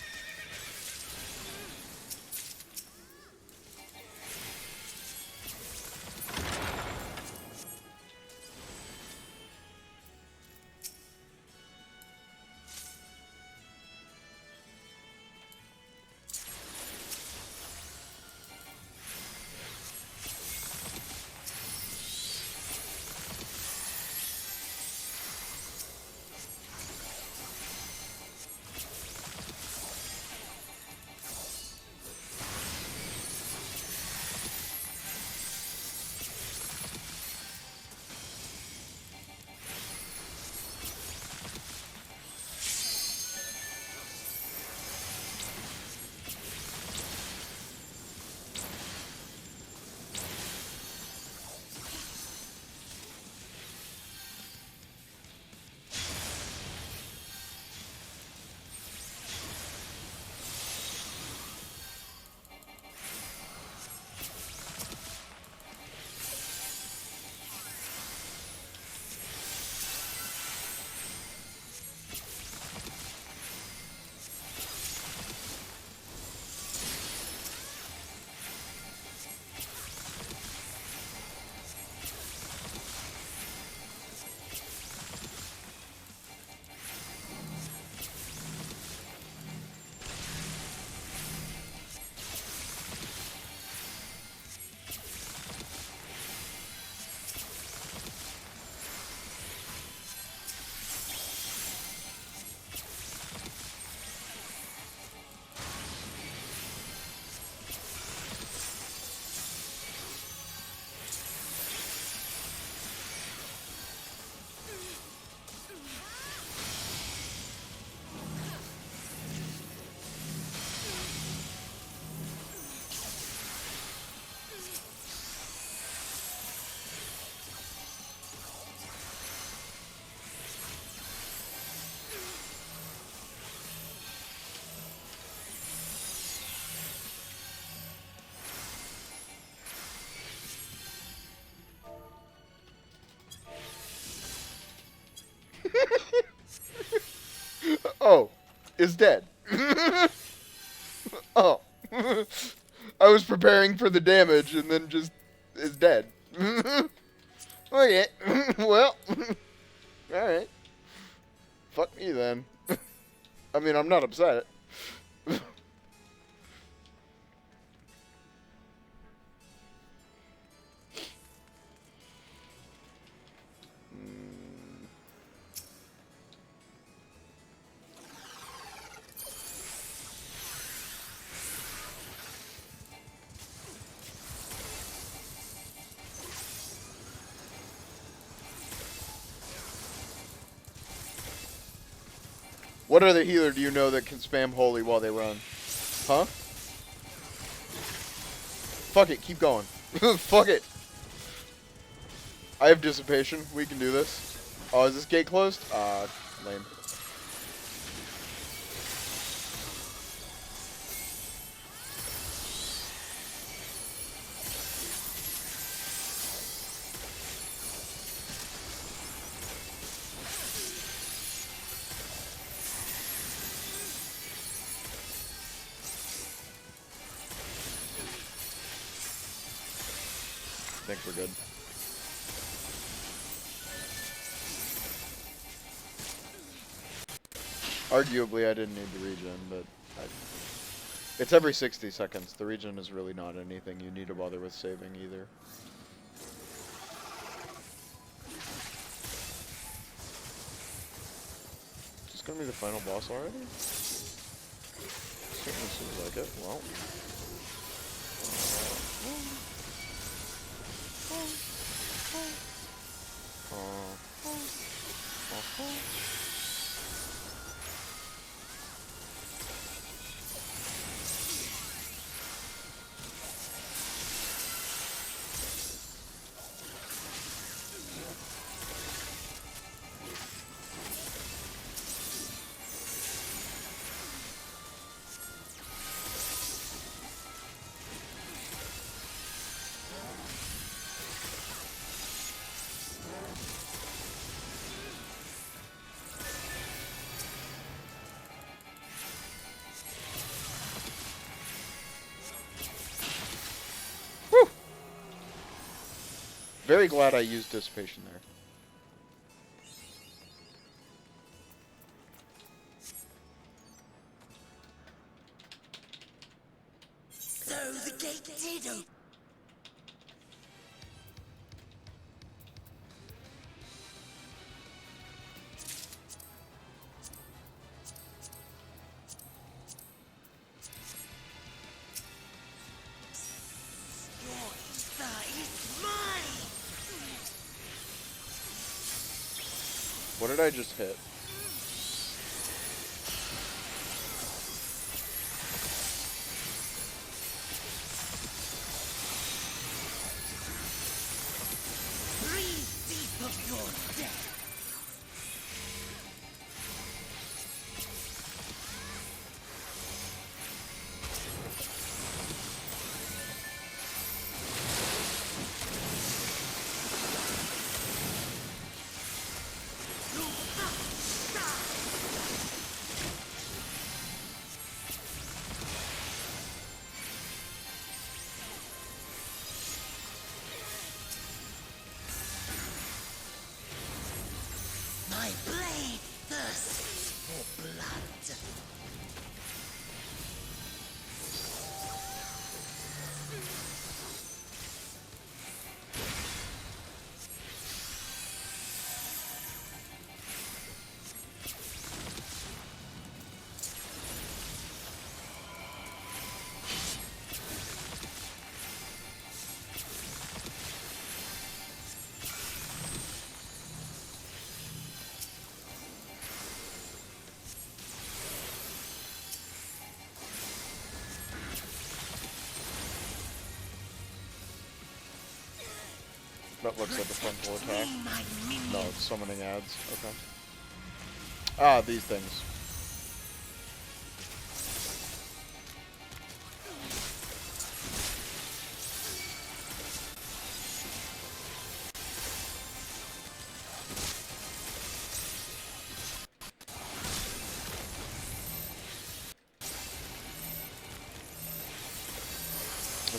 Oh, is dead. Oh. I was preparing for the damage and then just is dead. Okay. Well. Alright. Fuck me then. I mean, I'm not upset. What other healer do you know that can spam holy while they run? Huh? Fuck it, keep going. Fuck it. I have dissipation. We can do this. Oh, is this gate closed? Lame. I think we're good. Arguably, I didn't need the regen, but it's every 60 seconds. The regen is really not anything you need to bother with saving either. Is this gonna be the final boss already? Certainly seems like it. Well. Very glad I used dissipation there. So the gate did open. Your ether is mine! What did I just hit? Breathe deep of your death! My blade thirsts for blood. That looks like a frontal attack. My minion. No, it's summoning ads. Okay. Ah, these things.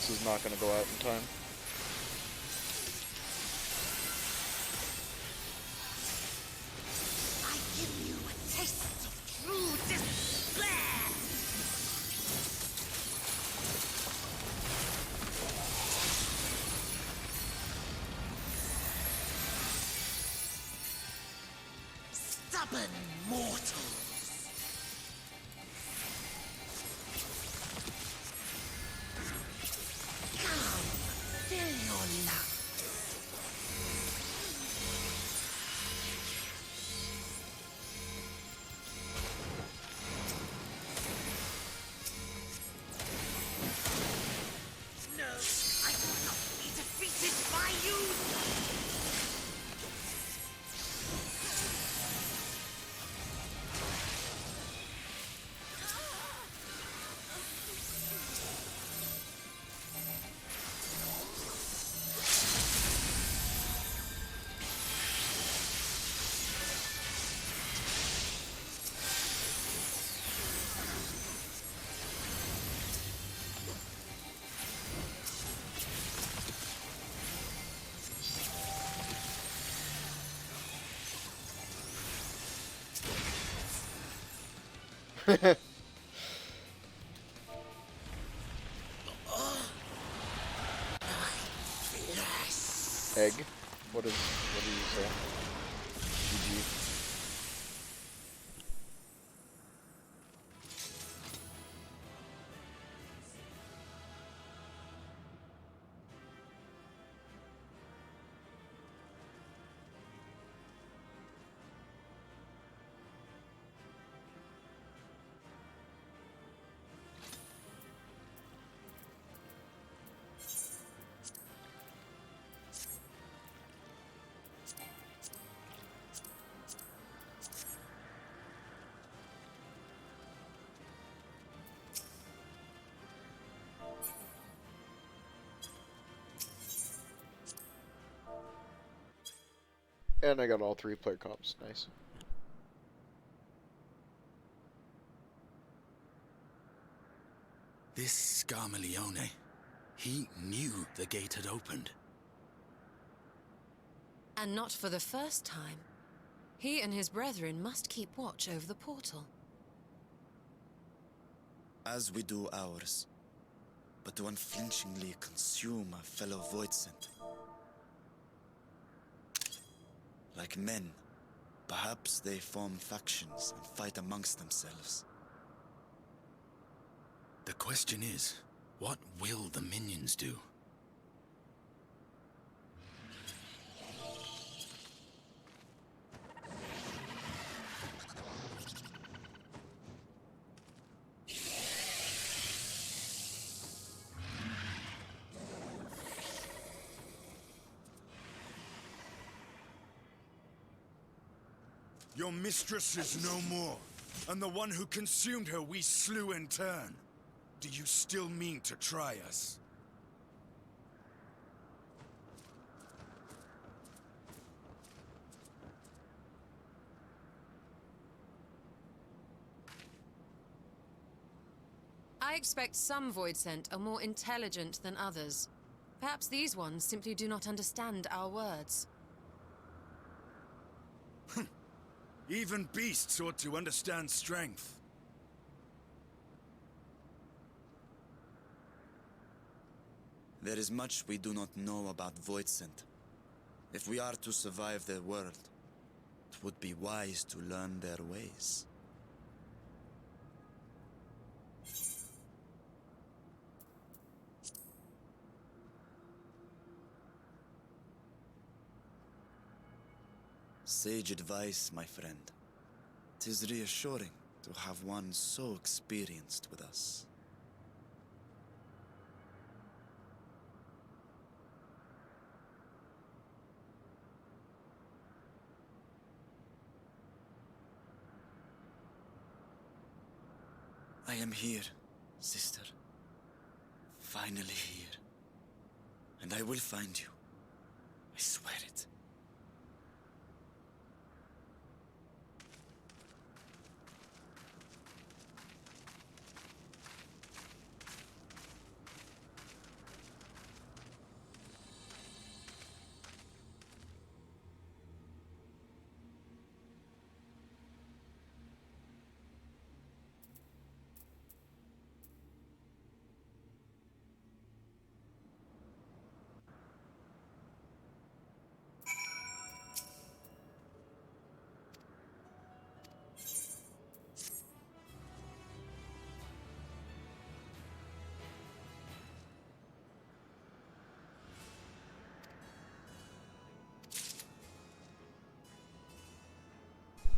this is not going to go out in time. I give you a taste of true despair! Stubborn mortals! Come, fill your lungs. No, I will not be defeated by you! Egg. What do you say? GG. And I got all 3 player comps. Nice. This Scarmalione, he knew the gate had opened. And not for the first time. He and his brethren must keep watch over the portal. As we do ours, but to unflinchingly consume a fellow Voidsent. Like men, perhaps they form factions and fight amongst themselves. The question is, what will the minions do? Your mistress is no more, and the one who consumed her we slew in turn. Do you still mean to try us? I expect some Voidsent are more intelligent than others. Perhaps these ones simply do not understand our words. Even beasts ought to understand strength. There is much we do not know about Voidsent. If we are to survive their world, it would be wise to learn their ways. Sage advice, my friend. 'Tis reassuring to have one so experienced with us. I am here, sister. Finally here. And I will find you. I swear it.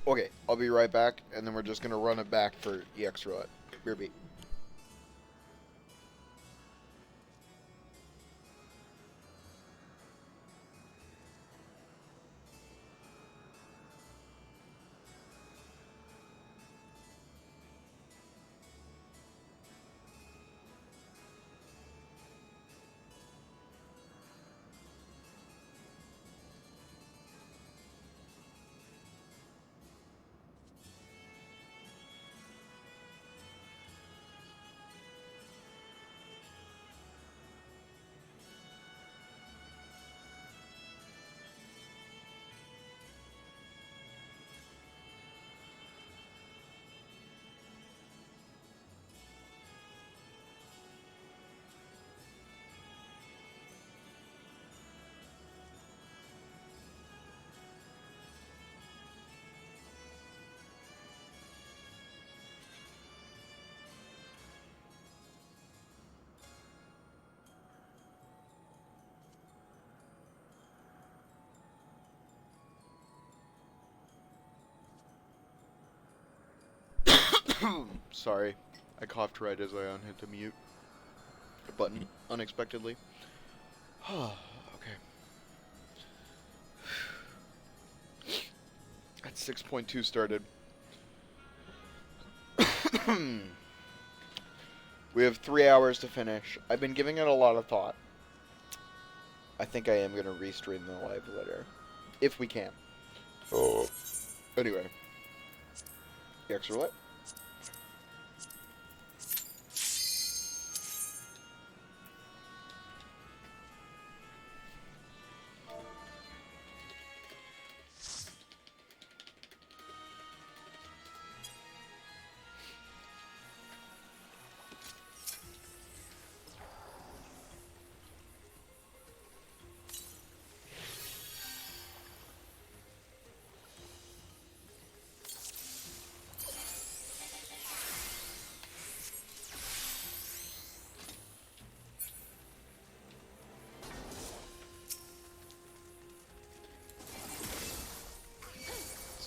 Okay, I'll be right back, and then we're just gonna run it back for EX Roulette. Beer beat. Sorry, I coughed right as I unhit the mute button unexpectedly. Okay. At 6.2 started. We have 3 hours to finish. I've been giving it a lot of thought. I think I am going to restream the live later. If we can. Oh. Anyway. EX Roulette.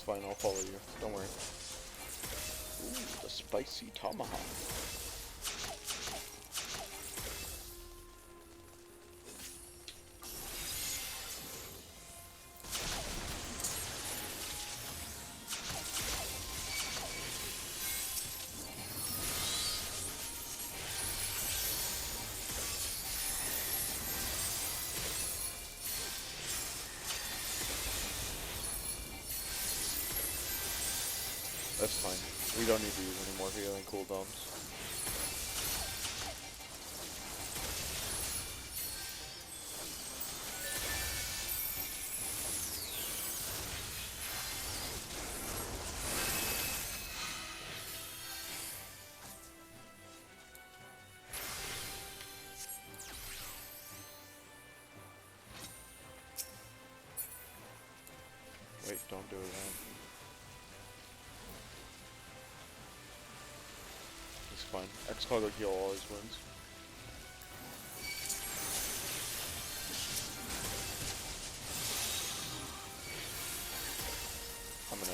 Fine, I'll follow you. Don't worry. Ooh, the spicy tomahawk. That's fine. We don't need to use any more healing cooldowns. Wait, don't do that. It's fine. X-Cargo heal always wins. I'm gonna...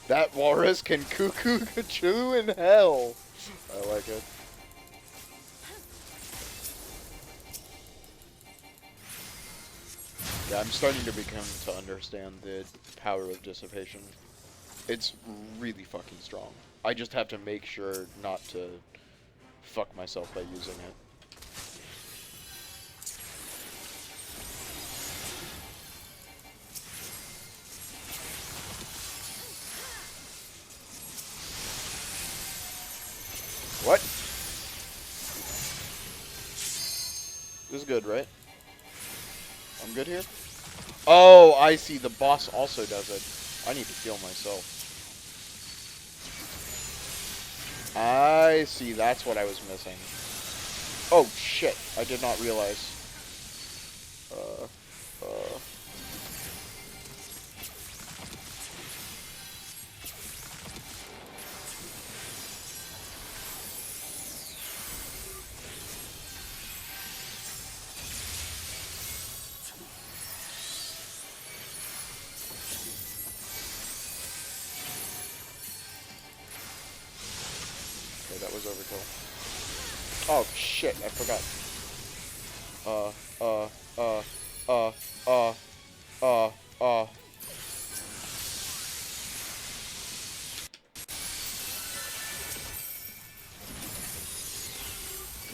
That walrus can cuckoo chew in hell. I like it. Yeah, I'm starting to become to understand the power of dissipation. It's really fucking strong. I just have to make sure not to fuck myself by using it. What? This is good, right? I'm good here? Oh, I see. The boss also does it. I need to heal myself. I see. That's what I was missing. Oh, shit. I did not realize. Okay, that was overkill. Oh, shit. I forgot. Uh. No.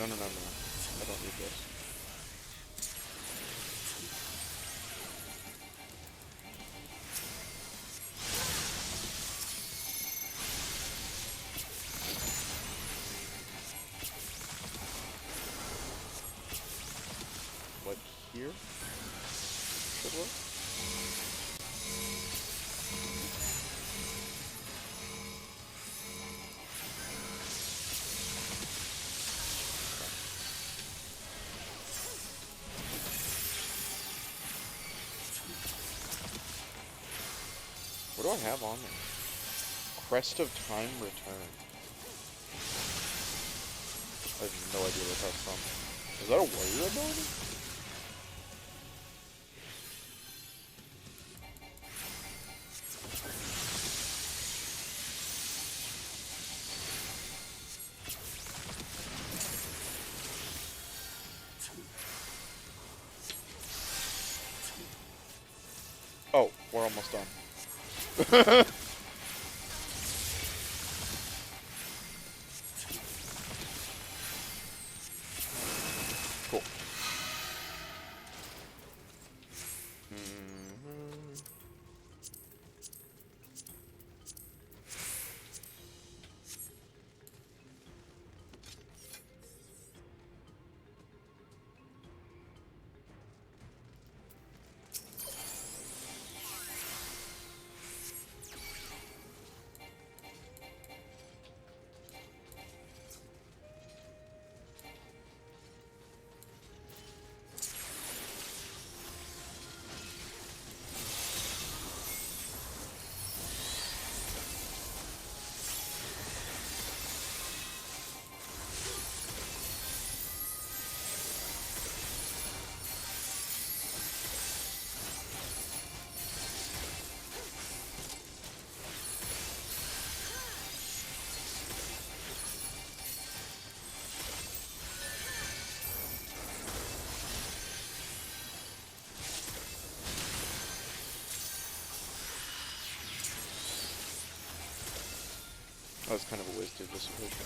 I don't need this. What, here? Should work? What do I have on me? Crest of Time Return. I have no idea what that's from. Is that a warrior ability? Oh, we're almost done. That was kind of a wasted dissipation.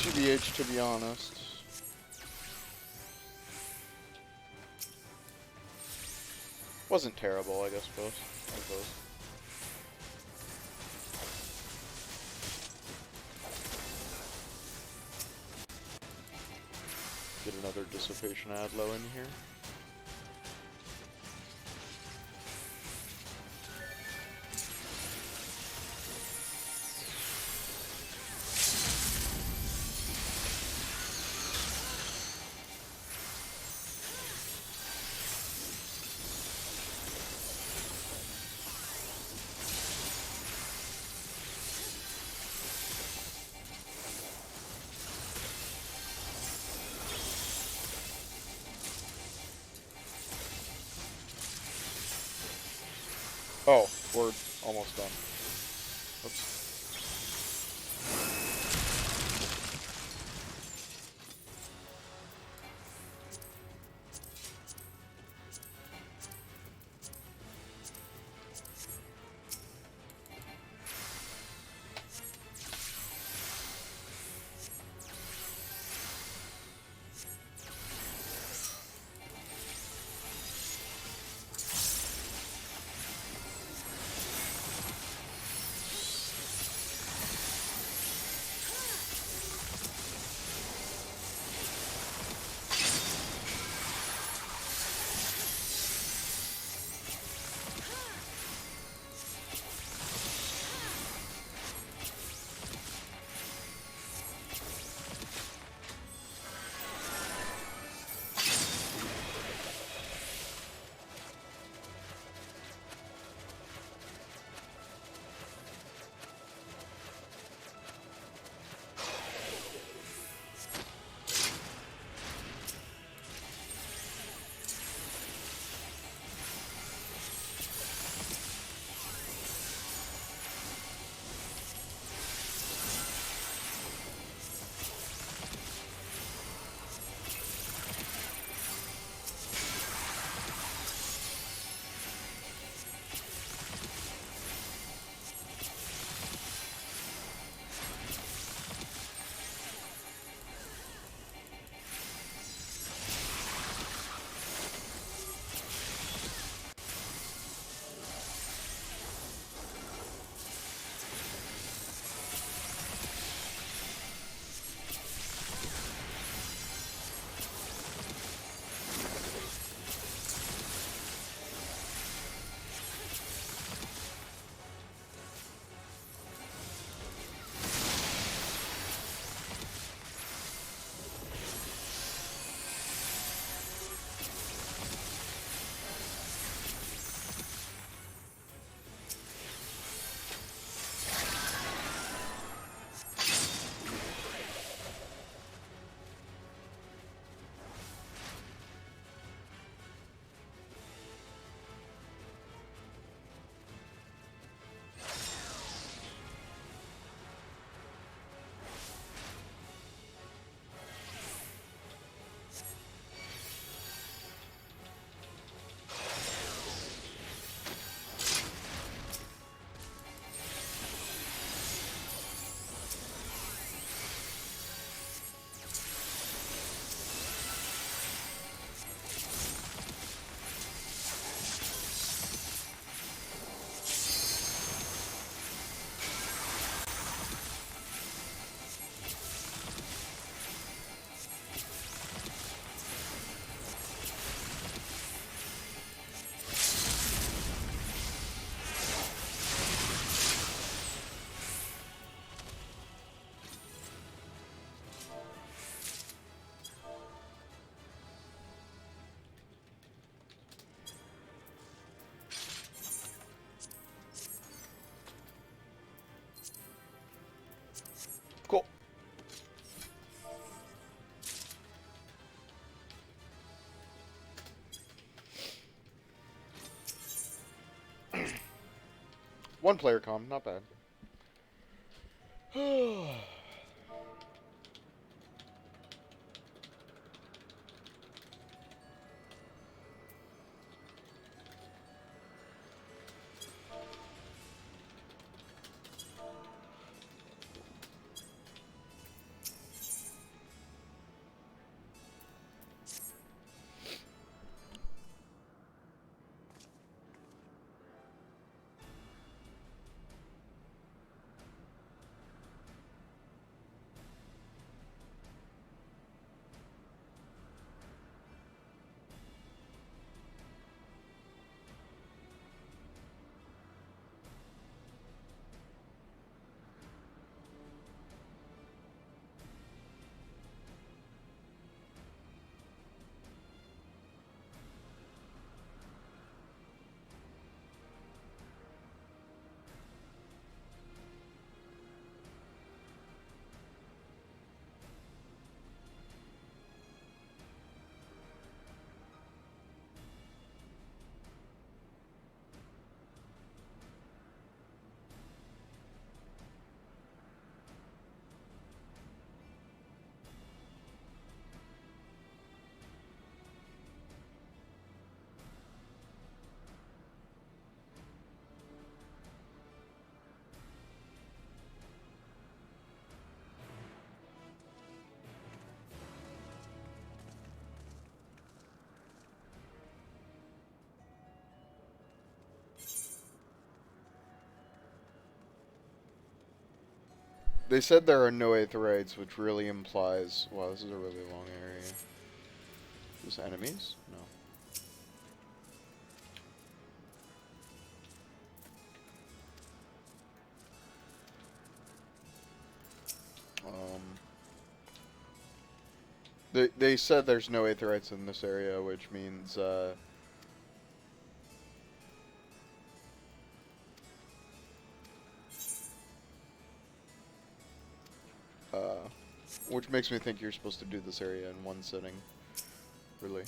TBH, to be honest. Wasn't terrible, I suppose. Get another dissipation ad low in here. Oh, we're almost done. Oops. Cool. One player comm, not bad. They said there are no aetherytes, which really implies... Wow, this is a really long area. Just enemies? No. They said there's no aetherytes in this area, which means, which makes me think you're supposed to do this area in one sitting, really.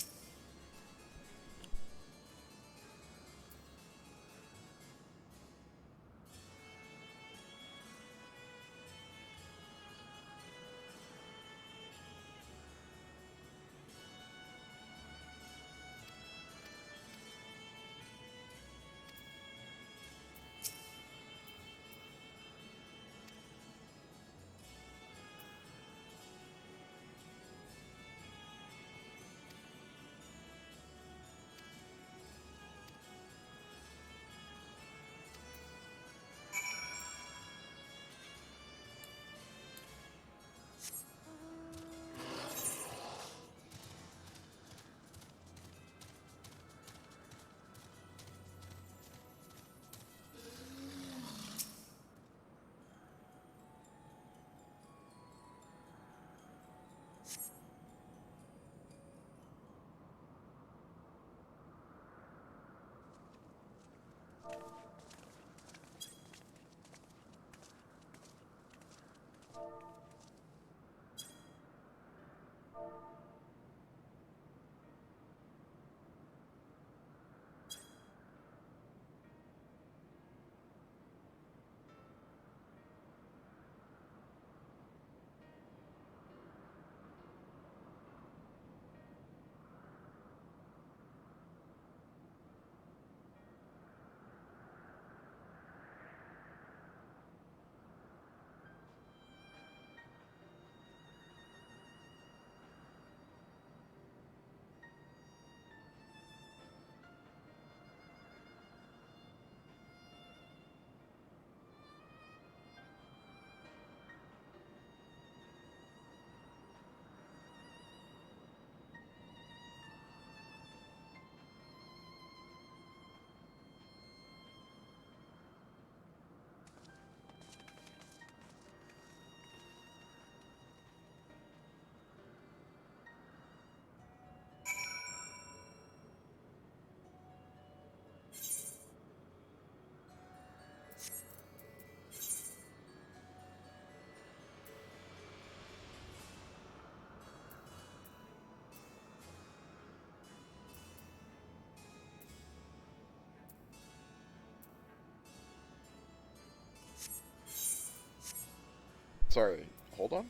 Sorry, hold on?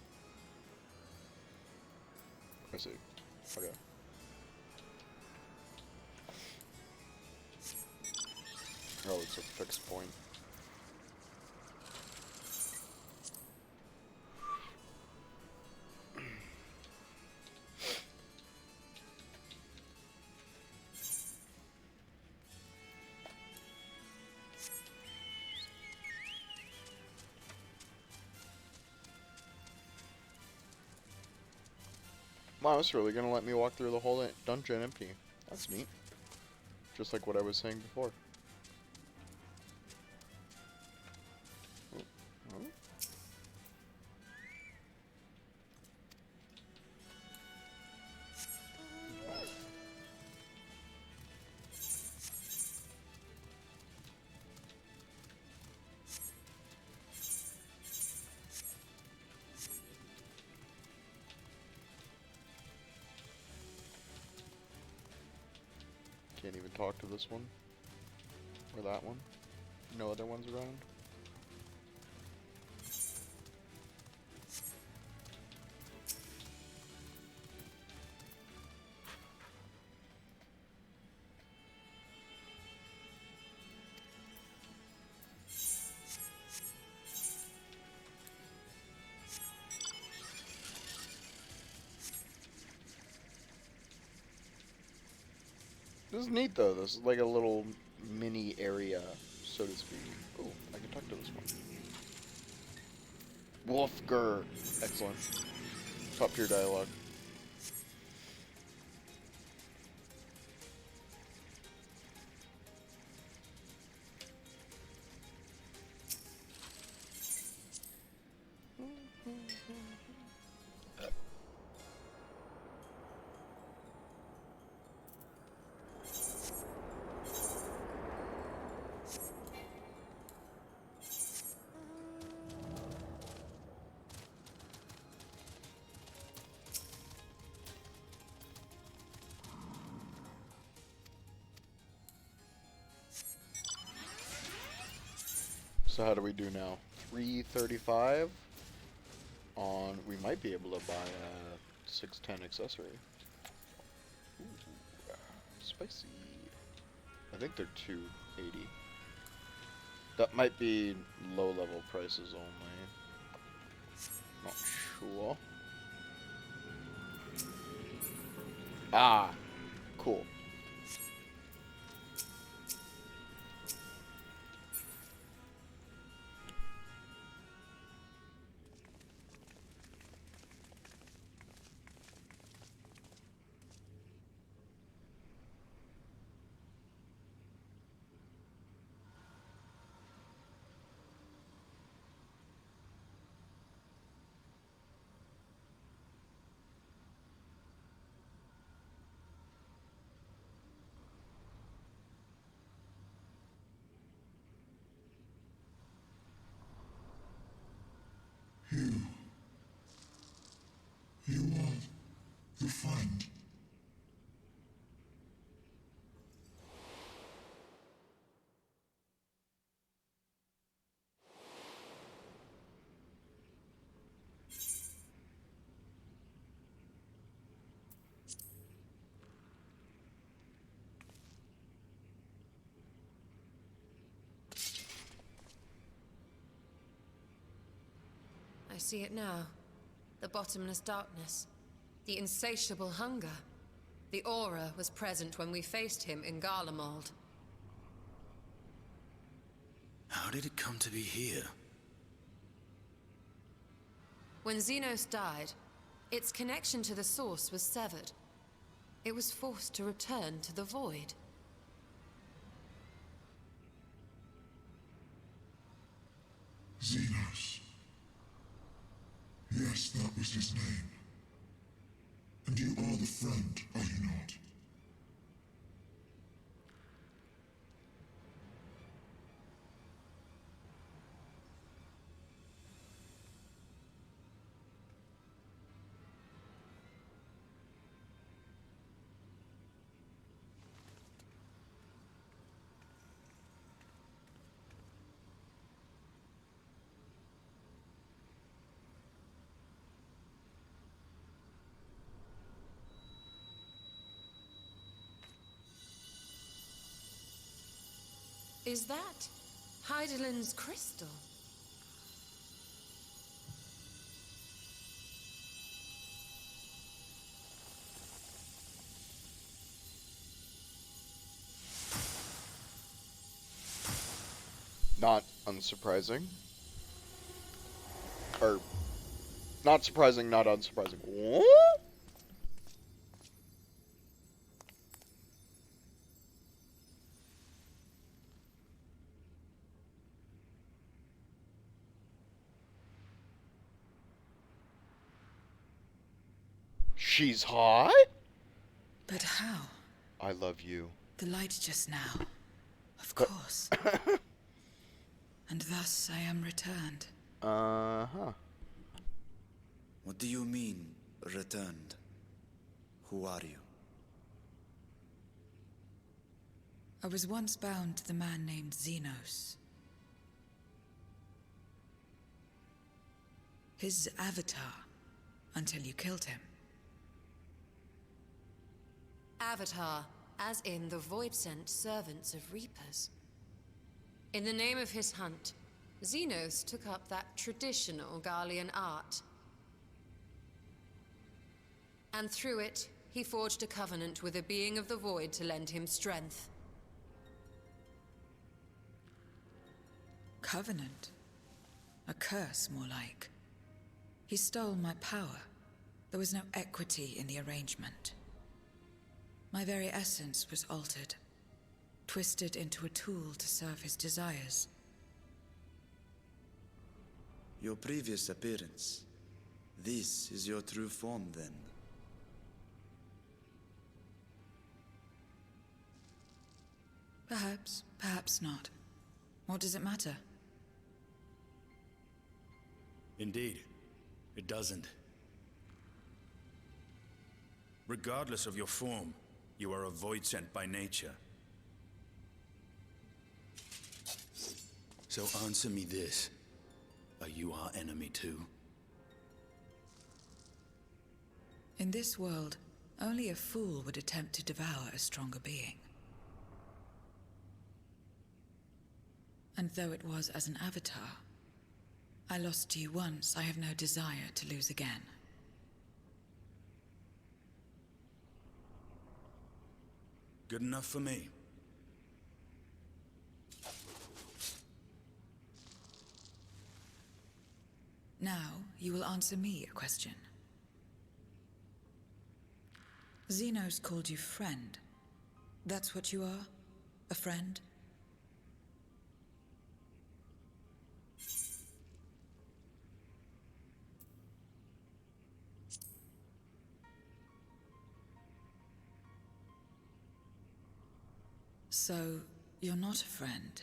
I see. Okay. Oh, it's a fixed point. Wow, it's really gonna let me walk through the whole dungeon empty. That's neat. Just like what I was saying before. Oh, oh. Can't even talk to this one. Or that one. No other ones around. This is neat though. This is like a little mini area, so to speak. Oh, I can talk to this one. Wolfger. Excellent. Top tier dialogue. So how do we do now? 335 on. We might be able to buy a 610 accessory. Ooh, spicy. I think they're 280. That might be low level prices only. Not sure. Ah, cool. You are the friend. I see it now. The bottomless darkness. The insatiable hunger. The aura was present when we faced him in Garlemald. How did it come to be here? When Xenos died, its connection to the source was severed. It was forced to return to the void. Xenos. Yes, that was his name. And you are the friend, are you not? Is that Heidelin's crystal? Not unsurprising. Or, not surprising, not unsurprising. What? She's hot? But how? I love you. The light just now. Of But- course. And thus I am returned. Uh-huh. What do you mean, returned? Who are you? I was once bound to the man named Xenos. His avatar, until you killed him. Avatar, as in the void-sent servants of Reapers. In the name of his hunt, Xenos took up that traditional Garlean art. And through it, he forged a covenant with a being of the void to lend him strength. Covenant? A curse, more like. He stole my power. There was no equity in the arrangement. My very essence was altered, twisted into a tool to serve his desires. Your previous appearance. This is your true form, then. Perhaps, perhaps not. What does it matter? Indeed, it doesn't. Regardless of your form, you are a void sent by nature. So answer me this. Are you our enemy too? In this world, only a fool would attempt to devour a stronger being. And though it was as an avatar, I lost to you once, I have no desire to lose again. Good enough for me. Now, you will answer me a question. Xenos called you friend. That's what you are? A friend? So, you're not a friend.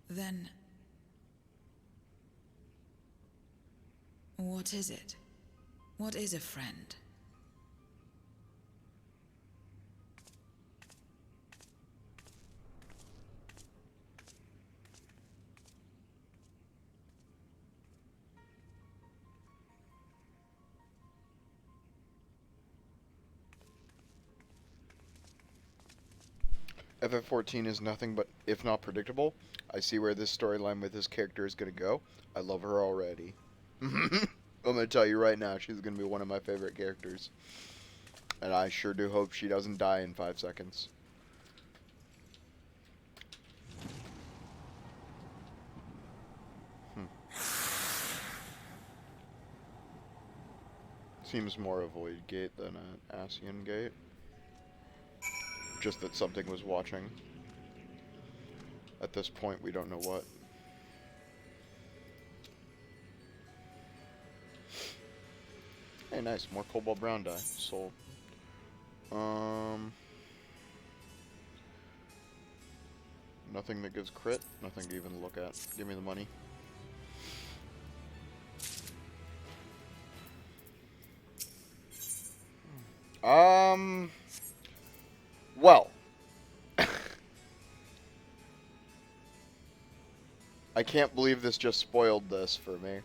Then... what is it? What is a friend? FF14 is nothing but, if not predictable. I see where this storyline with this character is going to go. I love her already. I'm going to tell you right now, she's going to be one of my favorite characters. And I sure do hope she doesn't die in 5 seconds. Seems more a void gate than an Ascian gate. Just that something was watching. At this point, we don't know what. Hey, nice. More cobalt brown dye. Sold. Nothing that gives crit. Nothing to even look at. Give me the money. Well. I can't believe this just spoiled this for me.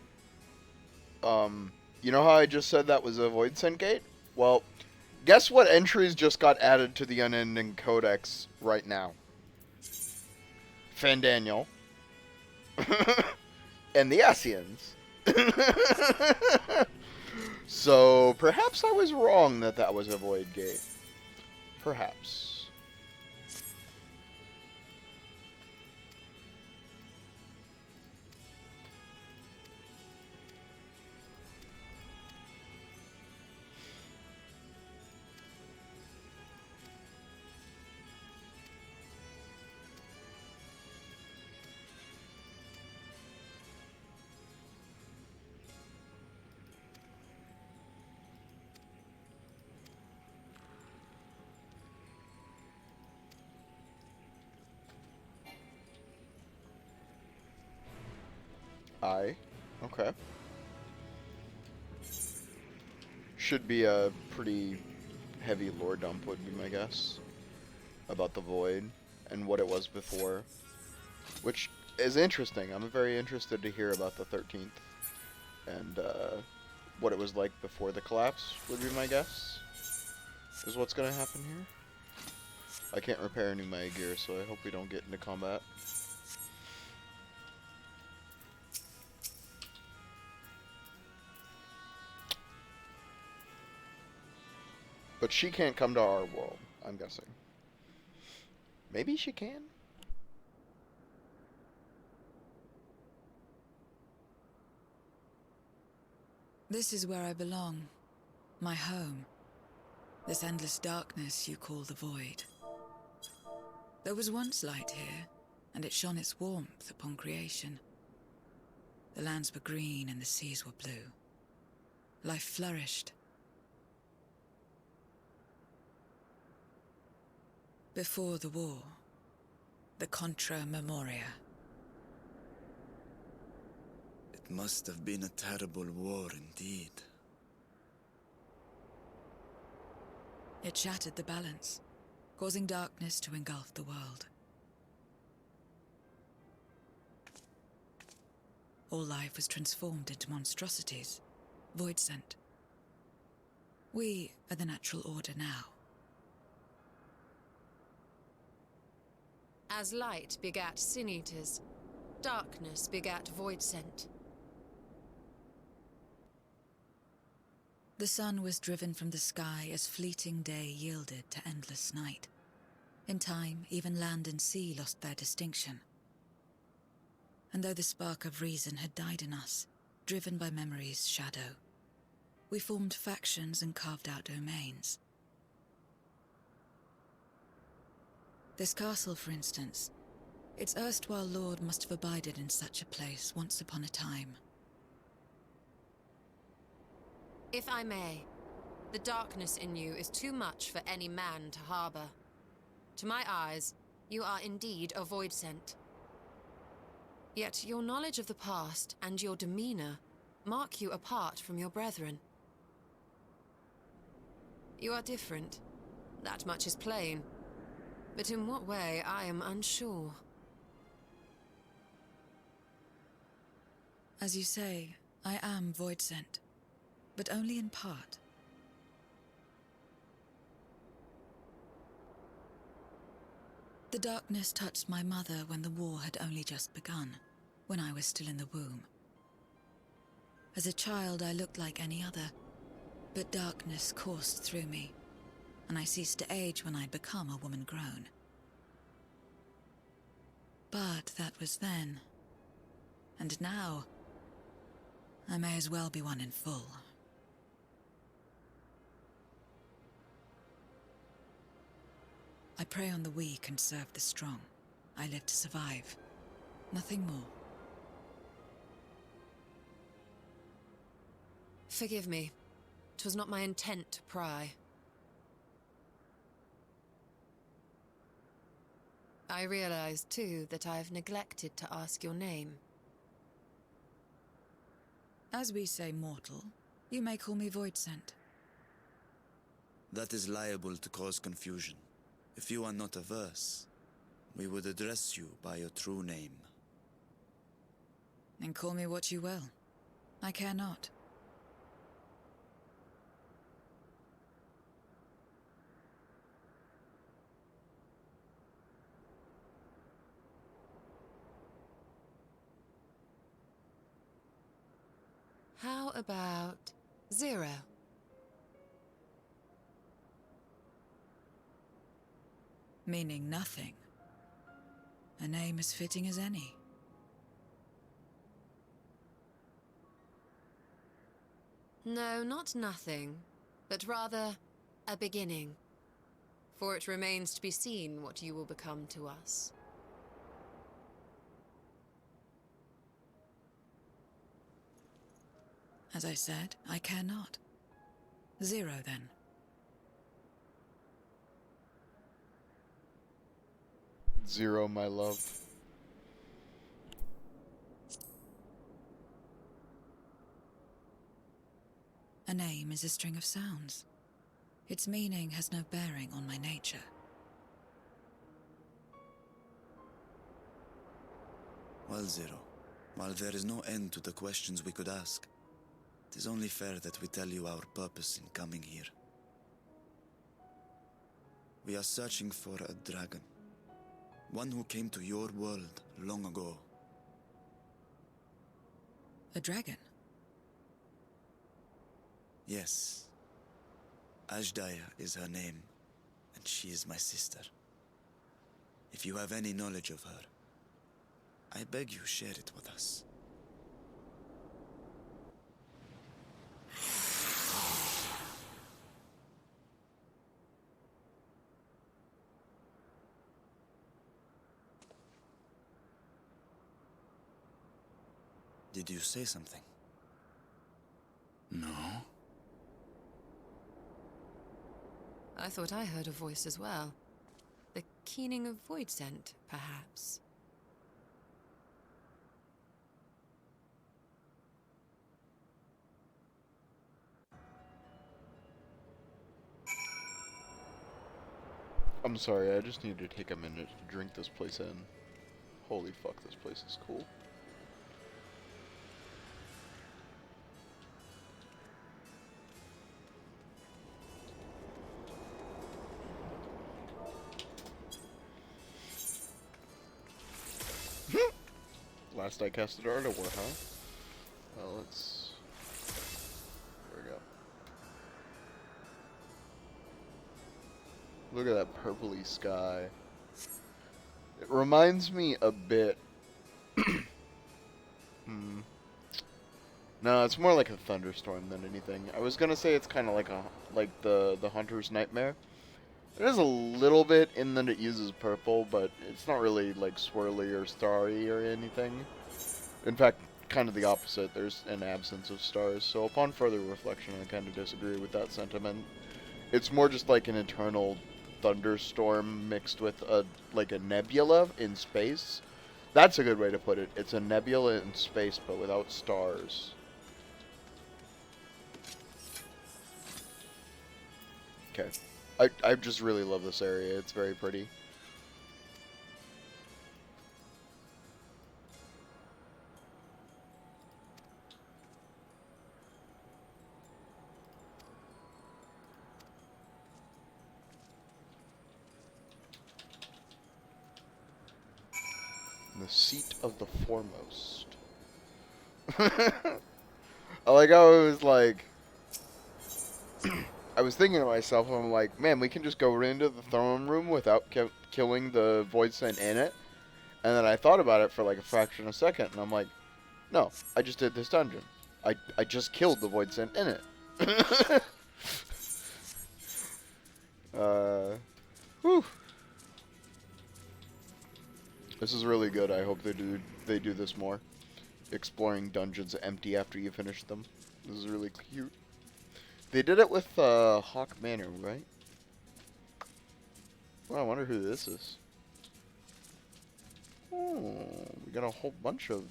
You know how I just said that was a Void Sent Gate? Well, guess what entries just got added to the Unending Codex right now? Fandaniel. And the Ascians. So, perhaps I was wrong that that was a Void Gate. Perhaps. Okay. Should be a pretty heavy lore dump would be my guess. About the Void and what it was before. Which is interesting. I'm very interested to hear about the 13th. And what it was like before the collapse would be my guess. Is what's going to happen here. I can't repair any of my gear, so I hope we don't get into combat. But she can't come to our world, I'm guessing. Maybe she can? This is where I belong. My home. This endless darkness you call the Void. There was once light here, and it shone its warmth upon creation. The lands were green and the seas were blue. Life flourished. Before the war, the Contra Memoria. It must have been a terrible war indeed. It shattered the balance, causing darkness to engulf the world. All life was transformed into monstrosities, void-sent. We are the natural order now. As light begat sin-eaters, darkness begat void-sent. The sun was driven from the sky as fleeting day yielded to endless night. In time, even land and sea lost their distinction. And though the spark of reason had died in us, driven by memory's shadow, we formed factions and carved out domains. This castle, for instance, its erstwhile lord must have abided in such a place once upon a time. If I may, the darkness in you is too much for any man to harbor. To my eyes, you are indeed a void-sent. Yet your knowledge of the past and your demeanor mark you apart from your brethren. You are different. That much is plain. But in what way, I am unsure. As you say, I am void-sent, but only in part. The darkness touched my mother when the war had only just begun, when I was still in the womb. As a child, I looked like any other, but darkness coursed through me, and I ceased to age when I'd become a woman grown. But that was then. And now, I may as well be one in full. I prey on the weak and serve the strong. I live to survive. Nothing more. Forgive me. 'Twas not my intent to pry. I realize, too, that I've neglected to ask your name. As we say mortal, you may call me void-sent. That is liable to cause confusion. If you are not averse, we would address you by your true name. Then call me what you will. I care not. How about Zero? Meaning nothing. A name as fitting as any. No, not nothing, but rather a beginning. For it remains to be seen what you will become to us. As I said, I care not. Zero, then. Zero, my love. A name is a string of sounds. Its meaning has no bearing on my nature. Well, Zero, while there is no end to the questions we could ask, it is only fair that we tell you our purpose in coming here. We are searching for a dragon. One who came to your world long ago. A dragon? Yes. Ashdaya is her name, and she is my sister. If you have any knowledge of her, I beg you share it with us. Did you say something? No? I thought I heard a voice as well. The keening of void scent, perhaps. I'm sorry, I just need to take a minute to drink this place in. Holy fuck, this place is cool. Last I casted Ardor, huh? Well, let's... There we go. Look at that purpley sky. It reminds me a bit... No, it's more like a thunderstorm than anything. I was gonna say it's kind of like the Hunter's Nightmare. It is a little bit in that it uses purple, but it's not really like swirly or starry or anything. In fact, kind of the opposite. There's an absence of stars. So upon further reflection, I kind of disagree with that sentiment. It's more just like an eternal thunderstorm mixed with a nebula in space. That's a good way to put it. It's a nebula in space, but without stars. Okay. I just really love this area. It's very pretty. The seat of the foremost. I like how it was like... I was thinking to myself, I'm like, man, we can just go into the throne room without killing the void scent in it. And then I thought about it for like a fraction of a second, and I'm like, no, I just did this dungeon. I just killed the void scent in it. Whew. This is really good. I hope they do this more. Exploring dungeons empty after you finish them. This is really cute. They did it with Hawk Manor, right? Well, I wonder who this is. Oh, we got a whole bunch of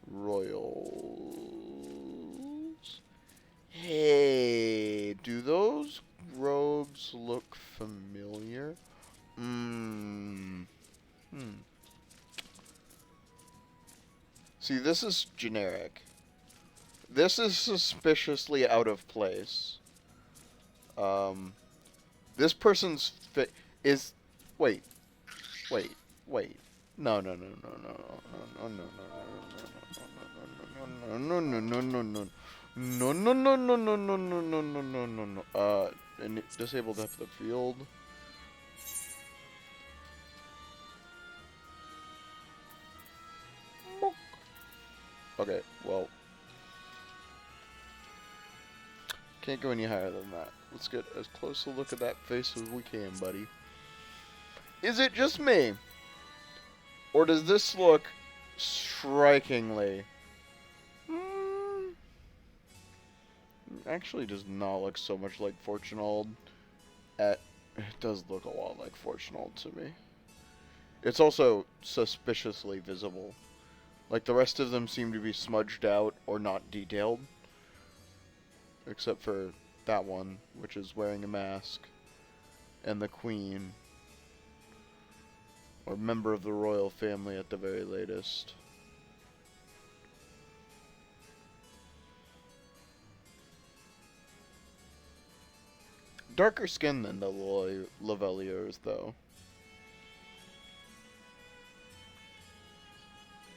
royals. Hey, do those robes look familiar? See, this is generic. This is suspiciously out of place. This person's fit is... Wait. No. No. And disable depth of field. Okay, well. Can't go any higher than that. Let's get as close a look at that face as we can, buddy. Is it just me? Or does this look strikingly... Actually does not look so much like Fortunald. It does look a lot like Fortunald to me. It's also suspiciously visible. Like the rest of them seem to be smudged out or not detailed. Except for that one, which is wearing a mask. And the queen. Or member of the royal family at the very latest. Darker skin than the Laveliers, though.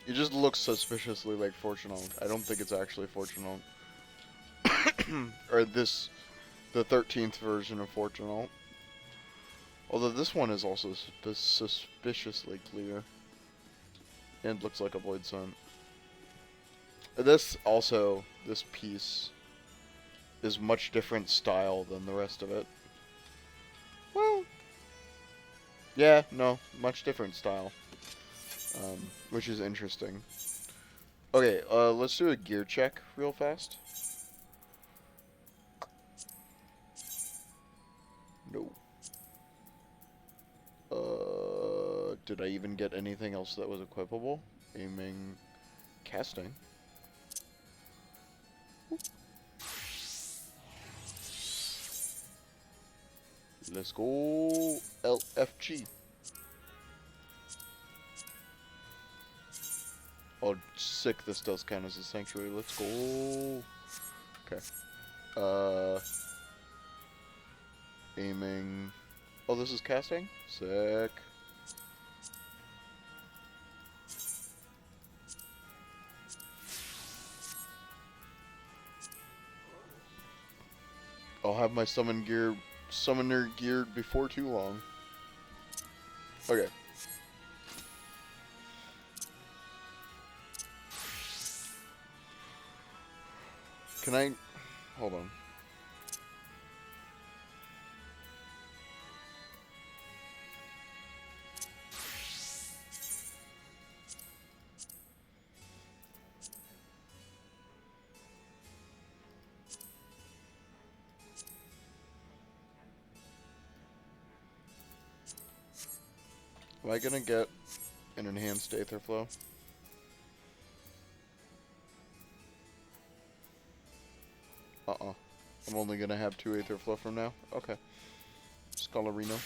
It just looks suspiciously like Fortunald. I don't think it's actually Fortunald. Or the 13th version of Fortunald. Although this one is also suspiciously clear. And looks like a void sun. This piece is much different style than the rest of it. Well, yeah, no, much different style. Which is interesting. Okay, let's do a gear check real fast. No. Did I even get anything else that was equipable? Aiming, casting. Let's go LFG. Oh, sick, this does count as a sanctuary. Let's go. Okay. Aiming. Oh, this is casting? Sick. I'll have my summoner geared before too long. Okay. Can I... Hold on. Am I gonna get an enhanced Aether Flow? Uh-uh. I'm only gonna have 2 Aether Flow from now? Okay. Scholarino.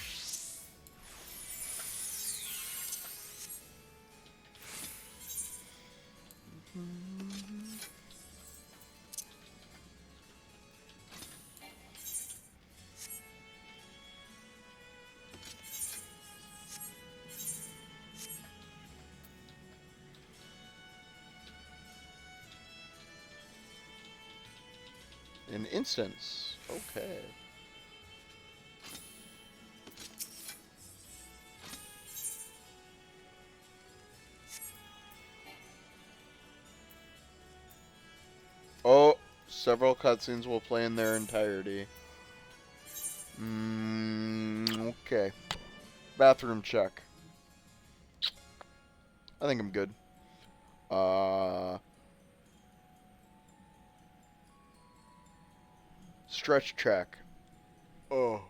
An instance. Okay. Oh, several cutscenes will play in their entirety. Okay. Bathroom check. I think I'm good. Stretch check. Oh,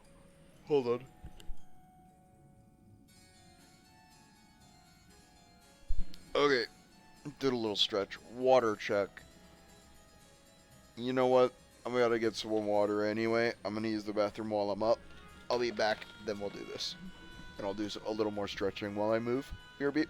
hold on. Okay, did a little stretch. Water check. You know what? I'm gonna get some water anyway. I'm gonna use the bathroom while I'm up. I'll be back, then we'll do this. And I'll do a little more stretching while I move. Here, beep.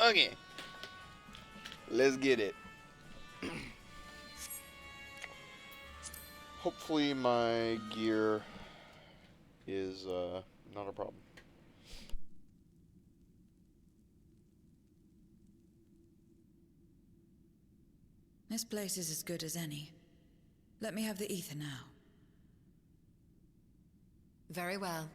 Okay. Let's get it. Hopefully my gear is not a problem. This place is as good as any. Let me have the ether now. Very well.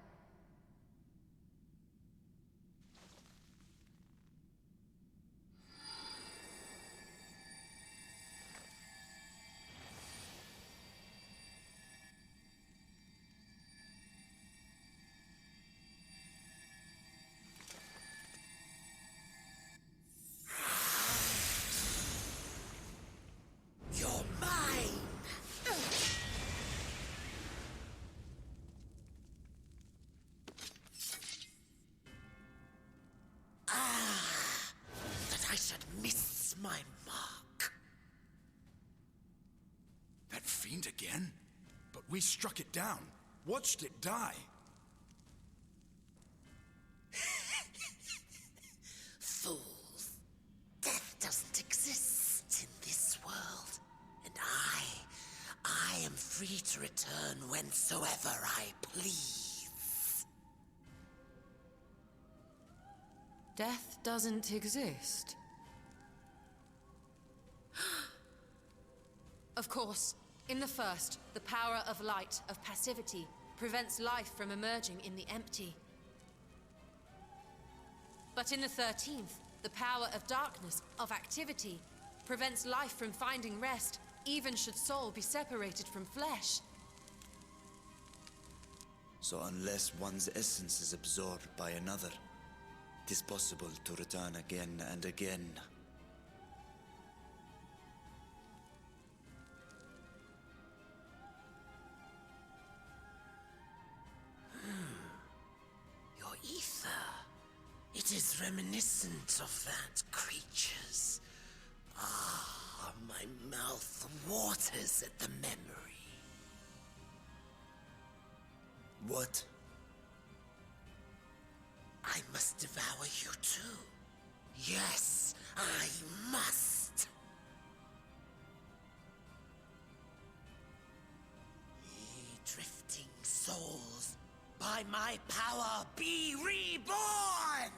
You're mine! That I should miss my mark. That fiend again? But we struck it down. Watched it die. Fools. Death doesn't exist in this world. And I am free to return whensoever I please. Death doesn't exist. Of course, in the first, the power of light, of passivity, prevents life from emerging in the empty. But in the 13th, the power of darkness, of activity, prevents life from finding rest, even should soul be separated from flesh. So unless one's essence is absorbed by another, it is possible to return again and again. Your ether. It is reminiscent of that creature's. Ah, my mouth waters at the memory. What? I must devour you too. Yes, I must. Ye drifting souls, by my power be reborn!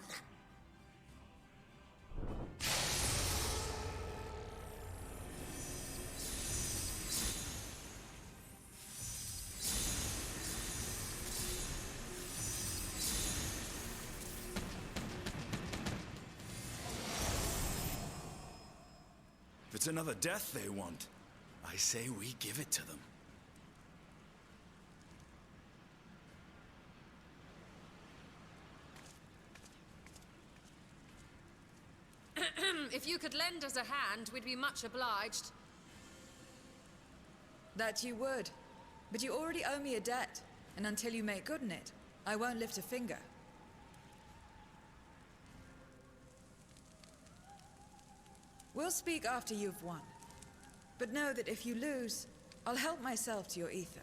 If it's another death they want, I say we give it to them. If you could lend us a hand, we'd be much obliged. That you would. But you already owe me a debt, and until you make good on it, I won't lift a finger. We'll speak after you've won. But know that if you lose, I'll help myself to your ether.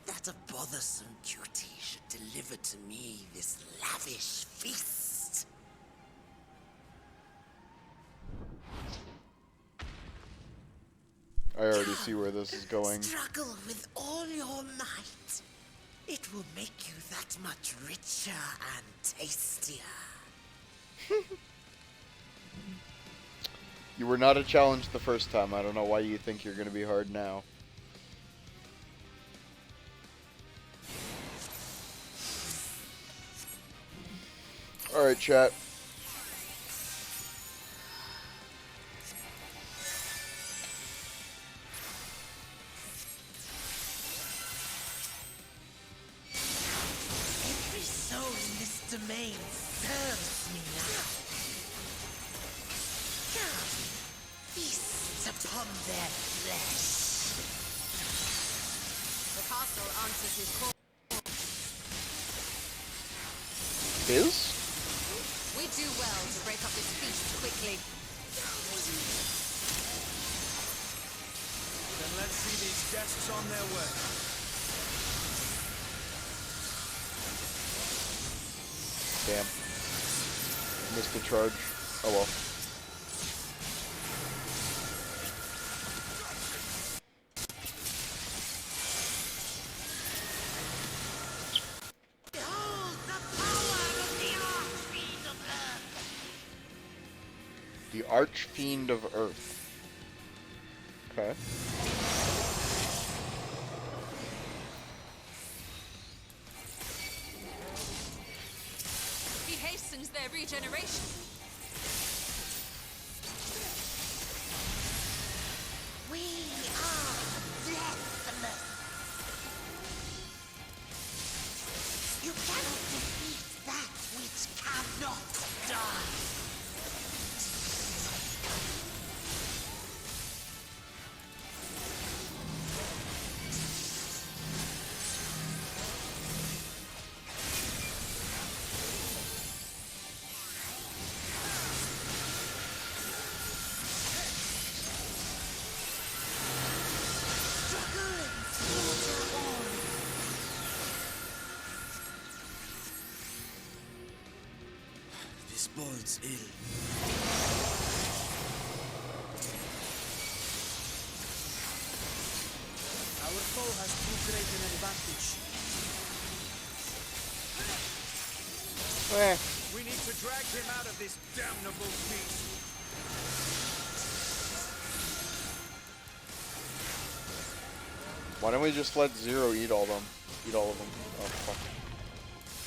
That a bothersome duty should deliver to me this lavish feast. I already see where this is going. Struggle with all your might. It will make you that much richer and tastier. You were not a challenge the first time. I don't know why you think you're going to be hard now. Alright, chat. Every soul in this domain serves me now. Come, feast upon their flesh. The castle answers his call. His? We do well to break up this feast quickly. Then let's see these guests on their way. Damn. Missed the charge. Oh well. The Archfiend of Earth. Okay. He hastens their regeneration. We are deathless. You cannot defeat that which cannot die. This bodes ill. Our foe has too great an advantage. We need to drag him out of this damnable beast. Why don't we just let Zero eat all them? Eat all of them. Oh fuck.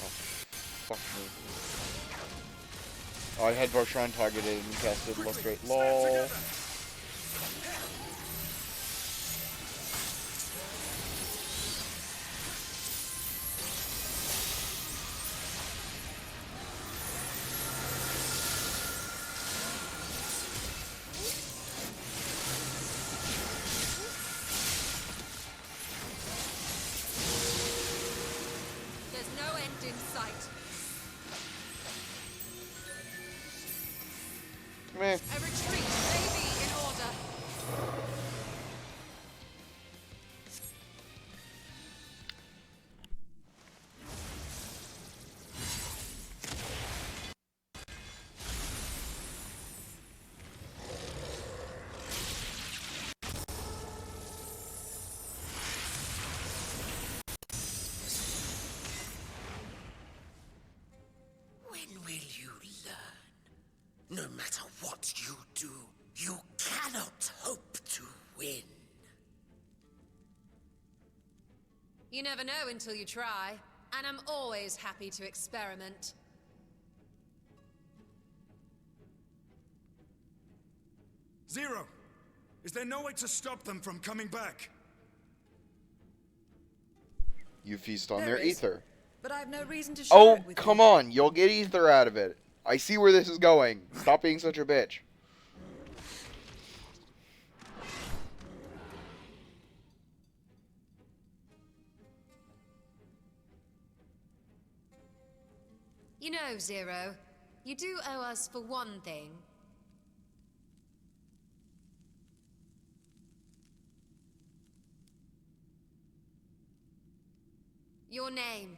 Oh fuck me. Oh, I had Varshan targeted and casted Lustrate. LOL. There's no end in sight. Come here. A retreat may be in order. When will you learn? No matter what you do, you cannot hope to win. You never know until you try, and I'm always happy to experiment. Zero! Is there no way to stop them from coming back? You feast on There their is, ether. but I have no reason to share Oh, it with come you. on. You'll get ether out of it. I see where this is going. Stop being such a bitch. You know, Zero, you do owe us for one thing. Your name.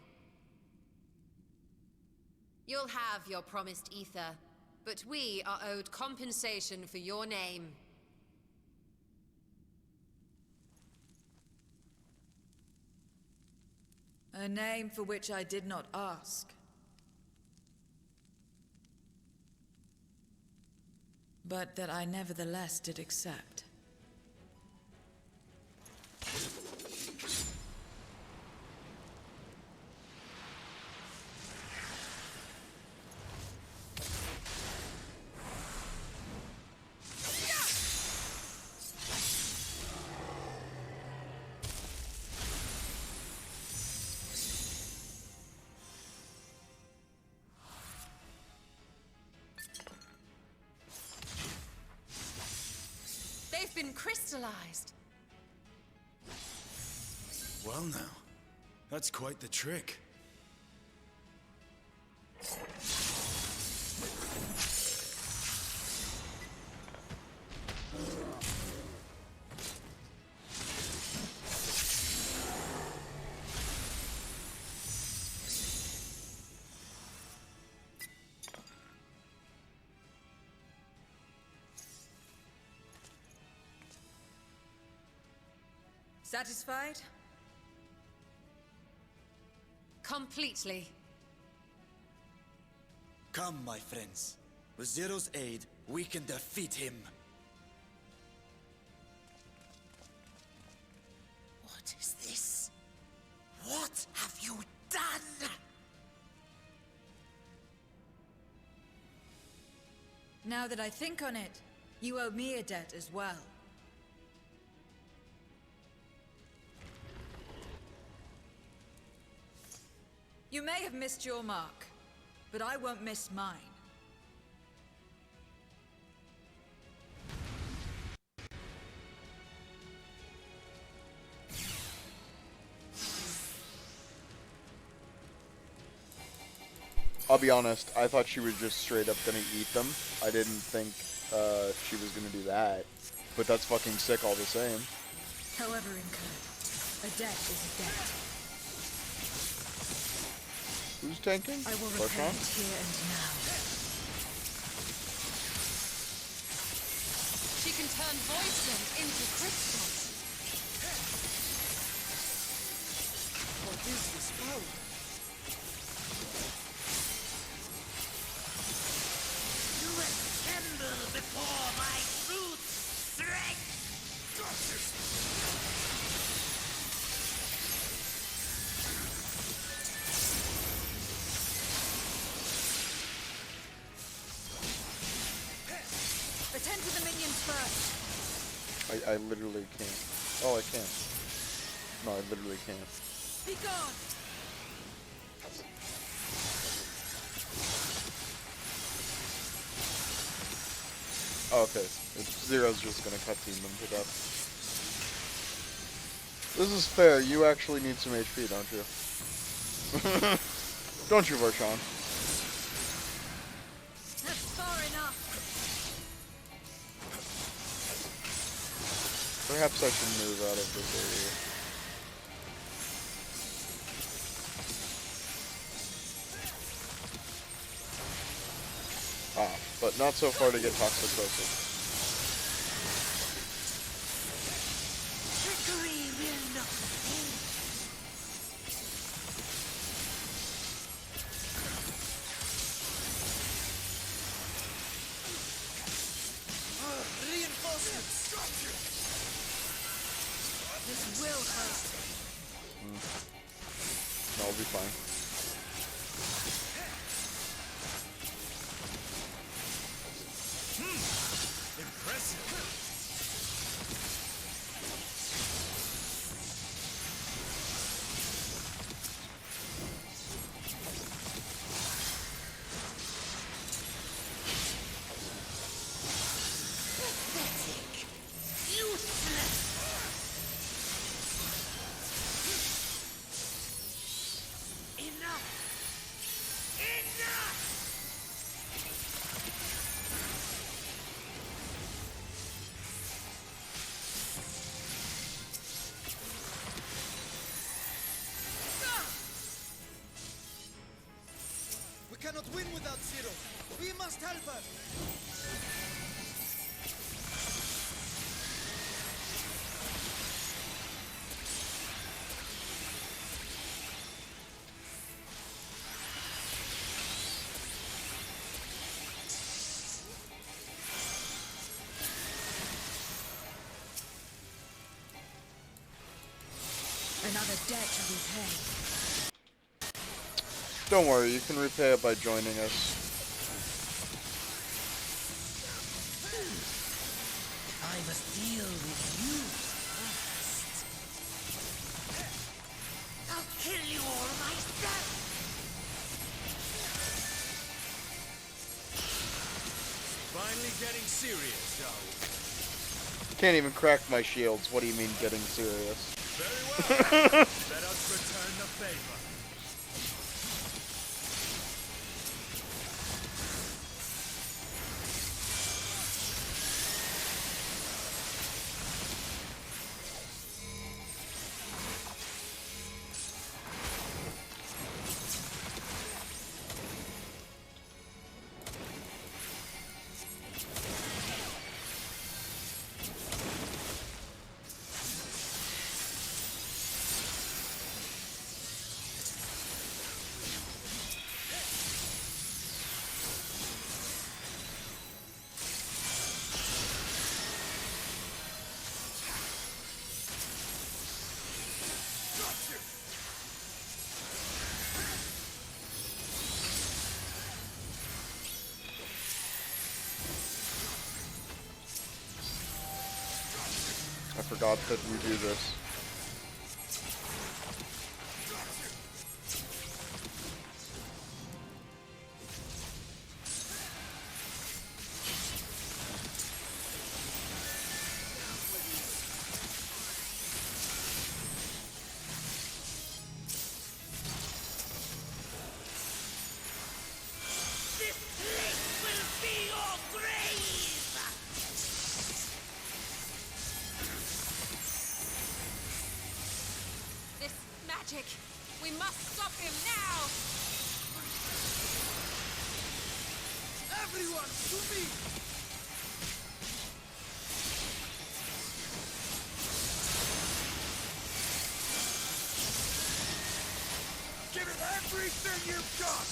You'll have your promised ether, but we are owed compensation for your name. A name for which I did not ask. But that I nevertheless did accept. They've been crystallized. Well now, that's quite the trick. Satisfied? Completely. Come, my friends. With Zero's aid, we can defeat him. What is this? What have you done? Now that I think on it, you owe me a debt as well. You may have missed your mark, but I won't miss mine. I'll be honest, I thought she was just straight up gonna eat them. I didn't think she was gonna do that. But that's fucking sick all the same. However incurred, a debt is a debt. Who's tanking? I will repay Roshan? it here and now. She can turn voices into crystals. What is this power? You assemble before my brute strength! Attend to the minions first. I literally can't. Oh, I can't. No, I literally can't. Be gone! Oh, okay. Zero's just gonna cut team them to death. This is fair. You actually need some HP, don't you? Don't you, Roshan? That's far enough. Perhaps I should move out of this area. Ah, but not so far to get toxic. Trickery will not end. Reinforcements! This will hurt. No, I'll be fine. Impressive! Pathetic. Useless. Enough. Enough. We cannot win without Zero. We must help her. Another debt to repay. Don't worry, you can repay it by joining us. I must deal with you first. I'll kill you all myself. Finally getting serious, shall we? Can't even crack my shields. What do you mean getting serious? Very well. Let us return the favor. For God's sake, you do this. This magic! We must stop him now! Everyone, to me! Give it everything you've got!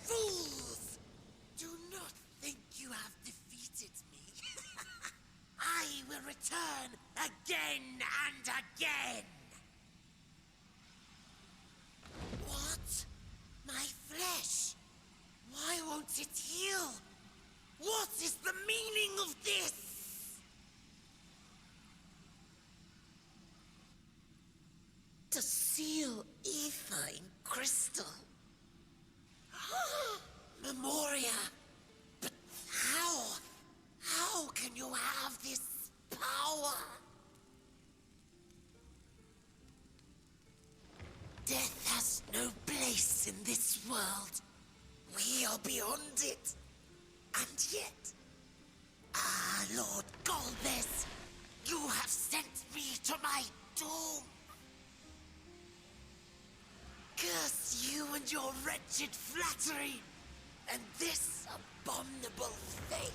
Fools! Do not think you have defeated me. I will return again and again. What? My flesh? Why won't it heal? What is the meaning of this? To seal ether in crystal. Memoria. But how? How can you have this power? Death has no place in this world. We are beyond it. And yet... Ah, Lord Golbez, you have sent me to my doom. Curse you and your wretched flattery, and this abominable fate.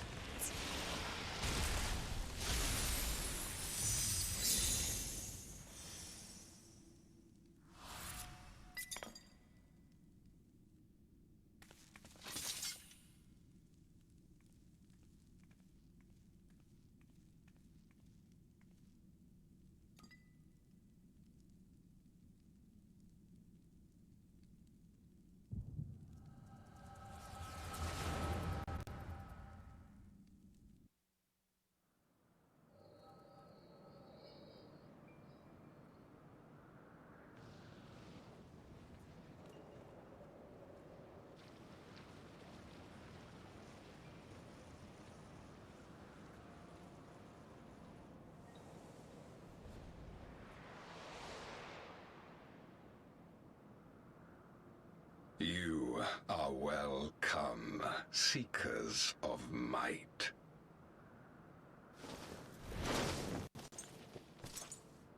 You are welcome, seekers of might.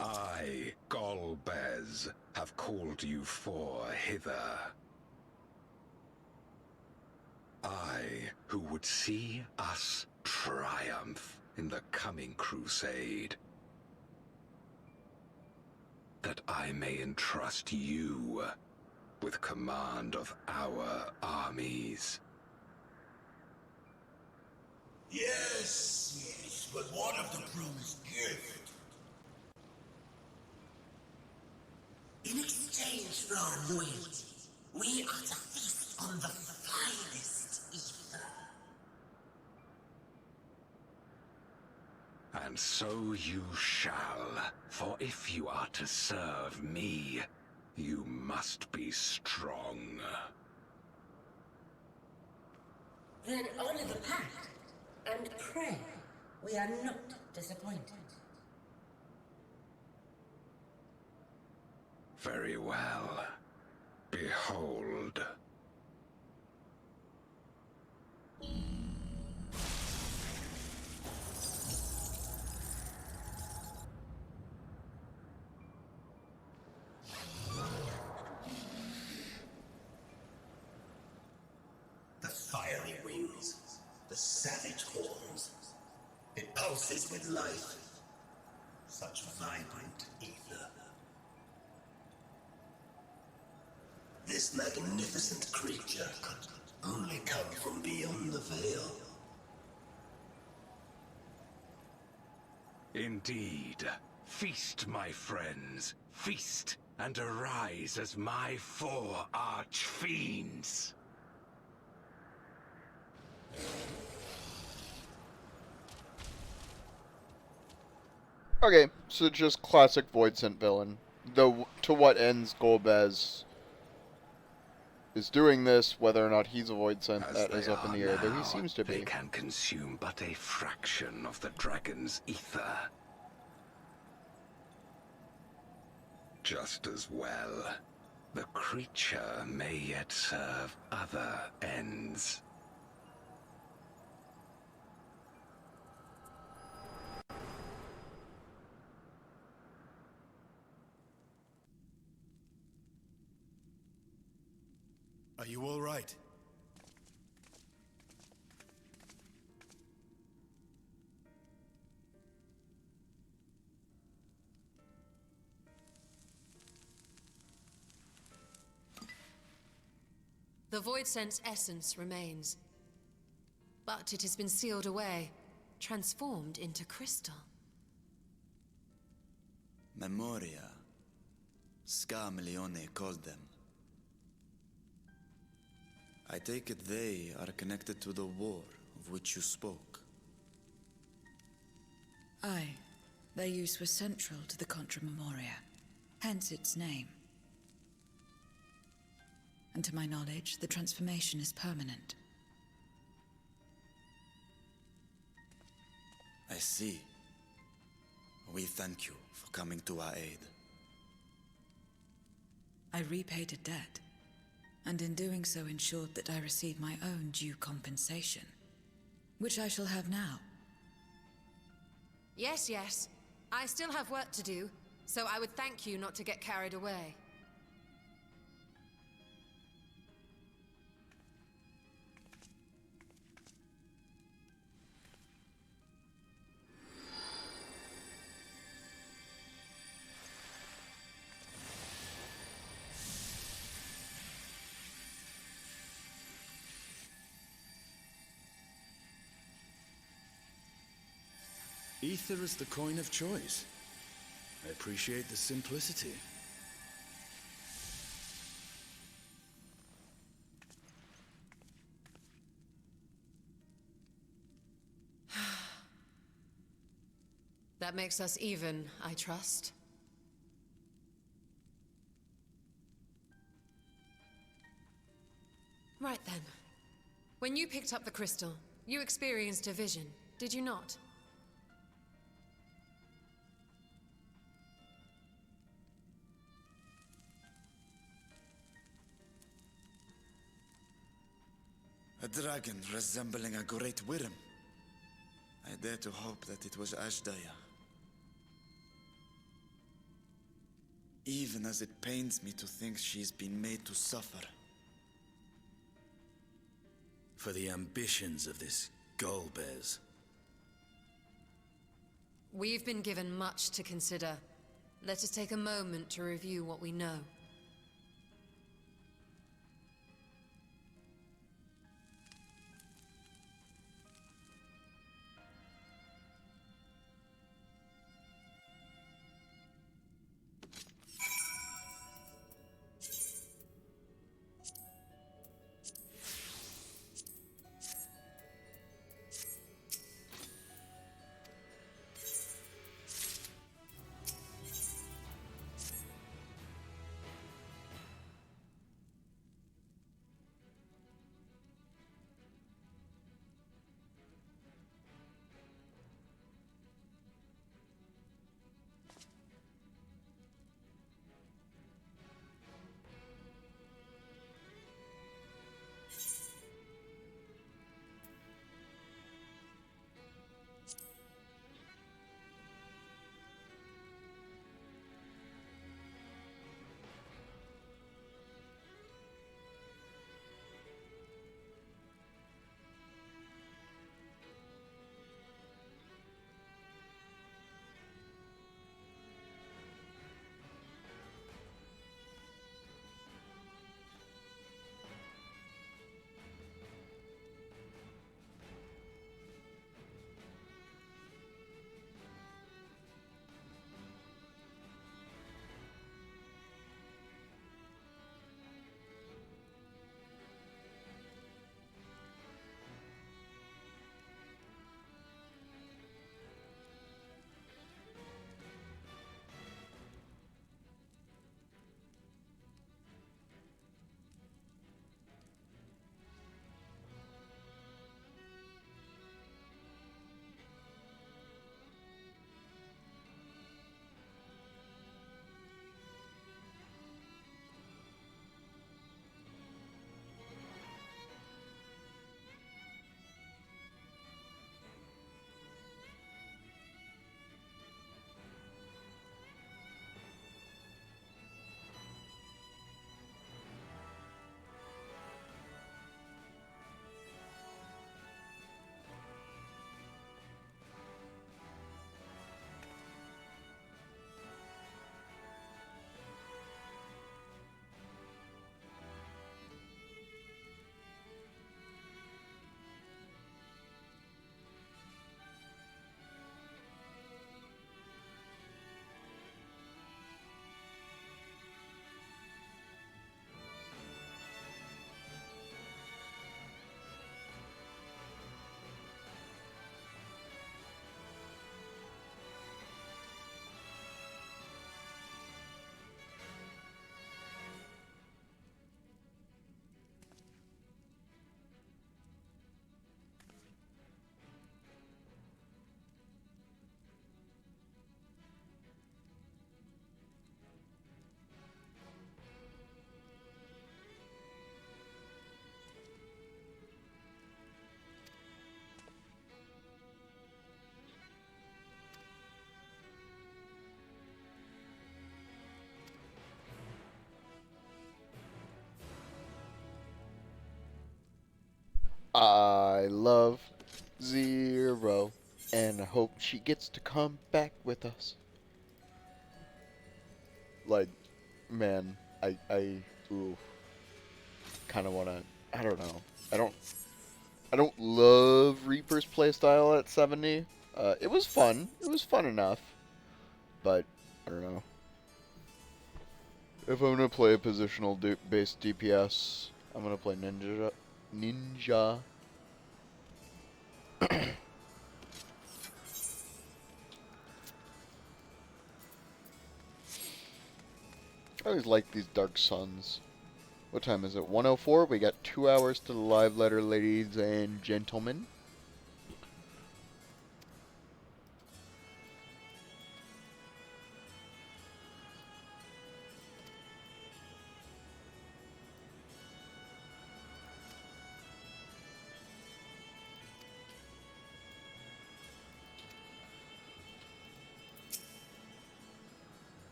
I, Golbez, have called you four hither. I, who would see us triumph in the coming crusade. That I may entrust you with command of our armies. Yes, but what of the crew's gift? In exchange for our loyalty, we are to feast on the finest ether. And so you shall, for if you are to serve me, you must be strong. Then honor the pact, and pray we are not disappointed. Very well. Behold. The fiery wings, the savage horns. It pulses with life. Such vibrant ether. This magnificent creature could only come from beyond the veil. Indeed. Feast, my friends. Feast, and arise as my 4 arch-fiends. Okay, so just classic Void Scent villain. Though, to what ends Golbez is doing this, whether or not he's a Void Scent, As that is they up in are the air, though he now, seems to they be. can consume but a fraction of the dragon's ether. Just as well, the creature may yet serve other ends. Are you all right? The Void Scent's essence remains. But it has been sealed away, transformed into crystal. Memoria. Scarmelione called them. I take it they are connected to the war of which you spoke. Aye. Their use was central to the Contra Memoria, hence its name. And to my knowledge, the transformation is permanent. I see. We thank you for coming to our aid. I repaid a debt, and in doing so ensured that I received my own due compensation, which I shall have now. Yes, yes. I still have work to do, so I would thank you not to get carried away. Ether is the coin of choice. I appreciate the simplicity. That makes us even, I trust. Right then. When you picked up the crystal, you experienced a vision, did you not? A dragon resembling a great worm. I dare to hope that it was Ashdaya. Even as it pains me to think she's been made to suffer. For the ambitions of this Golbez. We've been given much to consider. Let us take a moment to review what we know. I love Zero, and I hope she gets to come back with us. Like, man, I ooh, kind of wanna. I don't know. I don't. I don't love Reaper's playstyle at 70. It was fun. It was fun enough, but I don't know. If I'm gonna play a positional based DPS, I'm gonna play Ninja. Ninja. I always like these Dark Suns. What time is it? 1:04. We got 2 hours to the live letter, ladies and gentlemen.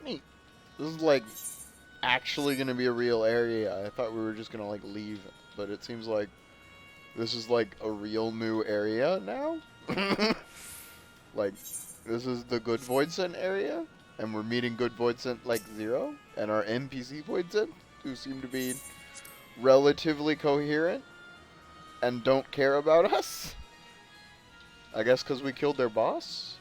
Neat. This is like actually gonna be a real area. I thought we were just gonna like leave, but it seems like this is like a real new area now. Like, this is the good Voidsent area, and we're meeting good Voidsent like Zero, and our NPC Voidsent, who seem to be relatively coherent and don't care about us. I guess because we killed their boss.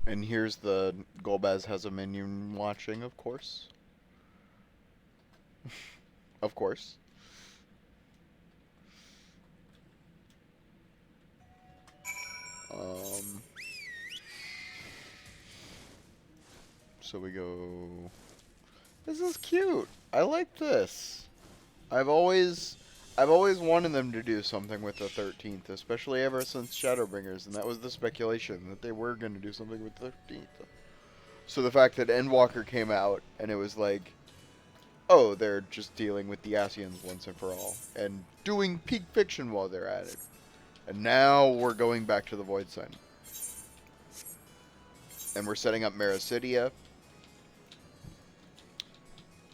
And here's the Golbez has a minion watching, of course. Of course. So we go... This is cute. I like this. I've always wanted them to do something with the 13th, especially ever since Shadowbringers, and that was the speculation, that they were going to do something with the 13th. So the fact that Endwalker came out, and it was like, oh, they're just dealing with the Asians once and for all, and doing peak fiction while they're at it. And now we're going back to the Void Sign. And we're setting up Mericidia.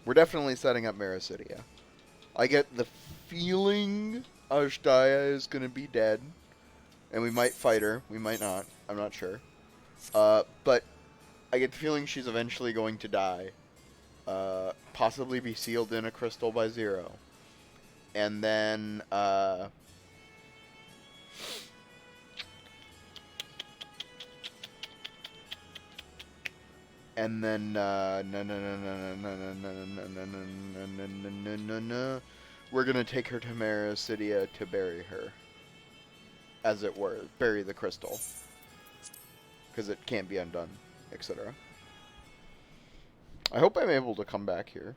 We're definitely setting up Mericidia. I get the feeling Ashdaya is going to be dead. And we might fight her. We might not. I'm not sure. But I get the feeling she's eventually going to die. Possibly be sealed in a crystal by Zero. And then... And then, we're gonna take her to Mericidia to bury her. As it were. Bury the crystal. Because it can't be undone, etc. I hope I'm able to come back here.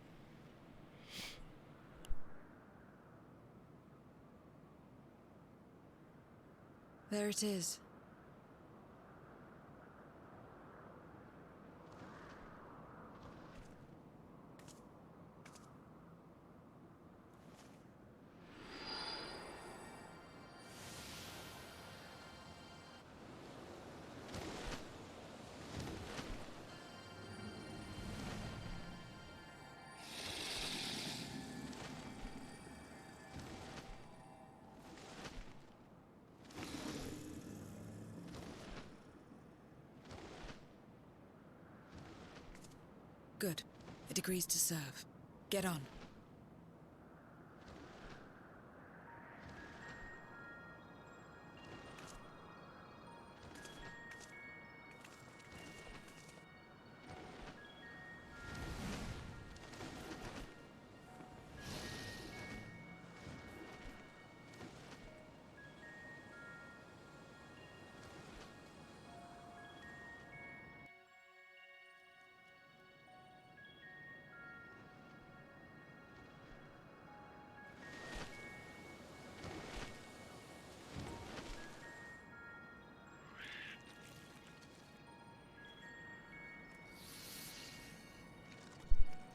There it is. Good. It agrees to serve. Get on.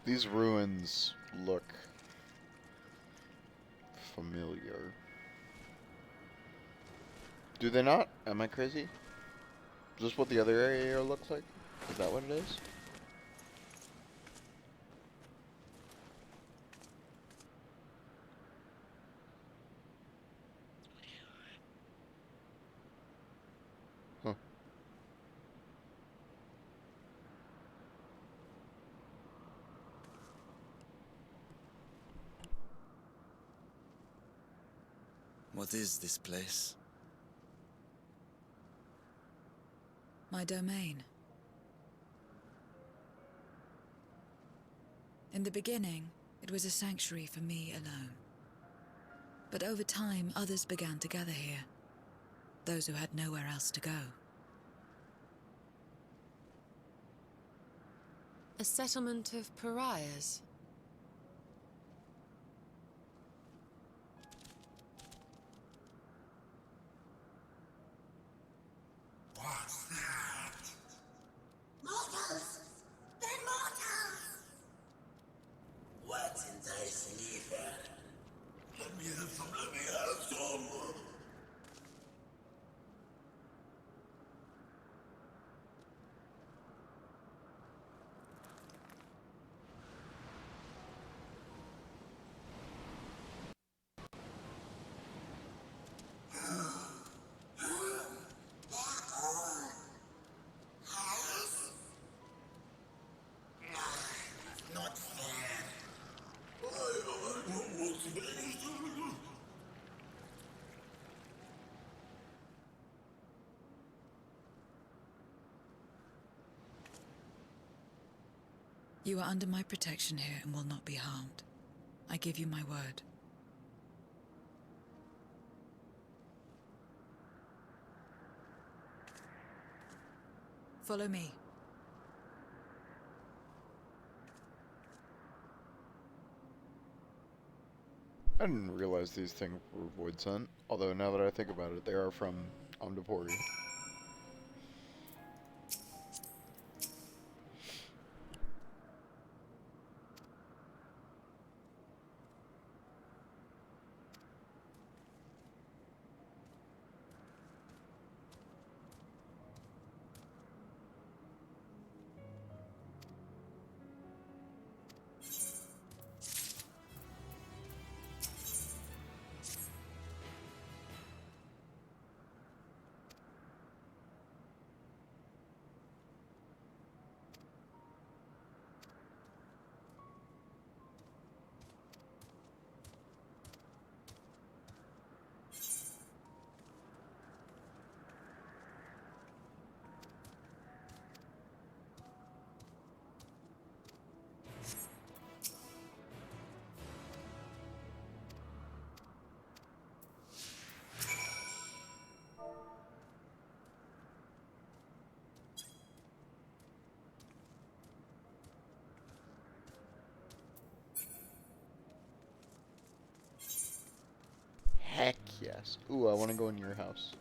These ruins look familiar. Do they not? Am I crazy? Is this what the other area looks like? Is that what it is? Huh. What is this place? My domain. In the beginning, it was a sanctuary for me alone. But over time, others began to gather here. Those who had nowhere else to go. A settlement of pariahs? What's that? Mortals! They're mortals! What's enticing ether? Let me have some, let me have some! Not fair. You are under my protection here and will not be harmed. I give you my word. Follow me. I didn't realize these things were void sent, although now that I think about it, they are from Omnipori. Heck yes. Ooh, I want to go in your house.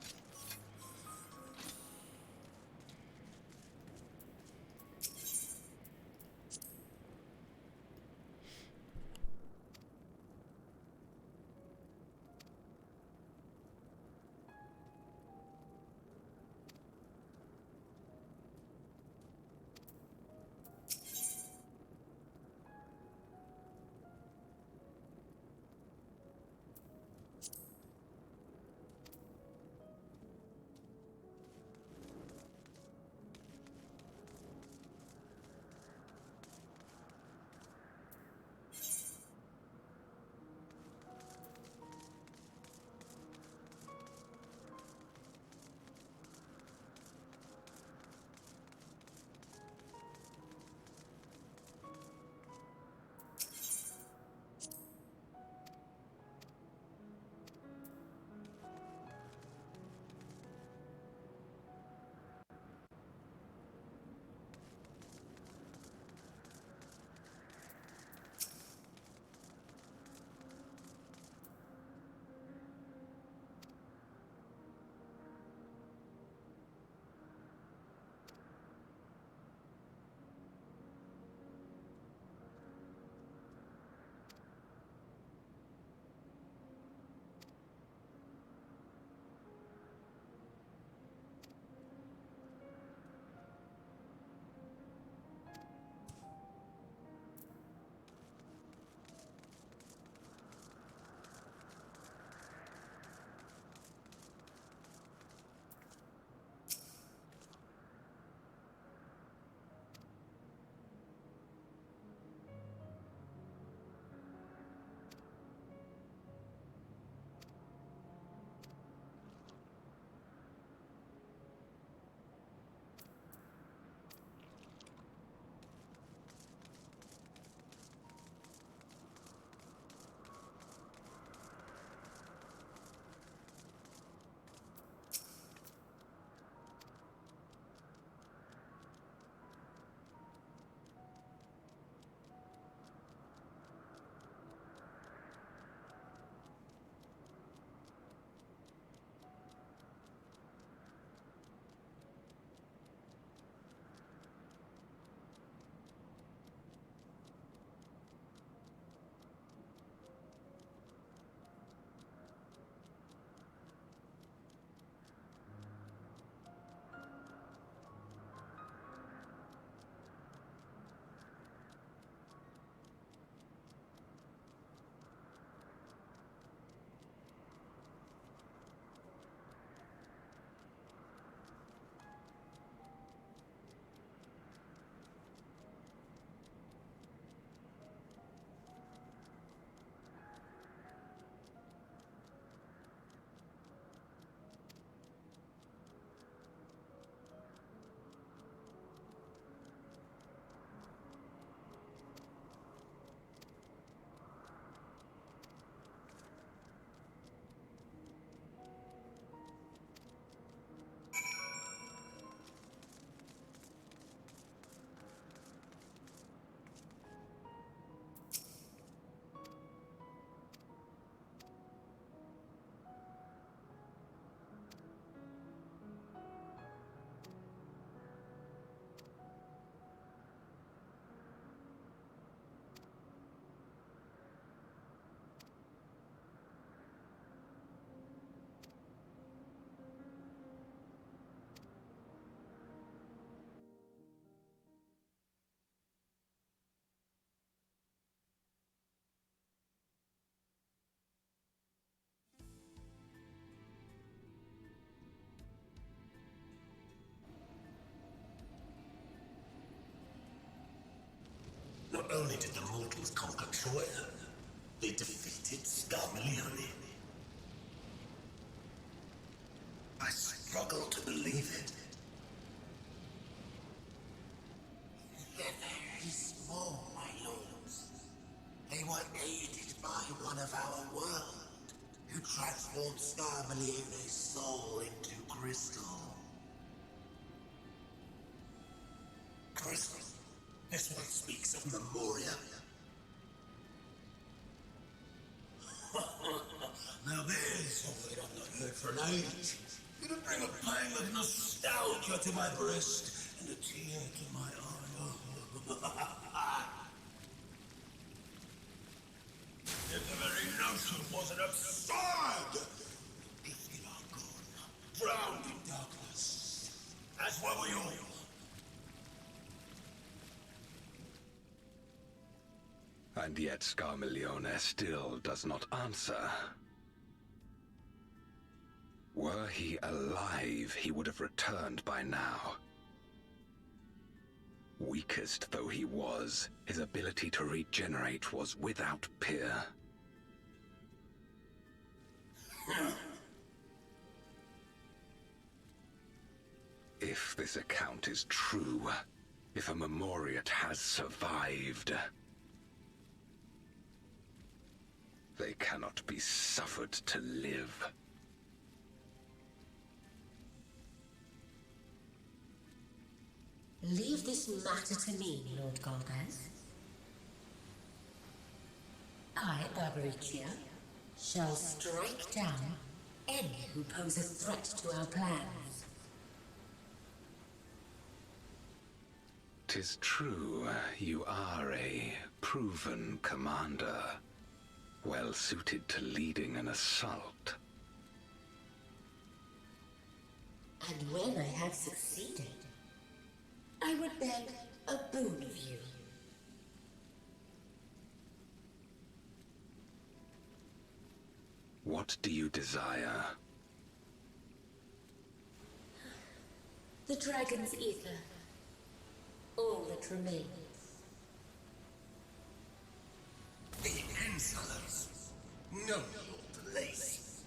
only did the mortals conquer Troya, they defeated Scarmalione. I struggle to believe it. They're very small, my lords. They were aided by one of our world, who transformed Scarmalione's soul into crystal. Crystal? This one speaks of Memoria. Now there's something I've not heard for an age. It'll bring a pang of nostalgia to my breast and a tear to my eye. If the very notion wasn't absurd! If we are gone, drowned in darkness, as were we all. And yet Scarmalione still does not answer. Were he alive, he would have returned by now. Weakest though he was, his ability to regenerate was without peer. If this account is true, if a Memoriat has survived, they cannot be suffered to live. Leave this matter to me, Lord Golbez. I, Barbaricia, shall strike down any who pose a threat to our plans. 'Tis true, you are a proven commander, well suited to leading an assault. And when I have succeeded, I would beg a boon of you. What do you desire? The dragon's ether. All that remains. The insolence! Know your place.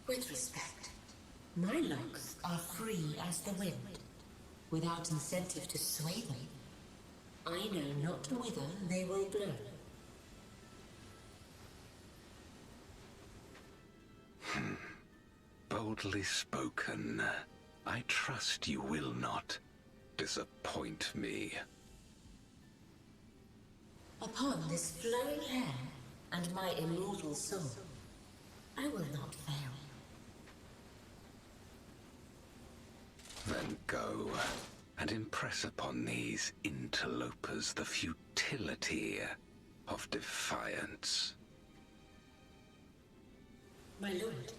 With respect, my locks are free as the wind, without incentive to sway them. I know not whither they will blow. Boldly spoken. I trust you will not disappoint me. Upon this flowing hair and my immortal soul, I will not fail. Then go and impress upon these interlopers the futility of defiance. My lord.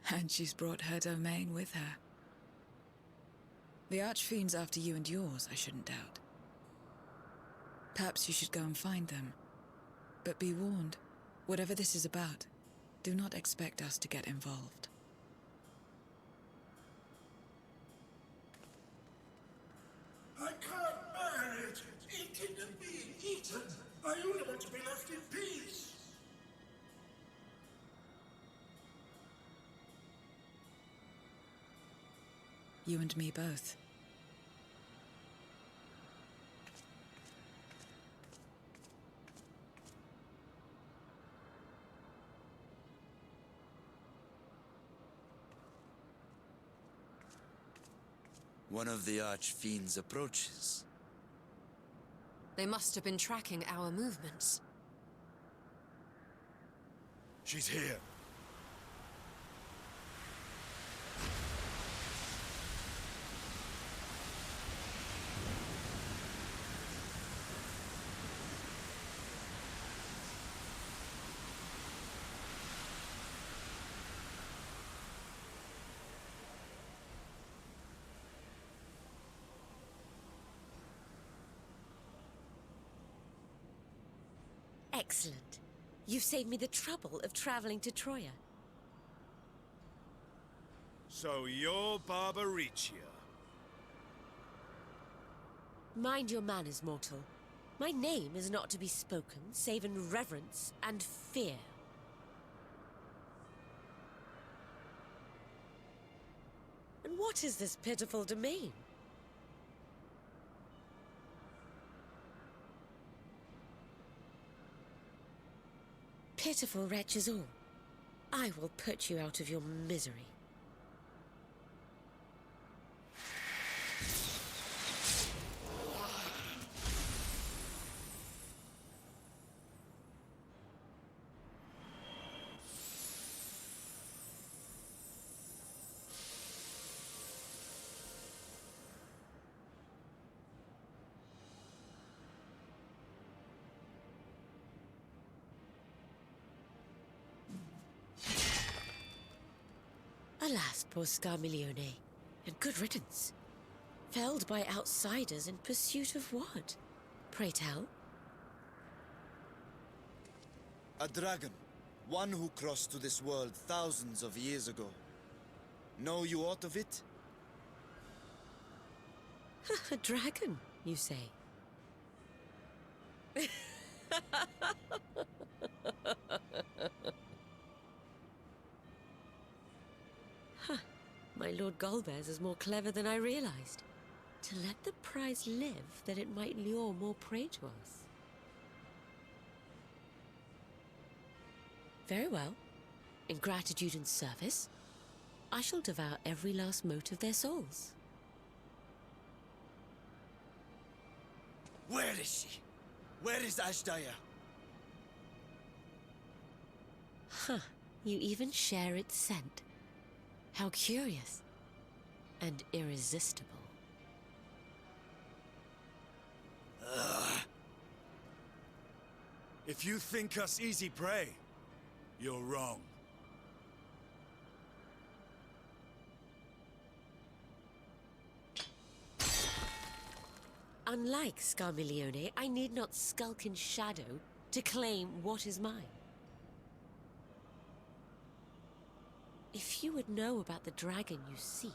And she's brought her domain with her. The Archfiend's after you and yours, I shouldn't doubt. Perhaps you should go and find them. But be warned, whatever this is about, do not expect us to get involved. I can't bear it! Eating and being eaten! I only want to be left in peace! You and me both. One of the Archfiend's approaches. They must have been tracking our movements. She's here. Excellent. You've saved me the trouble of traveling to Troya. So you're Barbaricia. Mind your manners, mortal. My name is not to be spoken, save in reverence and fear. And what is this pitiful domain? Pitiful wretches all. I will put you out of your misery. Alas, poor Scarmiglione, and good riddance. Felled by outsiders in pursuit of what? Pray tell. A dragon. One who crossed to this world thousands of years ago. Know you aught of it? A dragon, you say? Huh. My Lord Golbez is more clever than I realized. To let the prize live, that it might lure more prey to us. Very well. In gratitude and service, I shall devour every last mote of their souls. Where is she? Where is Ashdaya? Huh. You even share its scent. How curious. And irresistible. If you think us easy prey, you're wrong. Unlike Scarmiglione, I need not skulk in shadow to claim what is mine. If you would know about the dragon you seek,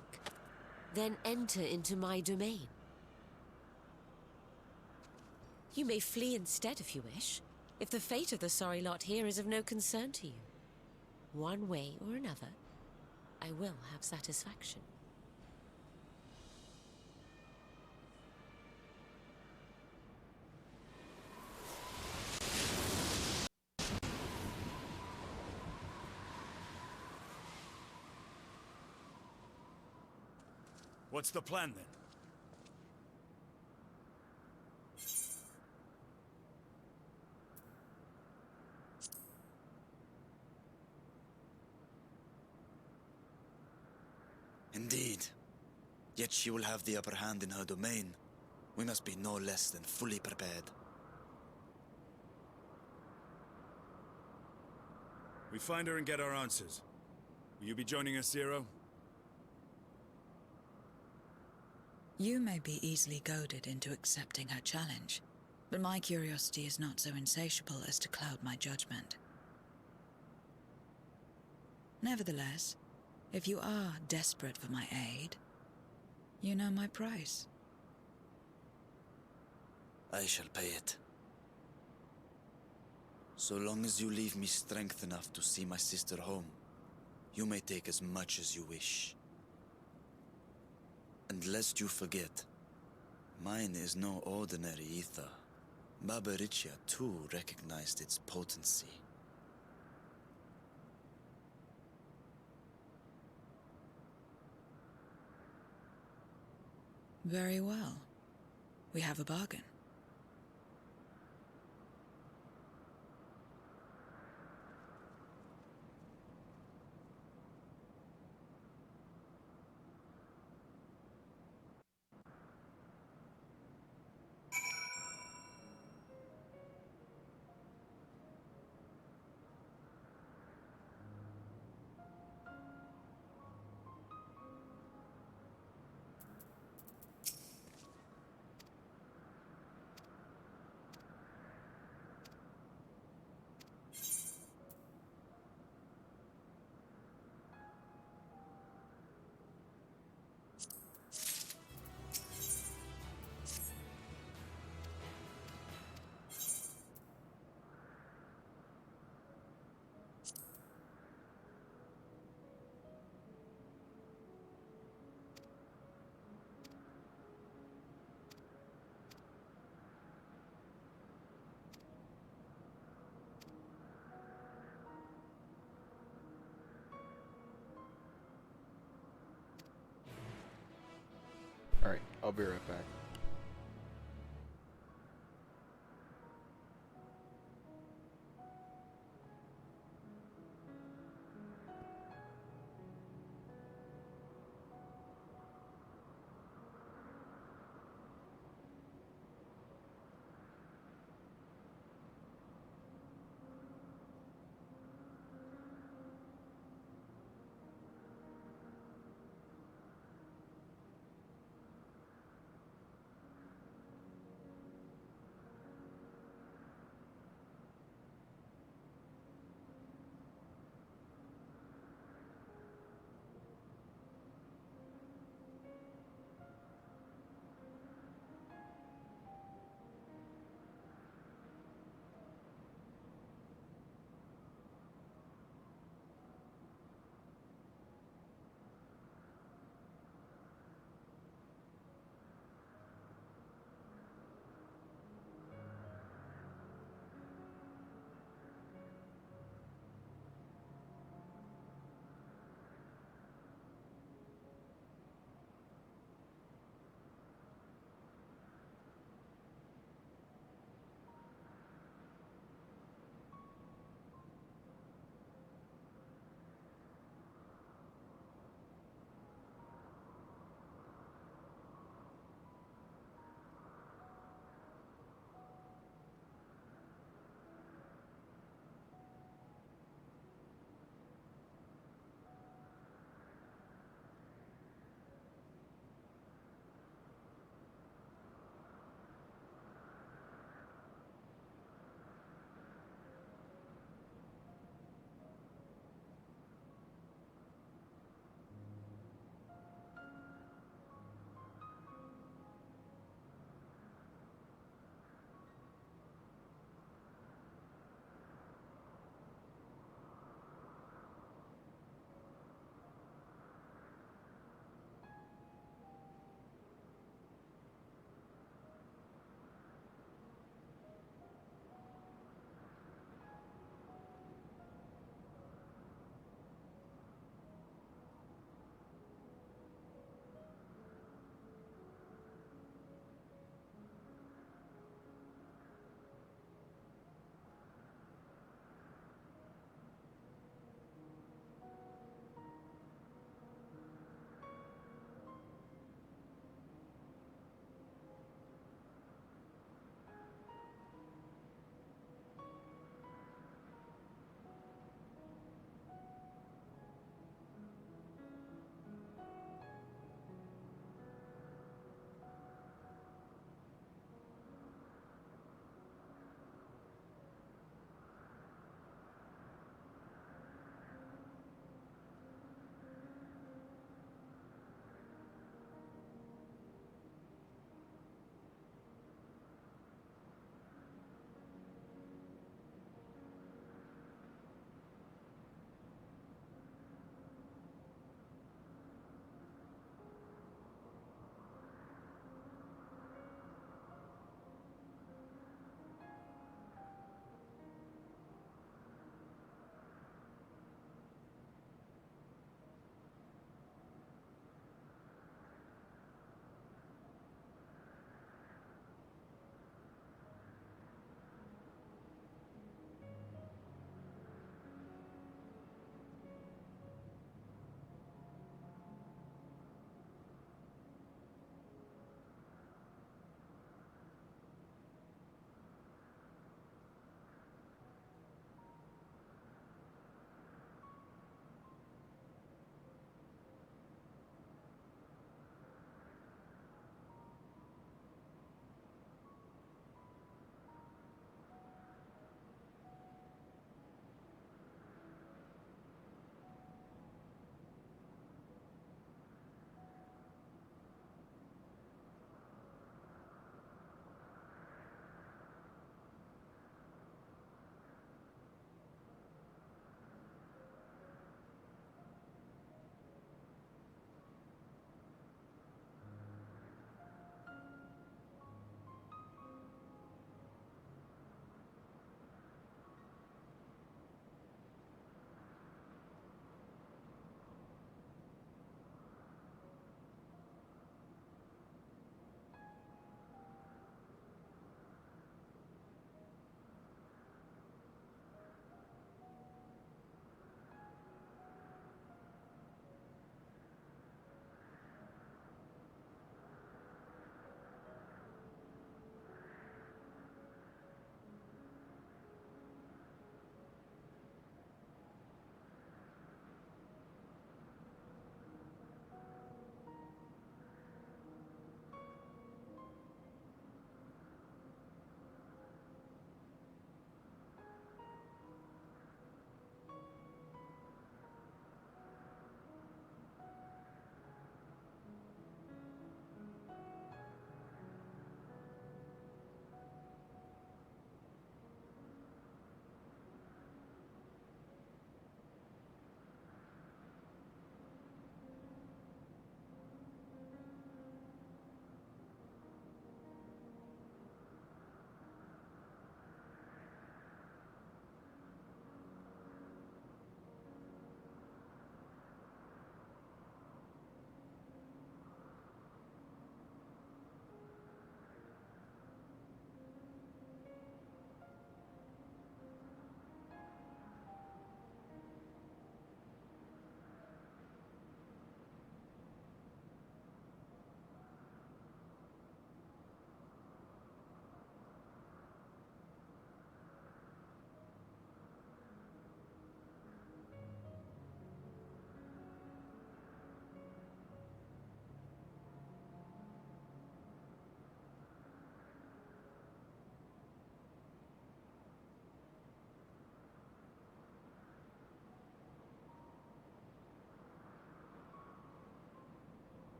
then enter into my domain. You may flee instead if you wish, if the fate of the sorry lot here is of no concern to you. One way or another, I will have satisfaction. What's the plan then? Indeed. Yet she will have the upper hand in her domain. We must be no less than fully prepared. We find her and get our answers. Will you be joining us, Zero? You may be easily goaded into accepting her challenge, but my curiosity is not so insatiable as to cloud my judgment. Nevertheless, if you are desperate for my aid, you know my price. I shall pay it. So long as you leave me strength enough to see my sister home, you may take as much as you wish. And lest you forget, mine is no ordinary ether. Babaricia too recognized its potency. Very well. We have a bargain. Alright, I'll be right back.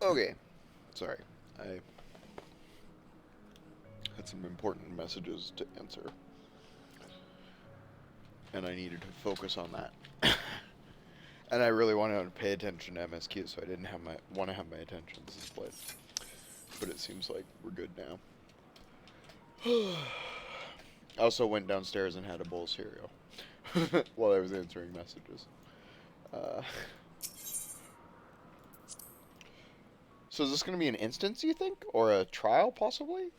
Okay. Sorry. I had some important messages to answer. And I needed to focus on that. And I really wanted to pay attention to MSQ, so I didn't want to have my attention split. But it seems like we're good now. I also went downstairs and had a bowl of cereal while I was answering messages. So is this going to be an instance, you think? Or a trial, possibly?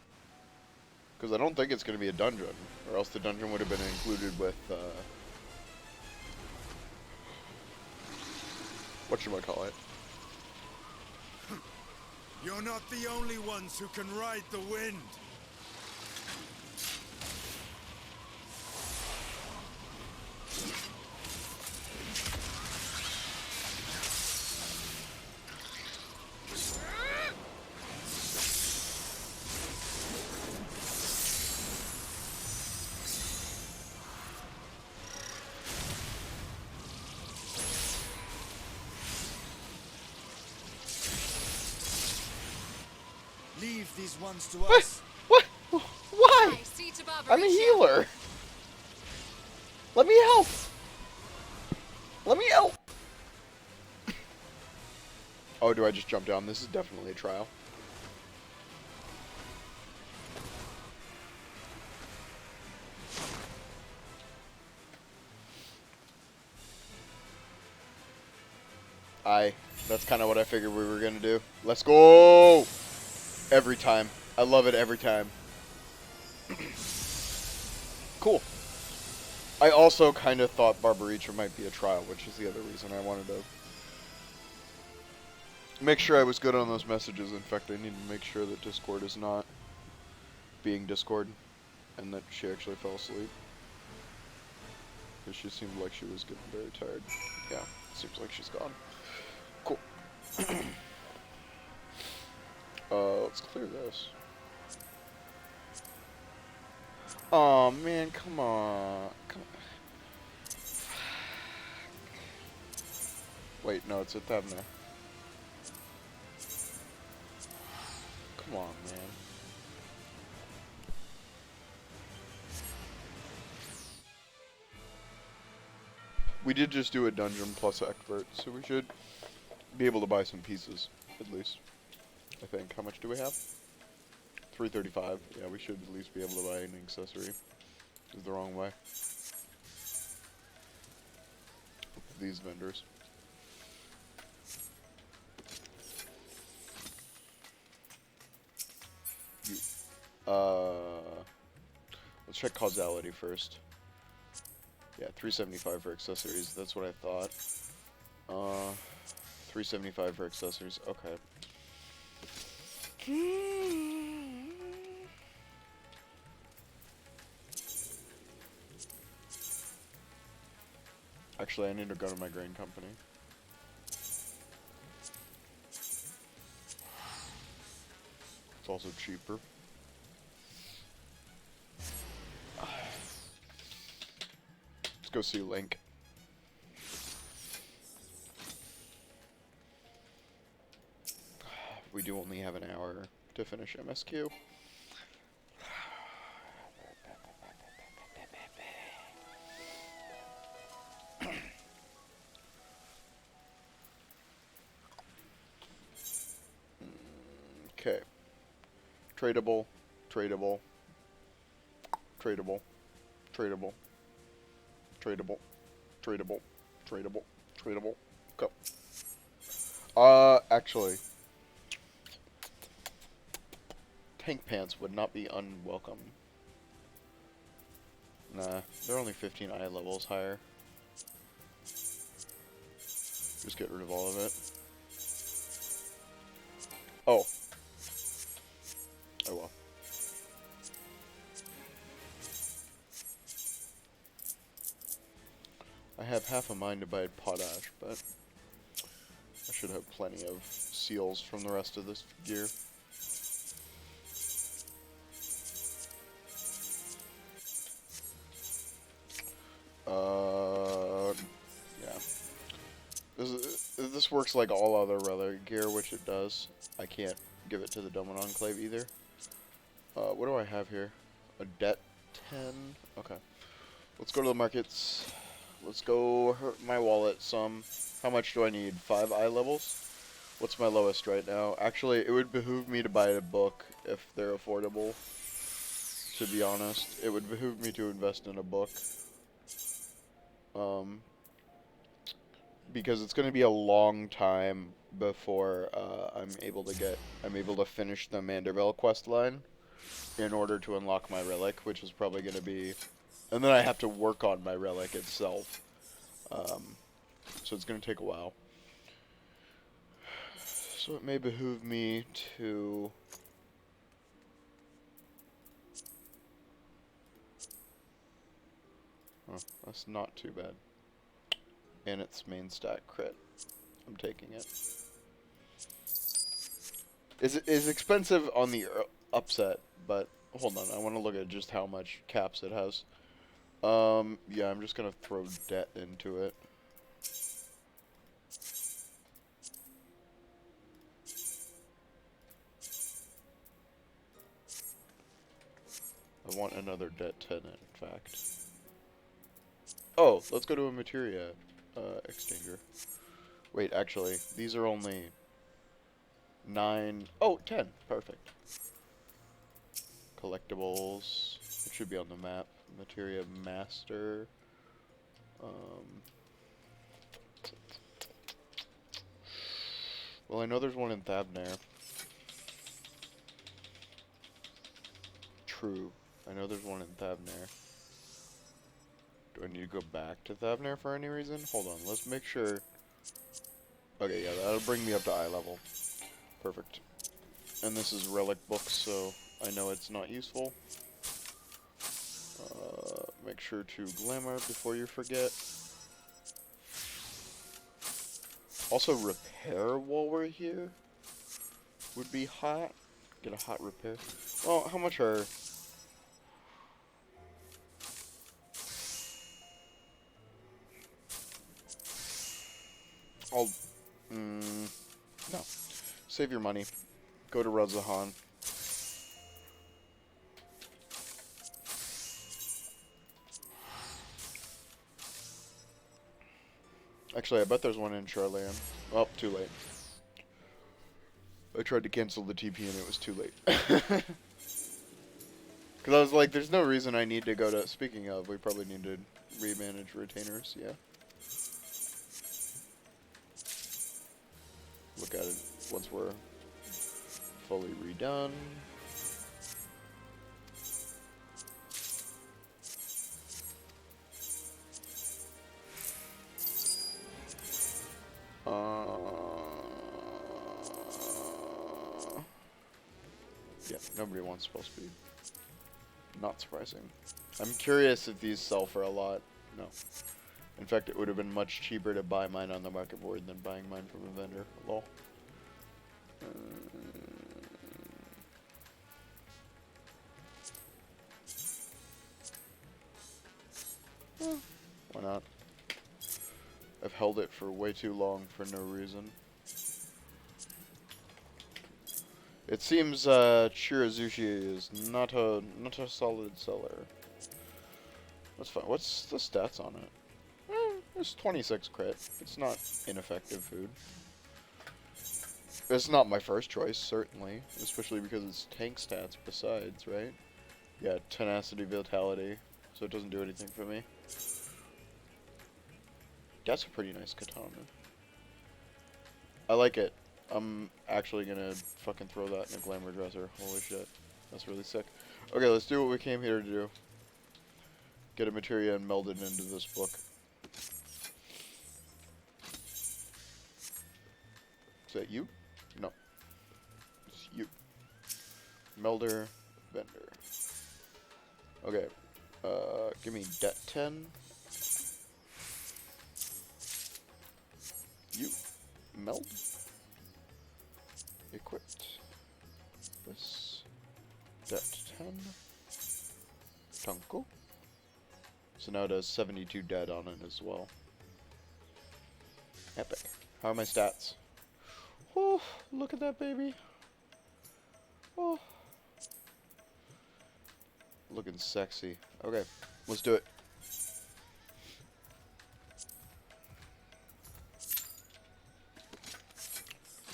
Because I don't think it's going to be a dungeon. Or else the dungeon would have been included with, whatchamacallit? You're not the only ones who can ride the wind. Leave these ones to us. What? Why? I see to Barbara. I'm a healer. Let me help. Let me help. Oh, do I just jump down? This is definitely a trial. That's kind of what I figured we were going to do. Let's go! Every time. I love it every time. Cool. I also kind of thought Barbaricha might be a trial, which is the other reason I wanted to make sure I was good on those messages. In fact, I need to make sure that Discord is not being Discord and that she actually fell asleep. Because she seemed like she was getting very tired. Yeah, seems like she's gone. Cool. Let's clear this. Oh man, come on. Come on. Wait, no, it's a Thevna. Come on, man. We did just do a dungeon plus expert, so we should be able to buy some pieces, at least. I think. How much do we have? 335. Yeah, we should at least be able to buy an accessory. Is the wrong way. These vendors. Let's check causality first. Yeah, 375 for accessories. That's what I thought. 375 for accessories. Okay. Actually, I need to go to my grain company. It's also cheaper. Let's go see Link. We do only have an hour to finish MSQ. Okay. Tradable, tradable, tradable, tradable, tradable, tradable, tradable, tradable. Go. Actually, tank pants would not be unwelcome. Nah, they're only 15 eye levels higher. Just get rid of all of it. Oh. Oh well. I have half a mind to buy potash, but I should have plenty of seals from the rest of this gear. Yeah. This this works like all other relic gear, which it does, I can't give it to the Doman Enclave either. What do I have here? A debt 10? Okay. Let's go to the markets. Let's go hurt my wallet some. How much do I need? 5 eye levels? What's my lowest right now? Actually, it would behoove me to buy a book if they're affordable. To be honest, it would behoove me to invest in a book. Because it's going to be a long time before I'm able to finish the Manderville quest line in order to unlock my relic, which is probably going to be, and then I have to work on my relic itself. So it's going to take a while. So it may behoove me to that's not too bad. And its main stat crit. I'm taking it. Is expensive on the upset, but hold on, I want to look at just how much caps it has. Yeah, I'm just gonna throw debt into it. I want another debt 10, in fact. Oh, let's go to a materia exchanger. Wait, actually, these are only 9... Oh, 10. Perfect. Collectibles. It should be on the map. Materia Master. Well, I know there's one in Thabnair. True. I know there's one in Thabnair. Do I need to go back to Thabnair for any reason? Hold on, let's make sure. Okay, yeah, that'll bring me up to eye level. Perfect. And this is relic books, so I know it's not useful. Make sure to glamour before you forget. Also, repair while we're here would be hot. Get a hot repair. Well, how much are... No. Save your money. Go to Razahan. Actually, I bet there's one in Charlan. Oh, too late. I tried to cancel the TP and it was too late. Because I was like, there's no reason I need to go to... Speaking of, we probably need to remanage retainers, yeah. Look at it once we're fully redone. Yeah, nobody wants spell speed. Not surprising. I'm curious if these sell for a lot. No. In fact, it would have been much cheaper to buy mine on the market board than buying mine from a vendor. Lol. Why not? I've held it for way too long for no reason. It seems Chirazushi is not a solid seller. That's fine. What's the stats on it? It's 26 crit. It's not ineffective food. It's not my first choice, certainly, especially because it's tank stats besides, right? Yeah, tenacity, vitality, so it doesn't do anything for me. That's a pretty nice katana. I like it. I'm actually gonna fucking throw that in a glamour dresser. Holy shit. That's really sick. Okay, let's do what we came here to do. Get a materia and meld it into this book. Is that you? No. It's you. Melder, vendor. Okay. Give me debt 10. You. Meld. Equipped. This. Debt 10. Tunko. So now it has 72 dead on it as well. Epic. How are my stats? Oh, look at that baby. Oh. Looking sexy. Okay, let's do it.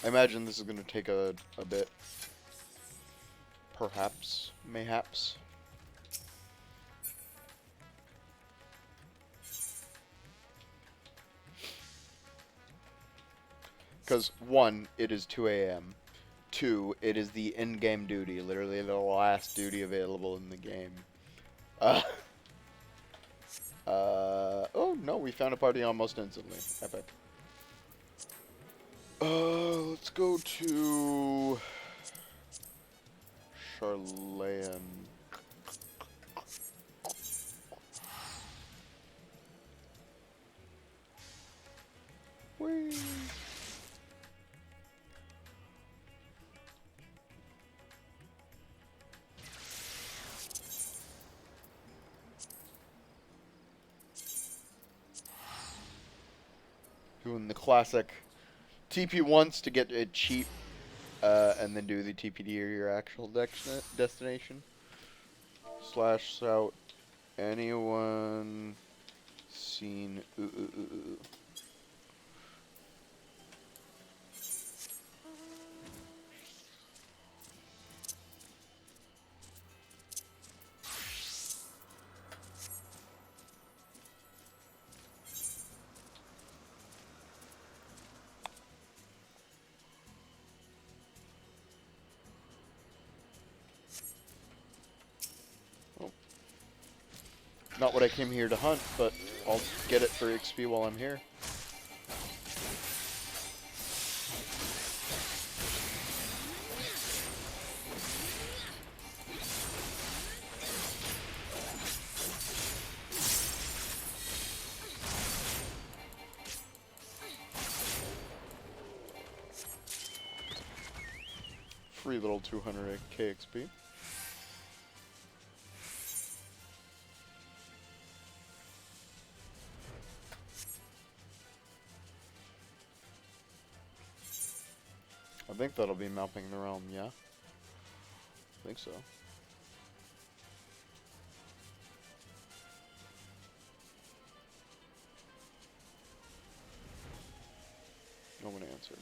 I imagine this is going to take a bit. Perhaps. Mayhaps. Because, 1, it is 2 a.m. 2, it is the in-game duty. Literally the last duty available in the game. Oh, no, we found a party almost instantly. Epic. Let's go to Charlayan. Whee! Doing the classic TP once to get it cheap, and then do the TP to your actual destination. Slash out anyone seen Not what I came here to hunt, but I'll get it for XP while I'm here. Free little 200 KXP. I think that'll be mapping the realm, yeah? I think so. No one answered.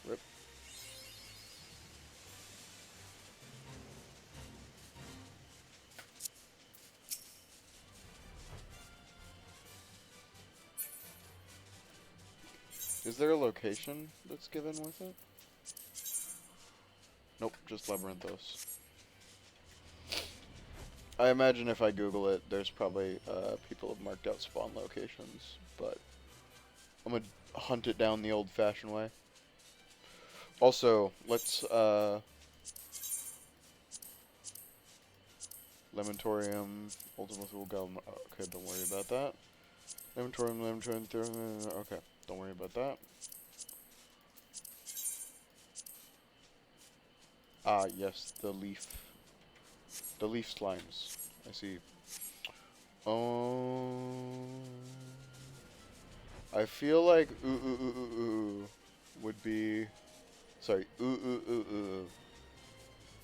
Rip. Is there a location that's given with it? Nope, just Labyrinthos. I imagine if I Google it, there's probably people have marked out spawn locations, but I'm gonna hunt it down the old-fashioned way. Also, let's Lamentorium, Ultima Thule Golem. Okay, don't worry about that. Lamentorium, okay, don't worry about that. Ah, yes, the leaf slimes. I see. I feel like would be. Sorry,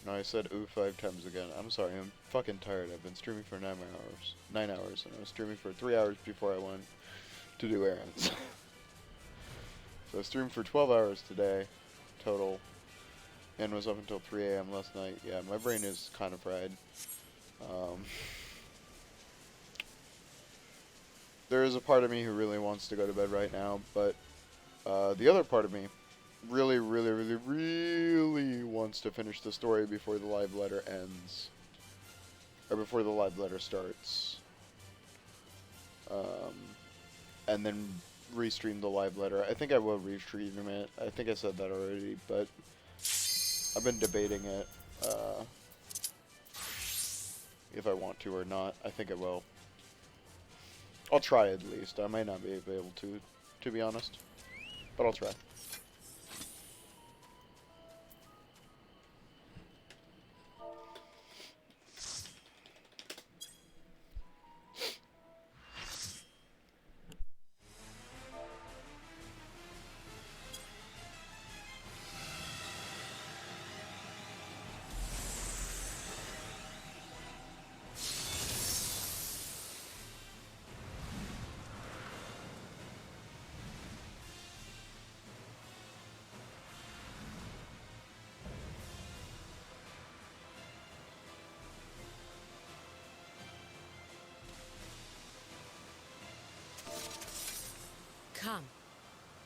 No, I said 5 times again. I'm sorry, I'm fucking tired. I've been streaming for 9 hours. 9 hours, and I was streaming for 3 hours before I went to do errands. So I streamed for 12 hours today, total, and was up until 3 a.m. last night. Yeah, my brain is kind of fried. There is a part of me who really wants to go to bed right now, but the other part of me really wants to finish the story before the live letter ends. Or before the live letter starts. And then restream the live letter. I think I will restream it. I think I said that already, but I've been debating it. If I want to or not. I think I will. I'll try at least. I might not be able to be honest. But I'll try.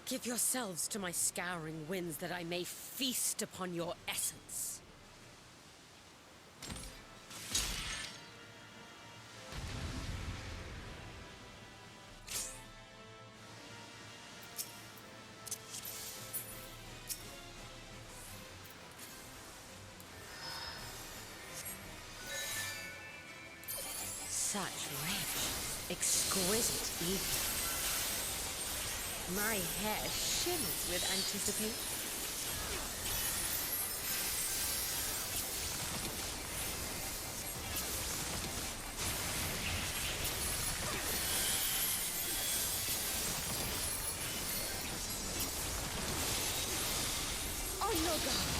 Give yourselves to my scouring winds that I may feast upon your essence. Such rich, exquisite evening. My hair shimmers with anticipation. On your guard.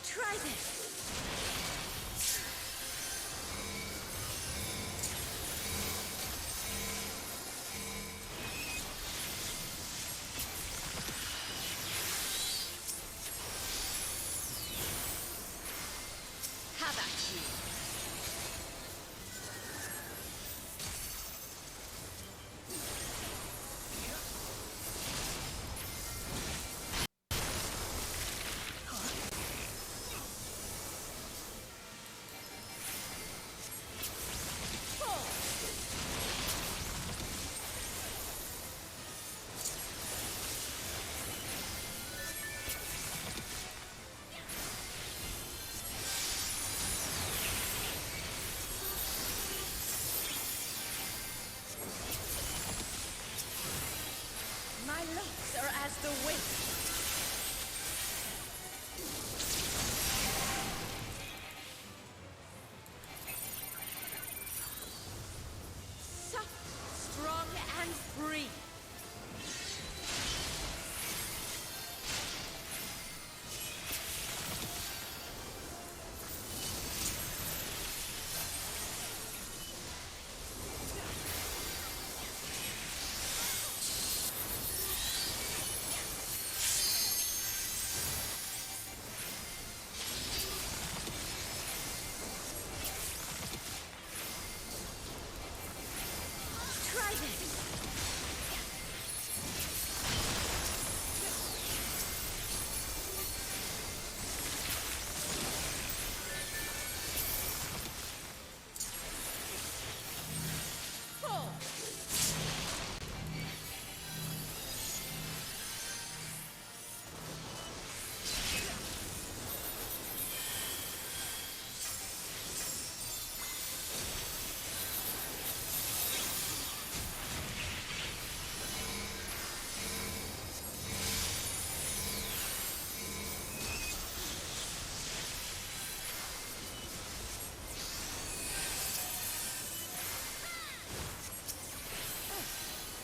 Try this. How about you? My locks are as the wind. Soft, strong, and free. Try this.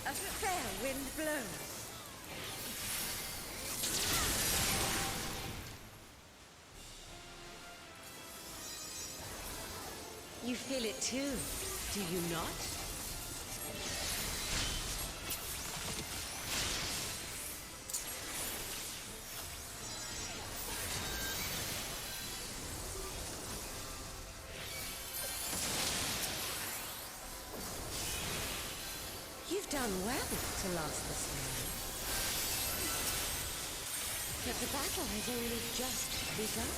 A fair wind blows. You feel it too, do you not? You've done well to last this long. But the battle has only just begun.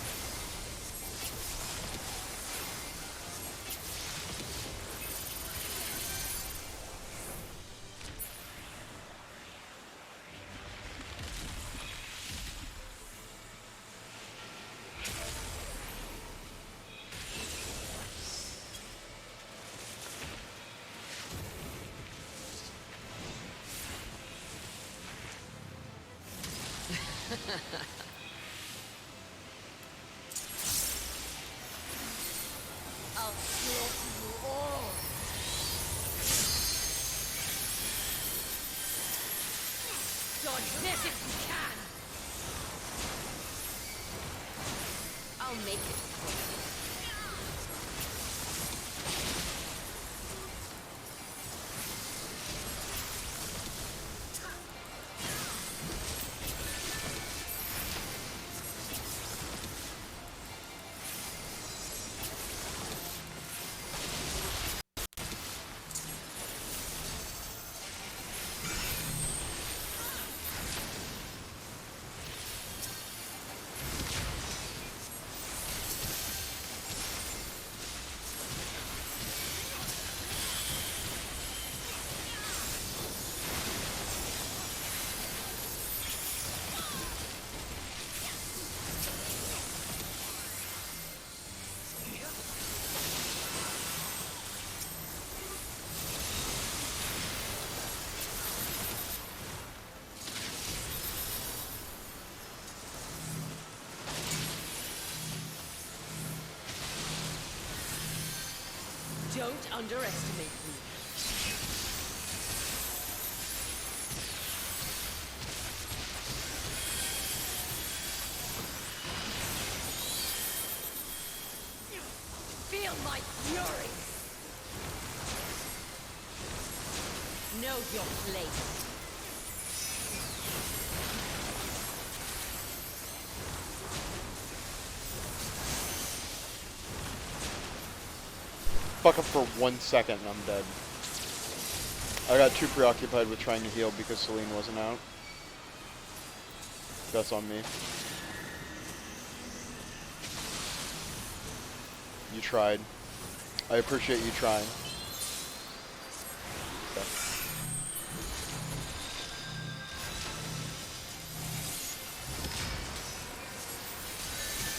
I'll slaughter you all. Dodge this if you can. I'll make it quick. not underestimate me. Feel my fury! Know your place. Fuck up for 1 second and I'm dead. I got too preoccupied with trying to heal because Celine wasn't out. That's on me. You tried. I appreciate you trying. Okay.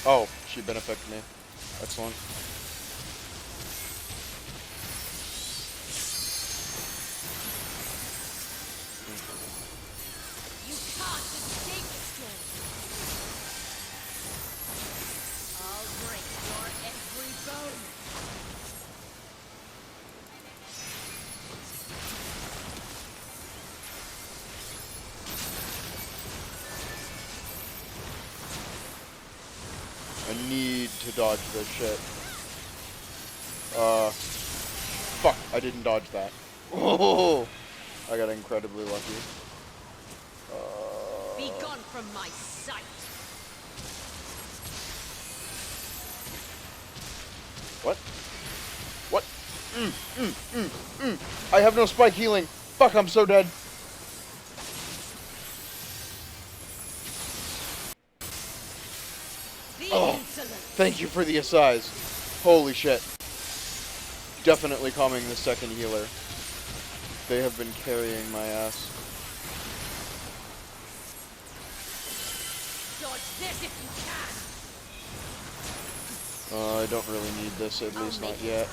Oh, she benefited me. Excellent. You can't escape the storm. I'll break your every bone. I need to dodge this shit. Fuck, I didn't dodge that. Oh, I got incredibly lucky. Be gone from my sight. What? What? I have no spike healing. Fuck, I'm so dead. Oh, thank you for the assize. Holy shit. Definitely calming the second healer. They have been carrying my ass. Dodge this if you can. I don't really need this, at least not yet.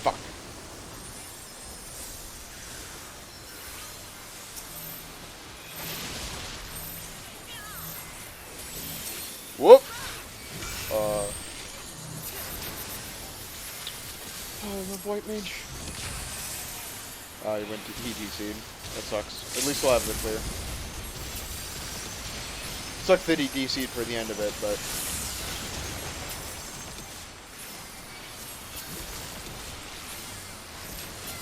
Fuck. Whoop! Oh, I love white mage. He went to DC'd. That sucks. At least we'll have the clear. Sucks that he DC'd for the end of it, but...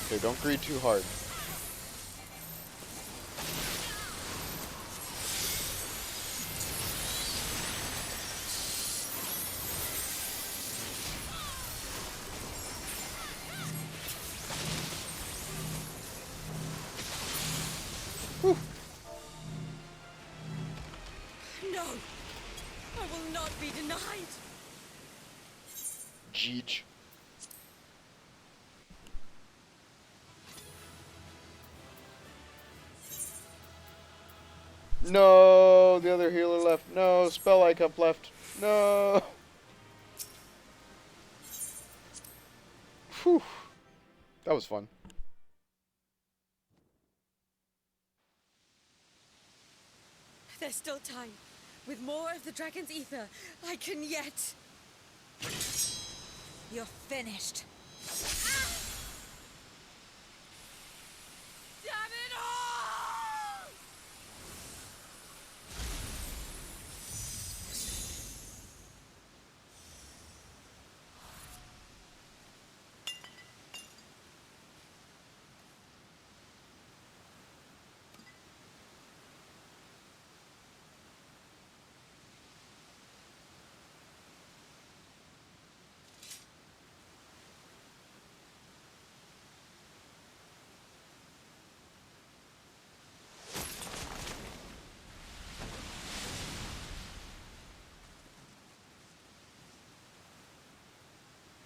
Okay, don't greed too hard. Whew. No! I will not be denied! Jeej. No, the other healer left. No, spell eye cup left. No. Whew. That was fun. There's still time. With more of the dragon's ether, I can yet... You're finished. Damn it all!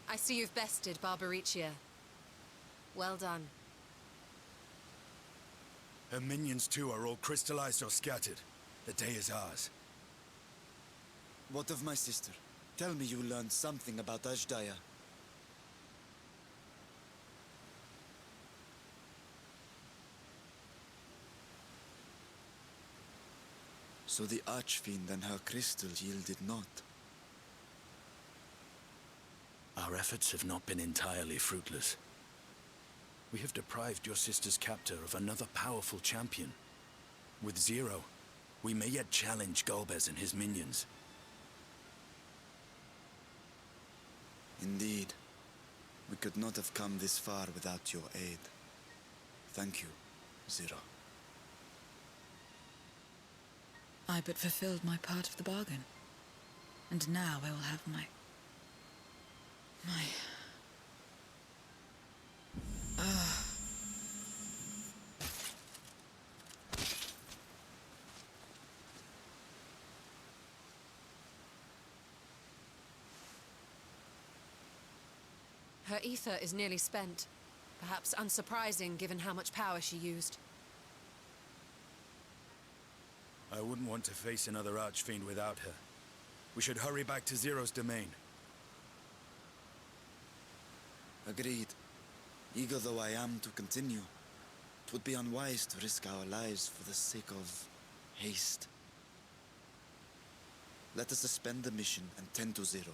I see you've bested Barbariccia. Well done. Her minions too are all crystallized or scattered. The day is ours. What of my sister? Tell me you learned something about Ashdaya. So the Archfiend and her crystal yielded not. Our efforts have not been entirely fruitless. We have deprived your sister's captor of another powerful champion. With Zero, we may yet challenge Golbez and his minions. Indeed. We could not have come this far without your aid. Thank you, Zero. I but fulfilled my part of the bargain. And now I will have my... Her ether is nearly spent. Perhaps unsurprising given how much power she used. I wouldn't want to face another Archfiend without her. We should hurry back to Zero's domain. Agreed. Eager though I am to continue, it would be unwise to risk our lives for the sake of haste. Let us suspend the mission and tend to Zero.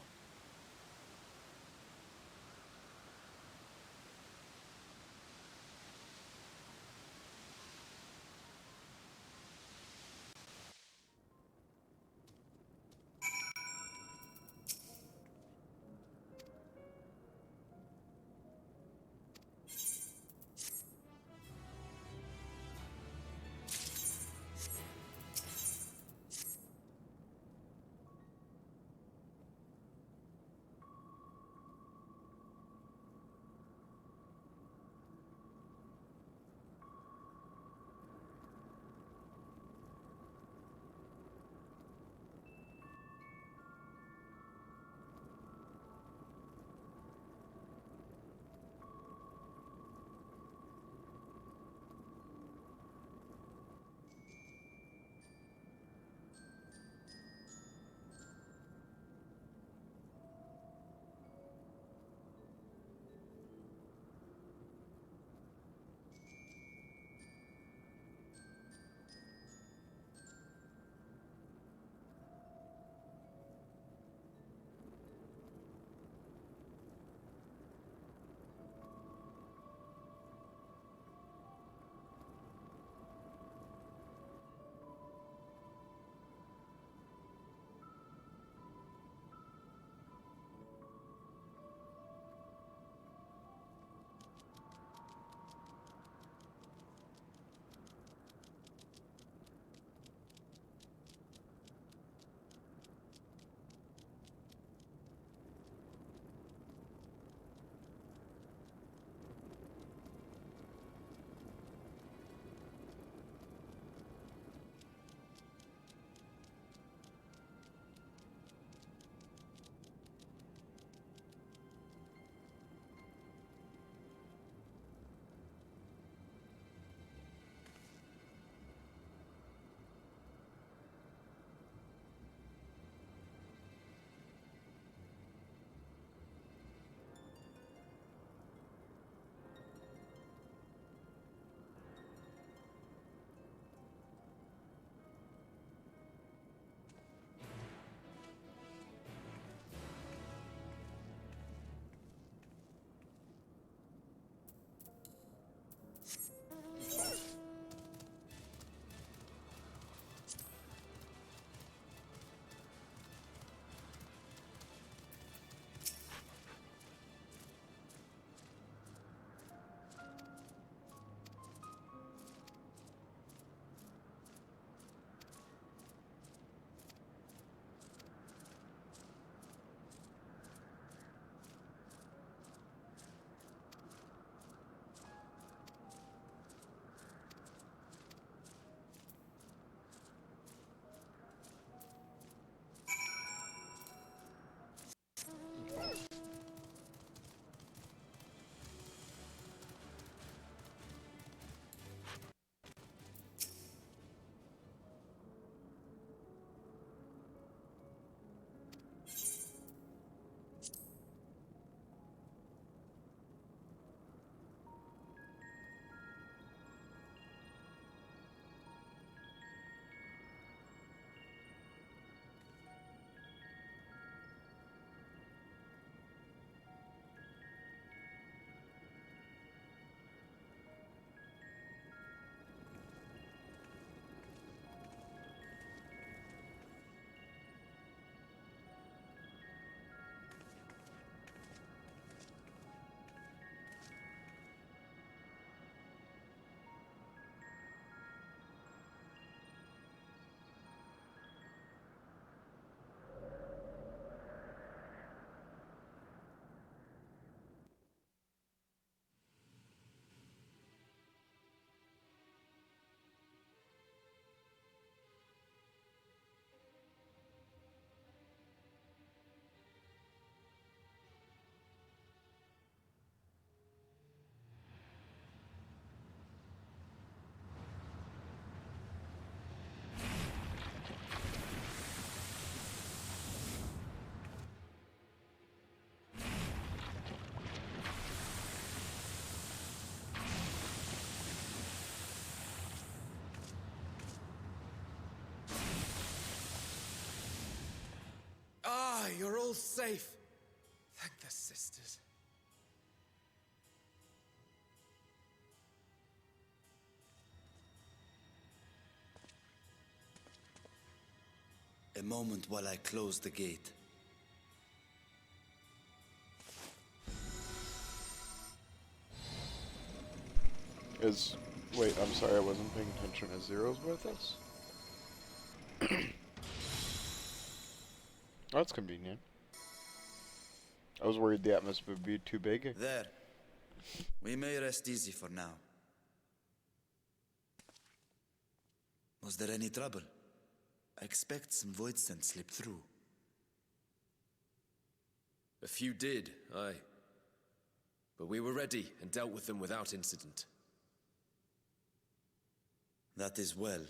you're all safe. Thank the sisters. A moment while I close the gate. Wait, I'm sorry, I wasn't paying attention. Is Zero's with us? Oh, that's convenient. I was worried the atmosphere would be too big. There. We may rest easy for now. Was there any trouble? I expect some void scent slipped through. A few did, aye. But we were ready and dealt with them without incident. That is well.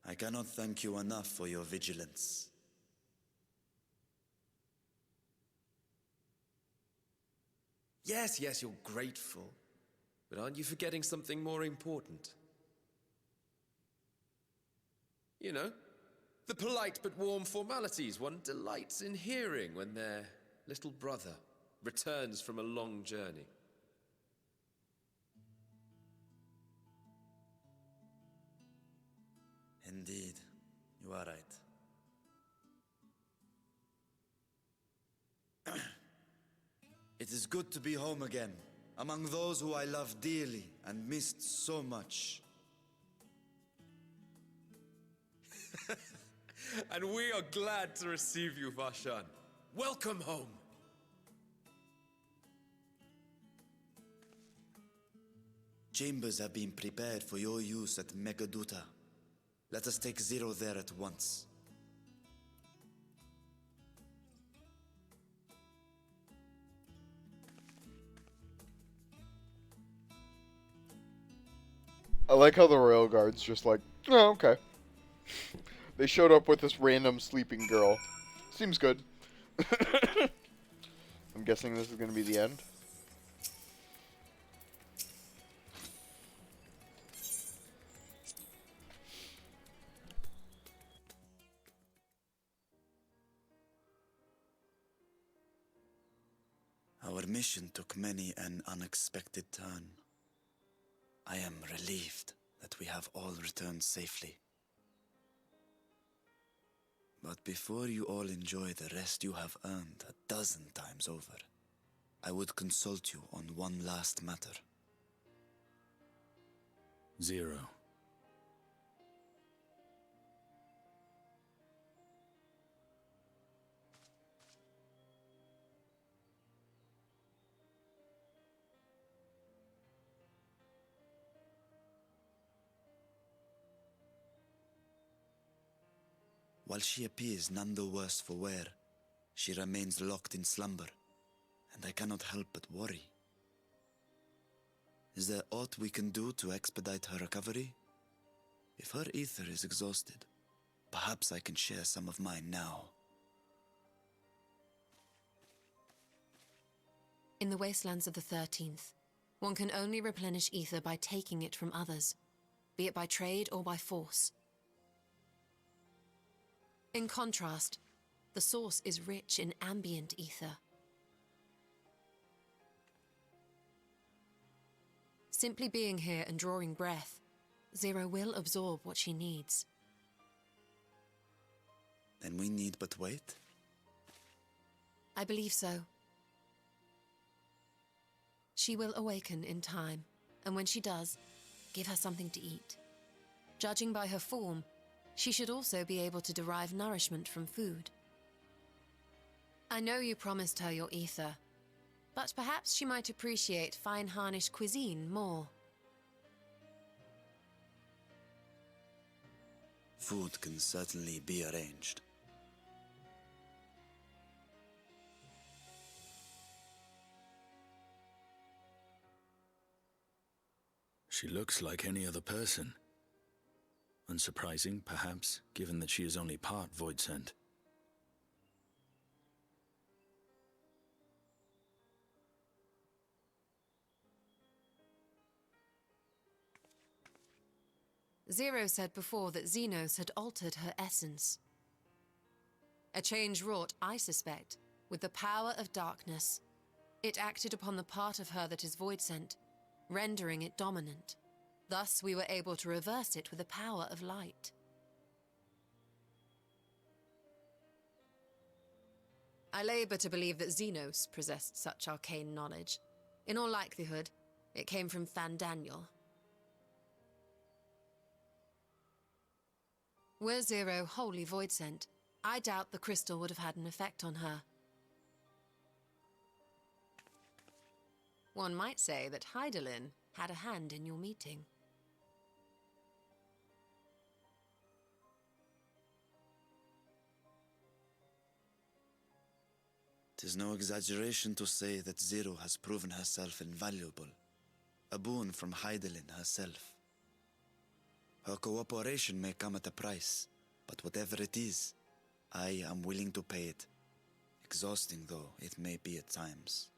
I cannot thank you enough for your vigilance. Yes, you're grateful. But aren't you forgetting something more important? You know, the polite but warm formalities one delights in hearing when their little brother returns from a long journey. Indeed, you are right. It is good to be home again, among those who I love dearly and missed so much. And we are glad to receive you, Vashan. Welcome home. Chambers have been prepared for your use at Megaduta. Let us take Zero there at once. I like how the royal guard's just like, oh, okay. They showed up with this random sleeping girl. Seems good. I'm guessing this is going to be the end. Our mission took many an unexpected turn. I am relieved that we have all returned safely. But before you all enjoy the rest you have earned 12 times over, I would consult you on one last matter. Zero. While she appears none the worse for wear, she remains locked in slumber, and I cannot help but worry. Is there aught we can do to expedite her recovery? If her ether is exhausted, perhaps I can share some of mine now. In the wastelands of the 13th, one can only replenish ether by taking it from others, be it by trade or by force. In contrast, the source is rich in ambient ether. Simply being here and drawing breath, Zero will absorb what she needs. Then we need but wait? I believe so. She will awaken in time, and when she does, give her something to eat. Judging by her form, she should also be able to derive nourishment from food. I know you promised her your ether, but perhaps she might appreciate fine harnish cuisine more. Food can certainly be arranged. She looks like any other person. Unsurprising, perhaps, given that she is only part void scent. Zero said before that Xenos had altered her essence. A change wrought, I suspect, with the power of darkness. It acted upon the part of her that is void-sent, rendering it dominant. Thus we were able to reverse it with the power of light. I labor to believe that Xenos possessed such arcane knowledge. In all likelihood, it came from Fandaniel. Were Zero wholly void-sent, I doubt the crystal would have had an effect on her. One might say that Hydaelyn had a hand in your meeting. 'Tis no exaggeration to say that Zero has proven herself invaluable. A boon from Hydaelyn herself. Her cooperation may come at a price, but whatever it is, I am willing to pay it. Exhausting though it may be at times.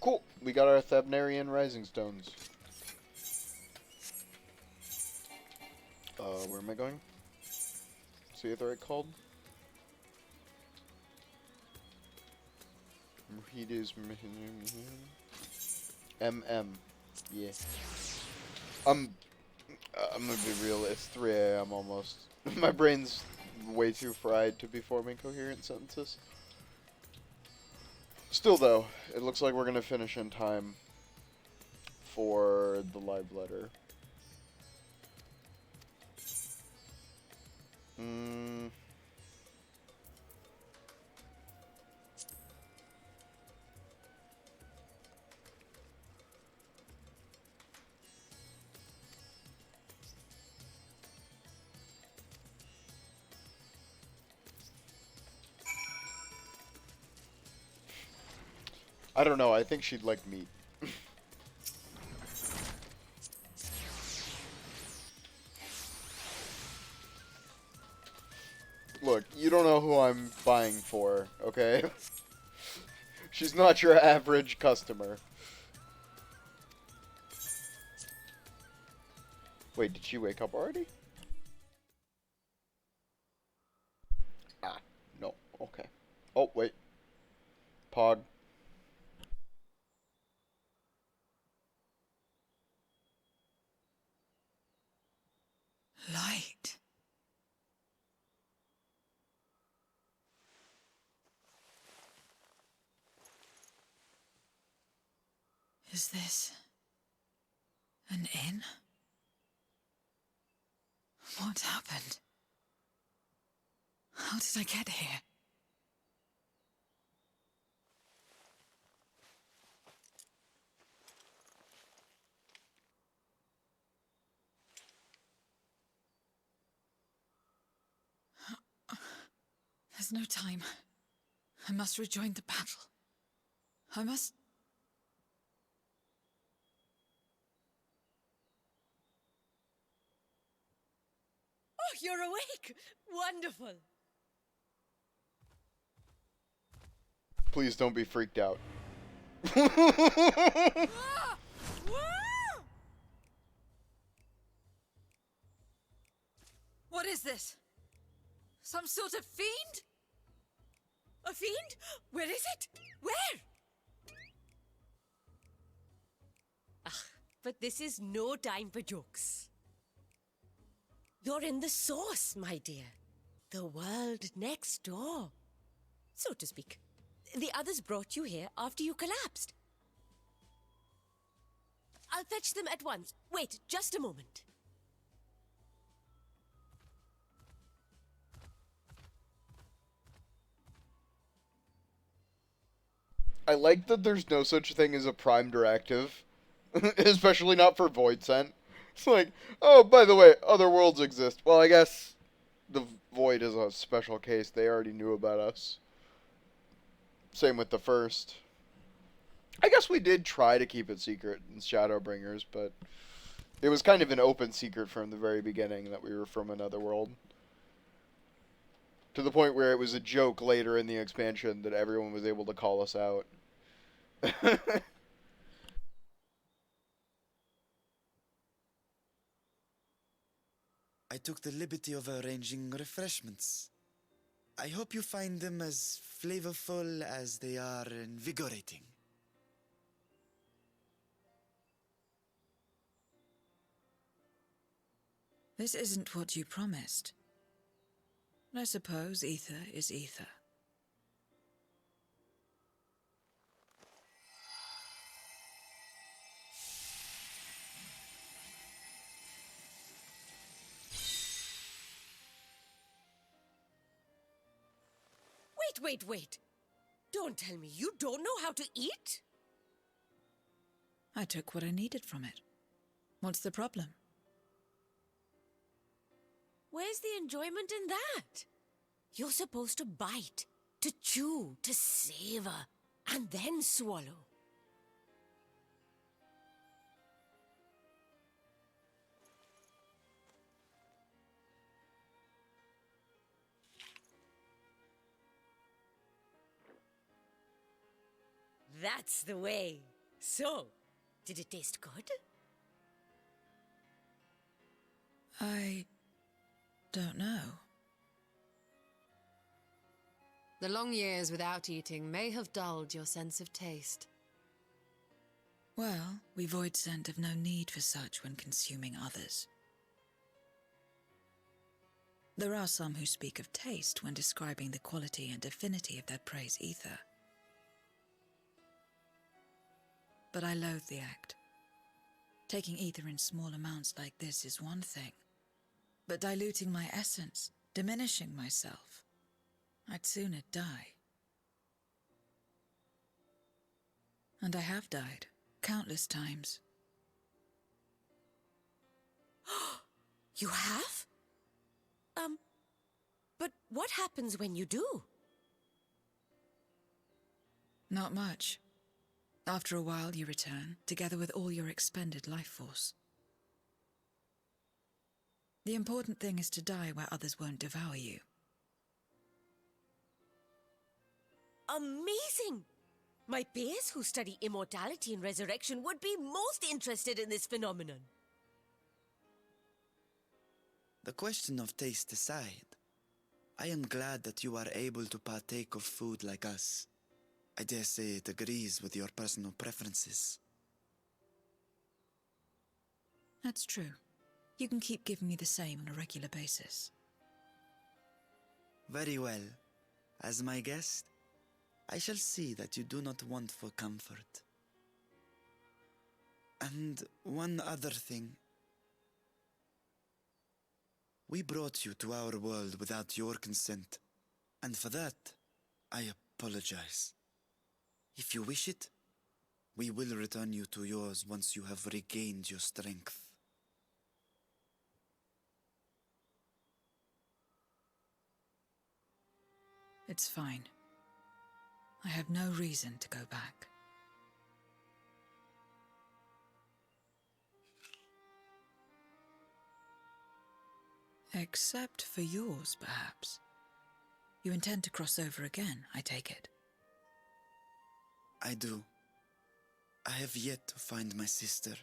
Cool. We got our Thabnarian Rising Stones. Where am I going? See what the right called? MM. Yeah. I'm gonna be real. It's 3 a.m. almost. My brain's way too fried to be forming coherent sentences. Still, though, it looks like we're going to finish in time for the live letter. I don't know, I think she'd like meat. Look, you don't know who I'm buying for, okay? She's not your average customer. Wait, did she wake up already? Ah, no, okay. Oh, wait. Pog. Light. Is this an inn? What happened? How did I get here? There's no time. I must rejoin the battle. I must... Oh, you're awake! Wonderful! Please don't be freaked out. What is this? Some sort of fiend? A fiend? Where is it? Where? but this is no time for jokes. You're in the source, my dear. The world next door, so to speak. The others brought you here after you collapsed. I'll fetch them at once. Wait, just a moment. I like that there's no such thing as a prime directive, especially not for Void Sent. It's like, oh, by the way, other worlds exist. Well, I guess the Void is a special case. They already knew about us. Same with the first. I guess we did try to keep it secret in Shadowbringers, but it was kind of an open secret from the very beginning that we were from another world. To the point where it was a joke later in the expansion that everyone was able to call us out. I took the liberty of arranging refreshments. I hope you find them as flavorful as they are invigorating. This isn't what you promised. I suppose ether is ether. Wait. Don't tell me you don't know how to eat? I took what I needed from it. What's the problem? Where's the enjoyment in that? You're supposed to bite, to chew, to savor, and then swallow. That's the way. So, did it taste good? I don't know. The long years without eating may have dulled your sense of taste. Well, we Void Sent have no need for such when consuming others. There are some who speak of taste when describing the quality and affinity of their prey's ether. But I loathe the act. Taking ether in small amounts like this is one thing, but diluting my essence, diminishing myself, I'd sooner die. And I have died, countless times. You have? But what happens when you do? Not much. After a while you return, together with all your expended life force. The important thing is to die where others won't devour you. Amazing! My peers who study immortality and resurrection would be most interested in this phenomenon. The question of taste aside, I am glad that you are able to partake of food like us. I dare say it agrees with your personal preferences. That's true. You can keep giving me the same on a regular basis. Very well. As my guest, I shall see that you do not want for comfort. And one other thing. We brought you to our world without your consent, and for that, I apologize. If you wish it, we will return you to yours once you have regained your strength. It's fine. I have no reason to go back. Except for yours, perhaps. You intend to cross over again, I take it. I do. I have yet to find my sister.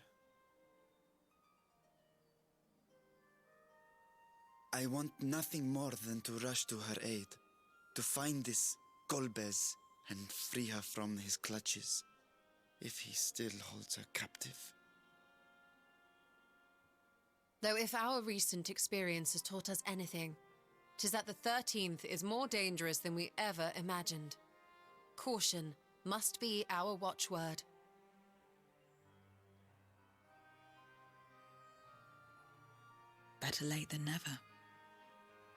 I want nothing more than to rush to her aid, to find this Golbez and free her from his clutches, if he still holds her captive. Though if our recent experience has taught us anything, 'tis that the 13th is more dangerous than we ever imagined. Caution must be our watchword. Better late than never.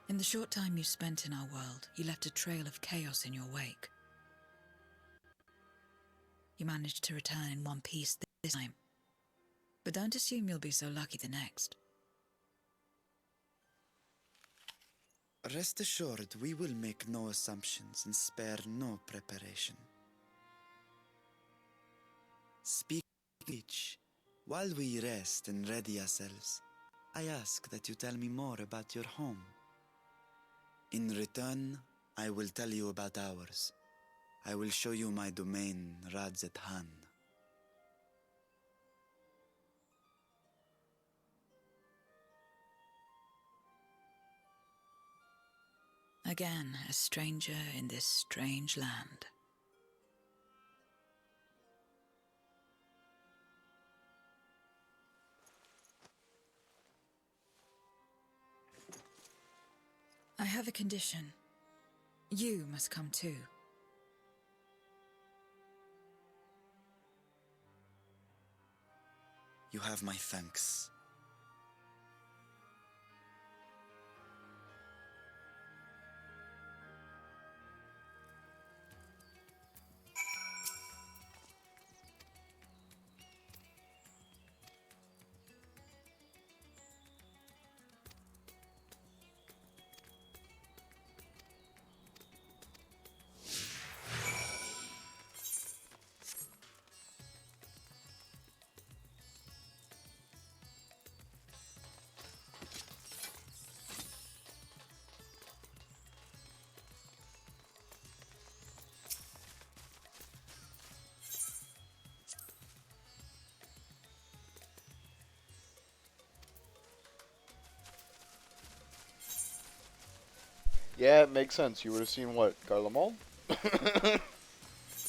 In the short time you spent in our world, you left a trail of chaos in your wake. You managed to return in one piece this time. But don't assume you'll be so lucky the next. Rest assured, we will make no assumptions and spare no preparation. Speak each. While we rest and ready ourselves, I ask that you tell me more about your home. In return, I will tell you about ours. I will show you my domain, Radzet Han. Again, a stranger in this strange land. I have a condition. You must come too. You have my thanks. Yeah, it makes sense. You would have seen what, Garlemald?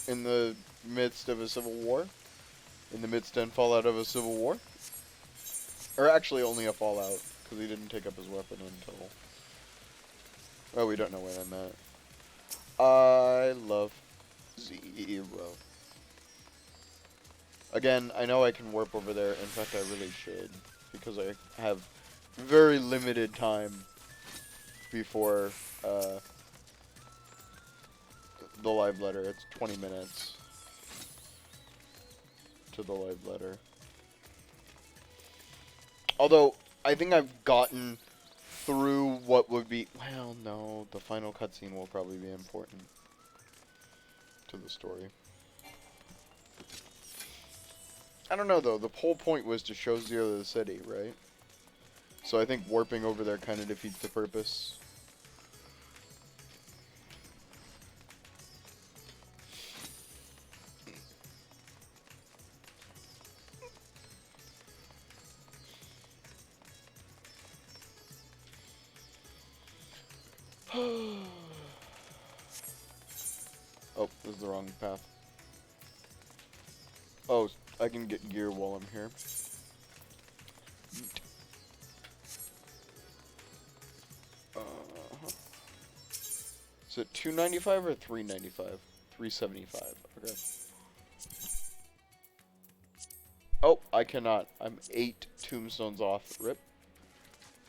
In the midst of a civil war? In the midst and fallout of a civil war? Or actually only a fallout, because he didn't take up his weapon until... Oh, we don't know when I met. I love Zero. Again, I know I can warp over there. In fact, I really should, because I have very limited time before the live letter. It's 20 minutes to the live letter. Although, I think I've gotten through what would be... Well, no, the final cutscene will probably be important to the story. I don't know, though. The whole point was to show Zero the city, right? So I think warping over there kind of defeats the purpose. Oh, this is the wrong path. Oh, I can get gear while I'm here. Is it 295 or 395? 375. Okay. Oh, I cannot. I'm 8 tombstones off. Rip.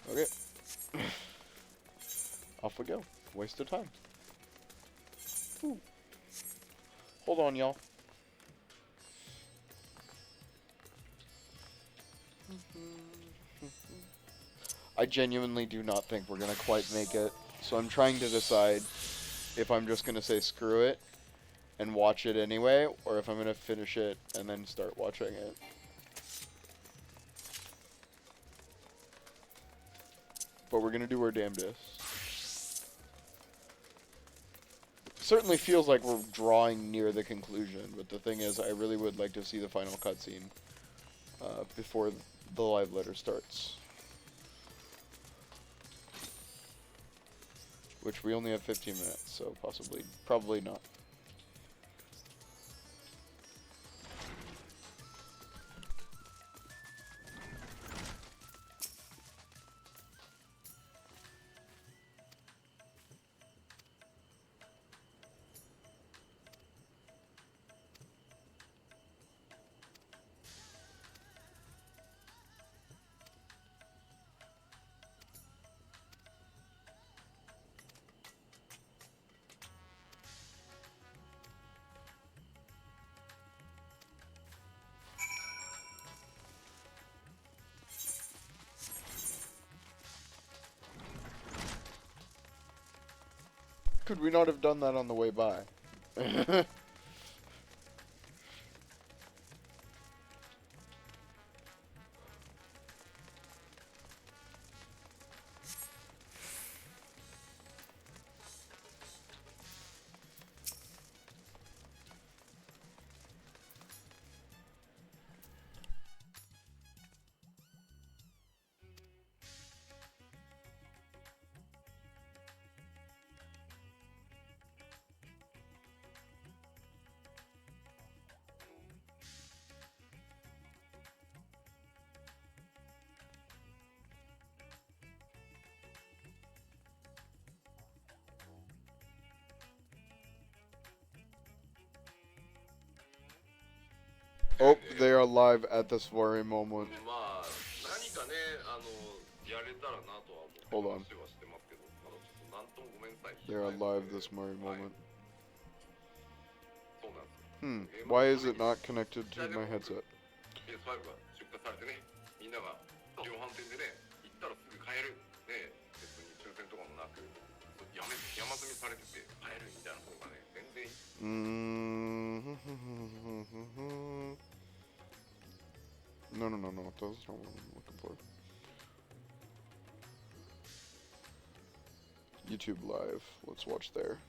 Okay. Off we go. Waste of time. Ooh. Hold on, y'all. I genuinely do not think we're gonna quite make it, so I'm trying to decide if I'm just gonna say screw it and watch it anyway, or if I'm gonna finish it and then start watching it. But we're gonna do our damnedest. Certainly feels like we're drawing near the conclusion, but the thing is, I really would like to see the final cutscene before the live letter starts. Which we only have 15 minutes, so probably not. Could we not have done that on the way by? Oh, they are live at this very moment. Hold on. They are live this very moment. Why is it not connected to my headset? No, no, no, no. That's not what I'm looking for. YouTube Live. Let's watch there.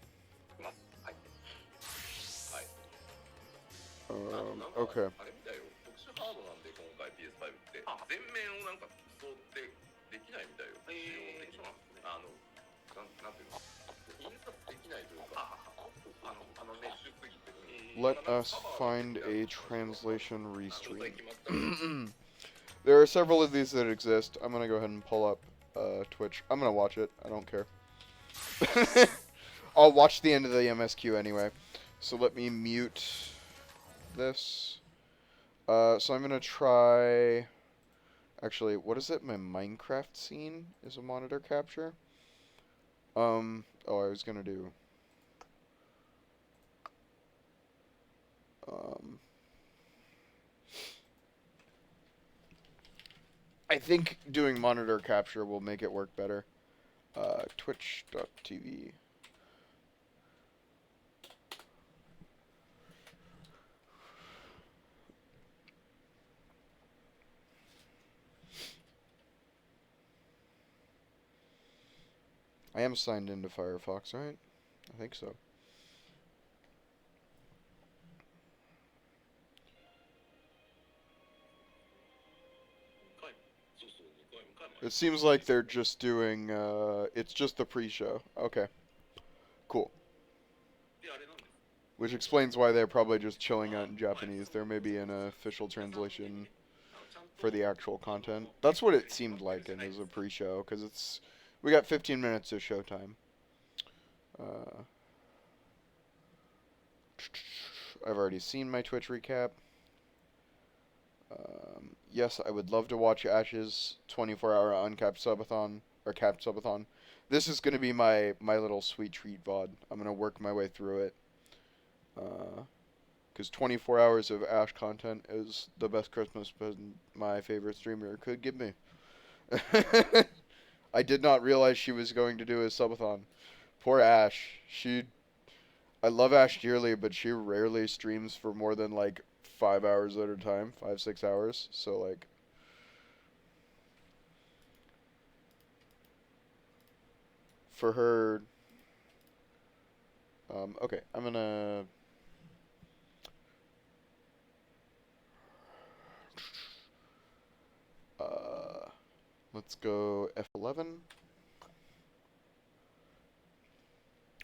Okay. Let us find a translation restream. There are several of these that exist. I'm gonna go ahead and pull up Twitch. I'm gonna watch it. I don't care. I'll watch the end of the MSQ anyway. So let me mute this. So I'm gonna try. Actually, what is it? My Minecraft scene is a monitor capture. Oh, I was gonna do. I think doing monitor capture will make it work better. Twitch.tv. I am signed into Firefox, right? I think so. It seems like they're just doing, it's just the pre-show. Okay. Cool. Which explains why they're probably just chilling out in Japanese. There may be an official translation for the actual content. That's what it seemed like, and as a pre-show, because it's, we got 15 minutes of showtime. I've already seen my Twitch recap. Yes, I would love to watch Ash's 24-hour uncapped subathon, or capped subathon. This is going to be my little sweet treat VOD. I'm going to work my way through it. Because 24 hours of Ash content is the best Christmas present my favorite streamer could give me. I did not realize she was going to do a subathon. Poor Ash. I love Ash dearly, but she rarely streams for more than like 5 hours at a time, 5-6 hours. So like, for her, okay, I'm gonna. Let's go F11.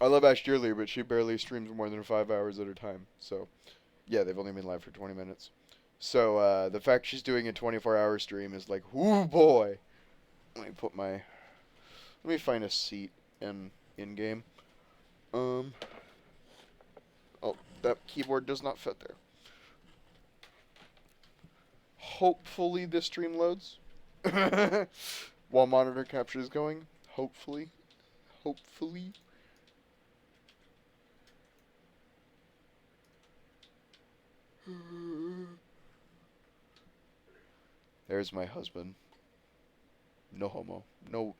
I love Ash dearly, but she barely streams more than 5 hours at a time. So, yeah, they've only been live for 20 minutes. So, the fact she's doing a 24-hour stream is like, whoo boy. Let me find a seat in game. Oh, that keyboard does not fit there. Hopefully this stream loads. While monitor capture is going. Hopefully. There's my husband. No homo. No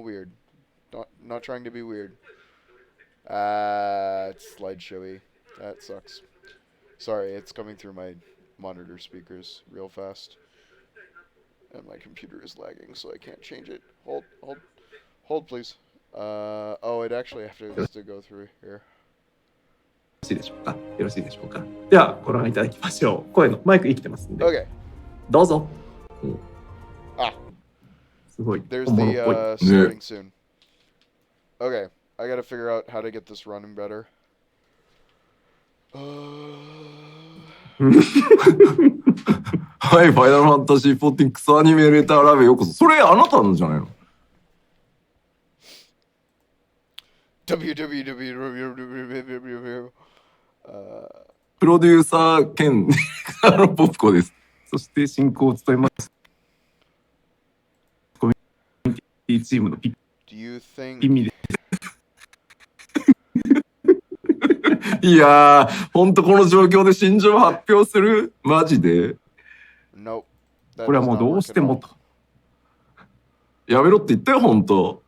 weird. Not trying to be weird. It's slideshowy. That sucks. Sorry, it's coming through my monitor speakers real fast. And my computer is lagging, so I can't change it. Hold, please. Oh, it actually has to go through here. よろしいでしょうか。よろしいでしょうか。では、ご覧いただきましょう。声のマイク生きてますんで。Okay. どうぞ。すごい。 There's 本物っぽい。 the starting soon. Okay, I gotta figure out how to get this running better. はい、ファイナルファンタジー14クソアニメレーターラベようこそ。それあなたのじゃないの？ www. プロデューサー兼ポプコです。そして進行を務めます。コミュニティチームのピミです。いやー、ほんとこの状況で心情発表する？マジで？ Nope. これはもうどうしてもと。やめろって言ったよ、ほんと。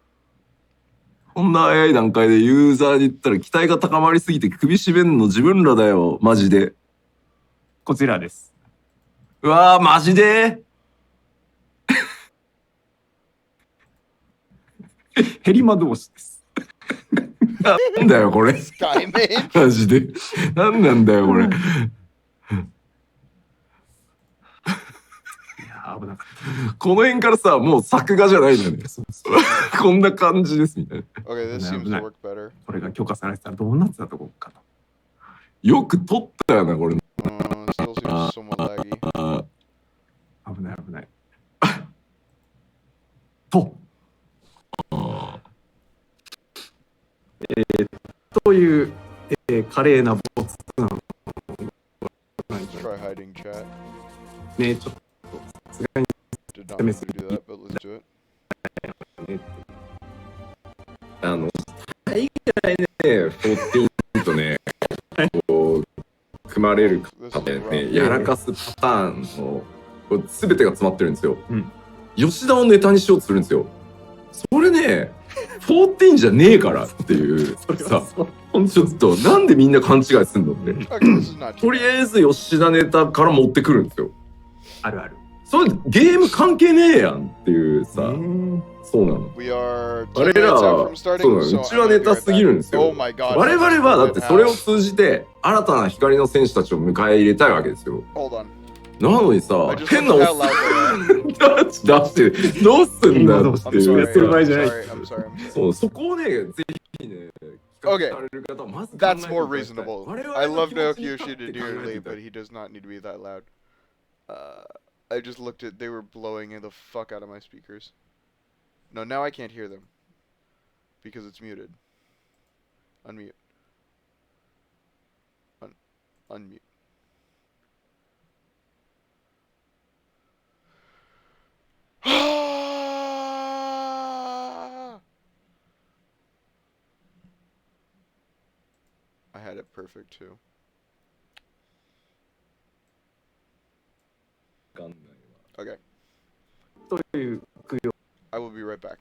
こんな早い段階でユーザーに言ったら期待が高まりすぎて首絞めんの自分らだよ、マジで。こちらです。うわー、マジでヘリマ同士です。なんだよ、これ。マジで。なんなんだよ、これ。危なかった。この辺からさ、もう作画じゃないのよね。こんな感じですみたいな。Okay, this seems to work better. これが許可されてたらどうなってたとこかと。よく撮ったよな、これ。Still seems somewhat laggy. 危ない危ない。と。という、華麗なボツなの。Try hiding chat. ね、ちょっと。Did not mean to do that, but let's do it. 大概ね、14とね、こう組まれる方でね、やらかすパターンの全てが詰まってるんですよ。吉田をネタにしようとするんですよ。それね、14じゃねえからっていうさ、ちょっとなんでみんな勘違いすんのって。とりあえず吉田ネタから持ってくるんですよ。あるある。それゲーム関係ねえやんっていうさ、そうなの。あれら、そうなの。うちはネタすぎるんですよ。我々はだってそれを通じて新たな光の選手たちを迎え入れたいわけですよ。なのにさ、変なおっさん出してどうすんだっていう。やってる場合じゃない。そう、そこをね、ぜひね。Okay, that's more reasonable. I love Naoki Yoshida dearly, but he does not need to be that loud. I just looked at, they were blowing the fuck out of my speakers. No, now I can't hear them. Because it's muted. Unmute. Unmute. I had it perfect too. Okay. I will be right back.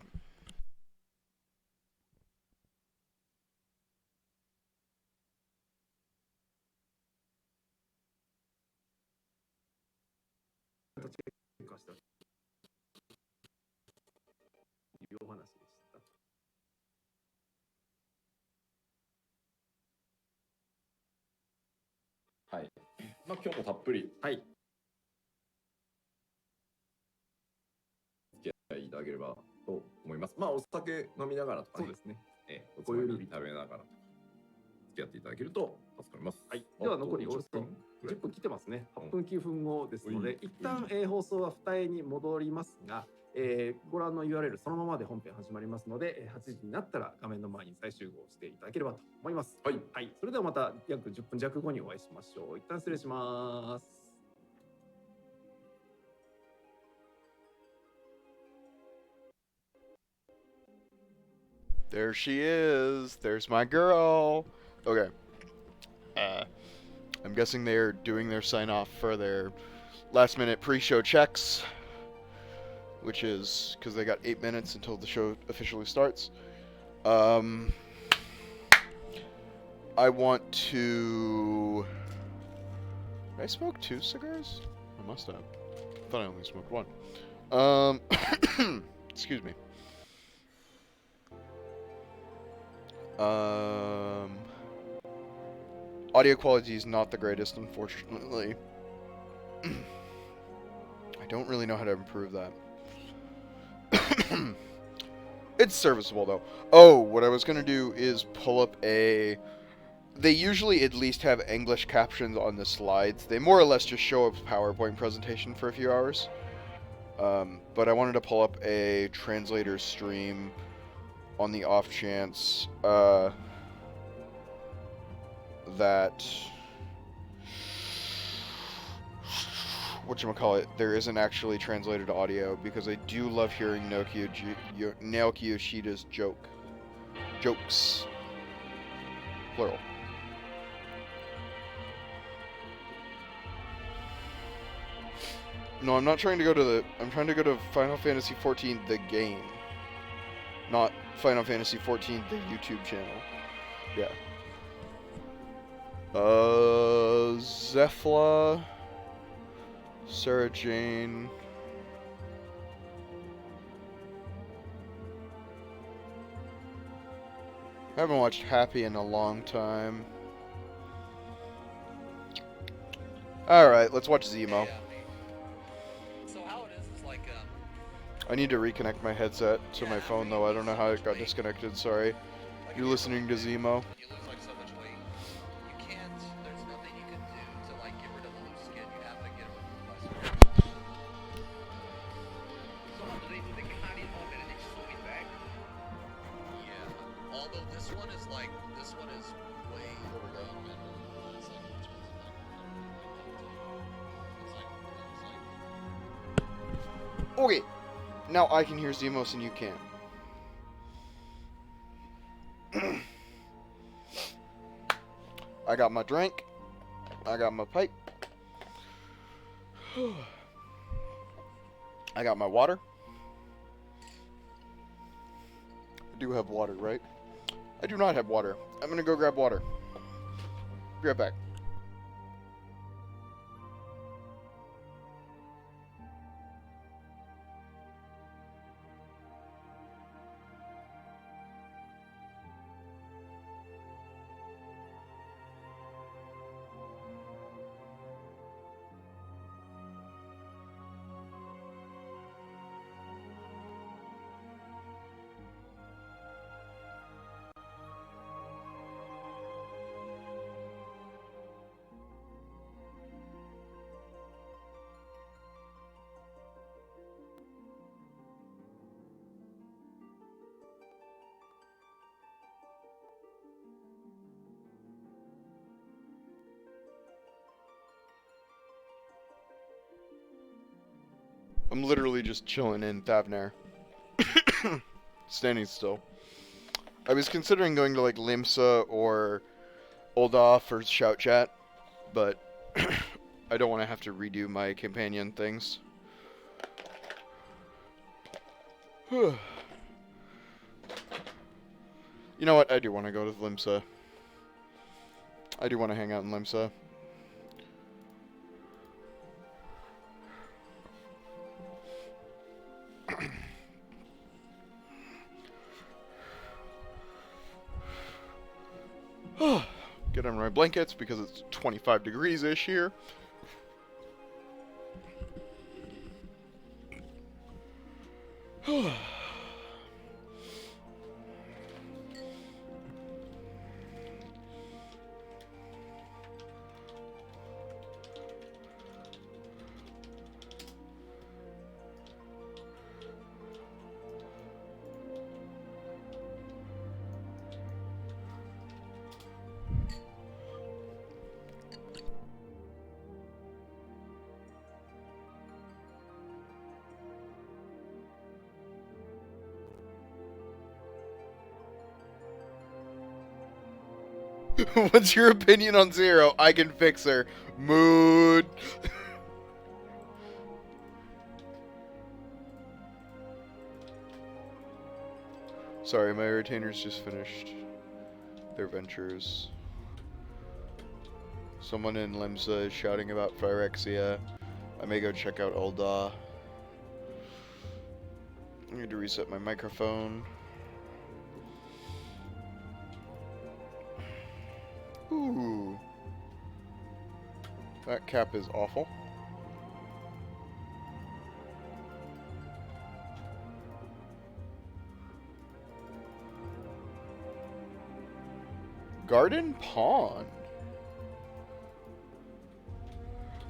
Hi. まあ今日もたっぷり。はい。いただければと思います。まあお酒飲みながらとかですね。こういう料理食べながら付き合っていただけると助かります。はい。では残り10分来てますね。8分9分後ですので、一旦放送は二重に戻りますが、ご覧の URL そのままで本編始まりますので、8時になったら画面の前に再集合していただければと思います。はい。はい。それではまた約10分弱後にお会いしましょう。一旦失礼します。There she is. There's my girl. Okay. I'm guessing they're doing their sign off for their last minute pre-show checks, which is because they got 8 minutes until the show officially starts. I want to... Did I smoke 2 cigars? I must have. I thought I only smoked 1. Excuse me. Audio quality is not the greatest, unfortunately. I don't really know how to improve that. It's serviceable, though. Oh, what I was going to do is pull up a... They usually at least have English captions on the slides. They more or less just show a PowerPoint presentation for a few hours. But I wanted to pull up a translator stream on the off chance that... whatchamacallit, there isn't actually translated audio, because I do love hearing Naoki Yoshida's jokes. Plural. No, I'm not trying to go to the... I'm trying to go to Final Fantasy XIV, the game. Not Final Fantasy XIV, the YouTube channel. Yeah. Zefla... Sarah Jane... I haven't watched Happy in a long time. Alright, let's watch Zemo. So how it is like, I need to reconnect my headset to my phone, though. I don't know how it got disconnected, sorry. You're listening to Zemo. you lose like so much weight, you can't, there's nothing you can do to like get rid of the loose skin. You have to get rid of the muscle. Yeah. Although this one is like, this one is way Okay, now I can hear Zemos and you can't. I got my drink. I got my pipe. I got my water. I do have water, right? I do not have water. I'm gonna go grab water. Be right back. I'm literally just chilling in Thavnair. Standing still. I was considering going to like Limsa or Oldoff or Shout Chat, but I don't want to have to redo my companion things. You know what? I do want to go to Limsa. I do want to hang out in Limsa. Get under my blankets because it's 25 degrees-ish here. What's your opinion on Zero? I can fix her. Mood. Sorry, my retainers just finished their ventures. Someone in Lemsa is shouting about Phyrexia. I may go check out Ul'dah. I need to reset my microphone. Ooh. That cap is awful. Garden Pond.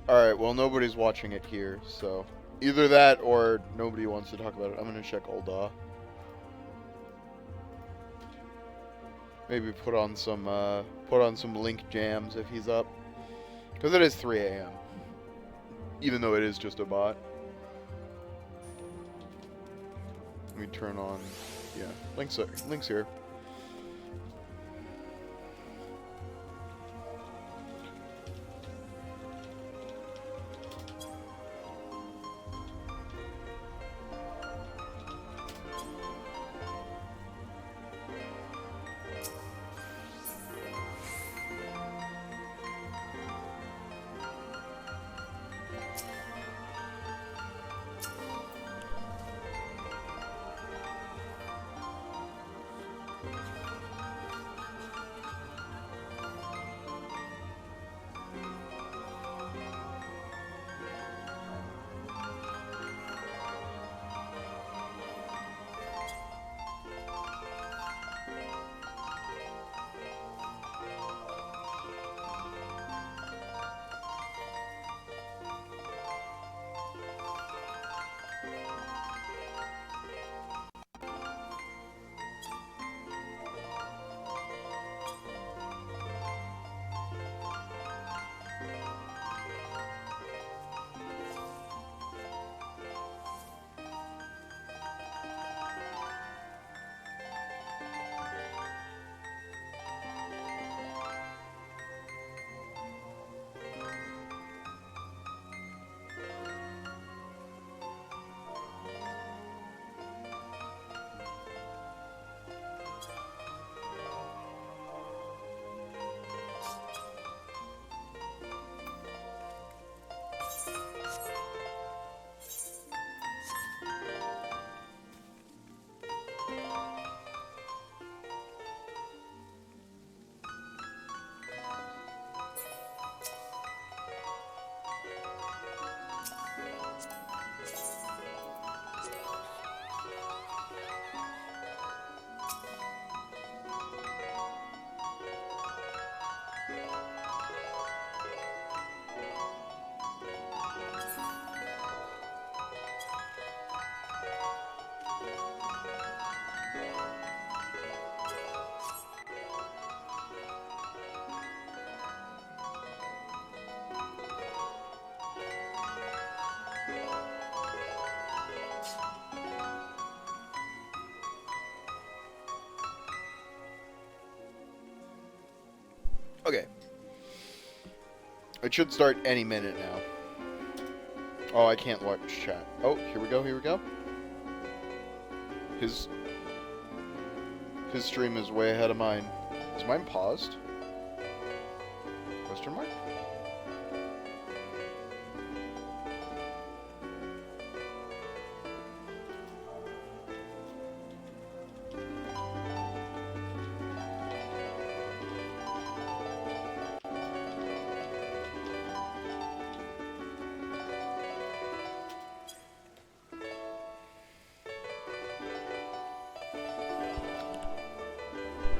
Alright, well nobody's watching it here, so either that or nobody wants to talk about it. I'm gonna check Ul'dah. Maybe put on some Link jams if he's up. Because it is 3 a.m. Even though it is just a bot. Let me turn on, yeah, Link's here. Okay. It should start any minute now. Oh, I can't watch chat. Oh, here we go. His stream is way ahead of mine. Is mine paused? Question mark?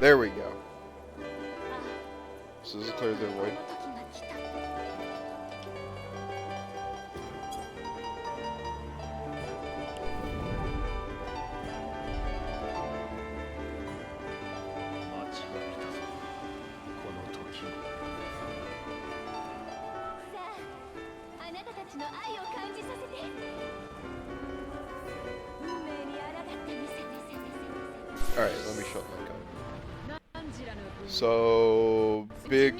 There we go. So this is clear the void. Alright, let me shut that up. So, big...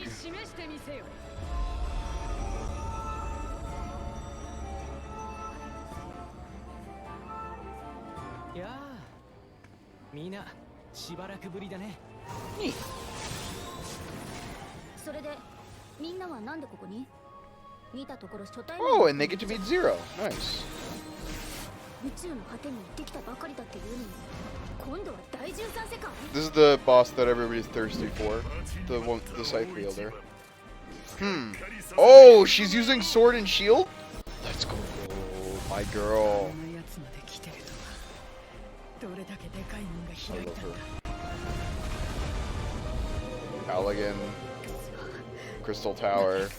みんなはなんでここに？見たところ初対面。 Oh, and they get to meet Zero. Nice. 宇宙の果てに行ってきたばかりだっていうのに、今度は第13世界？ This is the boss that everybody's thirsty for. The one, the scythe wielder. Oh, she's using sword and shield? Let's go, my girl. I love her. Halligan, Crystal Tower.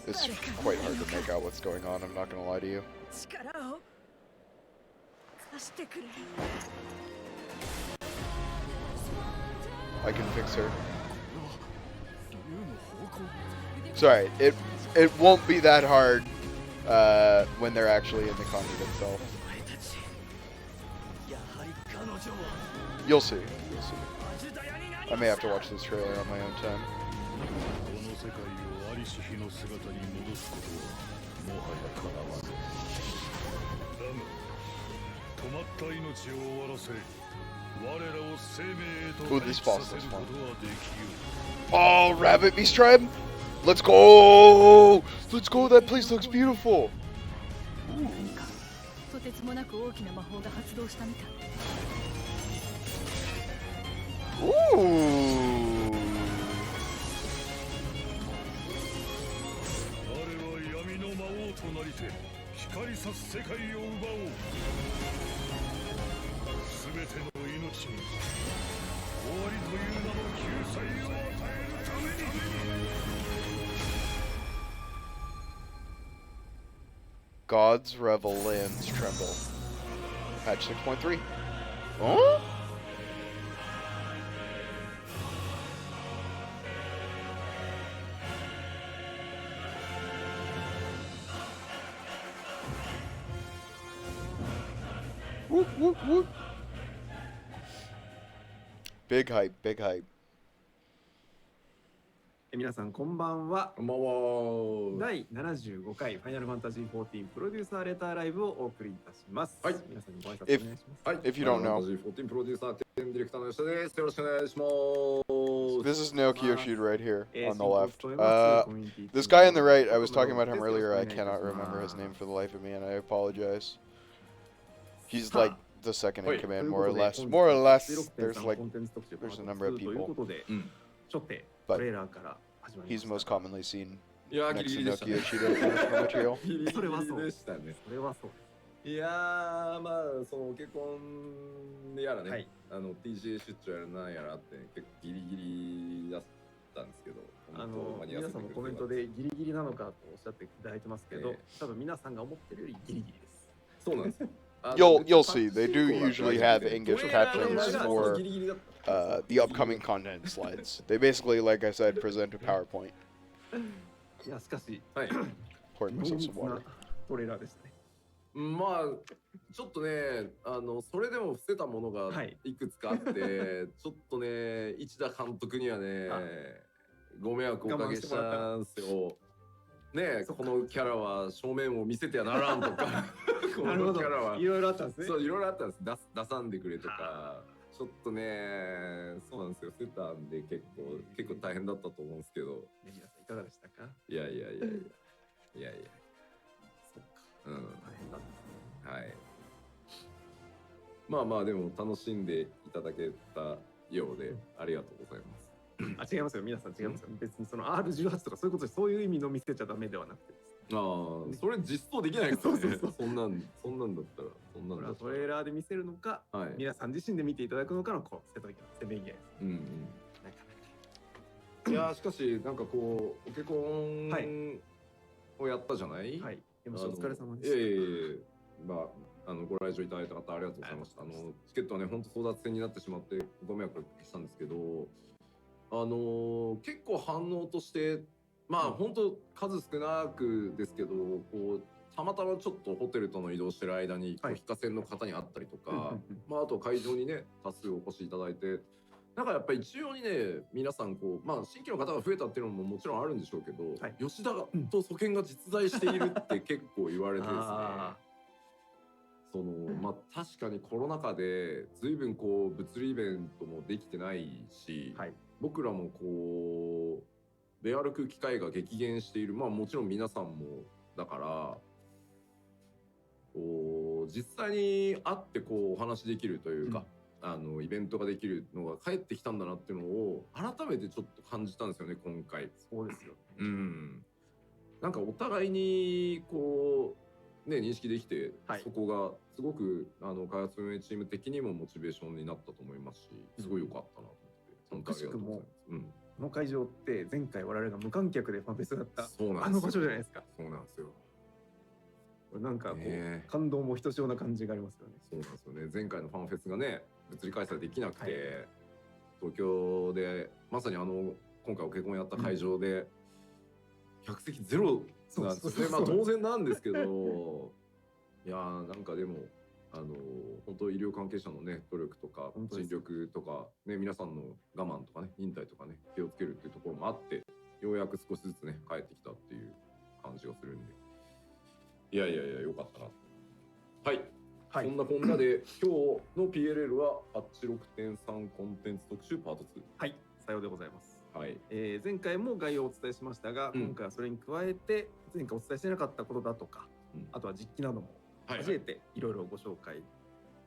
It's quite hard to make out what's going on, I'm not gonna lie to you. I can fix her. Sorry, it won't be that hard when they're actually in the content itself. You'll see. You'll see. I may have to watch this trailer on my own time. Ooh, this boss looks fun. Oh, Rabbit Beast Tribe? Let's go! Let's go, that place looks beautiful! Ooh! Gods revel, lands tremble. Patch 6.3. Huh? Whoop, whoop, whoop. Big hype, big hype. 皆さんこんばんは。こんばんは。第75回ファイナルファンタジー14プロデューサーレターライブをお送りいたします。はい。皆さんにご挨拶お願いします。はい。If you don't know, ファイナルファンタジー14プロデューサー兼ディレクターの吉田です。よろしくお願いします。 this is Naoki Yoshida right here on the left. This guy on the right, I was talking about him earlier. I cannot remember his name for the life of me, and I apologize. He's like the second in command, more or less. More or less, there's a number of people. But he's most commonly seen next to Naoki Yoshida material. それはそうでしたね。それはそう。いやー、まあその結婚やらね、はい、TGA 出張やらなんやらって結構ギリギリだったんですけど、皆さんもコメントでギリギリなのかとおっしゃっていただいてますけど、多分皆さんが思ってるよりギリギリです。そうなんですよ。You'll see. They do usually have English captions for the upcoming content slides. They basically, like I said, present a PowerPoint. いやしかし、Pour myself some water. トレーラーでしたね。まあちょっとね、それでも伏せたものがいくつかあって、ちょっとね、市田監督にはね、ご迷惑をおかけしたんですよ。ね、このキャラは正面を見せてはならんとか、このキャラはいろいろあったんですね。そう、いろいろあったんです。出さんでくれとか、ちょっとね、そうなんですよ。伏せたんで結構大変だったと思うんですけど。皆さんいかがでしたか？いや。そっか。うん。大変だったですね。はい。まあまあでも楽しんでいただけたようでありがとうございます。違いますよ、皆さん違いますよ。別にその R18 とかそういうことでそういう意味の見せちゃダメではなくてです。ああ、それ実装できないですよね。そんなんだったら、トレーラーで見せるのか、皆さん自身で見ていただくのかのこう瀬戸際せめぎ合いです。うんうん。なかなか。いやしかしなんかこうオケコンをやったじゃない？はい。お疲れ様でした。まあご来場いただいた方ありがとうございました。チケットはね本当争奪戦になってしまってご迷惑をおかけしたんですけど。結構反応としてまあ本当数少なくですけどこうたまたまちょっとホテルとの移動してる間に非課線の方に会ったりとか、まああと会場にね多数お越しいただいてなんかやっぱり一様にね皆さんこうまあ新規の方が増えたっていうのももちろんあるんでしょうけど、吉田と祖権が実在しているって結構言われてですね。まあ確かにコロナ禍で随分こう物理イベントもできてないし、僕らもこう出歩く機会が激減している。まあもちろん皆さんもだから、こう実際に会ってこうお話できるというか、イベントができるのが帰ってきたんだなっていうのを改めてちょっと感じたんですよね、今回。そうですよ。なんかお互いにこうね認識できて、そこがすごく開発運営チーム的にもモチベーションになったと思いますし、すごい良かったなと思って。くしくもこの会場って前回我々が無観客でファンフェスだった場所じゃないですか。そうなんですよ。なんかこう、感動もひとしおな感じがありますよね。そうなんですよね。前回のファンフェスがね物理開催できなくて、東京でまさに今回お結婚やった会場で、客席ゼロなんですね。まあ当然なんですけど、いやーなんかでも本当医療関係者のね努力とか尽力とかね、皆さんの我慢とかね忍耐とかね気をつけるっていうところもあって、ようやく少しずつね帰ってきたっていう感じがするんで、いやよかったな。はい、そんなこんなで今日の PLL はパッチ 6.3 コンテンツ特集パート2。はい、さようでございます。はい、前回も概要をお伝えしましたが、今回はそれに加えて前回お伝えしてなかったことだとか、あとは実機なども交えていろいろご紹介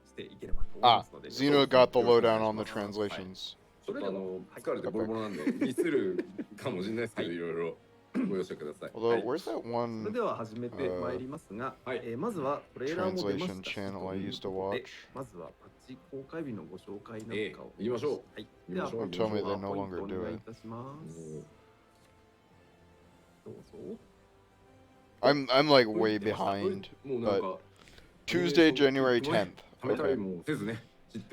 していければと思いますので。Zeno got the lowdown on the translations. ちょっと疲れてボロボロなんでミスるかもしれないですけど、いろいろご容赦ください。Although, where's that それ one では始めてまいりますが、まずはトレーラーも出ま translation したし、 channel I used to watch? まずはパッチ公開日のご紹介なんかを言いましょう。はい、言いましょう。では Tell me they no ポイント longer お do 願いい it. たします。どうぞ。I'm like way behind, but Tuesday, January 10th. Okay.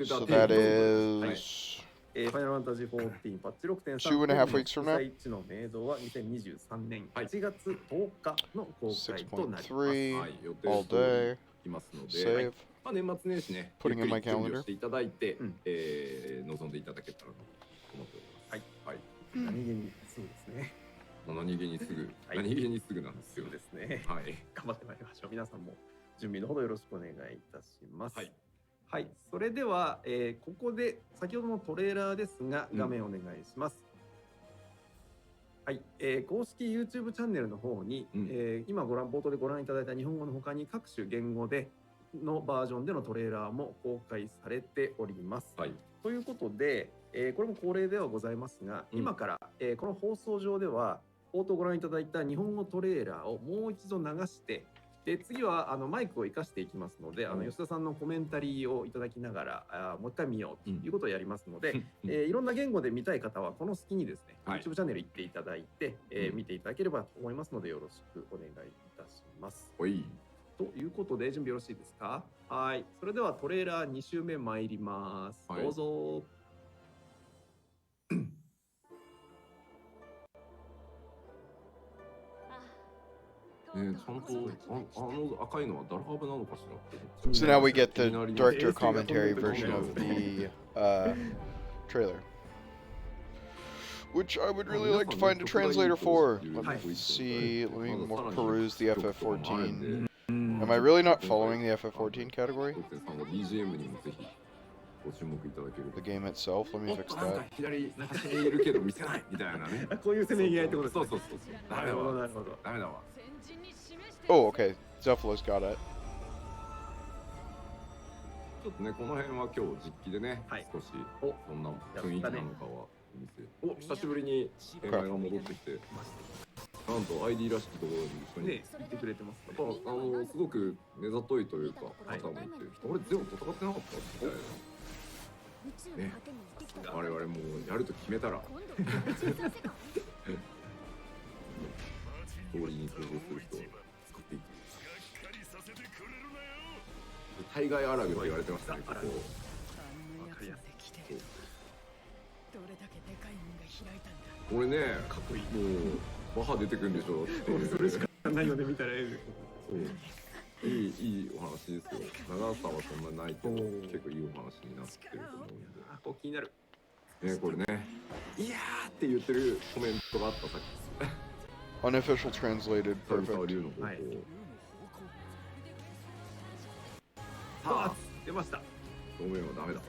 So that is ファイナルファンタジー14パッチ 6.3 2.5 weeks from now. 1の明動は2023年1月10日の公開となります。 6.3 all day. いますので、Save. まあ年末年始ね、 Putting in my 準備を calendar. していただいて、臨んでいただけたらと思っております。はい。はい。何気にすぐですね。何気にすぐ、何気にすぐなんですよ。ですね。はい。頑張ってまいりましょう。皆さんも準備のほどよろしくお願いいたします。はい。はい、それでは、ここで先ほどのトレーラーですが、画面お願いします。はい、公式 YouTube チャンネルの方に、今冒頭でご覧いただいた日本語の他に各種言語でのバージョンでのトレーラーも公開されております。はい、ということで、これも恒例ではございますが、今から、この放送上では冒頭ご覧いただいた日本語トレーラーをもう一度流して、で次はマイクを生かしていきますので、吉田さんのコメンタリーをいただきながらもう一回見ようということをやりますので、いろんな言語で見たい方はこの隙にですね、YouTube チャンネル行っていただいて、見ていただければと思いますのでよろしくお願いいたします。ということで準備よろしいですか？はい。それではトレーラー2周目参ります。どうぞ。ちゃんと赤いのはダラハブなのかしら。 So now we get the director commentary version of the trailer, which I would really like to find a translator for. Let me see. Let me peruse the FF14. Am I really not following the FF14 category? The game itself. Let me fix that. 左端にいるけど見せないみたいなね。こういうせめぎ合いってことですね。そう。なるほどなるほど。ダメだわ。Oh, okay. Zephylos got it. ちょっとね、この辺は今日実機でね、少しどんな雰囲気なのかは見せ。お、久しぶりに映画が戻ってきて、なんと ID らしきところに一緒に言ってくれてます。やっぱすごく目ざといというか方もいて、俺ゼロ戦ってなかったみたいな。ね、我々もうやると決めたらストーリーに想像する人を作っていく。大概アラブって言われてましたね。こここれね、かっこいい。もうバハ出てくるんでしょっていう。それしかないので見たらいいお話ですよ。長さはそんなないけど、結構いいお話になってると思うんで。こう気になる。ね、これね、いやーって言ってるコメントがあったさっき。Unofficial translated. Perfect. はい。あ、出ました。表面はダメだ。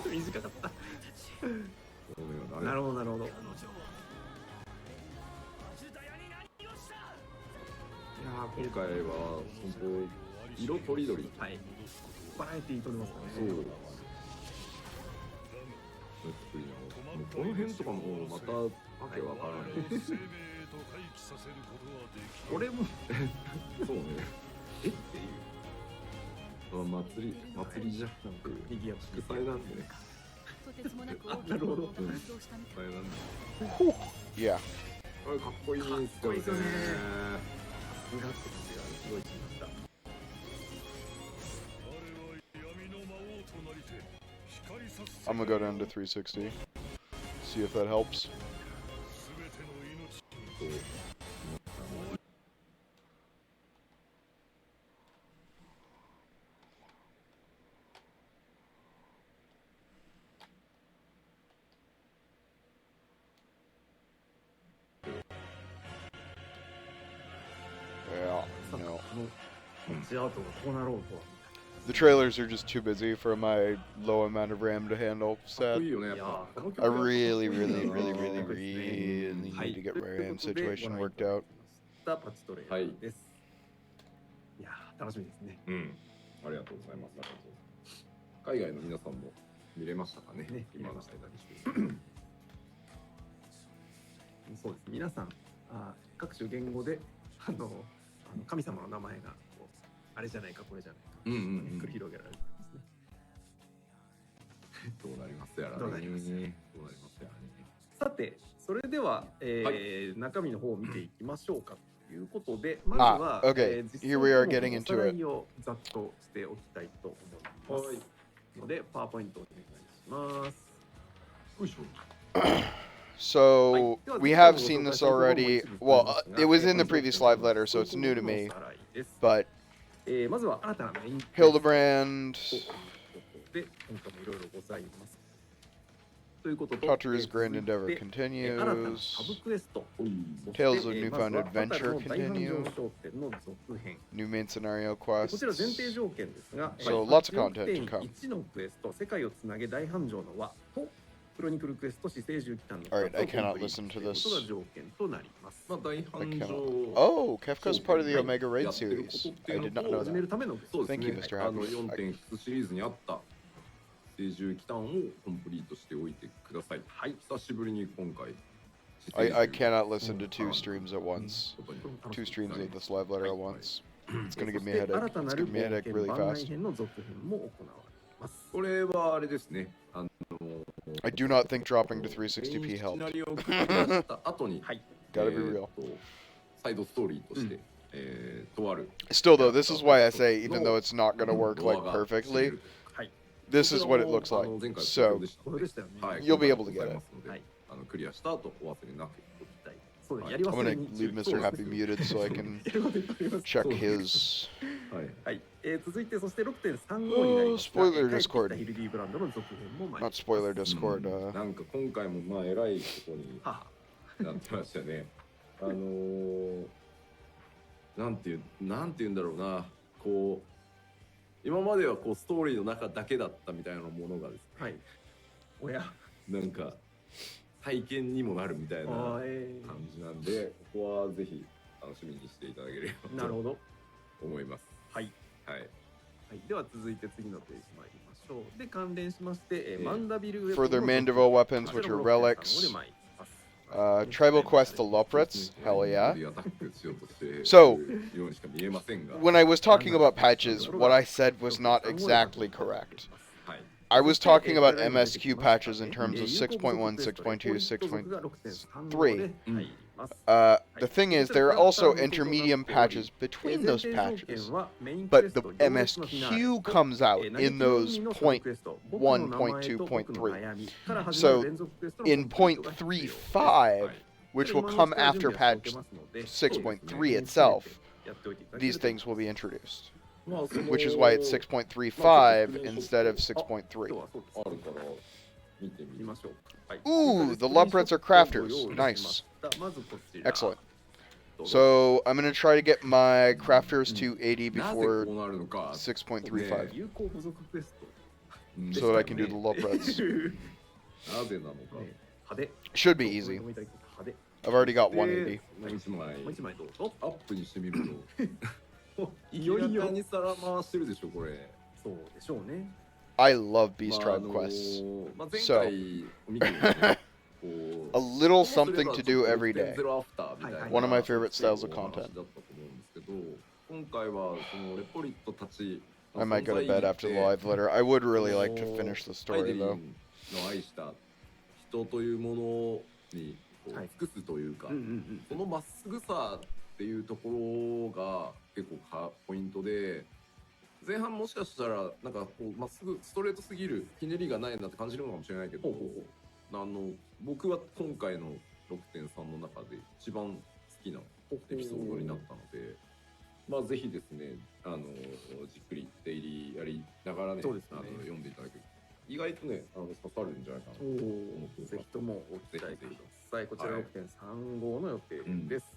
短かった。表面はダメだ。なるほどなるほど。今回は本当色とりどり。はい。バラエティーとれますかね。そう。この辺とかもまたわけわからない。これもそうね。えっていう。祭りじゃなく祝祭なんでね。なるほど。祝祭なんで。Yeah. これかっこいいですよね。さすがって感じがすごいしました。I'm gonna go down to 360. See if that helps. Yeah, no. The trailers are just too busy for my low amount of RAM to handle. Sad. I really need to get my RAM situation worked out. はい。です。いやー、楽しみですね。うん。ありがとうございます。海外の皆さんも見れましたかね。今の世代に。そうです。皆さん、各種言語で神様の名前がこうあれじゃないかこれじゃないか。繰り広げられるんですね。どうなりますやらね。どうなりますやらね。さて、それでは、中身の方を見ていきましょうかということで、まずは、okay. Here we are getting into it. おさらいをざっとしておきたいと思います。ので、パワーポイントをお願いします。よいしょ。So we have seen this already. Well, it was in the previous live letter, so it's new to me. But Hildebrand, Tatru's grand endeavor continues. Tales of Newfound Adventure continue. New main scenario quests. So lots of content to come. Alright, I cannot listen to this. Oh, Kefka's part of the Omega Raid series. I did not know that. Thank you, Mr. Happy. 4.5シリーズにあったステージ期間をコンプリートしておいてください。はい、久しぶりに今回。I cannot listen to two streams at once. Two streams of this live letter at once. It's gonna give me a headache. It's gonna give me a headache really fast. これはあれですね。I do not think dropping to 360p helped. Gotta be real. Still though, this is why I say, even though it's not gonna work like perfectly, this is what it looks like. So you'll be able to get it. I'm gonna leave Mr. Happy muted so I can check his. 続いてそして 6.35 になりました。 Spoiler Discord. ヒルディブランドの続編も参り Not spoiler Discord. なんか今回もまあ偉いことになってましたね。なんて言うんだろうな。こう今まではこうストーリーの中だけだったみたいなものがですね。はい。おや。なんか体験にもなるみたいな感じなんで、ここはぜひ楽しみにしていただければと思います。はい。はい。では続いて次のページ参りましょう。で関連しまして、マンダビル Further Mandeville weapons, which are relics. Tribal quest to Loprets, hell yeah. So, when I was talking about patches, what I said was not exactly correct. I was talking about MSQ patches in terms of 6.1, 6.2, 6.3. The thing is, there are also intermediate patches between those patches, but the MSQ comes out in those .1, .2, .3. So, in .35, which will come after patch 6.3 itself, these things will be introduced. Which is why it's 6.35 instead of 6.3. Ooh, the Loprets are crafters. Nice. Excellent. So, I'm going to try to get my crafters to 80 before 6.35. So that I can do the Loprets. Should be easy. I've already got 180. でもう1枚もう一枚どうぞ。アップにしてみるといよいよ明らかに皿回してるでしょこれ。そうでしょうね。I love Beast Tribe quests. まあ、前 So, 回見てるとねこう a little something to do every day. 6.0アフターみたいな One of my favorite styles of お話 content. だったと思うんですけど、今回はそのレポリットたち I might go to bed after the live letter. I would really like to finish the ハイ story デリ though. ンの愛した人というものにこう尽くすというか、そのまっすぐさっていうところが結構ポイントで、前半もしかしたらなんかこうまっすぐストレートすぎるひねりがないなって感じるのかもしれないけど、僕は今回の 6.3 の中で一番好きなエピソードになったので、まあぜひですね、じっくりデイリーやりながらね、そうですね読んでいただける。意外とね、刺さるんじゃないかなと思ってます。ぜひともお期待ください。こちら 6.35 の予定です。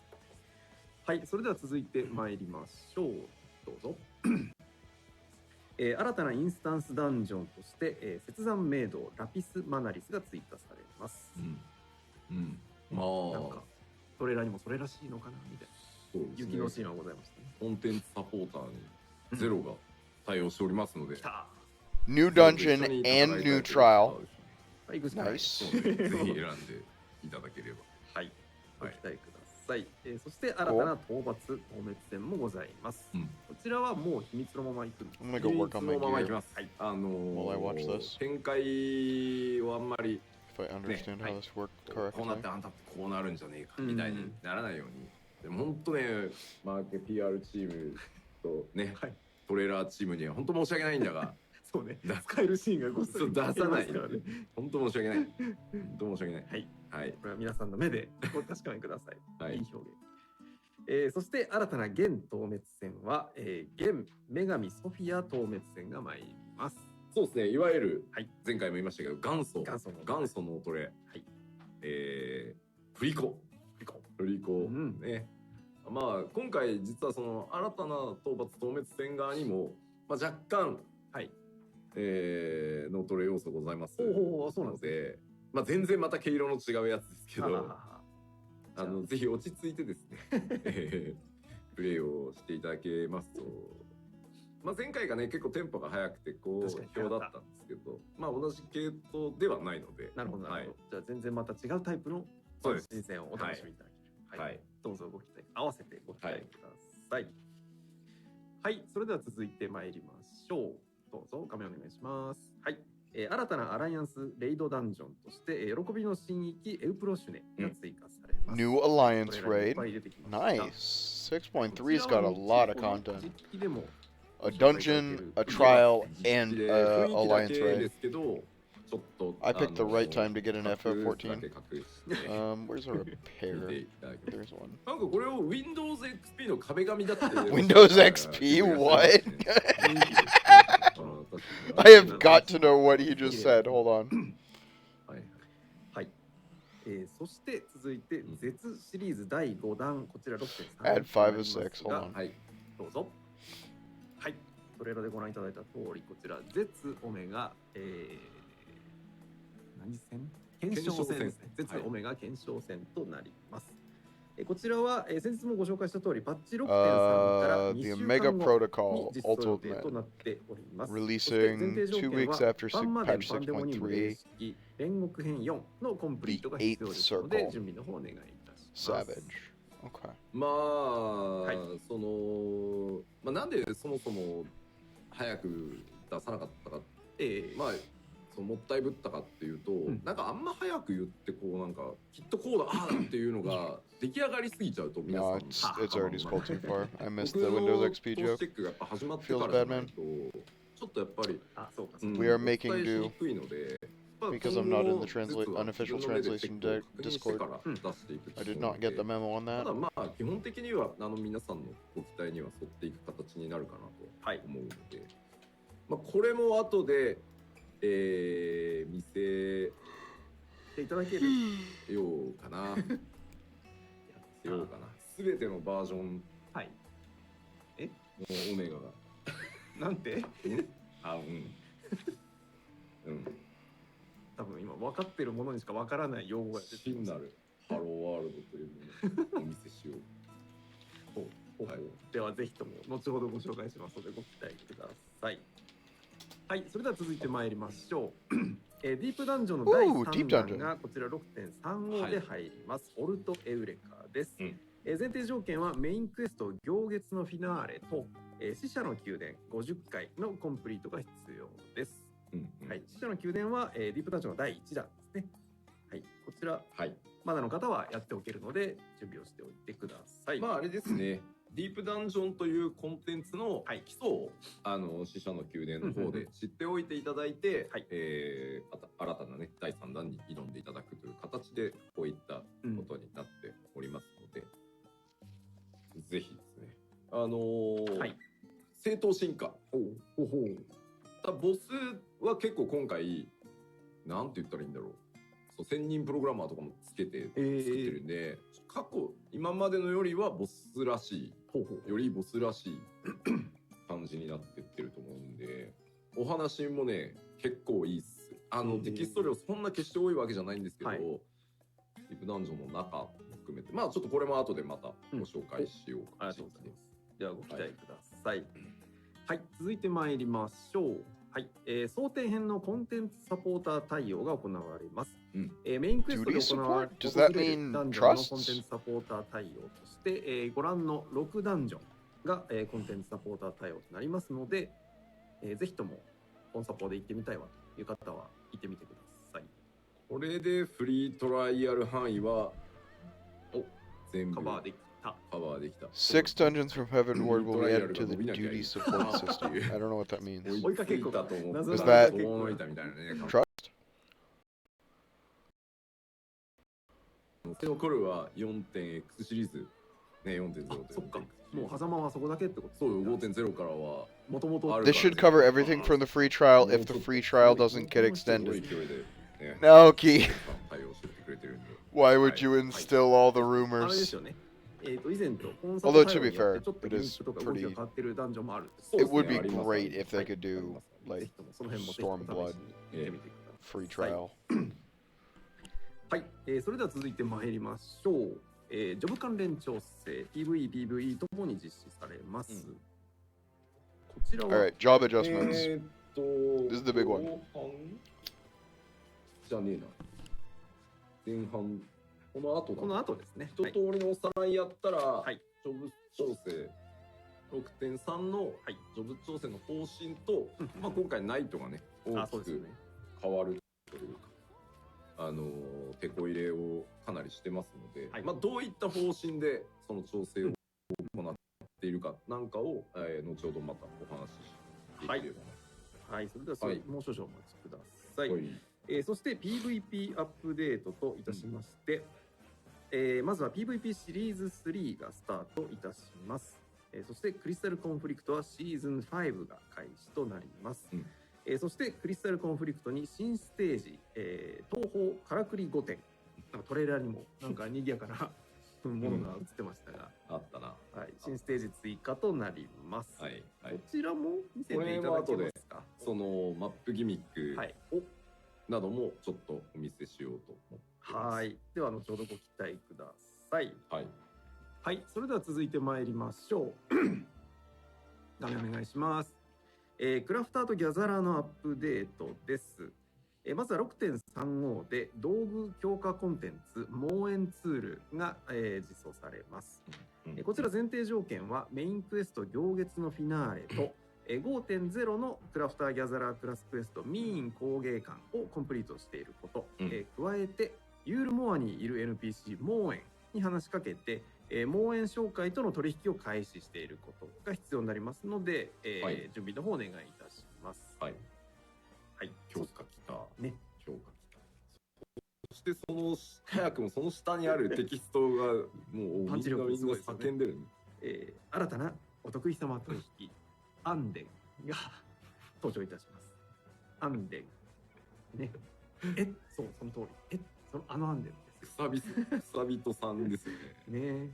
はい、それでは続いて参りましょう。どうぞ。新たなインスタンスダンジョンとして、切断メイドラピスマナリスが追加されます。まあなんかトレーラーにもそれらしいのかなみたいな。そうですね、雪のシーンはございましたね。コンテンツサポーターにゼロが対応しておりますので、New dungeon and new trial. ナイス。 Nice. ぜひ選んでいただければ。はい。ご期待ください。そして新たな討伐討滅戦もございます。こちらはもう秘密のまま行くんです。 I'm gonna go work on my そのままいき gear ます。はい。while I watch this. 展開をあんまり If I understand how this worked こうなっ correctly. てあんたってこうなるんじゃねえかみたいにならないように。でも本当ね、マーケ PR チームとね、トレーラーチームには本当申し訳ないんだが、そうね。使えるシーンがごっそり出さないからね。本当申し訳ない。本当申し訳ない。はい。はい。これは皆さんの目でお確かめください。はい。いい表現。そして新たな現討滅戦は、現女神ソフィア討滅戦が参ります。そうですね。いわゆる、前回も言いましたけど、元祖のトレ。はい。フリコ。ね。まあ今回実はその新たな討伐討滅戦側にも、まあ、若干脳トレ要素ございますので、まあ全然また毛色の違うやつですけど、ぜひ落ち着いてですねプレイをしていただけますと、まあ前回がね結構テンポが速くて好評だったんですけど、まあ同じ系統ではないので、なるほどなるほど。じゃあ全然また違うタイプの新戦をお楽しみいただける。はい。どうぞご期待合わせてご期待ください。はい、それでは続いて参りましょう。どうぞ画面お願いします。はい。新たなアライアンスレイドダンジョンとして、喜びの新域エウプロシュネが追加されます。 New Alliance raid. Nice. 6.3's got a lot of content. A dungeon, a trial, and Alliance raid. I picked the right time to get an FF14. Where's a repair? There's one. なんかこれを Windows XP の壁紙だって。Windows XP? What? I have got to know what he just said. Hold on. はい。そして続いて、絶シリーズ第5弾、こちら 6.3。Add 5 of 6. Hold on. はい。どうぞ。はい。トレーラーでご覧いただいた通り、こちら、絶オメガ、何戦？検証戦ですね。絶オメガ検証戦となります。こちらは、先日もご紹介した通り、パッチ 6.3 から2週間後に実装予定となっております。Releasing 2 weeks after パンマデン patch パンデモニウム霊 6.3. 式煉獄編4のコンプリートが必要ですので、準備の方お願いいたします。 Savage. Okay. まあ、その、まあなんでそもそも早く出さなかったか、まあそのもったいぶったかっていうと、なんかあんま早く言ってこうなんかきっとこうだああだっていうのが出来上がりすぎちゃうと皆さん No, it's already scrolled too far. I missed the Windows XP joke. チェックがやっぱ始まってか Feels ら bad, じゃない man. とちょっとやっぱり We are making お伝えし do にくいので、 because I'm not in the unofficial translation Discord. から出していく I did not get the memo on た that. だまあ基本的には皆さんのご期待には沿っていく形になるかなと思うので、まあこれも後で見せていただけるようかな。すべてのバージョン。はい。もうオメガが。なんて？あ、うん。多分今分かってるものにしか分からない用語が出てます。なる。ハローワールドというものをお見せしよう。はい、ではぜひとも後ほどご紹介しますのでご期待ください。はい、それでは続いて参りましょう。ディープダンジョンの第3弾がこちら 6.35 で入ります。オルト・エウレカです。前提条件はメインクエスト行月のフィナーレと、死者の宮殿50回のコンプリートが必要です。はい、死者の宮殿は、ディープダンジョンの第1弾ですね。はい、こちら、まだの方はやっておけるので準備をしておいてください。まああれですね。ディープダンジョンというコンテンツの基礎を、死者の宮殿の方で知っておいていただいて、新たなね第3弾に挑んでいただくという形でこういったことになっておりますので、ぜひですね、正当進化。ボスは結構今回なんて言ったらいいんだろう。1000人プログラマーとかもつけて作ってるんで、過去今までのよりはボスらしい、よりボスらしい感じになってってると思うんで、お話もね結構いいっす。テキスト量そんな決して多いわけじゃないんですけど、ディープダンジョンの中も含めて、まあちょっとこれも後でまたご紹介しようか。ありがとうございます。ではご期待ください。はい、続いて参りましょう。はい、想定編のコンテンツサポーター対応が行われます。メインクエストで行われるダンジョンのコンテンツサポーター対応として、ご覧の6ダンジョンが、コンテンツサポーター対応となりますので、ぜひともコンサポで行ってみたいわという方は行ってみてください。これでフリートライアル範囲は全部カバーできた。6 dungeons from Heavenward will be added to the duty support system. I don't know what that means. Is that trust? 残るは 4.x シリーズね、4.0 と。そっか。もう狭間はそこだけってこと。そうよ、5.0 からはもともと。This should cover everything from the free trial if the free trial doesn't get extended. Naoki, why would you instill all the rumors? Although to be fair, it is pretty. It would be great if they could do like Stormblood free trial. はい、それでは続いて参りましょう。ジョブ関連調整 PVE、PVE ともに実施されます。こちらは Alright, job adjustments. This is the big one. じゃねえな。前半この後ですね。一通りのおさらいやったら、ジョブ調整 6.3 のジョブ調整の方針と、まあ今回ナイトがね大きく変わるというか。手こ入れをかなりしてますので、まあ、どういった方針でその調整を行っているかなんかを、後ほどまたお話しできれば。はい、それではもう少々お待ちください。そして PVP アップデートといたしまして、まずは PVP シリーズ3がスタートいたします。そしてクリスタルコンフリクトはシーズン5が開始となります。そしてクリスタルコンフリクトに新ステージ、東方からくり5点、トレーラーにもなんか賑やかなものが映ってましたが、あったな。はい、新ステージ追加となります。こちらも見せていただけますか。そのマップギミックなどもちょっとお見せしようと思ってます。はい、では後ほどご期待ください。はい、それでは続いて参りましょう。画面お願いします。クラフターとギャザラーのアップデートです。まずは 6.35 で道具強化コンテンツ盲園ツールが、実装されます。こちら前提条件はメインクエスト行月のフィナーレと 5.0 のクラフターギャザラークラスクエストミーン工芸館をコンプリートしていること、加えてユールモアにいる NPC 盲園に話しかけて盲園商会との取引を開始していることが必要になりますので、準備の方お願いいたします。はい。強化きた。ね。強化きた。そして早くもその下にあるテキストがもうみんな叫んでる。新たなお得意様取引アンデンが登場いたします。アンデン。ね。そう、その通り。あのアンデン。草人さんですよね。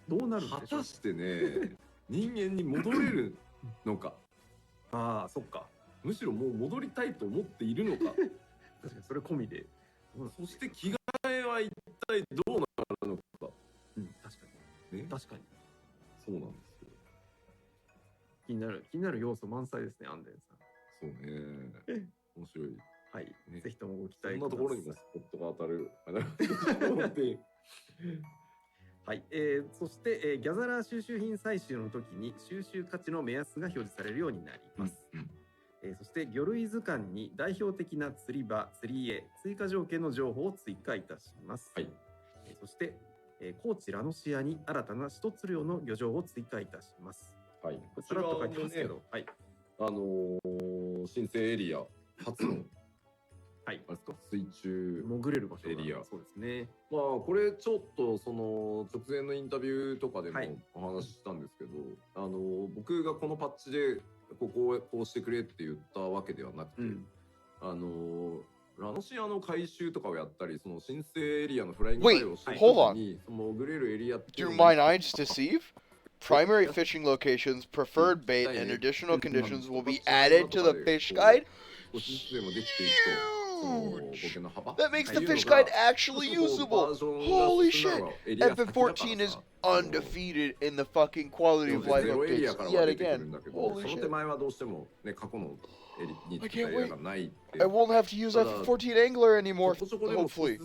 どうなるんでしょう。果たしてね、人間に戻れるのか。ああ、そっか。むしろもう戻りたいと思っているのか。確かにそれ込みで。そして着替えは一体どうなるのか。うん、確かに。ね、確かに。そうなんですよ。気になる要素満載ですね、アンデンさん。そうね。面白い。はい。ね、ぜひともご期そん待ください。なところにもスポットが当たる。はい、そして、ギャザラー収集品採集の時に収集価値の目安が表示されるようになります。そして魚類図鑑に代表的な釣り場、釣り絵、追加条件の情報を追加いたします。はい。そして、高知ラノシアに新たな一つ量の漁場を追加いたします。はい。こちらと書いてますけど、はい。申請エリア初のはい、あれですか、水中潜れる場所エリア。そうですね。まあこれちょっとその直前のインタビューとかでもお話ししたんですけど、僕がこのパッチでここをこうしてくれって言ったわけではなくて、ラノシアの回収とかをやったり、その申請エリアのフライング対応をしたりとかに、その潜れるエリアっていう Do my nines deceive? Primary fishing locations, preferred bait, and additional conditions will be added to the fish guide. That makes the fish guide actually usable. Holy shit! FN14 is undefeated in the fucking quality of life updates yet again. Holy shit! I can't wait. I won't have to use FN14 Angler anymore, hopefully.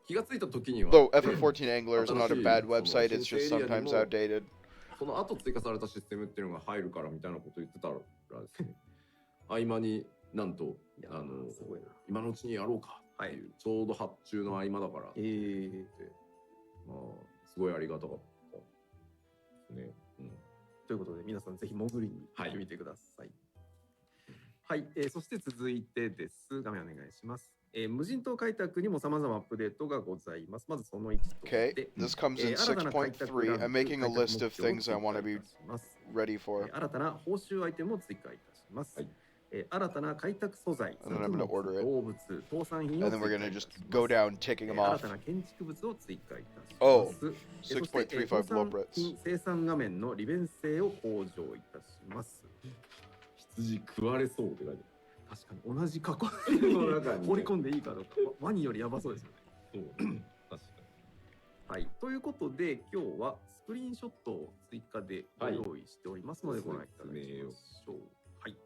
Though FN14 Angler is not a bad website, it's just sometimes outdated. その後追加されたシステムっていうのが入るからみたいなことを言ってたらですね、合間になんと今のうちにやろうかっていう、ちょうど発注の合間だからって言って、まあすごいありがたかったですね。ということで皆さんぜひ潜りに行ってみてください。はい、そして続いてです。画面お願いします。無人島開拓にも様々アップデートがございます。まずその1として、Okay, this comes in 6.3. I'm making a list of things I want to be ready for. 新たな報酬アイテムを追加いたします。新たな開拓素材、And then I'm going to order it. 動物、倒産品を And then we're going to just go down ticking them 新 off. たな建築物を追加いたします。Oh, そして、 6.35 倒産 blow 品 brits. 生産画面の利便性を向上いたします。羊食われそうって書いてある。確かに同じ過去の中に放り込んでいいかどうか、ワニよりやばそうですよね。そう、確かに。はい、ということで今日はスクリーンショットを追加でご用意しておりますのでご覧いただきましょう。はい。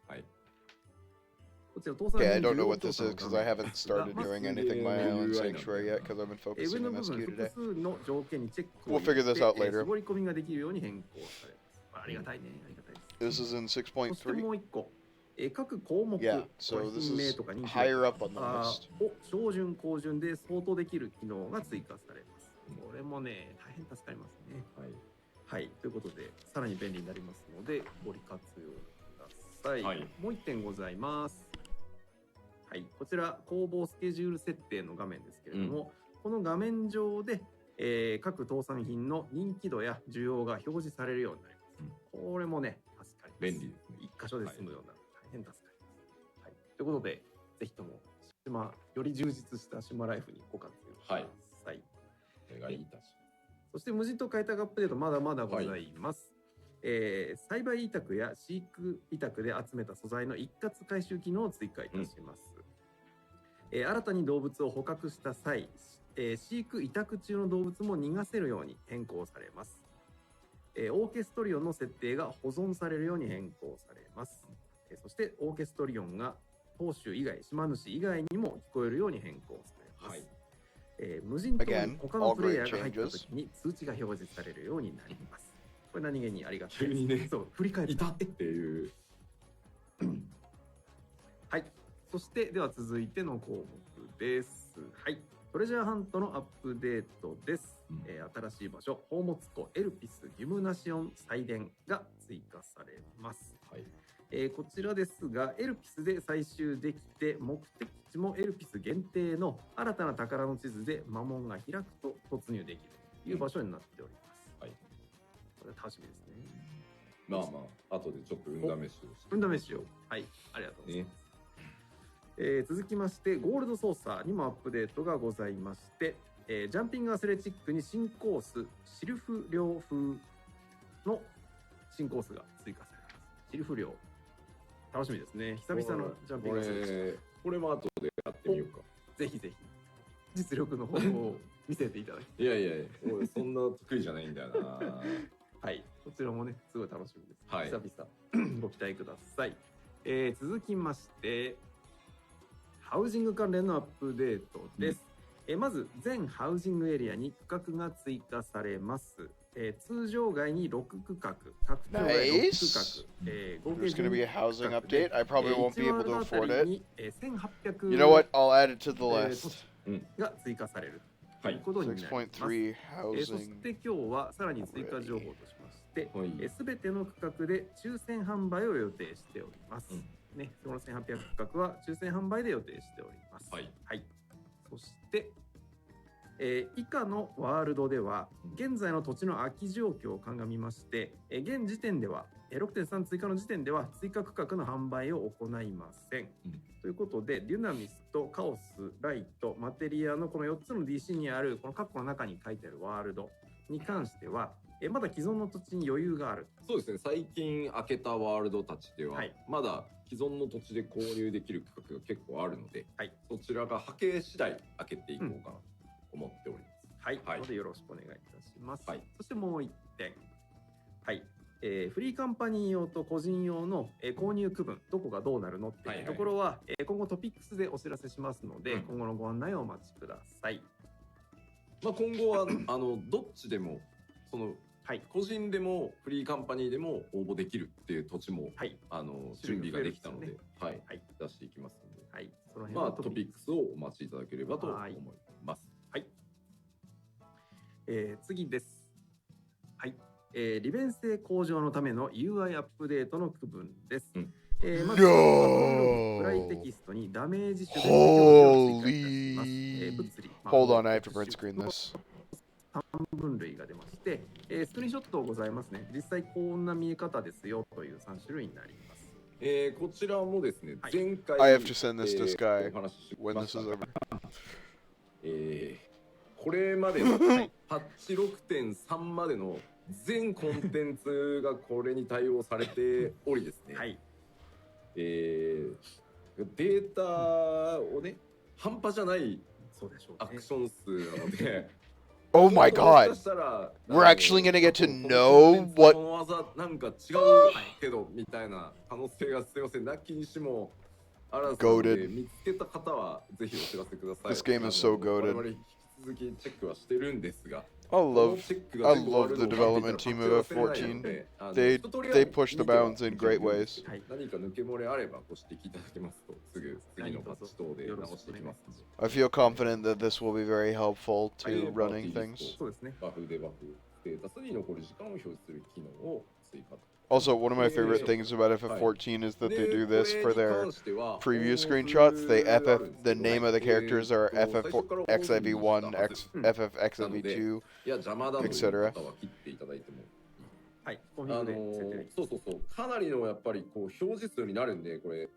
はい。こちら倒産 Okay, I don't know what this is because I haven't started doing anything my own sanctuary yet because I've been focusing on SQ today. 複数の条件にチェック We'll figure this out later. 絞り込みができるように変更されます。ありがたいね、ありがたいです。 This is in そしてもう 6.3. 一個。各項目、 Yeah, so this 品名 is とか人気 higher up on the list. を小順高順で相当できる機能が追加されます。これもね、大変助かりますね。はい。はい。ということで、さらに便利になりますので、ご利活用ください。はい、もう1点ございます。はい。こちら、工房スケジュール設定の画面ですけれども、この画面上で、各倒産品の人気度や需要が表示されるようになります。これもね、助かります。便利ですね。一箇所で済むような、大変助かります。はい。ということで、ぜひともより充実した島ライフにご活用ください。お願いいたします。そして無人島開拓アップデートまだまだございます。栽培委託や飼育委託で集めた素材の一括回収機能を追加いたします。新たに動物を捕獲した際、飼育委託中の動物も逃がせるように変更されます。オーケストリオンの設定が保存されるように変更されます。そしてオーケストリオンが当主以外、島主以外にも聞こえるように変更されます。無人島に他のプレイヤーが入った時に通知が表示されるようになります。これ何気にありがたいです。急にね、そう、振り返ったっていう。はい。そしてでは続いての項目です。はい。トレジャーハントのアップデートです。新しい場所、宝物庫エルピスギュムナシオン祭殿が追加されます。はい。こちらですが、エルピスで採集できて、目的地もエルピス限定の新たな宝の地図で魔文が開くと突入できるという場所になっております。はい。これ楽しみですね。まあまあ、後でちょっと運試しをして。運試しを。はい。ありがとうございます。続きまして、ゴールドソーサーにもアップデートがございまして、ジャンピングアスレチックに新コース、シルフ寮風の新コースが追加されます。シルフ寮。楽しみですね。久々のジャンピングアスレチック。これも後でやってみようか。ぜひぜひ。実力の方を見せていただきいやいやいや、俺そんな得意じゃないんだよな。はい、こちらもね、すごい楽しみです。はい久々ご期待ください。続きまして、ハウジング関連のアップデートです。まず、全ハウジングエリアに区画が追加されます。通常街に6区画、拡張街6区画、合計 There's going to be a 12 housing 区画 update. I probably won't be able to 1ワールドあた afford り it. に1800 You know what? I'll add it to the list. が追加されるということになります。 6.3そし housing. て今日はさらに追加情報としまして、すべての区画で抽選販売を予定しております。ね、その1800区画は抽選販売で予定しております。はい。そして、以下のワールドでは、現在の土地の空き状況を鑑みまして、現時点では、6.3 追加の時点では追加区画の販売を行いません。ということで、デュナミスとカオス、ライト、マテリアのこの4つの DC にあるこの括弧の中に書いてあるワールドに関しては、まだ既存の土地に余裕がある。そうですね、最近開けたワールドたちでは、まだ既存の土地で購入できる区画が結構あるので、そちらが波形次第開けていこうかなと思っております。はい、なのでよろしくお願いいたします。そしてもう1点。はい。フリーカンパニー用と個人用の、購入区分、どこがどうなるのっていうところは、今後トピックスでお知らせしますので、今後のご案内をお待ちください。まあ今後はどっちでもその、個人でもフリーカンパニーでも応募できるっていう土地も、準備ができたので、出していきますので、その辺まあトピックスをお待ちいただければと思います。次です。はい。利便性向上のための UI アップデートの区分です。まず、フライテキストにダメージ種別表示を追加いたします。物理。Hold on, I have to print screen this. 3分類が出まして、スクリーンショットございますね。実際こんな見え方ですよという3種類になります。こちらもですね、前回 I have to send this to Sky when this is over. これまでのパッチ 6.3 までの全コンテンツがこれに対応されておりですね、データをね、半端じゃないアクション数なので、Oh my god! We're actually gonna get to know こ what. の技なんか違うけどみたいな可能性がすいません、なきにしもあらずなので、見つけた方はぜひお知らせください。 This game is so goated. 我々引き続きチェックはしてるんですが、 I love the development team of F14. They push the bounds in great ways. 何か抜け漏れあればご指摘いただけますと、すぐ次のパッチ等で直していきます。 I feel confident that this will be very helpful to running things. そうですね。バフでバフ、ステータスに残り時間を表示する機能を追加。 Also, one of my favorite things about FF14 is that they do this for their preview screenshots. They the name of the characters are XIV1, FFXIV2, etc. はい、コンフィグで設定。そうそうそう、かなりのやっぱりこう表示数になるんで、これ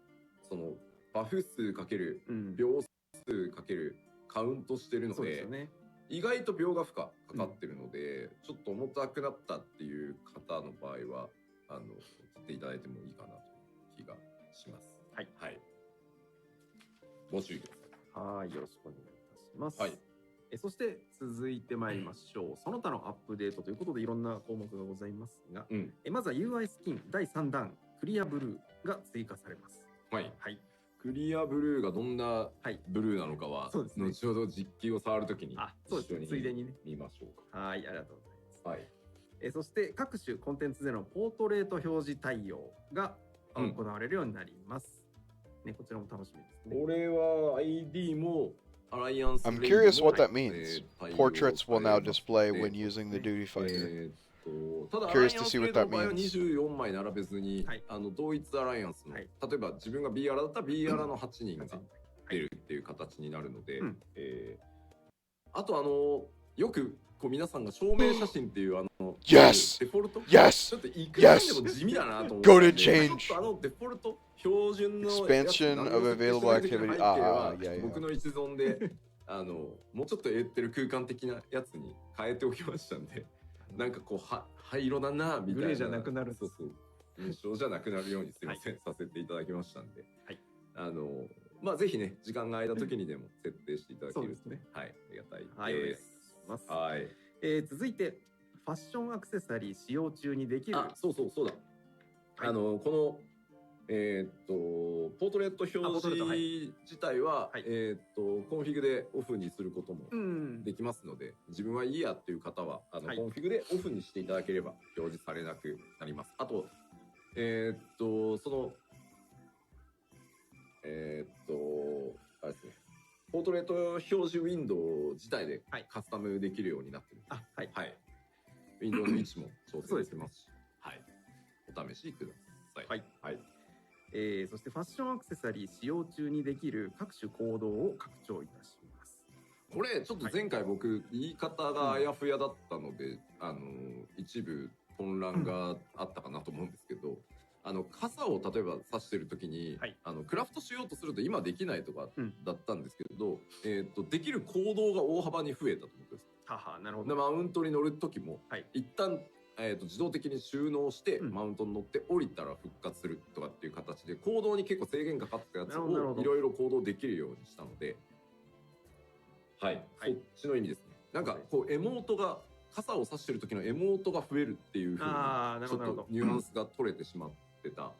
そのバフ数かける秒数かけるカウントしてるので、意外と秒が負荷かかってるので、ちょっと重たくなったっていう方の場合は切っていただいてもいいかなという気がします。はい。ご注意ください。はい、よろしくお願いいたします。そして続いてまいりましょう。その他のアップデートということでいろんな項目がございますが、まずは UI スキン第3弾クリアブルーが追加されます。クリアブルーがどんなブルーなのかは、後ほど実機を触るときに一緒についでにね見ましょうか。はい、ありがとうございます。そして各種コンテンツでのポートレート表示対応が行われるようになります。ね、こちらも楽しみですね。これは ID もアライアンス I'm curious what that means. Portraits will now display when using the duty fighter. ただ、 Curious to see what that アライアンス means. 24枚並べずに、同一アライアンスの、例えば自分が B アラだったら B アラの8人が出るっていう形になるので、あとよくこう皆さんが証明写真っていうYes! デフォルト Yes! ちょっといくらでも地味だなと思って、 Go to change! ちょっとデフォルト標準の Expansion of available activity. 僕の一存でもうちょっと得てる空間的なやつに変えておきましたんで、なんかこう灰色だなみたいな、グレーじゃなくなる、そうそう印象じゃなくなるようにすいません、させていただきましたんで、まあぜひね、時間が空いた時にでも設定していただけるとね。はい、ありがたいです。はい、お願いします。はい。続いて、ファッションアクセサリー使用中にできる。そうだ。この、ポートレート表示自体は、コンフィグでオフにすることもできますので、自分はいいやっていう方は、コンフィグでオフにしていただければ表示されなくなります。あと、あれですね、ポートレート表示ウィンドウ自体でカスタムできるようになってる。はい。ウィンドウの位置も調整できますし、はい。お試しください。はい。そしてファッションアクセサリー使用中にできる各種行動を拡張いたします。これちょっと前回僕言い方があやふやだったので、一部混乱があったかなと思うんですけど、傘を例えば差してる時に、クラフトしようとすると今できないとかだったんですけど、できる行動が大幅に増えたということです。なるほど。マウントに乗る時も、一旦自動的に収納して、マウントに乗って降りたら復活するとかっていう形で行動に結構制限かかってたやつをいろいろ行動できるようにしたので、はい、そっちの意味ですね。なんかこうエモートが傘を差してる時のエモートが増えるっていう風にちょっとニュアンスが取れてしまってた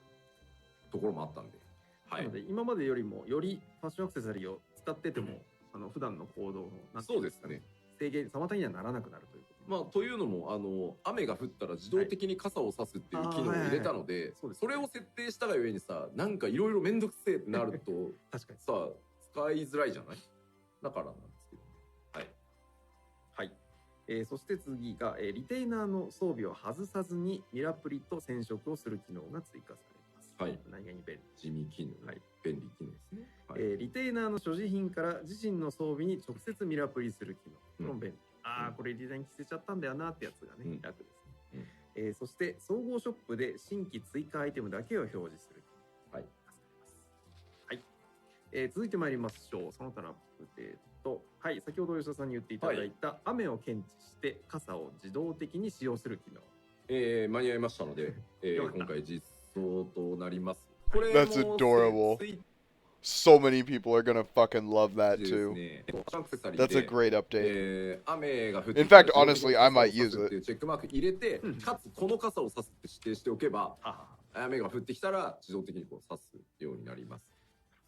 ところもあったんで、なので今までよりもよりファッションアクセサリーを使ってても普段の行動のそうですね、制限妨げにはならなくなるということ。というのも雨が降ったら自動的に傘を差すっていう機能を入れたので、それを設定したがゆえにさ、なんかいろいろめんどくせえってなると確かにさ使いづらいじゃない。だからなんですけど、はい。そして次が、リテイナーの装備を外さずにミラプリと染色をする機能が追加されます。はい。何々便利。地味機能、便利機能ですね。リテイナーの所持品から自身の装備に直接ミラプリする機能。この便利。これデザイン着せちゃったんだよなってやつがね、楽ですね。そして総合ショップで新規追加アイテムだけを表示する。はい。はい。続いてまいりましょう。その他のアップデート。はい。先ほど吉田さんに言っていただいた、雨を検知して傘を自動的に使用する機能。間に合いましたので、今回実装となります。That's adorable. So many people are gonna fucking love that too. That's a great update. 雨が降って In fact, honestly, I might use it. チェックマーク入れて、かつこの傘を差すって指定しておけば、雨が降ってきたら自動的にこう差すようになります。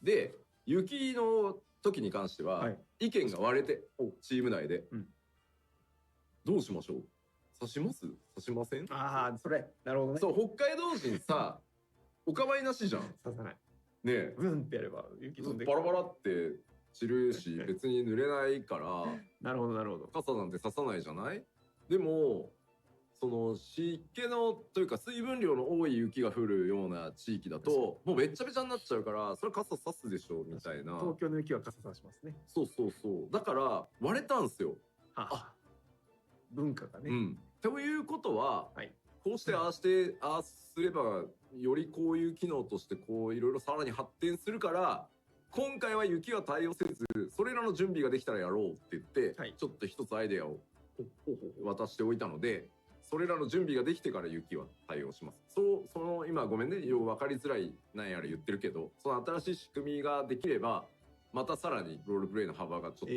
で、雪の時に関しては、意見が割れて、チーム内で、どうしましょう？差します？差しません？それ。なるほどね。そう、北海道人さ、お構いなしじゃん。刺さない。ねえ、ブンってやれば雪飛んでバラバラって散るし別に濡れないからなるほどなるほど。傘なんて刺さないじゃない。でもその湿気のというか水分量の多い雪が降るような地域だともうべっちゃべちゃになっちゃうからそれ傘刺すでしょみたいな。東京の雪は傘刺しますね。そうだから割れたんすよ。文化がね。ということは、こうしてああしてああすればよりこういう機能としてこういろいろさらに発展するから今回は雪は対応せずそれらの準備ができたらやろうって言って、ちょっと一つアイデアを渡しておいたのでそれらの準備ができてから雪は対応します。その今ごめんねよう分かりづらいなんやら言ってるけどその新しい仕組みができればまたさらにロールプレイの幅がちょっと、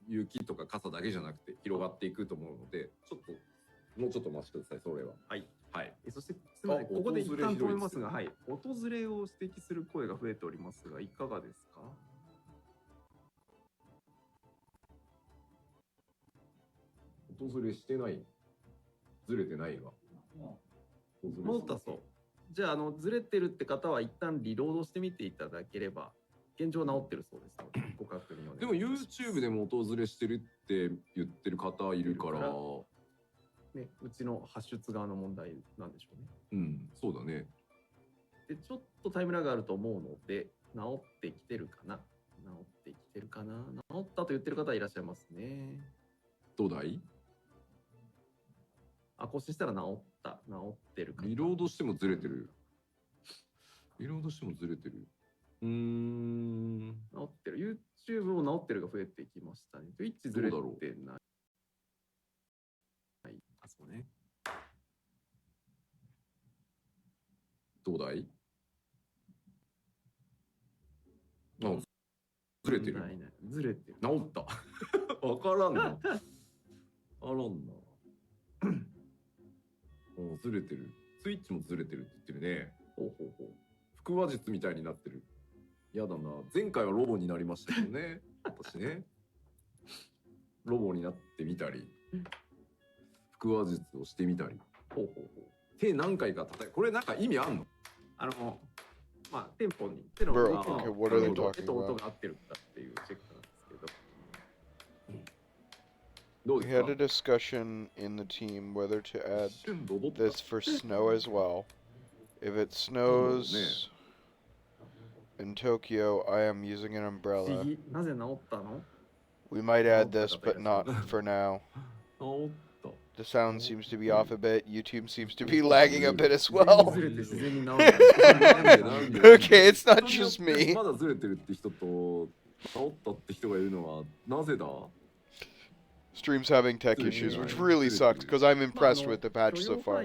雪とか傘だけじゃなくて広がっていくと思うのでちょっともうちょっとお待ちください。それはそしてすみませんここで一旦止めますが、訪れを指摘する声が増えておりますがいかがですか？訪れしてない、ずれてないわ。戻ったそう。じゃあずれてるって方は一旦リロードしてみていただければ現状治ってるそうですのでご確認を。でも YouTube でも訪れしてるって言ってる方いるから。ね、うちの発出側の問題なんでしょうね。そうだね。で、ちょっとタイムラグあると思うので、治ってきてるかな治ったと言ってる方いらっしゃいますね。どうだい？更新したら治ってるかな。リロードしてもずれてる。治ってる。YouTube も治ってるが増えてきましたね。Twitch ずれてない。そうね。どうだい？ずれてる。ずれてる。治った。わからんな。あらんな。おずれてる。スイッチもずれてるって言ってるね。ほうほうほう。腹話術みたいになってる。やだな。前回はロボになりましたけどね。私ね。ロボになってみたり、腹話術をしてみたり。ほうほうほう。手何回か叩いて、これなんか意味あんの？まあ、テンポに、手の Bro, 動きの okay, what are they 手と talking 音 about? が合ってるかっていうチェックなんですけど。We had a discussion in the team whether to add this for snow as well. If it snows in Tokyo, I am using an 不思 umbrella. 議。なぜ治ったの？ We might add this, but not for now. 治った。 The sound seems to be off a bit. YouTube seems to be lagging a bit as well. ずれて自然に治る。Okay, it's not just me. まだずれてるって人と治ったって人がいるのはなぜだStream's having tech issues, which really sucks because I'm impressed with the patch so far.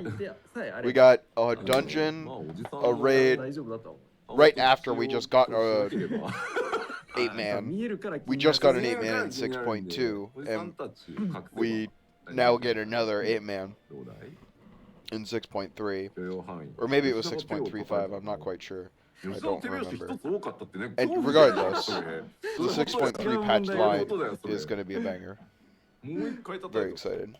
We got a dungeon, a raid, right after we just got a 8-man. We just got an 8-man in 6.2, and we now get another 8-man in 6.3. Or maybe it was 6.35, I'm not quite sure. I don't remember. And regardless, the 6.3 patch line is going to be a banger. Very excited.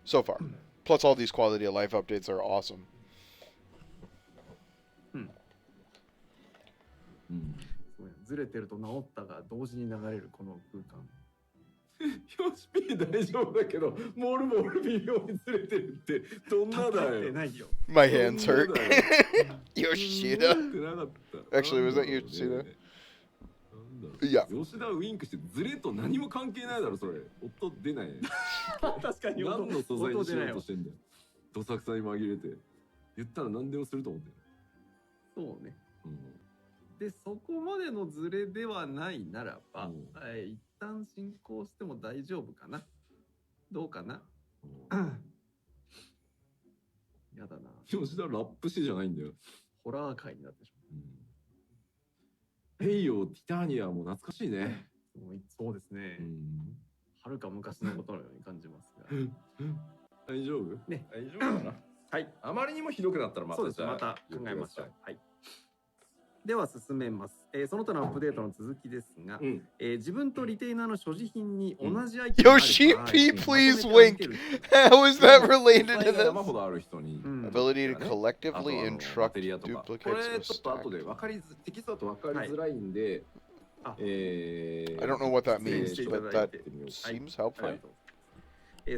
So far. Plus all these quality of life updates are awesome. ずれてると治ったが同時に流れるこの空間。ヨシピー大丈夫だけど、モル微妙にずれてるってどんなだよ。 My hands hurt. Yoshida. Actually, was that Yoshida? Yeah. 吉田ウインクしてずれと何も関係ないだろそれ。音出ない。確かに何の素材にしようとしてんだよ。どさくさに紛れて。言ったら何でもすると思ってる。そうね。で、そこまでのズレではないならば、一旦進行しても大丈夫かな。どうかな。やだな。吉田ラップ師じゃないんだよ。ホラー界になってしまう。ヘイヨーティタニアも懐かしいね。そうですね。はるか昔のことのように感じますが。大丈夫？ね、大丈夫かな。はい。あまりにもひどくなったらまたそうです。また考えましょう。はい。では進めます。その他のアップデートの続きですが、自分とリテイナーの所持品に同じアイテムがあれば、Yoshi P, please wink. How is that related to this? 山ほどある人に Ability to collectively instruct これ duplicates ちょ with っと後 stack. で分かりテキストだと分かりづらいんで、I don't know what that means, but that seems helpful.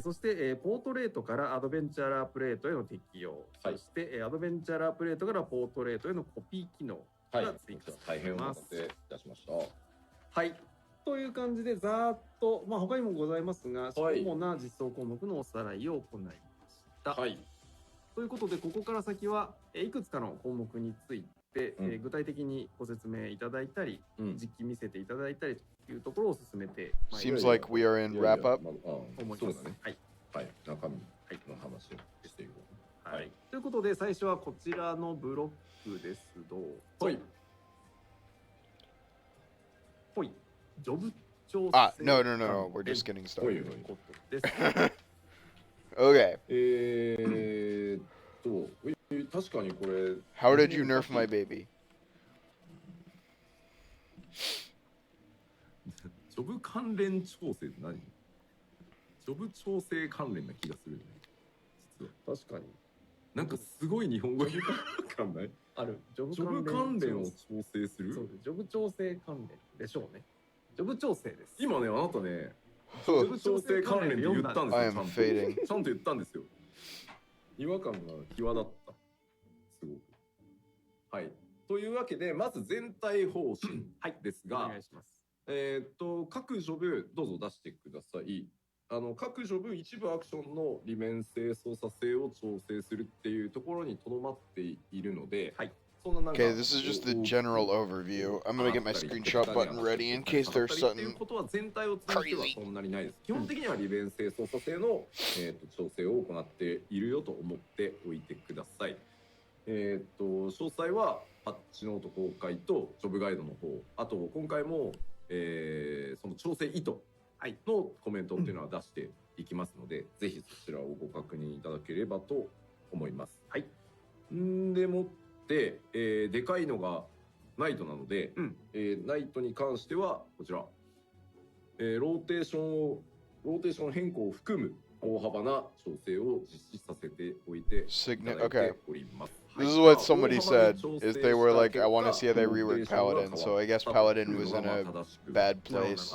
そして、ポートレートからアドベンチャラープレートへの適用、そして、アドベンチャラープレートからポートレートへのコピー機能が追加されています。大変お待たせいたしました。はい。という感じで、ざーっと、まあ、他にもございますが、主な実装項目のおさらいを行いました。ということで、ここから先は、いくつかの項目について、具体的にご説明いただいたり、実機見せていただいたりというところを進めてまいります。 Seems like we are in wrap up. そうだね。はい。中身の話をしていこう。はい。ということで、最初はこちらのブロックです。どうぞ。ジョブ調整。No, we're just getting started. です。Okay. 確かにこれ。 How did you nerf my baby? ジョブ関連調整って何？ジョブ調整関連な気がするよね。実は。確かに。なんかすごい日本語わかんない？ある。ジョブ関連を調整する？そうです。ジョブ調整関連でしょうね。ジョブ調整です。今ね、あなたね、ジョブ調整関連で言ったんですよ。ちゃんと言ったんですよ。違和感が際立った。すごく。はい。というわけで、まず全体方針ですが、お願いします。各ジョブどうぞ出してください。各ジョブ一部アクションの利便性操作性を調整するっていうところにとどまっているので、Okay, this is just the general overview. I'm gonna get my screenshot button ready in case there's something ことは全体を通じてはそんなにないです。基本的には利便性操作性の、調整を行っているよと思っておいてください。詳細はパッチノート公開とジョブガイドの方、あと今回も、その調整意図のコメントっていうのは出していきますので、ぜひそちらをご確認いただければと思います。はい。んでもって、でかいのがナイトなので、ナイトに関してはこちら、ローテーション変更を含む大幅な調整を実施させておいていただいております。This is what somebody said, is they were like, I want to see how they rework Paladin, so I guess Paladin was in a bad place,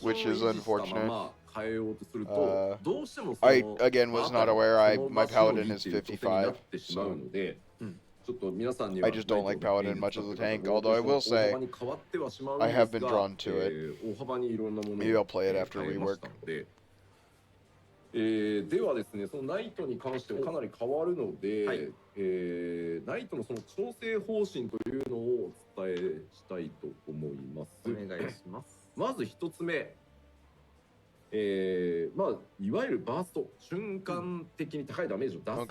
which is unfortunate. I, again, was not aware, my Paladin is 55, so I just don't like Paladin much as a tank, although I will say, I have been drawn to it. Maybe I'll play it after rework. ではですね、そのナイトに関してはかなり変わるので、ナイトのその調整方針というのをお伝えしたいと思います。お願いします。まず一つ目、まあいわゆるバースト、瞬間的に高いダメージを出すっ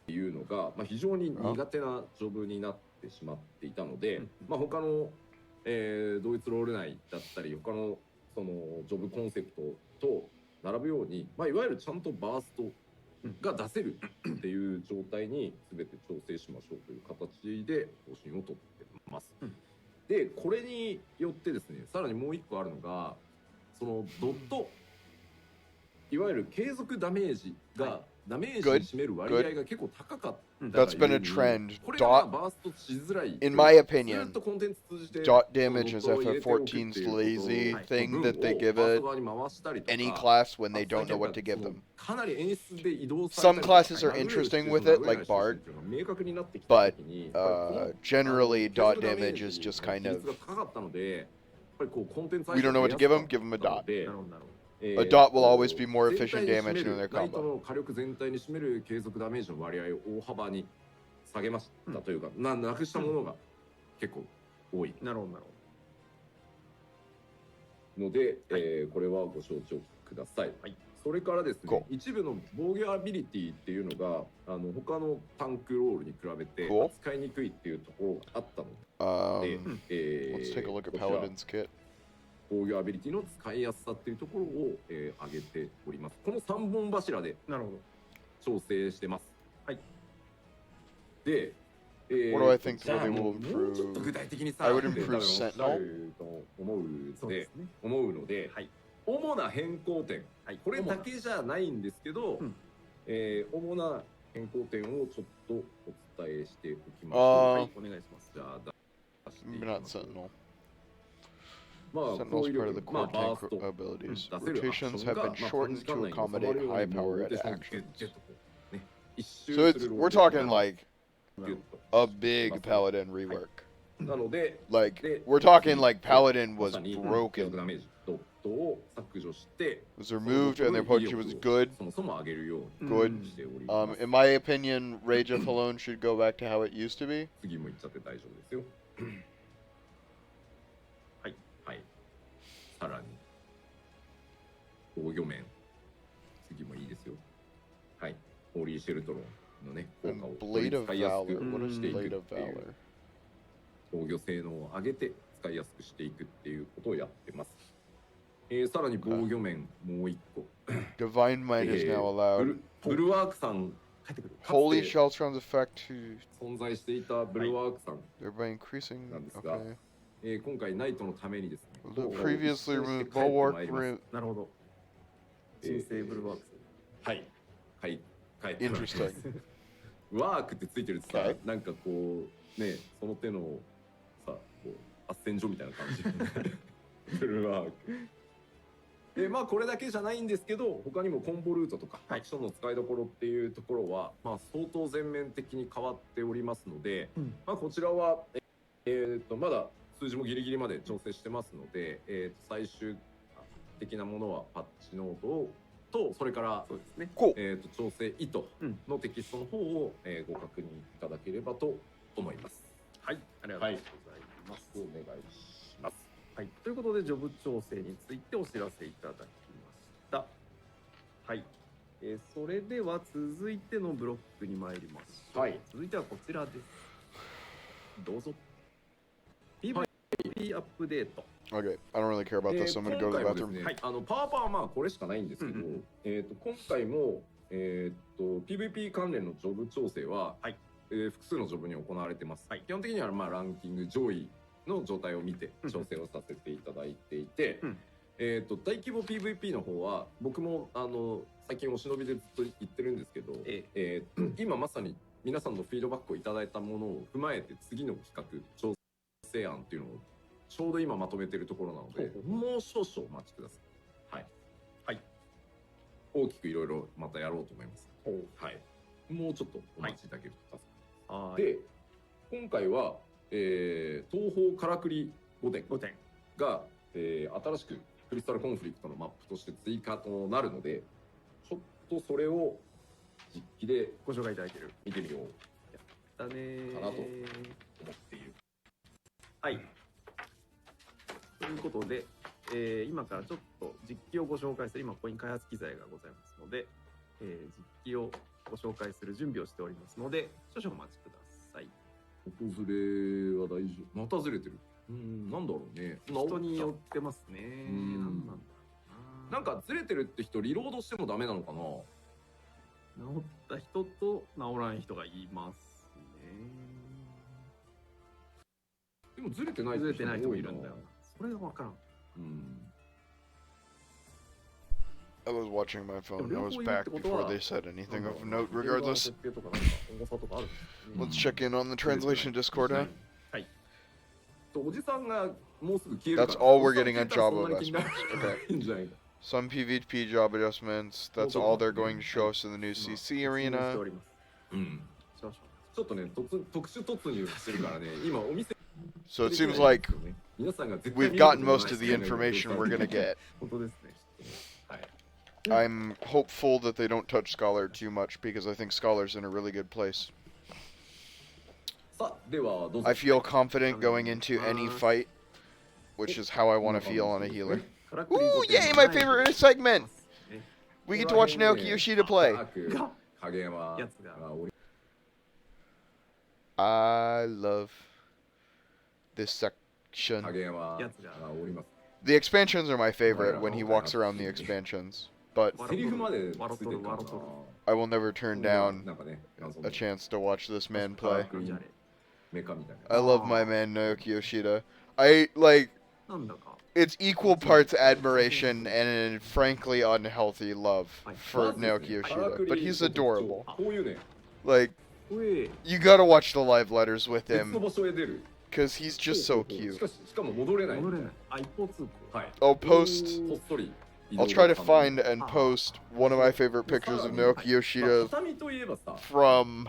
ていうのが、まあ非常に苦手なジョブになってしまっていたので、まあ他の、同一ロール内だったり他のそのジョブコンセプトと並ぶように、まあ、いわゆるちゃんとバーストが出せるっていう状態に全て調整しましょうという形で方針をとってます。で、これによってですね、さらにもう一個あるのが、そのドット、いわゆる継続ダメージが、ダメージに占める割合が結構高かった。That's been a trend. Dot, in my opinion, dot damage is FF14's lazy thing that they give it any class when they don't know what to give them. Some classes are interesting with it, like Bard, but generally dot damage is just kind of, we don't know what to give them a dot. A dot will always be more efficient damage than their combo. 火力全体に占める継続ダメージの割合を大幅に下げましたというか、なくしたものが結構多い。なるほどなるほど。ので、これはご承知ください。それからですね、一部の防御アビリティっていうのが他のタンクロールに比べて使いにくいっていうところがあったので、let's take a look at Paladin's kit. 防御アビリティの使いやすさっていうところを、上げております。この3本柱で調整してます。はい。で、What do I think they will もうちょっと具体的に improve? I would improve Sentinel. と思うので、主な変更点、これだけじゃないんですけど、主な変更点をちょっとお伝えしておきましょう。はい、お願いします。じゃあ出していきましょう。 Sentinel's part of the core tank abilities. Rotations have been shortened to accommodate high power at actions. So we're talking like a big Paladin rework. Like, we're talking like Paladin was broken. Was removed and their poetry was good. Good. In my opinion, Rage of alone should go back to how it used to be. さらに防御面、次もいいですよ。はい、ホーリーシェルトロンのね効果を使いやすくしていくっていう、防御性能を上げて使いやすくしていくっていうことをやってます。さらに防御面もう一個。Divine Might is now allowed. ブルワークさん帰ってくる。 Holy Sheltron's effect to 存在していたブルワークさん thereby increasing. なんですが、今回ナイトのためにですね。Previously removed bulwark. なるほど。新生ブルワークス。はい。はい。Interesting. ワークってついてるとさ、なんかこうね、その手のさ、こう斡旋所みたいな感じ。ブルワーク。で、まあこれだけじゃないんですけど、他にもコンボルートとかアクションの使いどころっていうところは、まあ相当全面的に変わっておりますので、まあこちらはまだ数字もギリギリまで調整してますので、最終的なものはパッチノートとそれからそうですね、調整意図のテキストの方を、ご確認いただければと思います。はい、ありがとうございます。お願いします。はい、ということでジョブ調整についてお知らせいただきました。はい。それでは続いてのブロックに参ります。はい。続いてはこちらです。どうぞ。PVP アップデート。Okay, I don't really care about this, so I'm gonna go to the 今回もです bathroom. ね、パワーパーはまあこれしかないんですけど、今回も、PVP 関連のジョブ調整は、複数のジョブに行われてます。基本的にはまあランキング上位の状態を見て調整をさせていただいていて、大規模 PVP の方は僕も最近お忍びでずっと言ってるんですけど、今まさに皆さんのフィードバックをいただいたものを踏まえて次の企画調整案っていうのをちょうど今まとめているところなので、もう少々お待ちください。はい。はい。大きくいろいろまたやろうと思います。はい。もうちょっとお待ちいただけると助かります。で、今回は、東方からくり5点が、新しくクリスタルコンフリクトのマップとして追加となるので、ちょっとそれを実機でご紹介いただける見てみようやったねかなと思っている。はい。ということで、今からちょっと実機をご紹介する、今ここに開発機材がございますので、実機をご紹介する準備をしておりますので、少々お待ちください。音ずれは大丈夫。またずれてる。なんだろうね。人によってますね。なんだろうな。なんかずれてるって人リロードしてもダメなのかな。治った人と治らない人がいますね。でもずれてない人もいるんだよな。それがわからん。I was watching my phone. I was back before they said anything of note. Regardless, let's check in on the translation Discord, huh? That's all we're getting on job adjustments. Okay. Some PvP job adjustments. That's all they're going to show us in the new CC arena. So it seems like we've gotten most of the information we're going to get. I'm hopeful that they don't touch Scholar too much because I think Scholar's in a really good place. I feel confident going into any fight, which is how I want to feel on a healer. Ooh, yay, my favorite segment! We get to watch Naoki Yoshida play. I love this section. The expansions are my favorite when he walks around the expansions. But I will never turn down a chance to watch this man play. I love my man Naoki Yoshida. It's equal parts admiration and frankly unhealthy love for Naoki Yoshida. But he's adorable. Like, you gotta watch the live letters with him. Because he's just so cute. I'll try to find and post one of my favorite pictures of Naoki Yoshida from...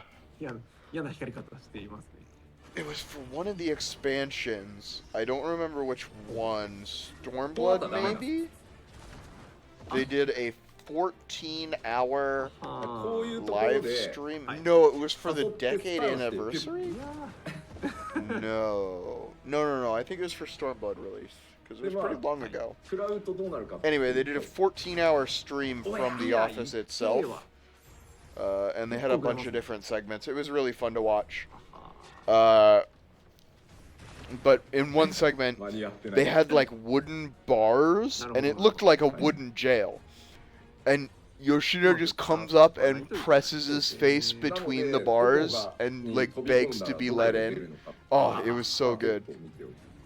It was for one of the expansions. I don't remember which one. Stormblood, maybe? They did a 14-hour live stream. No, it was for the decade anniversary? No. I think it was for Stormblood release. Because it was pretty long ago. Anyway, they did a 14-hour stream from the office itself. And they had a bunch of different segments. It was really fun to watch. But in one segment, they had like wooden bars, and it looked like a wooden jail. And Yoshida just comes up and presses his face between the bars and like begs to be let in. Oh, it was so good.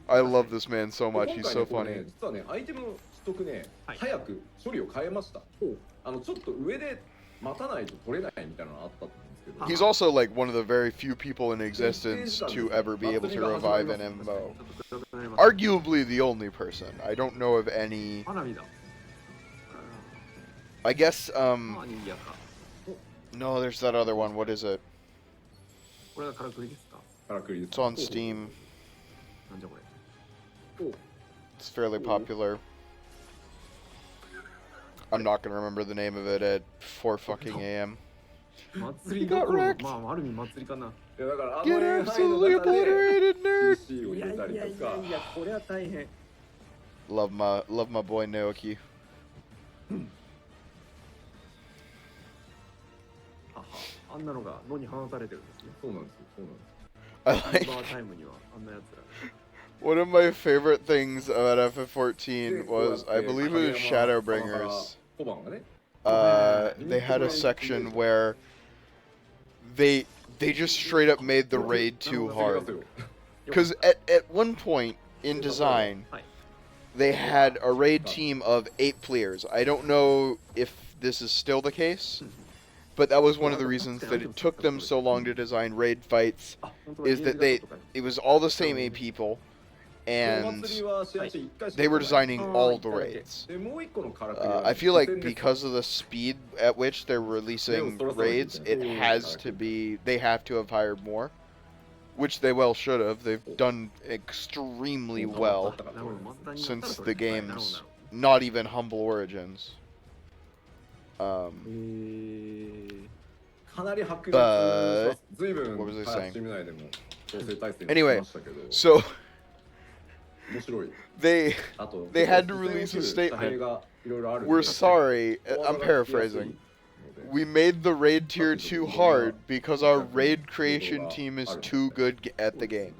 I love this man so much. He's so funny. He's also like one of the very few people in existence to ever be able to revive an MMO. Arguably the only person. I don't know of any. I guess, no, there's that other one. What is it? It's on Steam. It's fairly popular. I'm not gonna remember the name of it at 4 fucking AM. He got wrecked! Get absolutely obliterated, nerd! Love my boy Naoki. あんなのが野に放たれてるんですね。そうなんですよ、そうなんですよ。I バ like ータイムにはあんなやつら。 one of my favorite things about FF14 was, I believe it was Shadowbringers. 小判がね。 They had a section where they just straight up made the raid too hard. Because at one point in design, they had a raid team of 8 players. I don't know if this is still the case, but that was one of the reasons that it took them so long to design raid fights, is that it was all the same 8 people, and they were designing all the raids. I feel like because of the speed at which they're releasing raids, it has to be, they have to have hired more, which they well should have. They've done extremely well since the game's not even humble origins. かなり迫 But 力随分 what was I 開発 saying? チーム内でも調整体制 Anyway, しましたけど so 面白い they あと they had to 実践 release a する貨幣 statement. がいろいろあるんで We're sorry, I'm paraphrasing. We made the raid tier too hard because our raid creation team is too good at the game.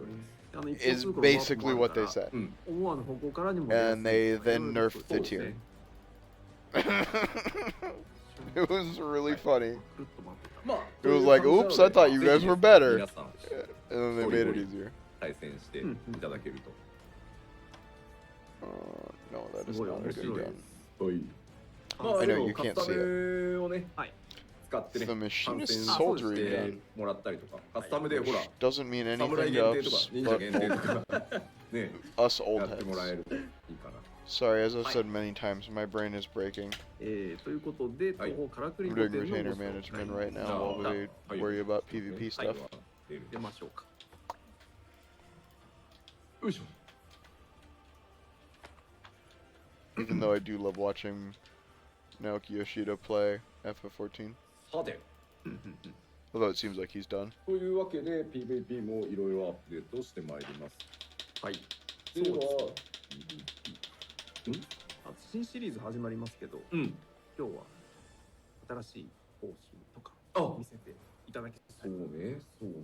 Is basically what they said. 思わぬ方向からにも And they then nerfed the tier. It was really funny. It was like, oops, I thought you guys were better. 皆さん And then they made it easier. 対戦していただけると No, that is not a good gun. はい。 I know you can't see it. をね、使ってね、 The machinist 参戦 soldering して gun. もらったりとか、カスタムでほら、 Doesn't mean 侍 anything 限 to 定とか us, 忍者限定と but かね、 us old やってもらえ heads. るといいかな。 Sorry, as I've said many times, my brain is breaking. ということで、東方からくり I'm 御 doing 殿の retainer ボスを management right now while we worry about PvP stuff. 出ましょうか。よいしょ。 Even though I do love watching Naoki Yoshida play FF14. さて、 Although it seems like he's done. というわけで PVP もいろいろアップデートしてまいります。はい。では、新シリーズ始まりますけど、今日は新しい報酬とか見せていただきたい。そうね、そうね。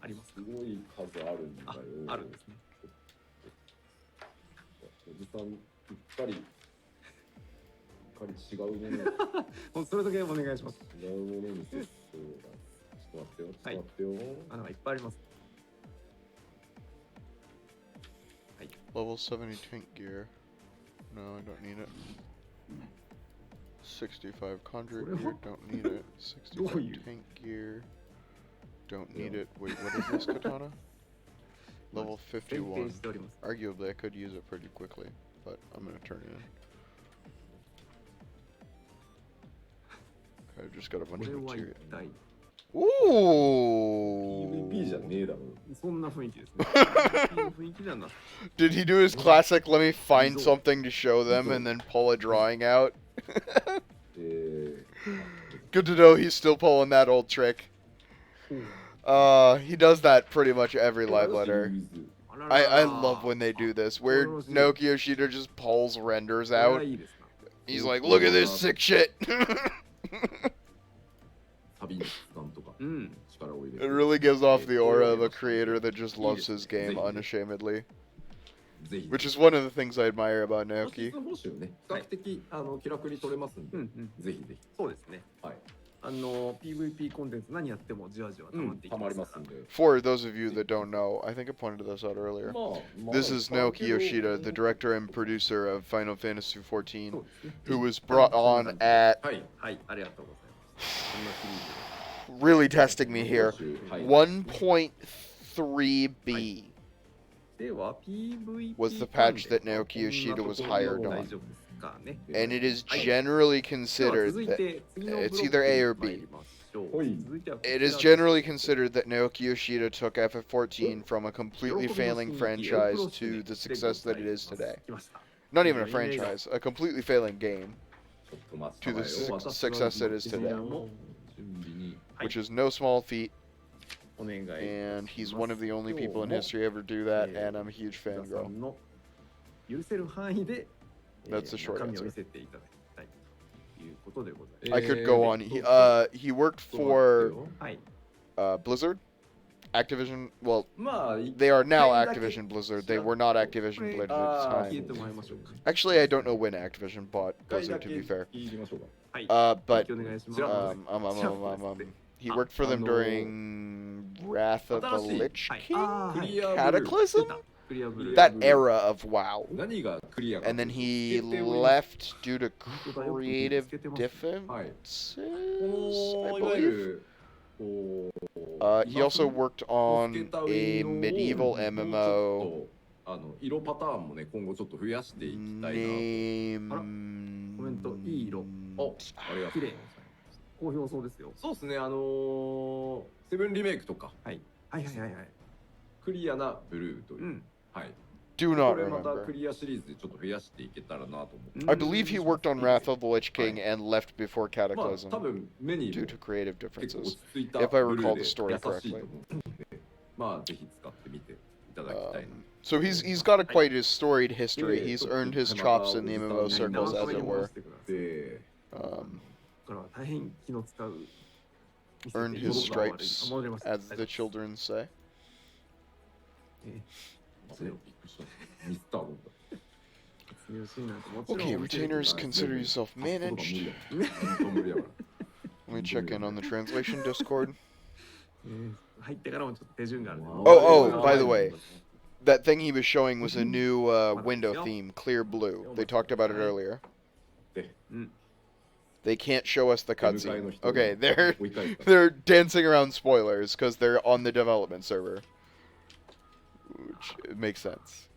ありますすごい数あるんだよ。あるんですね。おじさん、うっかり違うもの。それだけお願いします。違うものにせそうだ。ちょっと待ってよ、ちょっと待ってよ。穴がいっぱいあります。 Level 70 tank gear. No, I don't need it. 65 conjurer gear, don't need it. 65 tank gear, don't need it. Wait, what is this katana? Level 51. Arguably, I could use it pretty quickly, but I'm gonna turn it in. Okay, I just got a bunch of material. Ooh! PVP じゃねえだろ。そんな雰囲気ですね。雰囲気だな。Did he do his classic, let me find something to show them and then pull a drawing out? Good to know he's still pulling that old trick. He does that pretty much every live letter. I love when they do this, where Naoki Yoshida just pulls renders out. He's like, look at this sick shit! It really gives off the aura of a creator that just loves his game unashamedly. Which is one of the things I admire about Naoki. 比較的気楽に取れますんで、ぜひぜひ。そうですね。はい。PVP コンテンツ何やってもじわじわ溜まっていきますから。For those of you that don't know, I think I pointed this out earlier. This is Naoki Yoshida, the director and producer of Final Fantasy XIV, who was brought on at... Really testing me here. 1.3b was the patch that Naoki Yoshida was hired on. And it is generally considered that it's either A or B. It is generally considered that Naoki Yoshida took FF14 from a completely failing franchise to the success that it is today. Not even a franchise, a completely failing game to the success that it is today. Which is no small feat. And he's one of the only people in history ever do that, and I'm a huge fangirl. That's the short 中身を answer. 見せていただきたいということでございます。 I could go on. He worked for Blizzard, Activision. Well, they are now Activision Blizzard. They were not Activision Blizzard at the time. Actually, I don't know when Activision bought Blizzard. To be fair, but he worked for them during Wrath of the Lich King, Cataclysm, that era of WoW. And then he left due to creative differences, I believe. He also worked on a medieval MMO 色パターンもね、今後ちょっと増やしていきたいなと。コメント、いい色。ありがとうございます。好評そうですよ。そうですね、セブンリメイクとか。はい。はいはいはいはい。クリアなブルーという。はい。 Do not これまた remember. クリアシリーズでちょっと増やしていけたらなと思って。 I believe he worked on Wrath of the Lich King and left before まあ Cataclysm 多分目に due to creative 結構落 differences, ち着いた if I ブル recall ーで the story 優しいと correctly. 思うので、まあぜひ使ってみていただきたいな。 So he's got a quite a storied history. He's earned his chops in the MMO circles, as it were. これは大変気の使う。 Earned his stripes, as the children say. Okay, retainers, consider yourself managed. Let me check in on the translation Discord. Oh, by the way, that thing he was showing was a new window theme, clear blue. They talked about it earlier. They can't show us the cutscene. Okay, they're dancing around spoilers because they're on the development server, which makes sense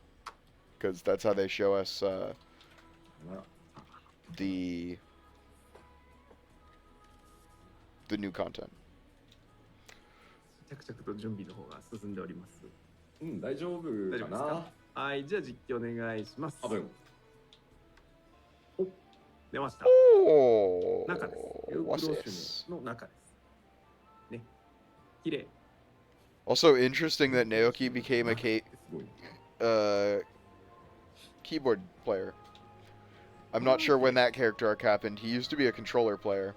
because that's how they show us the new content. 着々と準備の方が進んでおります。大丈夫かな。はい、じゃあ実況お願いします。多分。お、出ました。 Oh, 中です。エウクロシュの中です。ね、綺麗。 Also interesting that Naoki became a keyboard player. I'm not sure when that character arc happened. He used to be a controller player.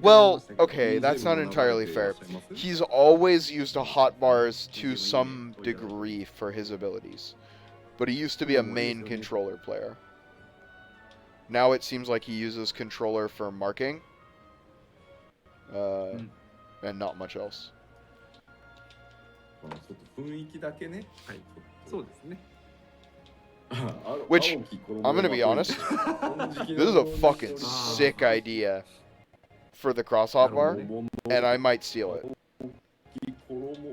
Well, okay, that's not entirely fair. He's always used a hotbars to some degree for his abilities. But he used to be a main controller player. Now it seems like he uses controller for marking. And not much else. ちょっと雰囲気だけね。はい、そうですね。 Which, I'm gonna be honest, this is a fucking sick idea for the cross hotbar, and I might steal it.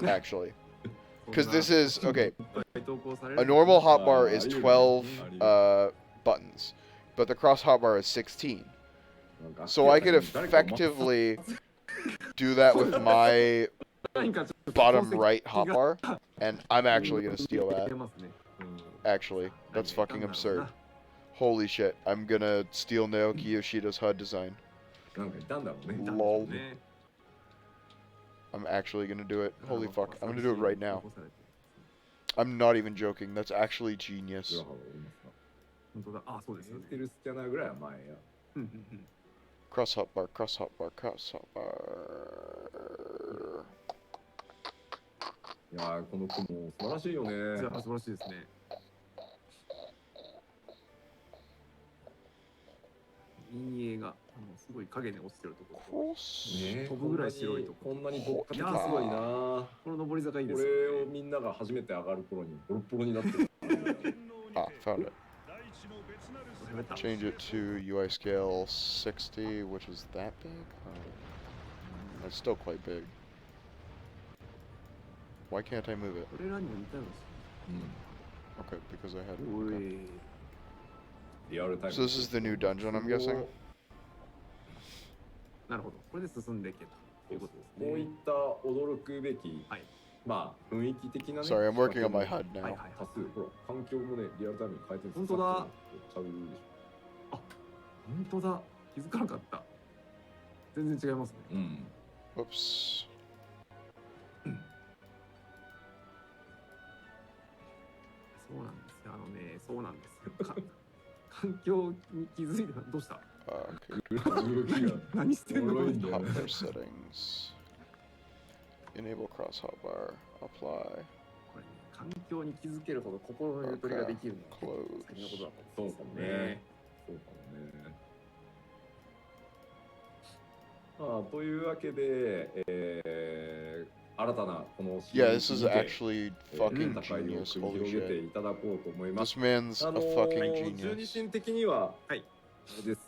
Actually. Because this is, okay, a normal hotbar is 12 buttons, but the cross hotbar is 16. So I could effectively do that with my bottom right hotbar, and I'm actually gonna steal that. Actually, that's fucking absurd. Holy shit, I'm gonna steal Naoki Yoshida's HUD design. Lol. I'm actually gonna do it. Holy fuck, I'm gonna do it right now. I'm not even joking, that's actually genius. Cross hotbar, cross hotbar, cross hotbar. いやー、この雲素晴らしいよね。素晴らしいですね。陰影がすごい影に落ちてるところ。ね、飛ぶぐらい白いところ。こんなに牧歌的すごいな。この上り坂いいですね。これをみんなが初めて上がる頃にボロボロになってる。Ah, found it. Change it to UI scale 60, which is that big? That's still quite big. Why can't I move it? Okay, because I had it. So this is the new dungeon, I'm guessing? なるほど。これで進んでいけということですね。こういった驚くべき、まあ雰囲気的なね。 Sorry, I'm working on my HUD now. 多数、ほら、環境もね、リアルタイムに変えてるんです。本当だ。ちゃうでしょ。あ、本当だ。気づかなかった。全然違いますね。Whoops. そうなんですよ。そうなんですよ。環境に気づいた。どうした？ Okay. 何してんの？ Hotbar settings. Enable cross hotbar. Apply. これね、環境に気づけるほど心のゆとりができるのは結構先のことだったんですよね。そうかもね。まあというわけで、新たなこの Yeah, this is actually fucking genius. Holy 広げて shit. いただこうと思います。 This man's a fucking 十二 genius. 神的には、はい、あれです。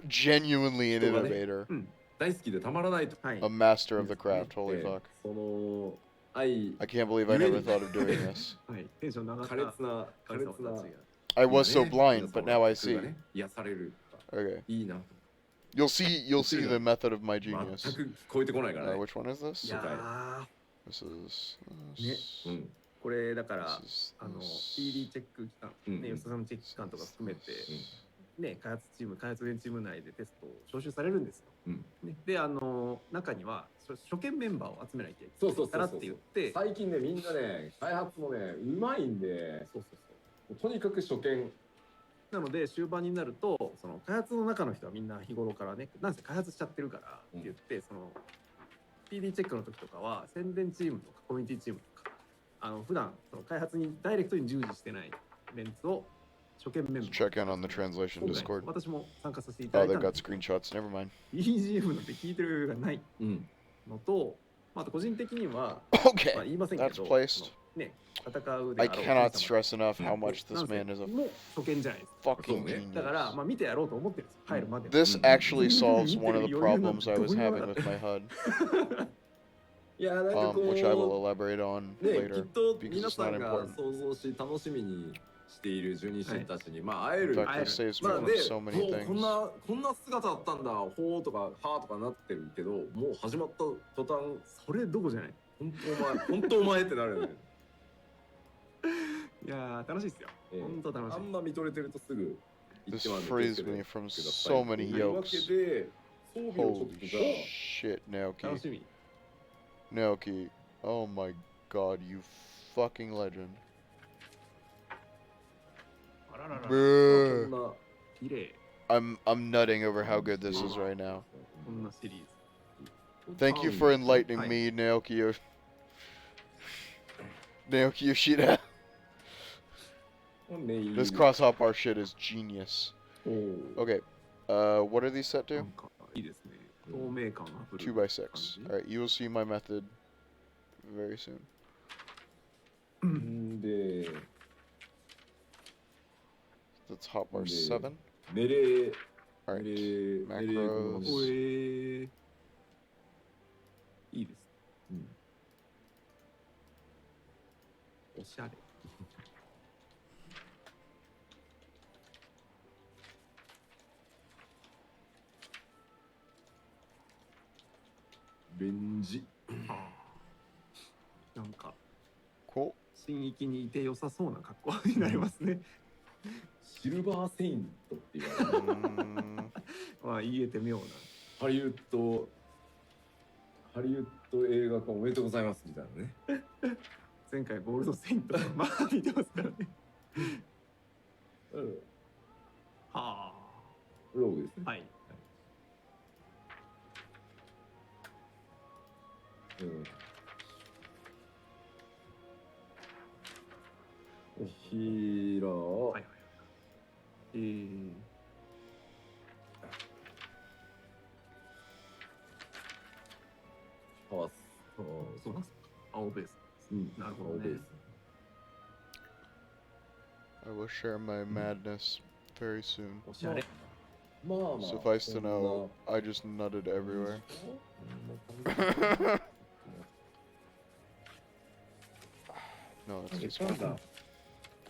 Genuinely an 人がね、 innovator. 大好きでたまらないと。A master of the craft. Holy fuck. その愛 I can't believe I never thought of doing this. はい、テンション上がった。苛烈な I was so blind, but now I see. 癒される。 Okay. いいな。 You'll see the method of my genius. 全く聞こえてこないからね。 Which one is this? いや This is ー、ね、これだからPD チェック期間、ね、吉田さんのチェック期間とか含めて、ね、開発連チーム内でテストを招集されるんですよ。ね、で、中には初見メンバーを集めなきゃいけないからって言って、最近ね、みんなね、開発もね、うまいんで、とにかく初見。なので終盤になると、その開発の中の人はみんな日頃からね、なんせ開発しちゃってるからって言って、その PD チェックの時とかは宣伝チームとかコミュニティチームとか、普段その開発にダイレクトに従事してないメンツを初見メンバー。 check in on the translation Discord. 私も参加させていただ Oh, いた they've got screenshots. Never mind. BGM なんて聞いてる余裕がないのと、あと個人的には、Okay, まあ言いませんけ that's ど、 placed. ね、戦うで I あろう cannot stress enough how much this なんせ man is a もう初見じゃないですか。 fucking genius. だからまあ見てやろうと思ってるんですよ。入るまで。 This actually solves one of the problems I was having with my HUD, いや、なんかこう、 which I will elaborate on ね、きっ later と because 皆 it's さ not んが important. 想像し楽しみにしている十二神たちに、まあ会える。 In fact, this saves me まあ from で、 so many もう things. こんな姿だったんだ、ほーとかはーとかなってるけど、もう始まった途端、それどこじゃない？本当お前ってなるよね。いやー楽しいですよ。本当楽しい。あんま見とれてるとすぐ言っ This てまうんで frees me from so many というわ yokes. けで、装備をちょっ Holy とじゃあ shit, 楽し Naoki. み。 Naoki. Oh my god, you fucking legend. あららら。 Bruh. こんな綺麗。 I'm nutting over how good this is right now. こんなシリーズ。 Thank you for enlightening me, Naoki. Naoki Yoshida. This cross-hop-bar shit is genius. Okay, what are these set to? いいですね。透明感がある。 2x6. Alright, you will see my method very soon. で、 That's hotbar 7. 命令 Alright, macros. いいです。おしゃれ。レンジ。なんか、こ新域にいて良さそうな格好になりますね。シルバーセイントって言われる。まあ言えて妙な。ハリウッド映画化おめでとうございますみたいなね。前回ゴールドセイントまあ見てますからね。はあ。ローグですね。はい。ヒーラー。はいはい。パス。そうなんです。青ベース。なるほどね。I will share my madness very soon. おしゃれ。まあまあ。 Suffice to know, I just nutted everywhere. No, that's too small.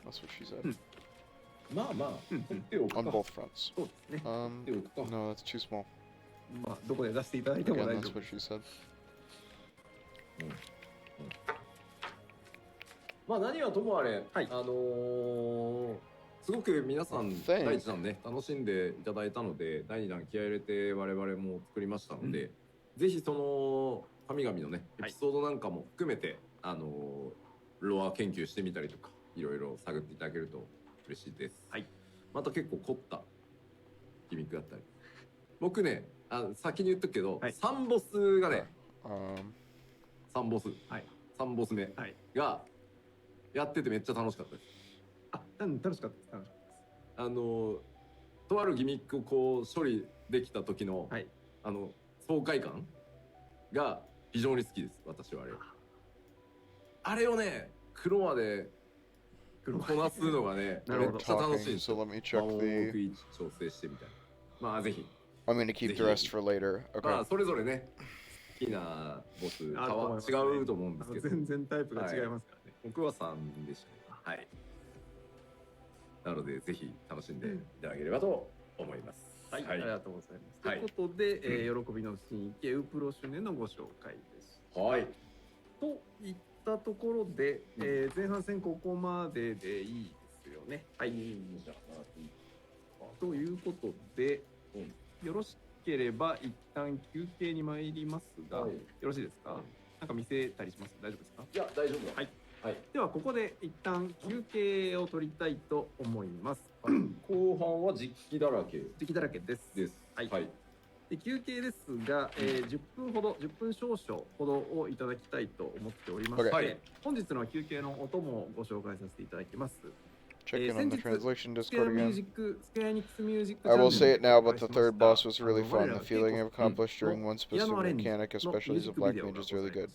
That's what she said. まあまあ。 On both fronts. そうですね。No, that's too small. まあどこで出していただいても Again, 大 that's 丈夫 what。she said. まあ何はともあれ、すごく皆さん第1弾ね楽しんでいただいたので、第2弾気合い入れて我々も作りましたので、ぜひその神々のねエピソードなんかも含めて、ロア研究してみたりとかいろいろ探っていただけると嬉しいです。はい。また結構凝ったギミックだったり。僕ね、先に言っとくけど、3ボスがね、3ボス、3ボス目がやっててめっちゃ楽しかったです。楽しかったです。楽しかったです。とあるギミックをこう処理できた時の、爽快感が非常に好きです、私はあれ。あれをね、黒までこなすのがね、めっちゃ楽しいんですよ。 So let me check 魔物 the を食い調整してみたいな。まあぜひ。 I'm gonna keep the rest for later. まあ Okay. それぞれね、好きなボス違うと思うんですけど、全然タイプが違いますからね。僕は3でしたね。はい。なのでぜひ楽しんでいただければと思います。はい、ありがとうございます。ということで、喜びの新池ウプロシュネのご紹介でした。はい。といったところで、前半戦ここまででいいですよね。はい。ということで、よろしければ一旦休憩に参りますが、よろしいですか？なんか見せたりします？大丈夫ですか？いや、大丈夫だ。はい。ではここで一旦休憩を取りたいと思います。後半は実機だらけ。実機だらけです。はい。はい。で休憩ですが、10分ほど、10分少々ほどをいただきたいと思っておりまして、本日の休憩のお供をご紹介させていただきます。Check in on the translation Discord again. スクエアニックスミュージック I will say it now, but the third boss was really fun. The feeling I've accomplished during one specific mechanic, especially as a black mage, is really good.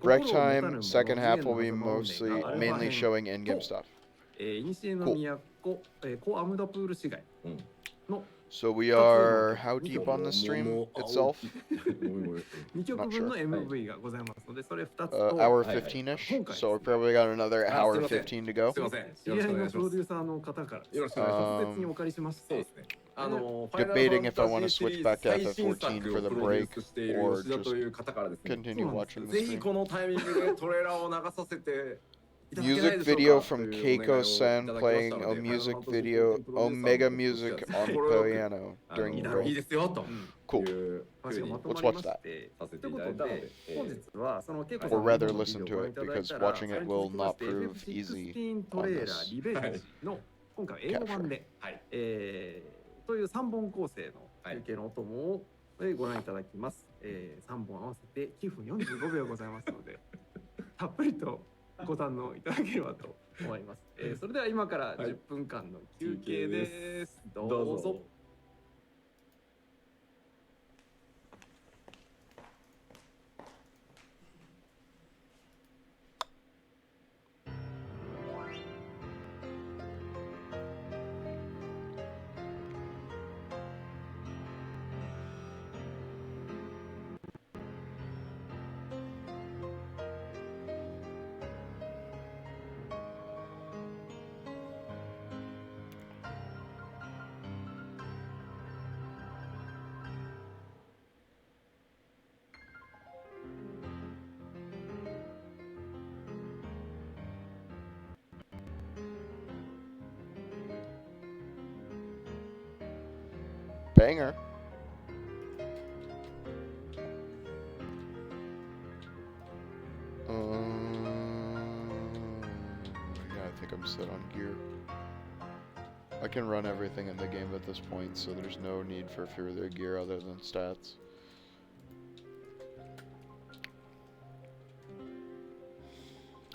Break time, second half will be mainly showing in-game stuff. いにしえの都、コアムダプール市街の So we are how deep on the stream itself? 2曲分の MV がございますので、それ2つと hour 15ish. So we've probably got another hour 15 to go. 知り合いのプロデューサーの方から特別にお借りしまして、debating if I want to switch back to FF14 for the break or just continue watching the ぜひこのタイミングでトレーラーを流させて Music video from Keiko-san playing a music video, Omega music on piano during the break. Cool. Let's watch that. Or rather listen to it, because watching it will not prove easy on this 今回英語版で、という3本構成の休憩のお供をご覧いただきます。3本合わせて9分45秒ございますので、たっぷりとご堪能いただければと思います。それでは今から10分間の休憩です。どうぞ。Banger. Yeah, I think I'm set on gear. I can run everything in the game at this point, so there's no need for further gear other than stats.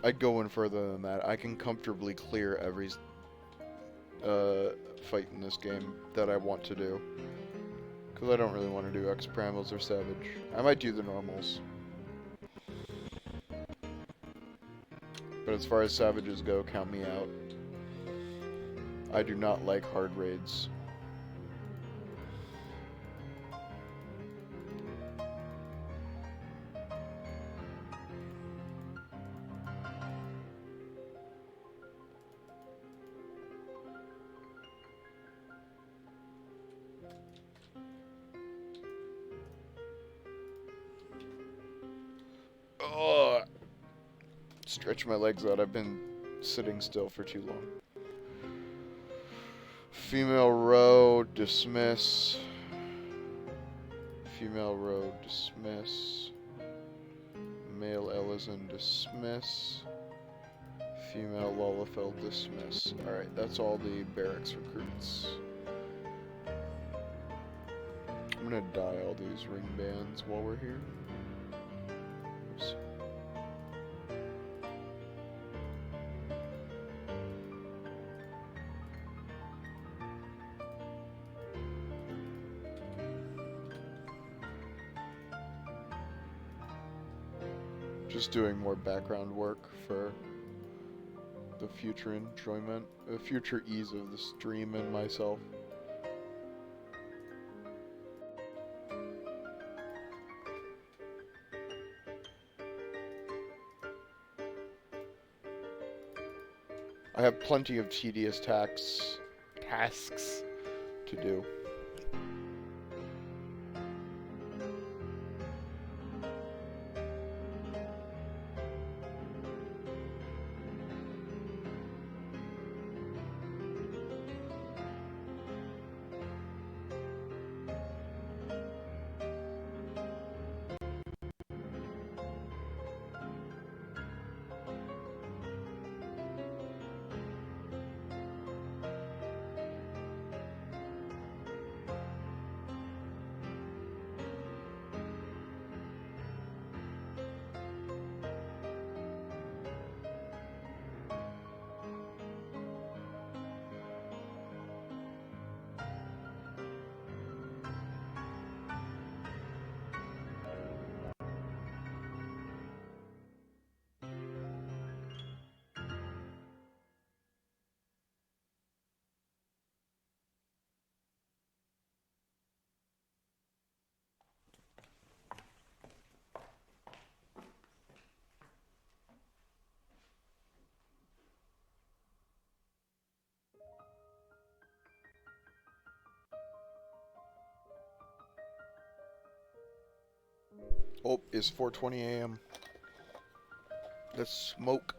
I'd go in further than that. I can comfortably clear every fight in this game that I want to do. Because I don't really want to do X Primals or Savage. I might do the normals. But as far as Savages go, count me out. I do not like hard raids. Oh, stretch my legs out. I've been sitting still for too long. Female row, dismiss. Female row, dismiss. Male Ellison, dismiss. Female Lullafell dismiss. Alright, that's all the barracks recruits. I'm gonna dye all these ring bands while we're here. Oops. Just doing more background work for the future enjoyment, the future ease of the stream and myself. I have plenty of tedious tasks to do. Oh, it's 4:20 a.m. Let's smoke.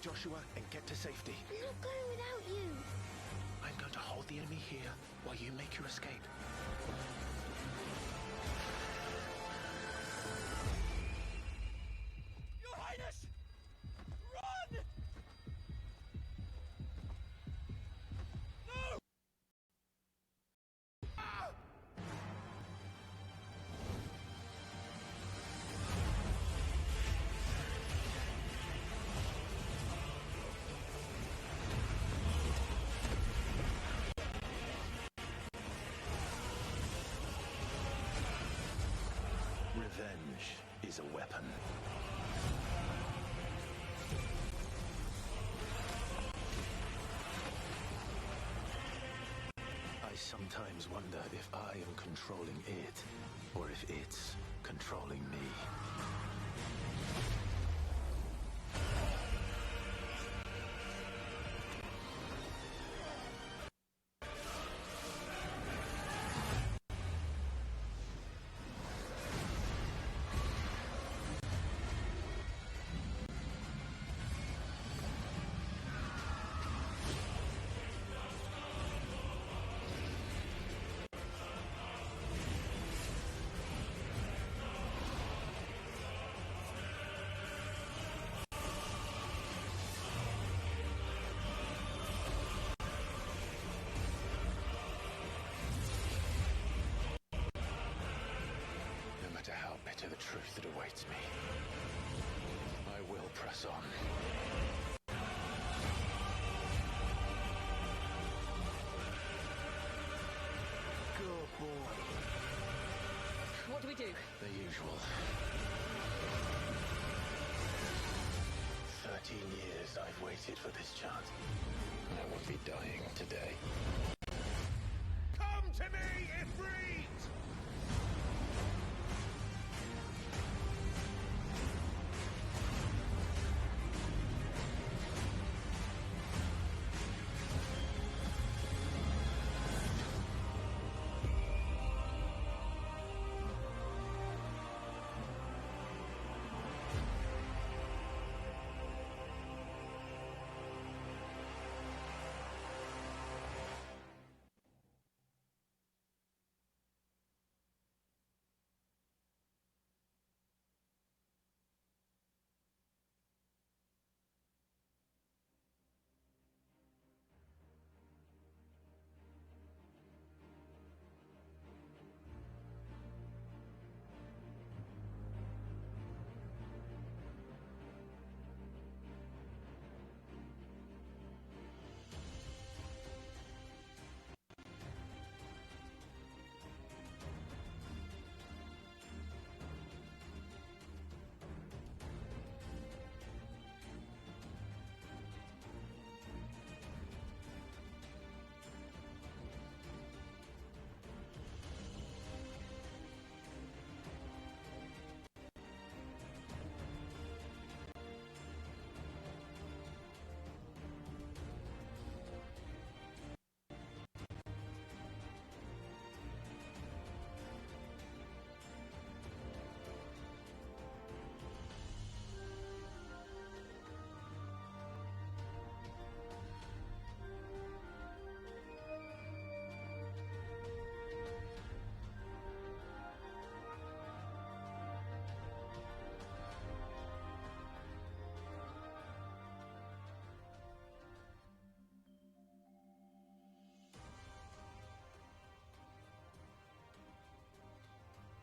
Locate Joshua and get to safety. I'm not going without you. I'm going to hold the enemy here while you make your escape. Your Highness! Run! No! Revenge is a weapon. I sometimes wonder if I am controlling it, or if it's controlling me. No matter how bitter the truth that awaits me, I will press on. Good boy. What do we do? The usual. 13 years I've waited for this chance. I would be dying today. Come to me, Ifrit!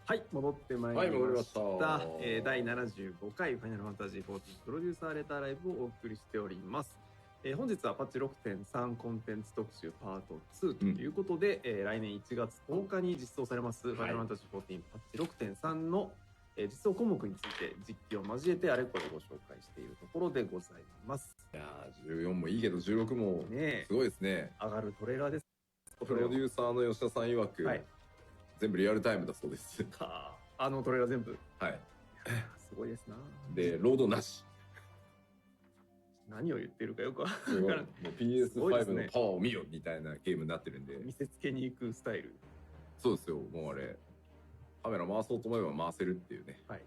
はい、戻ってまいりました。第75回ファイナルファンタジー14プロデューサーレターライブをお送りしております。本日はパッチ 6.3 コンテンツ特集パート2ということで、来年1月10日に実装されます、ファイナルファンタジー14パッチ 6.3 の、実装項目について実機を交えてあれこれご紹介しているところでございます。いやー、14もいいけど16もすごいですね。上がるトレーラーです。プロデューサーの吉田さん曰く、全部リアルタイムだそうです。あのトレーラー全部。はい。すごいですな。で、ロードなし。何を言ってるかよくわからない。PS5 のパワーを見よみたいなゲームになってるんで。見せつけに行くスタイル。そうですよ。もうあれ、カメラ回そうと思えば回せるっていうね。はい。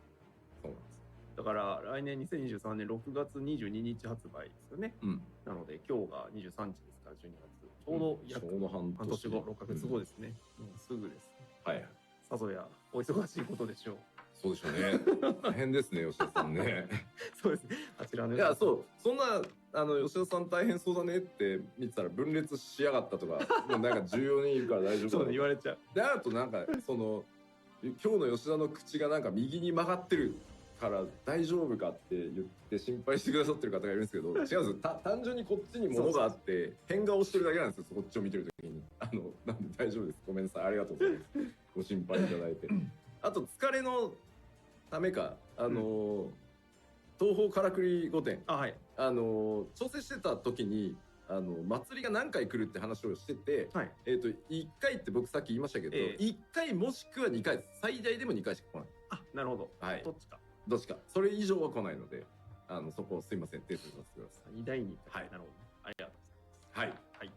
そうなんです。だから来年2023年6月22日発売ですよね。なので今日が23日ですから12月。ちょうど約ちょうど半年後、6ヶ月後ですね。もうすぐですね。はい。さぞやお忙しいことでしょう。そうでしょうね。大変ですね、吉田さんね。そうですね。あちらの。いや、そう、そんな、吉田さん大変そうだねって見てたら分裂しやがったとか、もうなんか14人いるから大丈夫だそう言われちゃう。で、あとなんか、今日の吉田の口がなんか右に曲がってるから大丈夫かって言って心配してくださってる方がいるんですけど、違うんですよ。単純にこっちに物があって、変顔してるだけなんですよ、こっちを見てるときに。なんで大丈夫です。ごめんなさい。ありがとうございます。ご心配いただいて。あと、疲れのためか、東方からくり御殿、調整してた時に、祭りが何回来るって話をしてて、1回って僕さっき言いましたけど、1回もしくは2回です。最大でも2回しか来ない。あ、なるほど。はい。どっちか。どっちか。それ以上は来ないので、そこすいません、訂正させてください。最大に。はい。なるほど。ありがとうございます。はい。はい。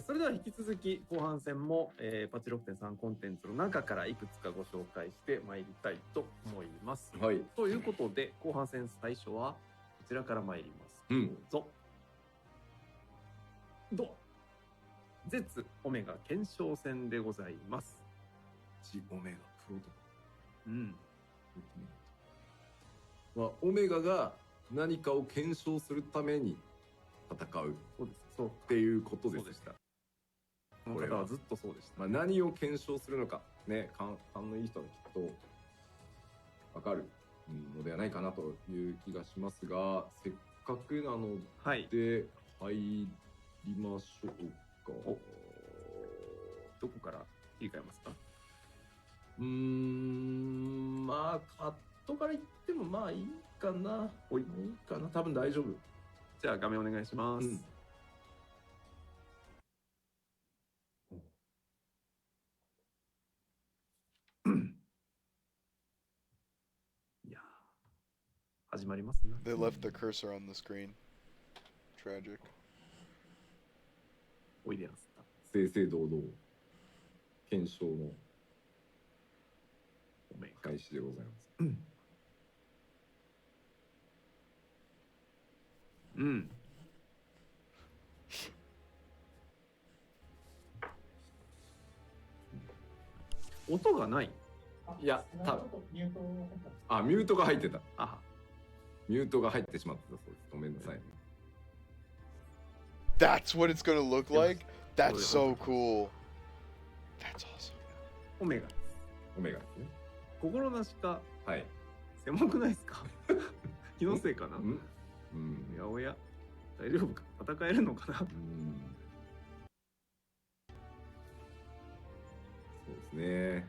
それでは引き続き後半戦も、パチ 6.3 コンテンツの中からいくつかご紹介してまいりたいと思います。はい。ということで後半戦最初はこちらから参ります。どうぞ。絶オメガ検証戦でございます。オメガプロト。まあ、オメガが何かを検証するために戦う。そうです。そうっていうことです。そうでした。この方はずっとそうでした。まあ、何を検証するのかね、勘のいい人はきっとわかるのではないかなという気がしますが、せっかくなので入りましょうか。どこから切り替えますか？まあカットから言ってもまあいいかな。いいかな。多分大丈夫。じゃあ画面お願いします。いや始まりますね。They left the cursor on the screen. Tragic. おいでやす。正々堂々検証の開始でございます。音がない。いや、多分ミュートが入ってた。ミュートが入ってしまってたそうです。ごめんなさい。That's what it's gonna look like? That's so cool. That's awesome. オメガ。オメガですね。心なしか。はい。狭くないですか？気のせいかな。おやおや。大丈夫か？戦えるのかな？そうですね。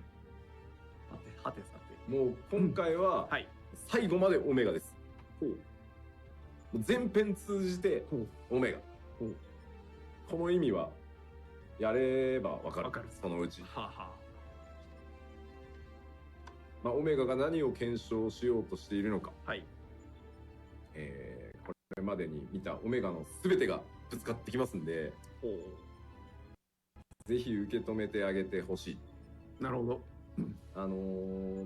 はてさて。もう今回は最後までオメガです。全編通じてオメガ。この意味はやればわかる。そのうち。まあオメガが何を検証しようとしているのか。これまでに見たオメガの全てがぶつかってきますんで、ぜひ受け止めてあげてほしい。なるほど。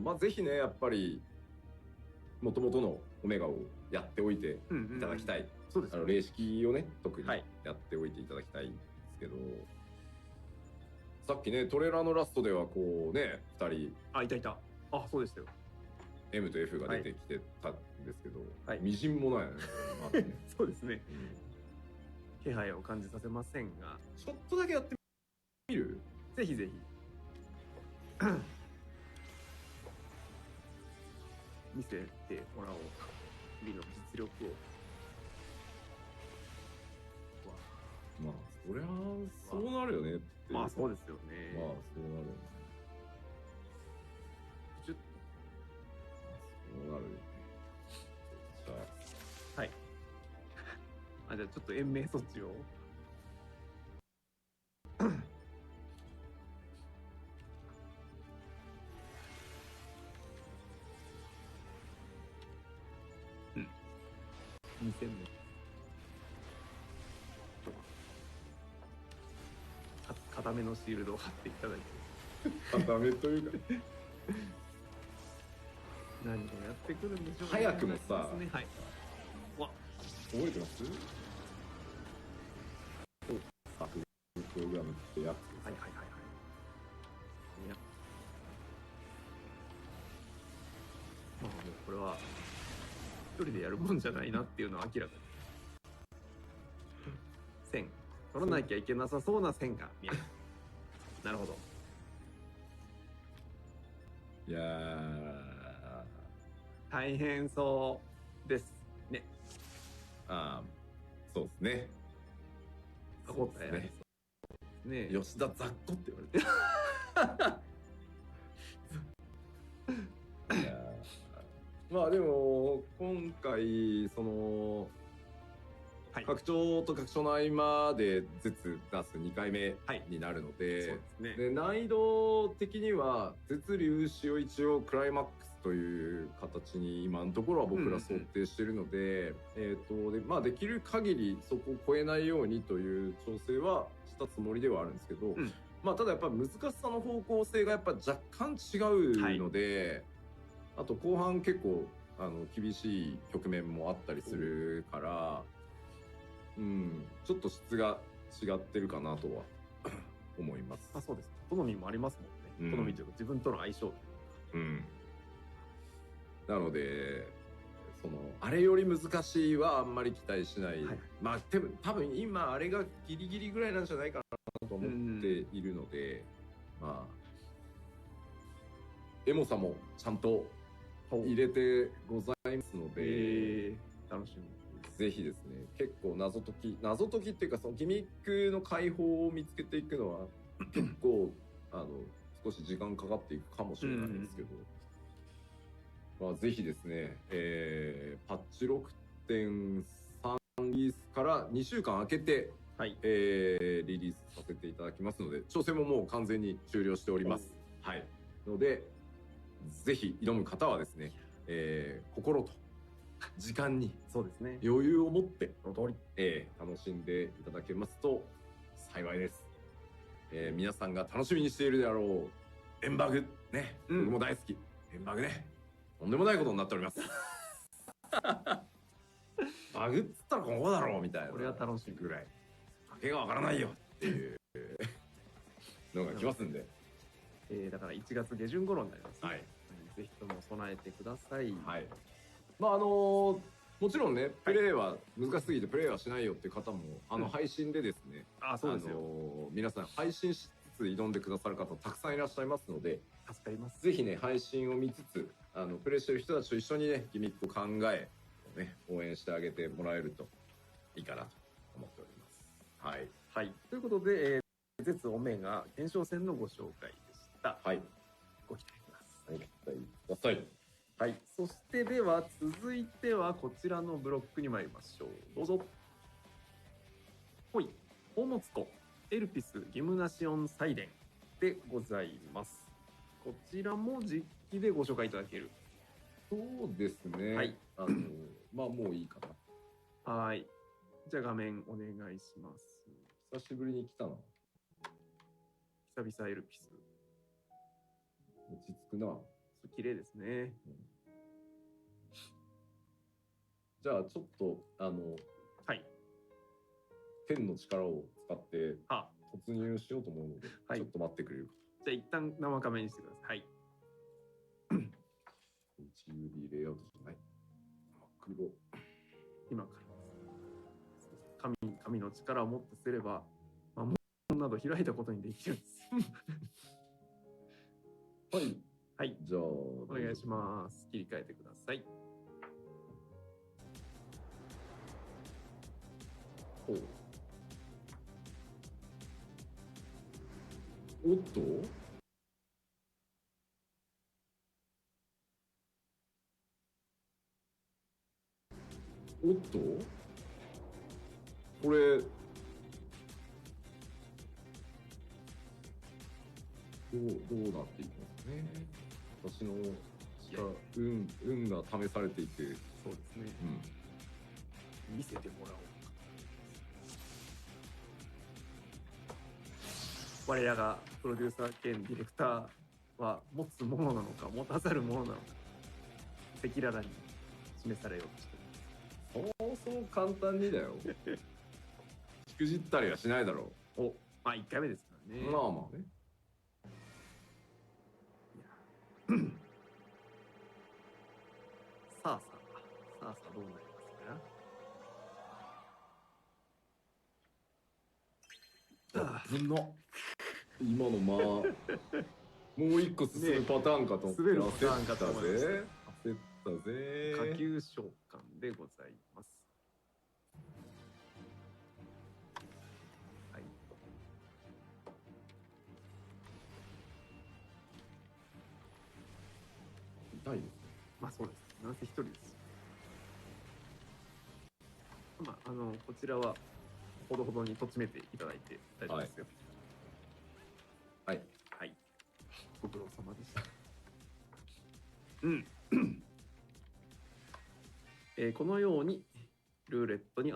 まあぜひね、やっぱり元々のオメガをやっておいていただきたい。そうです。霊式をね、特にやっておいていただきたいんですけど、さっきね、トレーラーのラストではこうね、2人。いた。あ、そうでしたよ。M と F が出てきてたんですけど、みじんもないよね。そうですね。気配を感じさせませんが、ちょっとだけやってみる？ぜひぜひ。見せてもらおう。君の実力を。まあ、そりゃそうなるよねって。まあそうですよね。まあそうなるよね。そうなるよね。じゃあ。はい。じゃあちょっと延命措置を。2戦目。固めのシールドを貼っていただいて。固めというか。何をやってくるんでしょうね。早くもさ、はい。覚えてます？サクプログラムってやつ。はいはいはいはい。いや。まあもうこれは一人でやるもんじゃないなっていうのは明らかに。線。取らなきゃいけなさそうな線が見える。なるほど。いやー、大変そうですね。ああ、そうですね。歯応えありそうですね。吉田雑魚って言われて。いやー、まあでも今回その、はい、拡張と拡張の合間で絶出す2回目になるので、そうですね。で難易度的には絶粒子を一応クライマックスという形に今のところは僕ら想定しているので、でまあできる限りそこを超えないようにという調整はしたつもりではあるんですけど、まあただやっぱ難しさの方向性がやっぱ若干違うので、あと後半結構厳しい局面もあったりするから、ちょっと質が違ってるかなとは思います。あ、そうです。好みもありますもんね。好みというか自分との相性。なのでそのあれより難しいはあんまり期待しない。まあ多分今あれがギリギリぐらいなんじゃないかなと思っているので、まあエモさもちゃんと入れてございますので、楽しみ。ぜひですね、結構謎解きっていうかそのギミックの解放を見つけていくのは結構少し時間かかっていくかもしれないんですけど、まあぜひですね、パッチ 6.3 リリースから2週間空けて、リリースさせていただきますので、調整ももう完全に終了しております。はい。のでぜひ挑む方はですね、心と時間にそうですね、余裕を持って楽しんでいただけますと幸いです。皆さんが楽しみにしているであろうエンバグね、僕も大好きエンバグね、とんでもないことになっております。バグっつったらここだろうみたいな、これは楽しいぐらいわけがわからないよっていうのが来ますんで、だから1月下旬頃になります、ね。ぜひとも備えてください。はい。まあもちろんね、プレイは難しすぎてプレイはしないよっていう方も配信でですね、そうですよ。皆さん配信しつつ挑んでくださる方たくさんいらっしゃいますので、助かります。ぜひね、配信を見つつプレイしてる人たちと一緒にね、ギミックを考え、ね、応援してあげてもらえるといいかなと思っております。はい。はい。ということで、絶オメガ検証戦のご紹介でした。はい。ご期待ください。ご期待ください。はい。そしてでは続いてはこちらのブロックに参りましょう。どうぞ。ほい。宝物庫エルピスギムナシオン祭典でございます。こちらも実機でご紹介いただける。そうですね。はい。まあもういいかな。はい。じゃあ画面お願いします。久しぶりに来たな。久々エルピス。落ち着くな。綺麗ですね。じゃあちょっとはい。天の力を使って突入しようと思うので、ちょっと待ってくれるか。じゃあ一旦生画面にしてください。はい。1UD レイアウトじゃない。真っ黒。今から神の力をもってすれば魔物など開いたことにできるんです。はい。はい。じゃあお願いします。切り替えてください。ほう。おっと。おっと。これ。どうなっていくんですね。私の運が試されていて。そうですね。見せてもらおう。我らがプロデューサー兼ディレクターは持つものなのか持たざるものなのか。赤裸々に示されようとしてそう簡単にだよ。しくじったりはしないだろう。お、まあ1回目ですからね。まあまあね。さあどうなりますか。危な。今のまあもう一個進むパターンかと思って滑るパターンかと思いました。焦ったぜ。下級召喚でございます。はい。痛いですね。まあそうです。なんせ一人です。まあこちらはほどほどにとちめていただいて大丈夫ですよ。はい。はい。ご苦労様でした。このようにルーレットに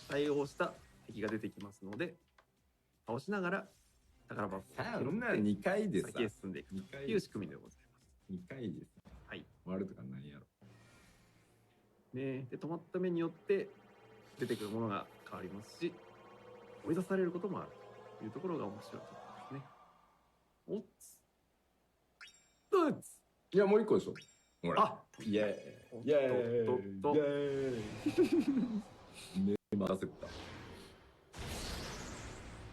対応した敵が出てきますので、倒しながら宝箱を拾って2回でさ先へ進んでいくという仕組みでございます。2回です。はい。割るとかないやろ。ね、で止まった目によって出てくるものが変わりますし、追い出されることもあるというところが面白いところですね。おっついや、もう一個でしょ。ほら。あ、イェーイ。イェーイ。イェーイ。ね、任せた。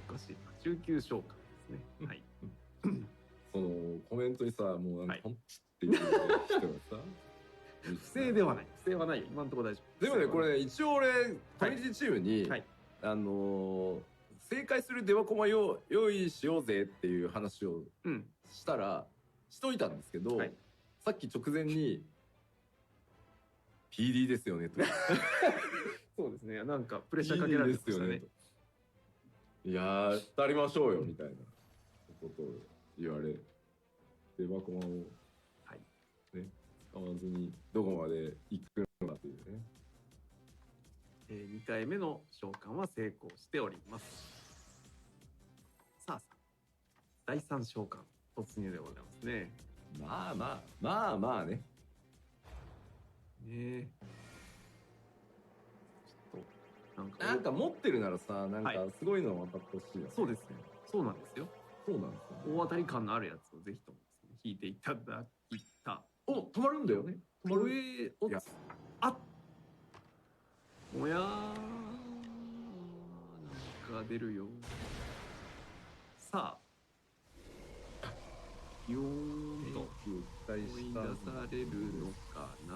おかしい。中級召喚ですね。はい。そのコメントにさ、もうなんかポンっていう人がさ、不正ではない。不正はないよ。今のところ大丈夫。でもね、これね、一応俺トリジチームに、正解するデバコマ用意しようぜっていう話をしたら、しといたんですけど、さっき直前に PD ですよねと。そうですね。なんかプレッシャーかけられてましたね。いやー、やりましょうよみたいなことを言われ、デバコマをね、使わずにどこまで行くのかというね。2回目の召喚は成功しております。さあ、第3召喚突入でございますね。まあね。ねえ。なんか持ってるならさ、なんかすごいの渡ってほしいよね。そうですね。そうなんですよ。そうなんですよね。大当たり感のあるやつをぜひともですね、引いていただきた。お、止まるんだよね。止まる。あっ、もやー、なんか出るよ。さあ、よーんと追い出されるのかな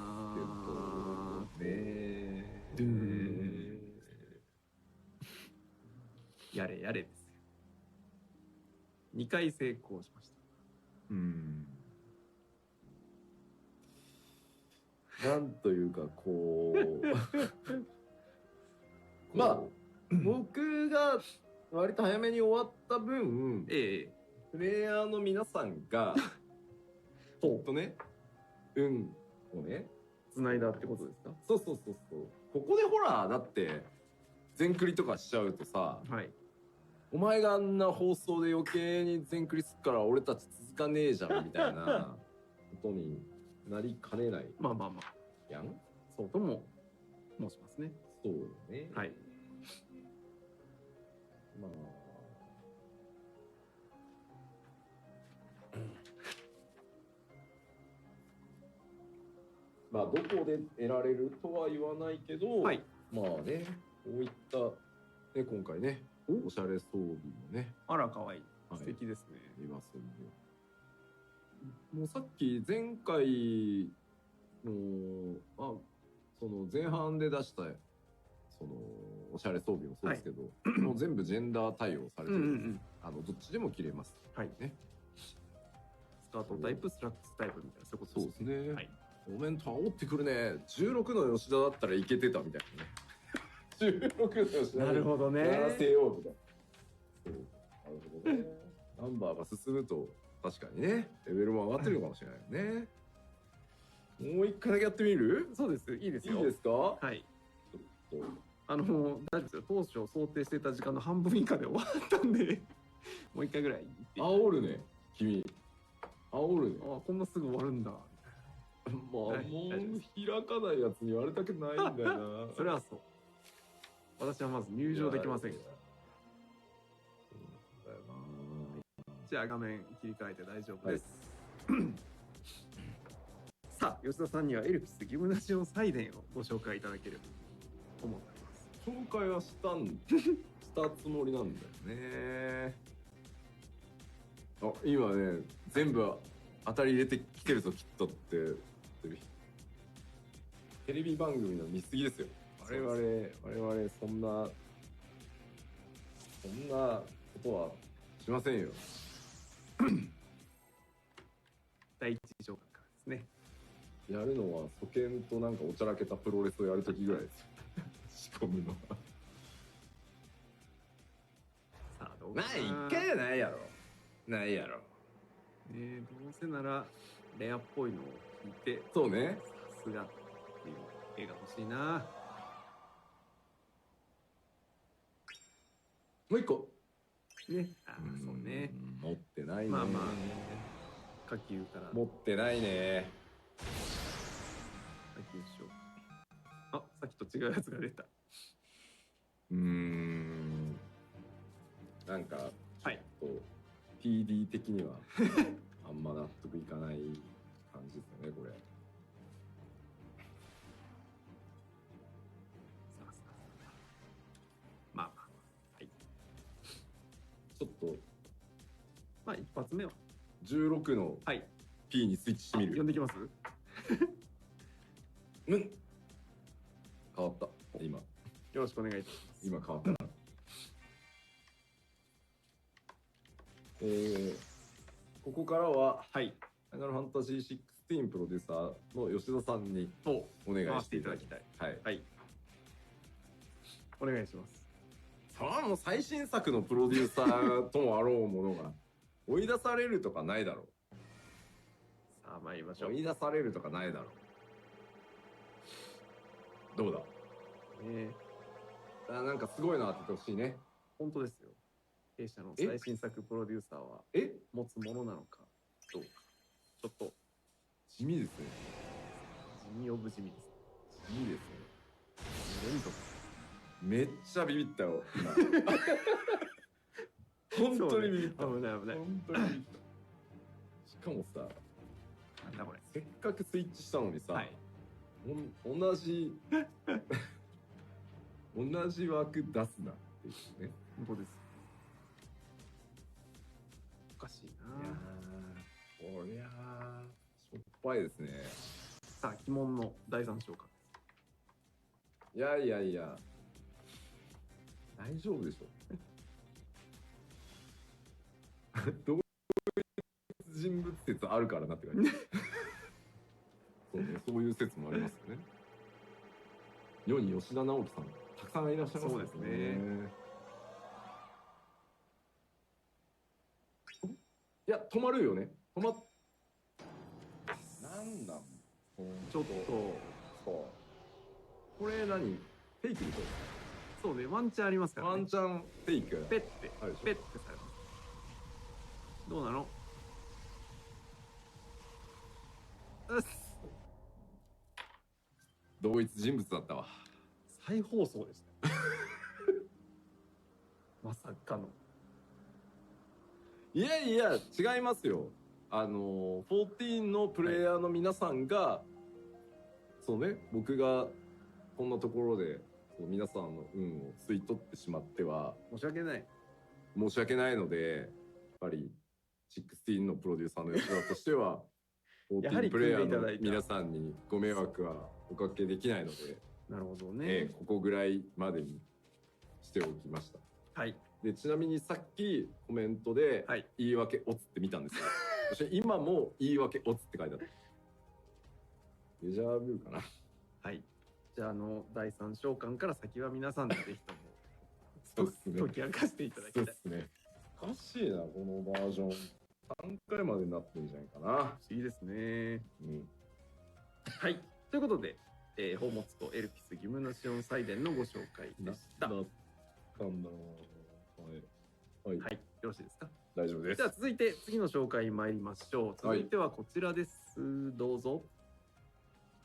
やれやれですよ。2回成功しました。なんというかこうまあ僕が割と早めに終わった分、プレイヤーの皆さんがきっとね運をね繋いだってことですか？そう。ここでほらだって全クリとかしちゃうとさ、お前があんな放送で余計に全クリすっから俺たち続かねえじゃんみたいなことになりかねない。まあやん。そうとも申しますね。そうね。はい。まあどこで得られるとは言わないけど、まあね、こういったね今回ねおしゃれ装備もね。あら可愛い。素敵ですね。いますんで。もうさっき前回のその前半で出したそのおしゃれ装備もそうですけど、もう全部ジェンダー対応されてるんです。どっちでも着れます。ね。スカートタイプ、スラックスタイプみたいなそういうことですね。そうですね。コメント煽ってくるね。16の吉田だったらいけてたみたいなね。16の吉田。なるほどね。やらせようみたいな。そう。なるほどね。ナンバーが進むと確かにねレベルも上がってるのかもしれないよね。もう一回だけやってみる？そうです。いいですよ。いいですか？はい。ちょっと大丈夫ですよ。当初想定していた時間の半分以下で終わったんでもう一回ぐらい。煽るね君。煽るね。あ、こんなすぐ終わるんだ。もう開かないやつに言われたくないんだよな。それはそう。私はまず入場できません。じゃあ画面切り替えて大丈夫です。さあ、吉田さんにはエルピスギムナシオン祭典をご紹介いただければと思っております。紹介はしたつもりなんだよね。あ、今ね、全部当たり入れてきてるぞきっとってテレビ番組の見過ぎですよ。我々そんなことはしませんよ。第一条件からですね。やるのは素見となんかおちゃらけたプロレスをやるときぐらいですよ。仕込むのは。さあどうかな。一回はないやろ。ないやろ。どうせならレアっぽいのを聞いて、そうね。さすがっていう絵が欲しいな。もう一個。ね、そうね。持ってないね。まあまあ、下級から。持ってないね。下級しよう。あ、さっきと違うやつが出た。なんか、はい。PD 的にはあんま納得いかない感じですよね、これ。まあまあ、はい。ちょっと、まあ一発目は16の P にスイッチしてみる。呼んできます？変わった。今。よろしくお願いします。今変わった。ここからは、ファイナルファンタジー16プロデューサーの吉田さんにお願いしていただきたい。はい。お願いします。それはもう最新作のプロデューサーともあろうものが追い出されるとかないだろう。さあ参りましょう。追い出されるとかないだろう。どうだ。なんかすごいなって言ってほしいね。本当ですよ。弊社の最新作プロデューサーは持つものなのかどうか、ちょっと地味ですね。地味オブ地味です。地味ですね。連続。めっちゃビビったよ。本当にビビった。危ない危ない。本当にビビった。しかもさ、なんだこれ。せっかくスイッチしたのにさ、同じ同じ枠出すなっていうね。本当です。おかしいな。こりゃあしょっぱいですね。さあ鬼門の第三章からです。いや大丈夫でしょ。同一人物説あるからなって感じ。そういう説もありますよね。世に吉田直樹さんたくさんいらっしゃいますね。そうですね。いや止まるよね。なんだ。ちょっとこれ何？フェイクでしょ？そうね、ワンチャンありますからね。ワンチャンフェイク。ペッてされます。どうなの？同一人物だったわ。再放送でした。まさかの。いや違いますよ。14のプレイヤーの皆さんが、そうね、僕がこんなところで皆さんの運を吸い取ってしまっては申し訳ないので、やっぱり16のプロデューサーの吉田としては14プレイヤーの皆さんにご迷惑はおかけできないので、なるほどね、ここぐらいまでにしておきました。はい。でちなみにさっきコメントで言い訳オツって見たんですよ。そして今も言い訳オツって書いてあった。デジャブかな。はい。じゃあ第三章巻から先は皆さんでぜひともそうですね。解き明かしていただきたい。そうですね。おかしいな、このバージョン。3回までになってんじゃないかな。不思議ですね。はい。ということで、宝物とエルピスギムナシオン祭典のご紹介でした。なんだろう。はい。よろしいですか？大丈夫です。では続いて次の紹介参りましょう。続いてはこちらです。どうぞ。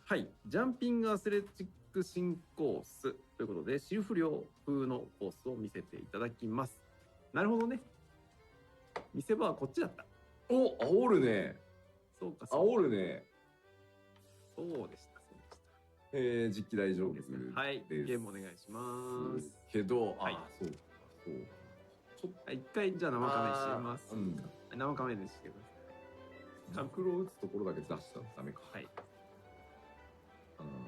はい、ジャンピングアスレチック新コースということで、シルフ領風のコースを見せていただきます。なるほどね。見せ場はこっちだった。お、煽るね。そうか、煽るね。そうでした、そうでした。実機大丈夫です。はい、ゲームお願いします。けど、はい、そう。ちょっと一回じゃあ生仮面してみます。生仮面でしてください。マクロを打つところだけ出したらダメか。はい。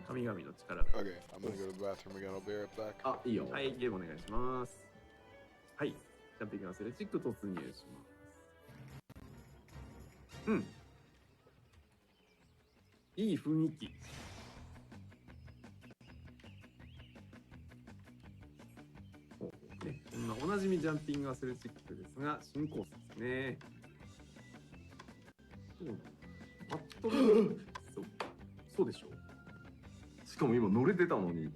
神々の力。Okay, I'm gonna go to the bathroom again. I'll be right back. あ、いいよ。はい、ゲームお願いします。はい、ジャンピングアスレチック突入します。うん。いい雰囲気。ね、おなじみジャンピングアスレチックですが、新コースですね。パッとそうでしょう。しかも今乗れてたのに。違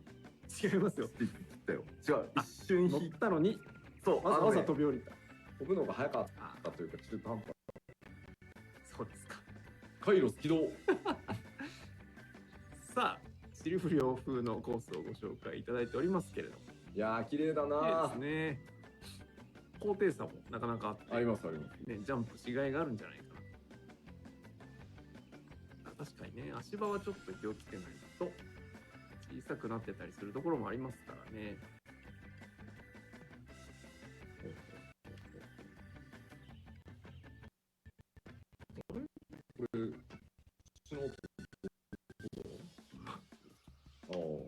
いますよ。って言ったよ。違う、一瞬乗ったのに、そう、わざわざ飛び降りた。飛ぶのが早かったというか、中途半端。そうですか。回路起動。さあ、シルフ領風のコースをご紹介いただいておりますけれども。いやー、綺麗だなー。ですね。高低差もなかなかあって。ありますあります。ね、ジャンプしがいがあるんじゃないかな。確かにね、足場はちょっと気をつけないと小さくなってたりするところもありますからね。これ、口の音。ああ、こ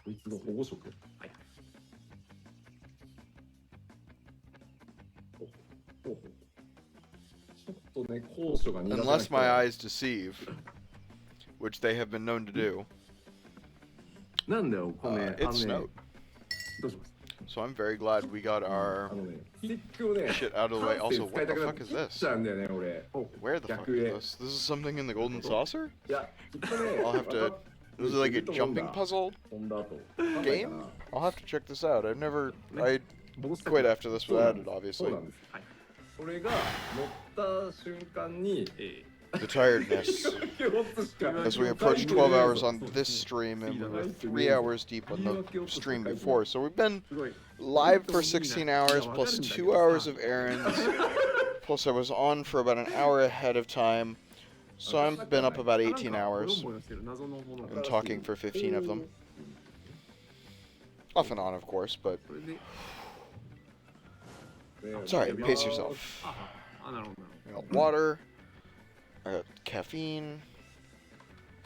いつの保護色。はい。ちょっとね、高所が苦手な人。 Unless my eyes deceive, which they have been known to do. なんだよ、これ。It snowed. どうします So I'm very glad we got our shit out of the way. Also, what the fuck is this? Where the fuck is this? This is something in the golden saucer? I'll have to... Is it like a jumping puzzle game? I'll have to check this out. I quit after this was added, obviously. これが乗った瞬間に The tiredness. As we approach 12 hours on this stream, and we were 3 hours deep on the stream before. So we've been live for 16 hours, plus 2 hours of errands. Plus I was on for about an hour ahead of time. So I've been up about 18 hours. And talking for 15 of them. Off and on, of course, but... Sorry, pace yourself. I got water. I got caffeine.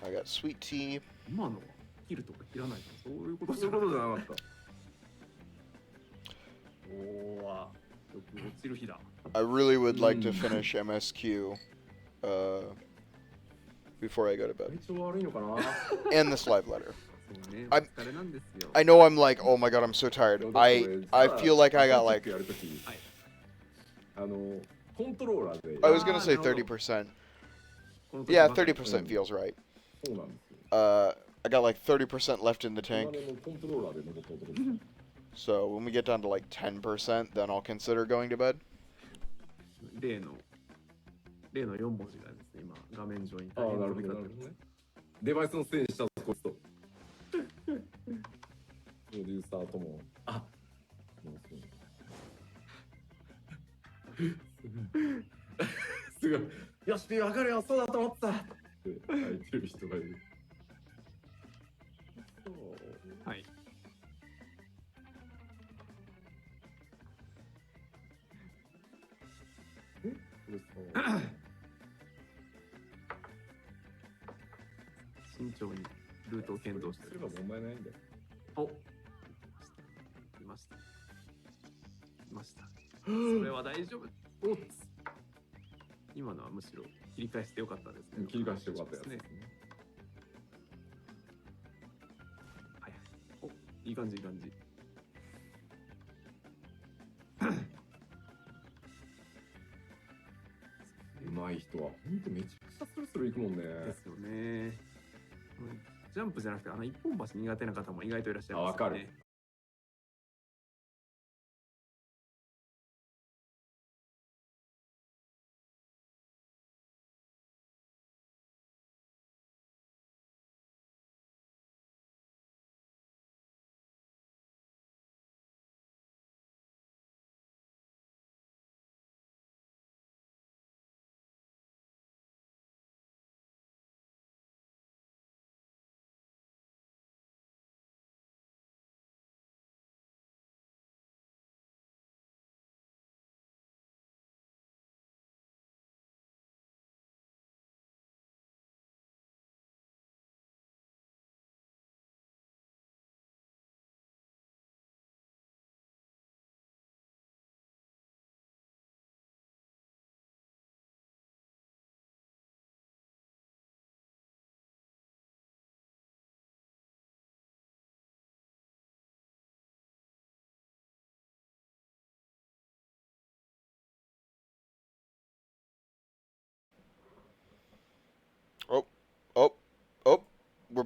I got sweet tea. 今のは切るとか切らないとかそういうことじゃなかった。おー、よく落ちる日だ。I really would like to finish MSQ before I go to bed. And this live letter. I know I'm like, oh my god, I'm so tired. I feel like I got like... I was gonna say 30%. Yeah, 30% feels right. I got like 30% left in the tank. So when we get down to like 10%, then I'll consider going to bed. 例の4文字がですね、今画面上に大変飛び交ってます。デバイスのせいにしたこいつと。プロデューサーとも。あ、すごい。よし、わかるよ、そうだと思ったって書いてる人がいる。そう。はい。慎重にルートを検討してすれば問題ないんだよ。お、来ました。来ました。それは大丈夫。おっ。今のはむしろ切り返してよかったですね。切り返してよかったですね。はい。お、いい感じいい感じ。うまい人は本当めちゃくちゃスルスルいくもんね。ですよね。ジャンプじゃなくて一本橋苦手な方も意外といらっしゃいますね。わかる。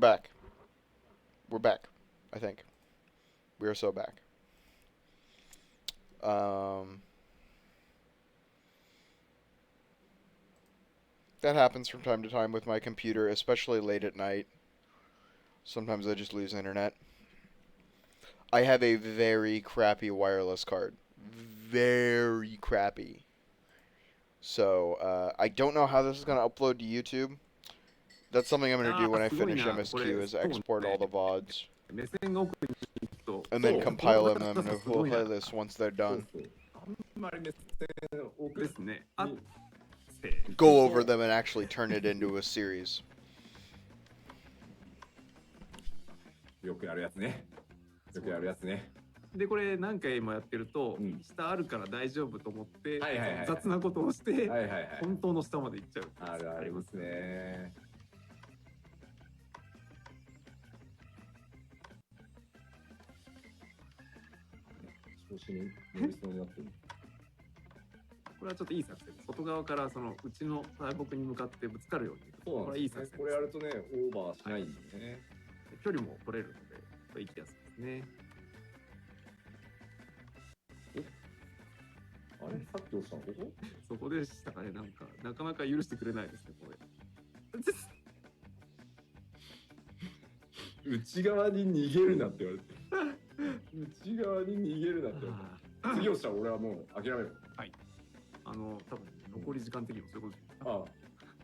back. We're back, I think. We are so back. That happens from time to time with my computer, especially late at night. Sometimes I just lose internet. I have a very crappy wireless card. Very crappy. So, I don't know how this is going to upload to YouTube. That's something I'm going to do when I finish MSQ is export all the VODs. And then compile them into a playlist once they're done. Go over them and actually turn it into a series. よくやるやつね。よくやるやつね。でこれ何回もやってると、下あるから大丈夫と思って、雑なことをして、本当の下まで行っちゃう。あるありますね。調子に乗りそうになってる。これはちょっといい作戦。外側からそのうちの大木に向かってぶつかるように。そうなんですね。これやるとね、オーバーしないんでね。距離も取れるので、これ行きやすいですね。あれさっき押したのここ？そこでしたかね。なんかなかなか許してくれないですねこれ。内側に逃げるなって言われて。内側に逃げるなって言われて。次押したら俺はもう諦める。はい。多分残り時間的にもそういうこと。ああ。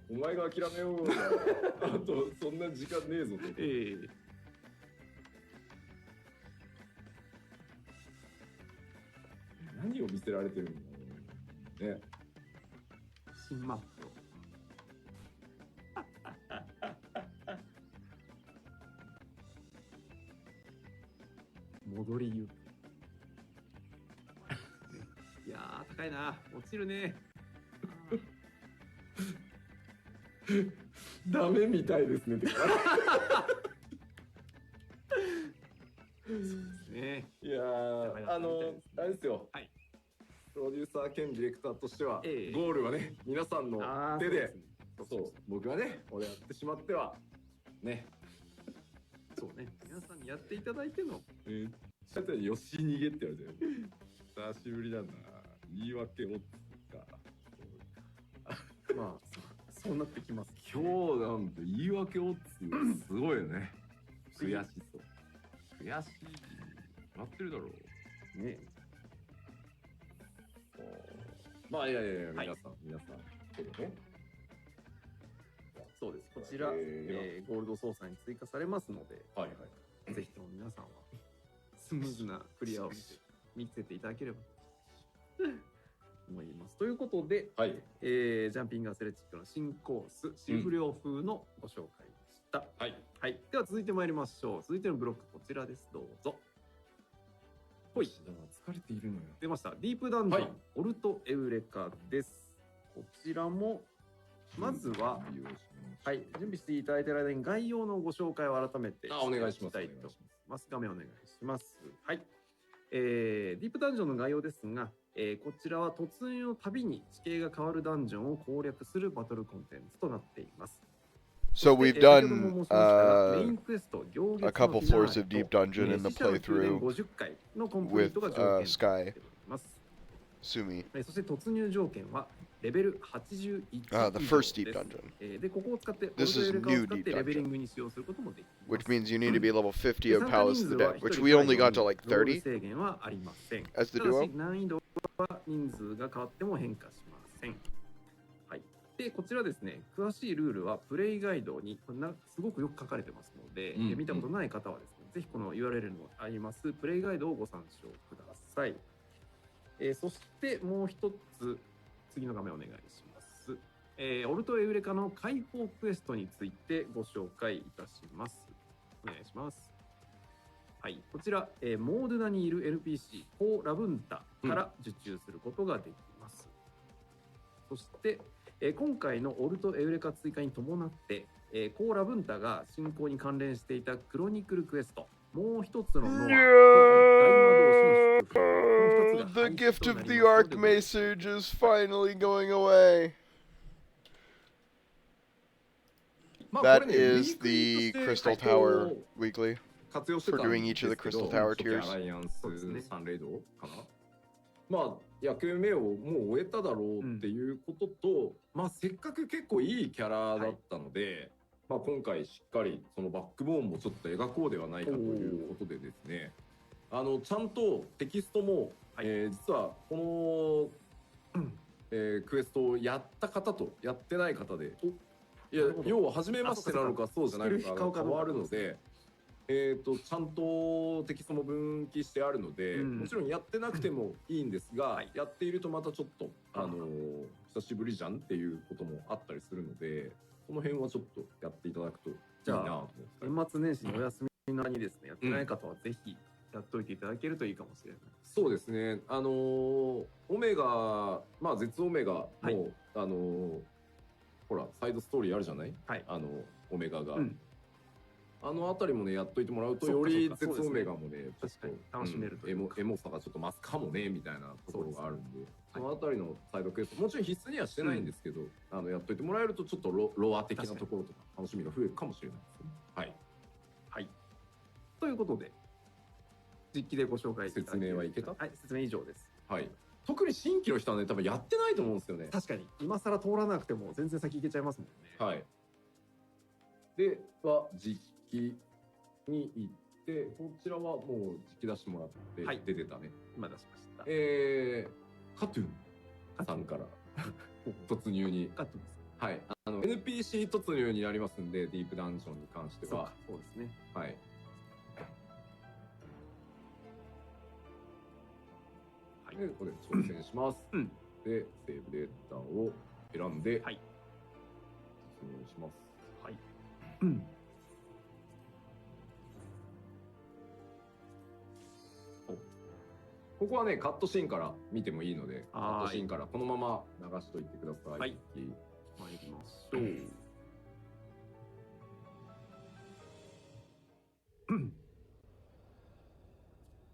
お前が諦めようが。あとそんな時間ねえぞと。何を見せられてるんだろうね。新マップ。戻り湯。いやー高いな。落ちるね。ダメみたいですね。ね、いやーあれですよ、はい、プロデューサー兼ディレクターとしては、ゴールはね皆さんの手で、そう僕がね俺やってしまってはね、そうね皆さんにやっていただいてのだってよし逃げって言われてる。久しぶりなんだな。言い訳をかまあそうなってきます。今日なんて言い訳をすごいよね。悔しそう。悔しい。なってるだろう。ね。まあいや、皆さん、そうね。そうです。こちら、ゴールド操作に追加されますので、ぜひとも皆さんはスムーズなクリアを見せていただければ思います。ということで、ジャンピングアスレチックの新コース、新不良風のご紹介でした。はい。では続いてまいりましょう。続いてのブロックこちらです。どうぞ。ほい。疲れているのよ。出ました。ディープダンジョン、オルトエウレカです。こちらも、まずは、準備していただいている間に概要のご紹介を改めてお願いします。画面お願いします。はい。ディープダンジョンの概要ですが、こちらは突入のたびに地形が変わるダンジョンを攻略するバトルコンテンツとなっています。So we've done a couple floors of Deep Dungeon in the playthrough with Sky, Sumi. The first Deep Dungeon. This is new Deep Dungeon, which means you need to be level 50 of Palace of the Dead, which we only got to like 30 as the duo. でこちらですね、詳しいルールはプレイガイドにすごくよく書かれてますので、見たことない方はですね、ぜひこの URL のありますプレイガイドをご参照ください。そしてもう一つ次の画面お願いします。オルトエウレカの解放クエストについてご紹介いたします。お願いします。はい、こちら、モードゥナにいる NPC コーラブンタから受注することができます。そして今回のオルトエウレカ追加に伴って、コーラブンタが進行に関連していたクロニクルクエスト、もう一つのノアと大魔導士の祝福、The gift of the Arc Message is finally going away. That is the Crystal Tower weekly 活用して for たん doing で each of す the けど、 Crystal Tower 初期ア tiers. ライアンスサンレイドかな。まあ役目をもう終えただろうっていうことと、まあせっかく結構いいキャラだったので、まあ今回しっかりそのバックボーンもちょっと描こうではないかということでですね、ちゃんとテキストも、実はこの、クエストをやった方とやってない方で、いや要は初めましてなのかそうじゃないのかが変わるので。ちゃんとテキストも分岐してあるので、もちろんやってなくてもいいんですが、やっているとまたちょっと久しぶりじゃんっていうこともあったりするので、この辺はちょっとやっていただくといいなと思って。年末年始のお休みの間にですね、やってない方はぜひやっといていただけるといいかもしれない。そうですね。オメガ、まあ絶オメガの、ほらサイドストーリーあるじゃない？オメガが。あのあたりもねやっといてもらうと、より絶オメガもねちょっと楽しめると、エモさがちょっと増すかもねみたいなところがあるんで、そのあたりのサイドクエストもちろん必須にはしてないんですけど、やっといてもらえるとちょっとロア的なところとか楽しみが増えるかもしれないですね。はい。ということで実機でご紹介説明はいけた？はい、説明以上です。はい。特に新規の人はね多分やってないと思うんですよね。確かに今更通らなくても全然先行けちゃいますもんね。はい。では実機に行って、こちらはもう実機出してもらって、出てたね。今出しました。カトゥンさんから突入に。カトゥンさん。はい。NPC 突入になりますんで、ディープダンジョンに関しては。そうですね。はい。で、これ挑戦します。で、セーブデータを選んで、はい。突入します。はい。ここはねカットシーンから見てもいいので、カットシーンからこのまま流しといてください。はい。参りましょう。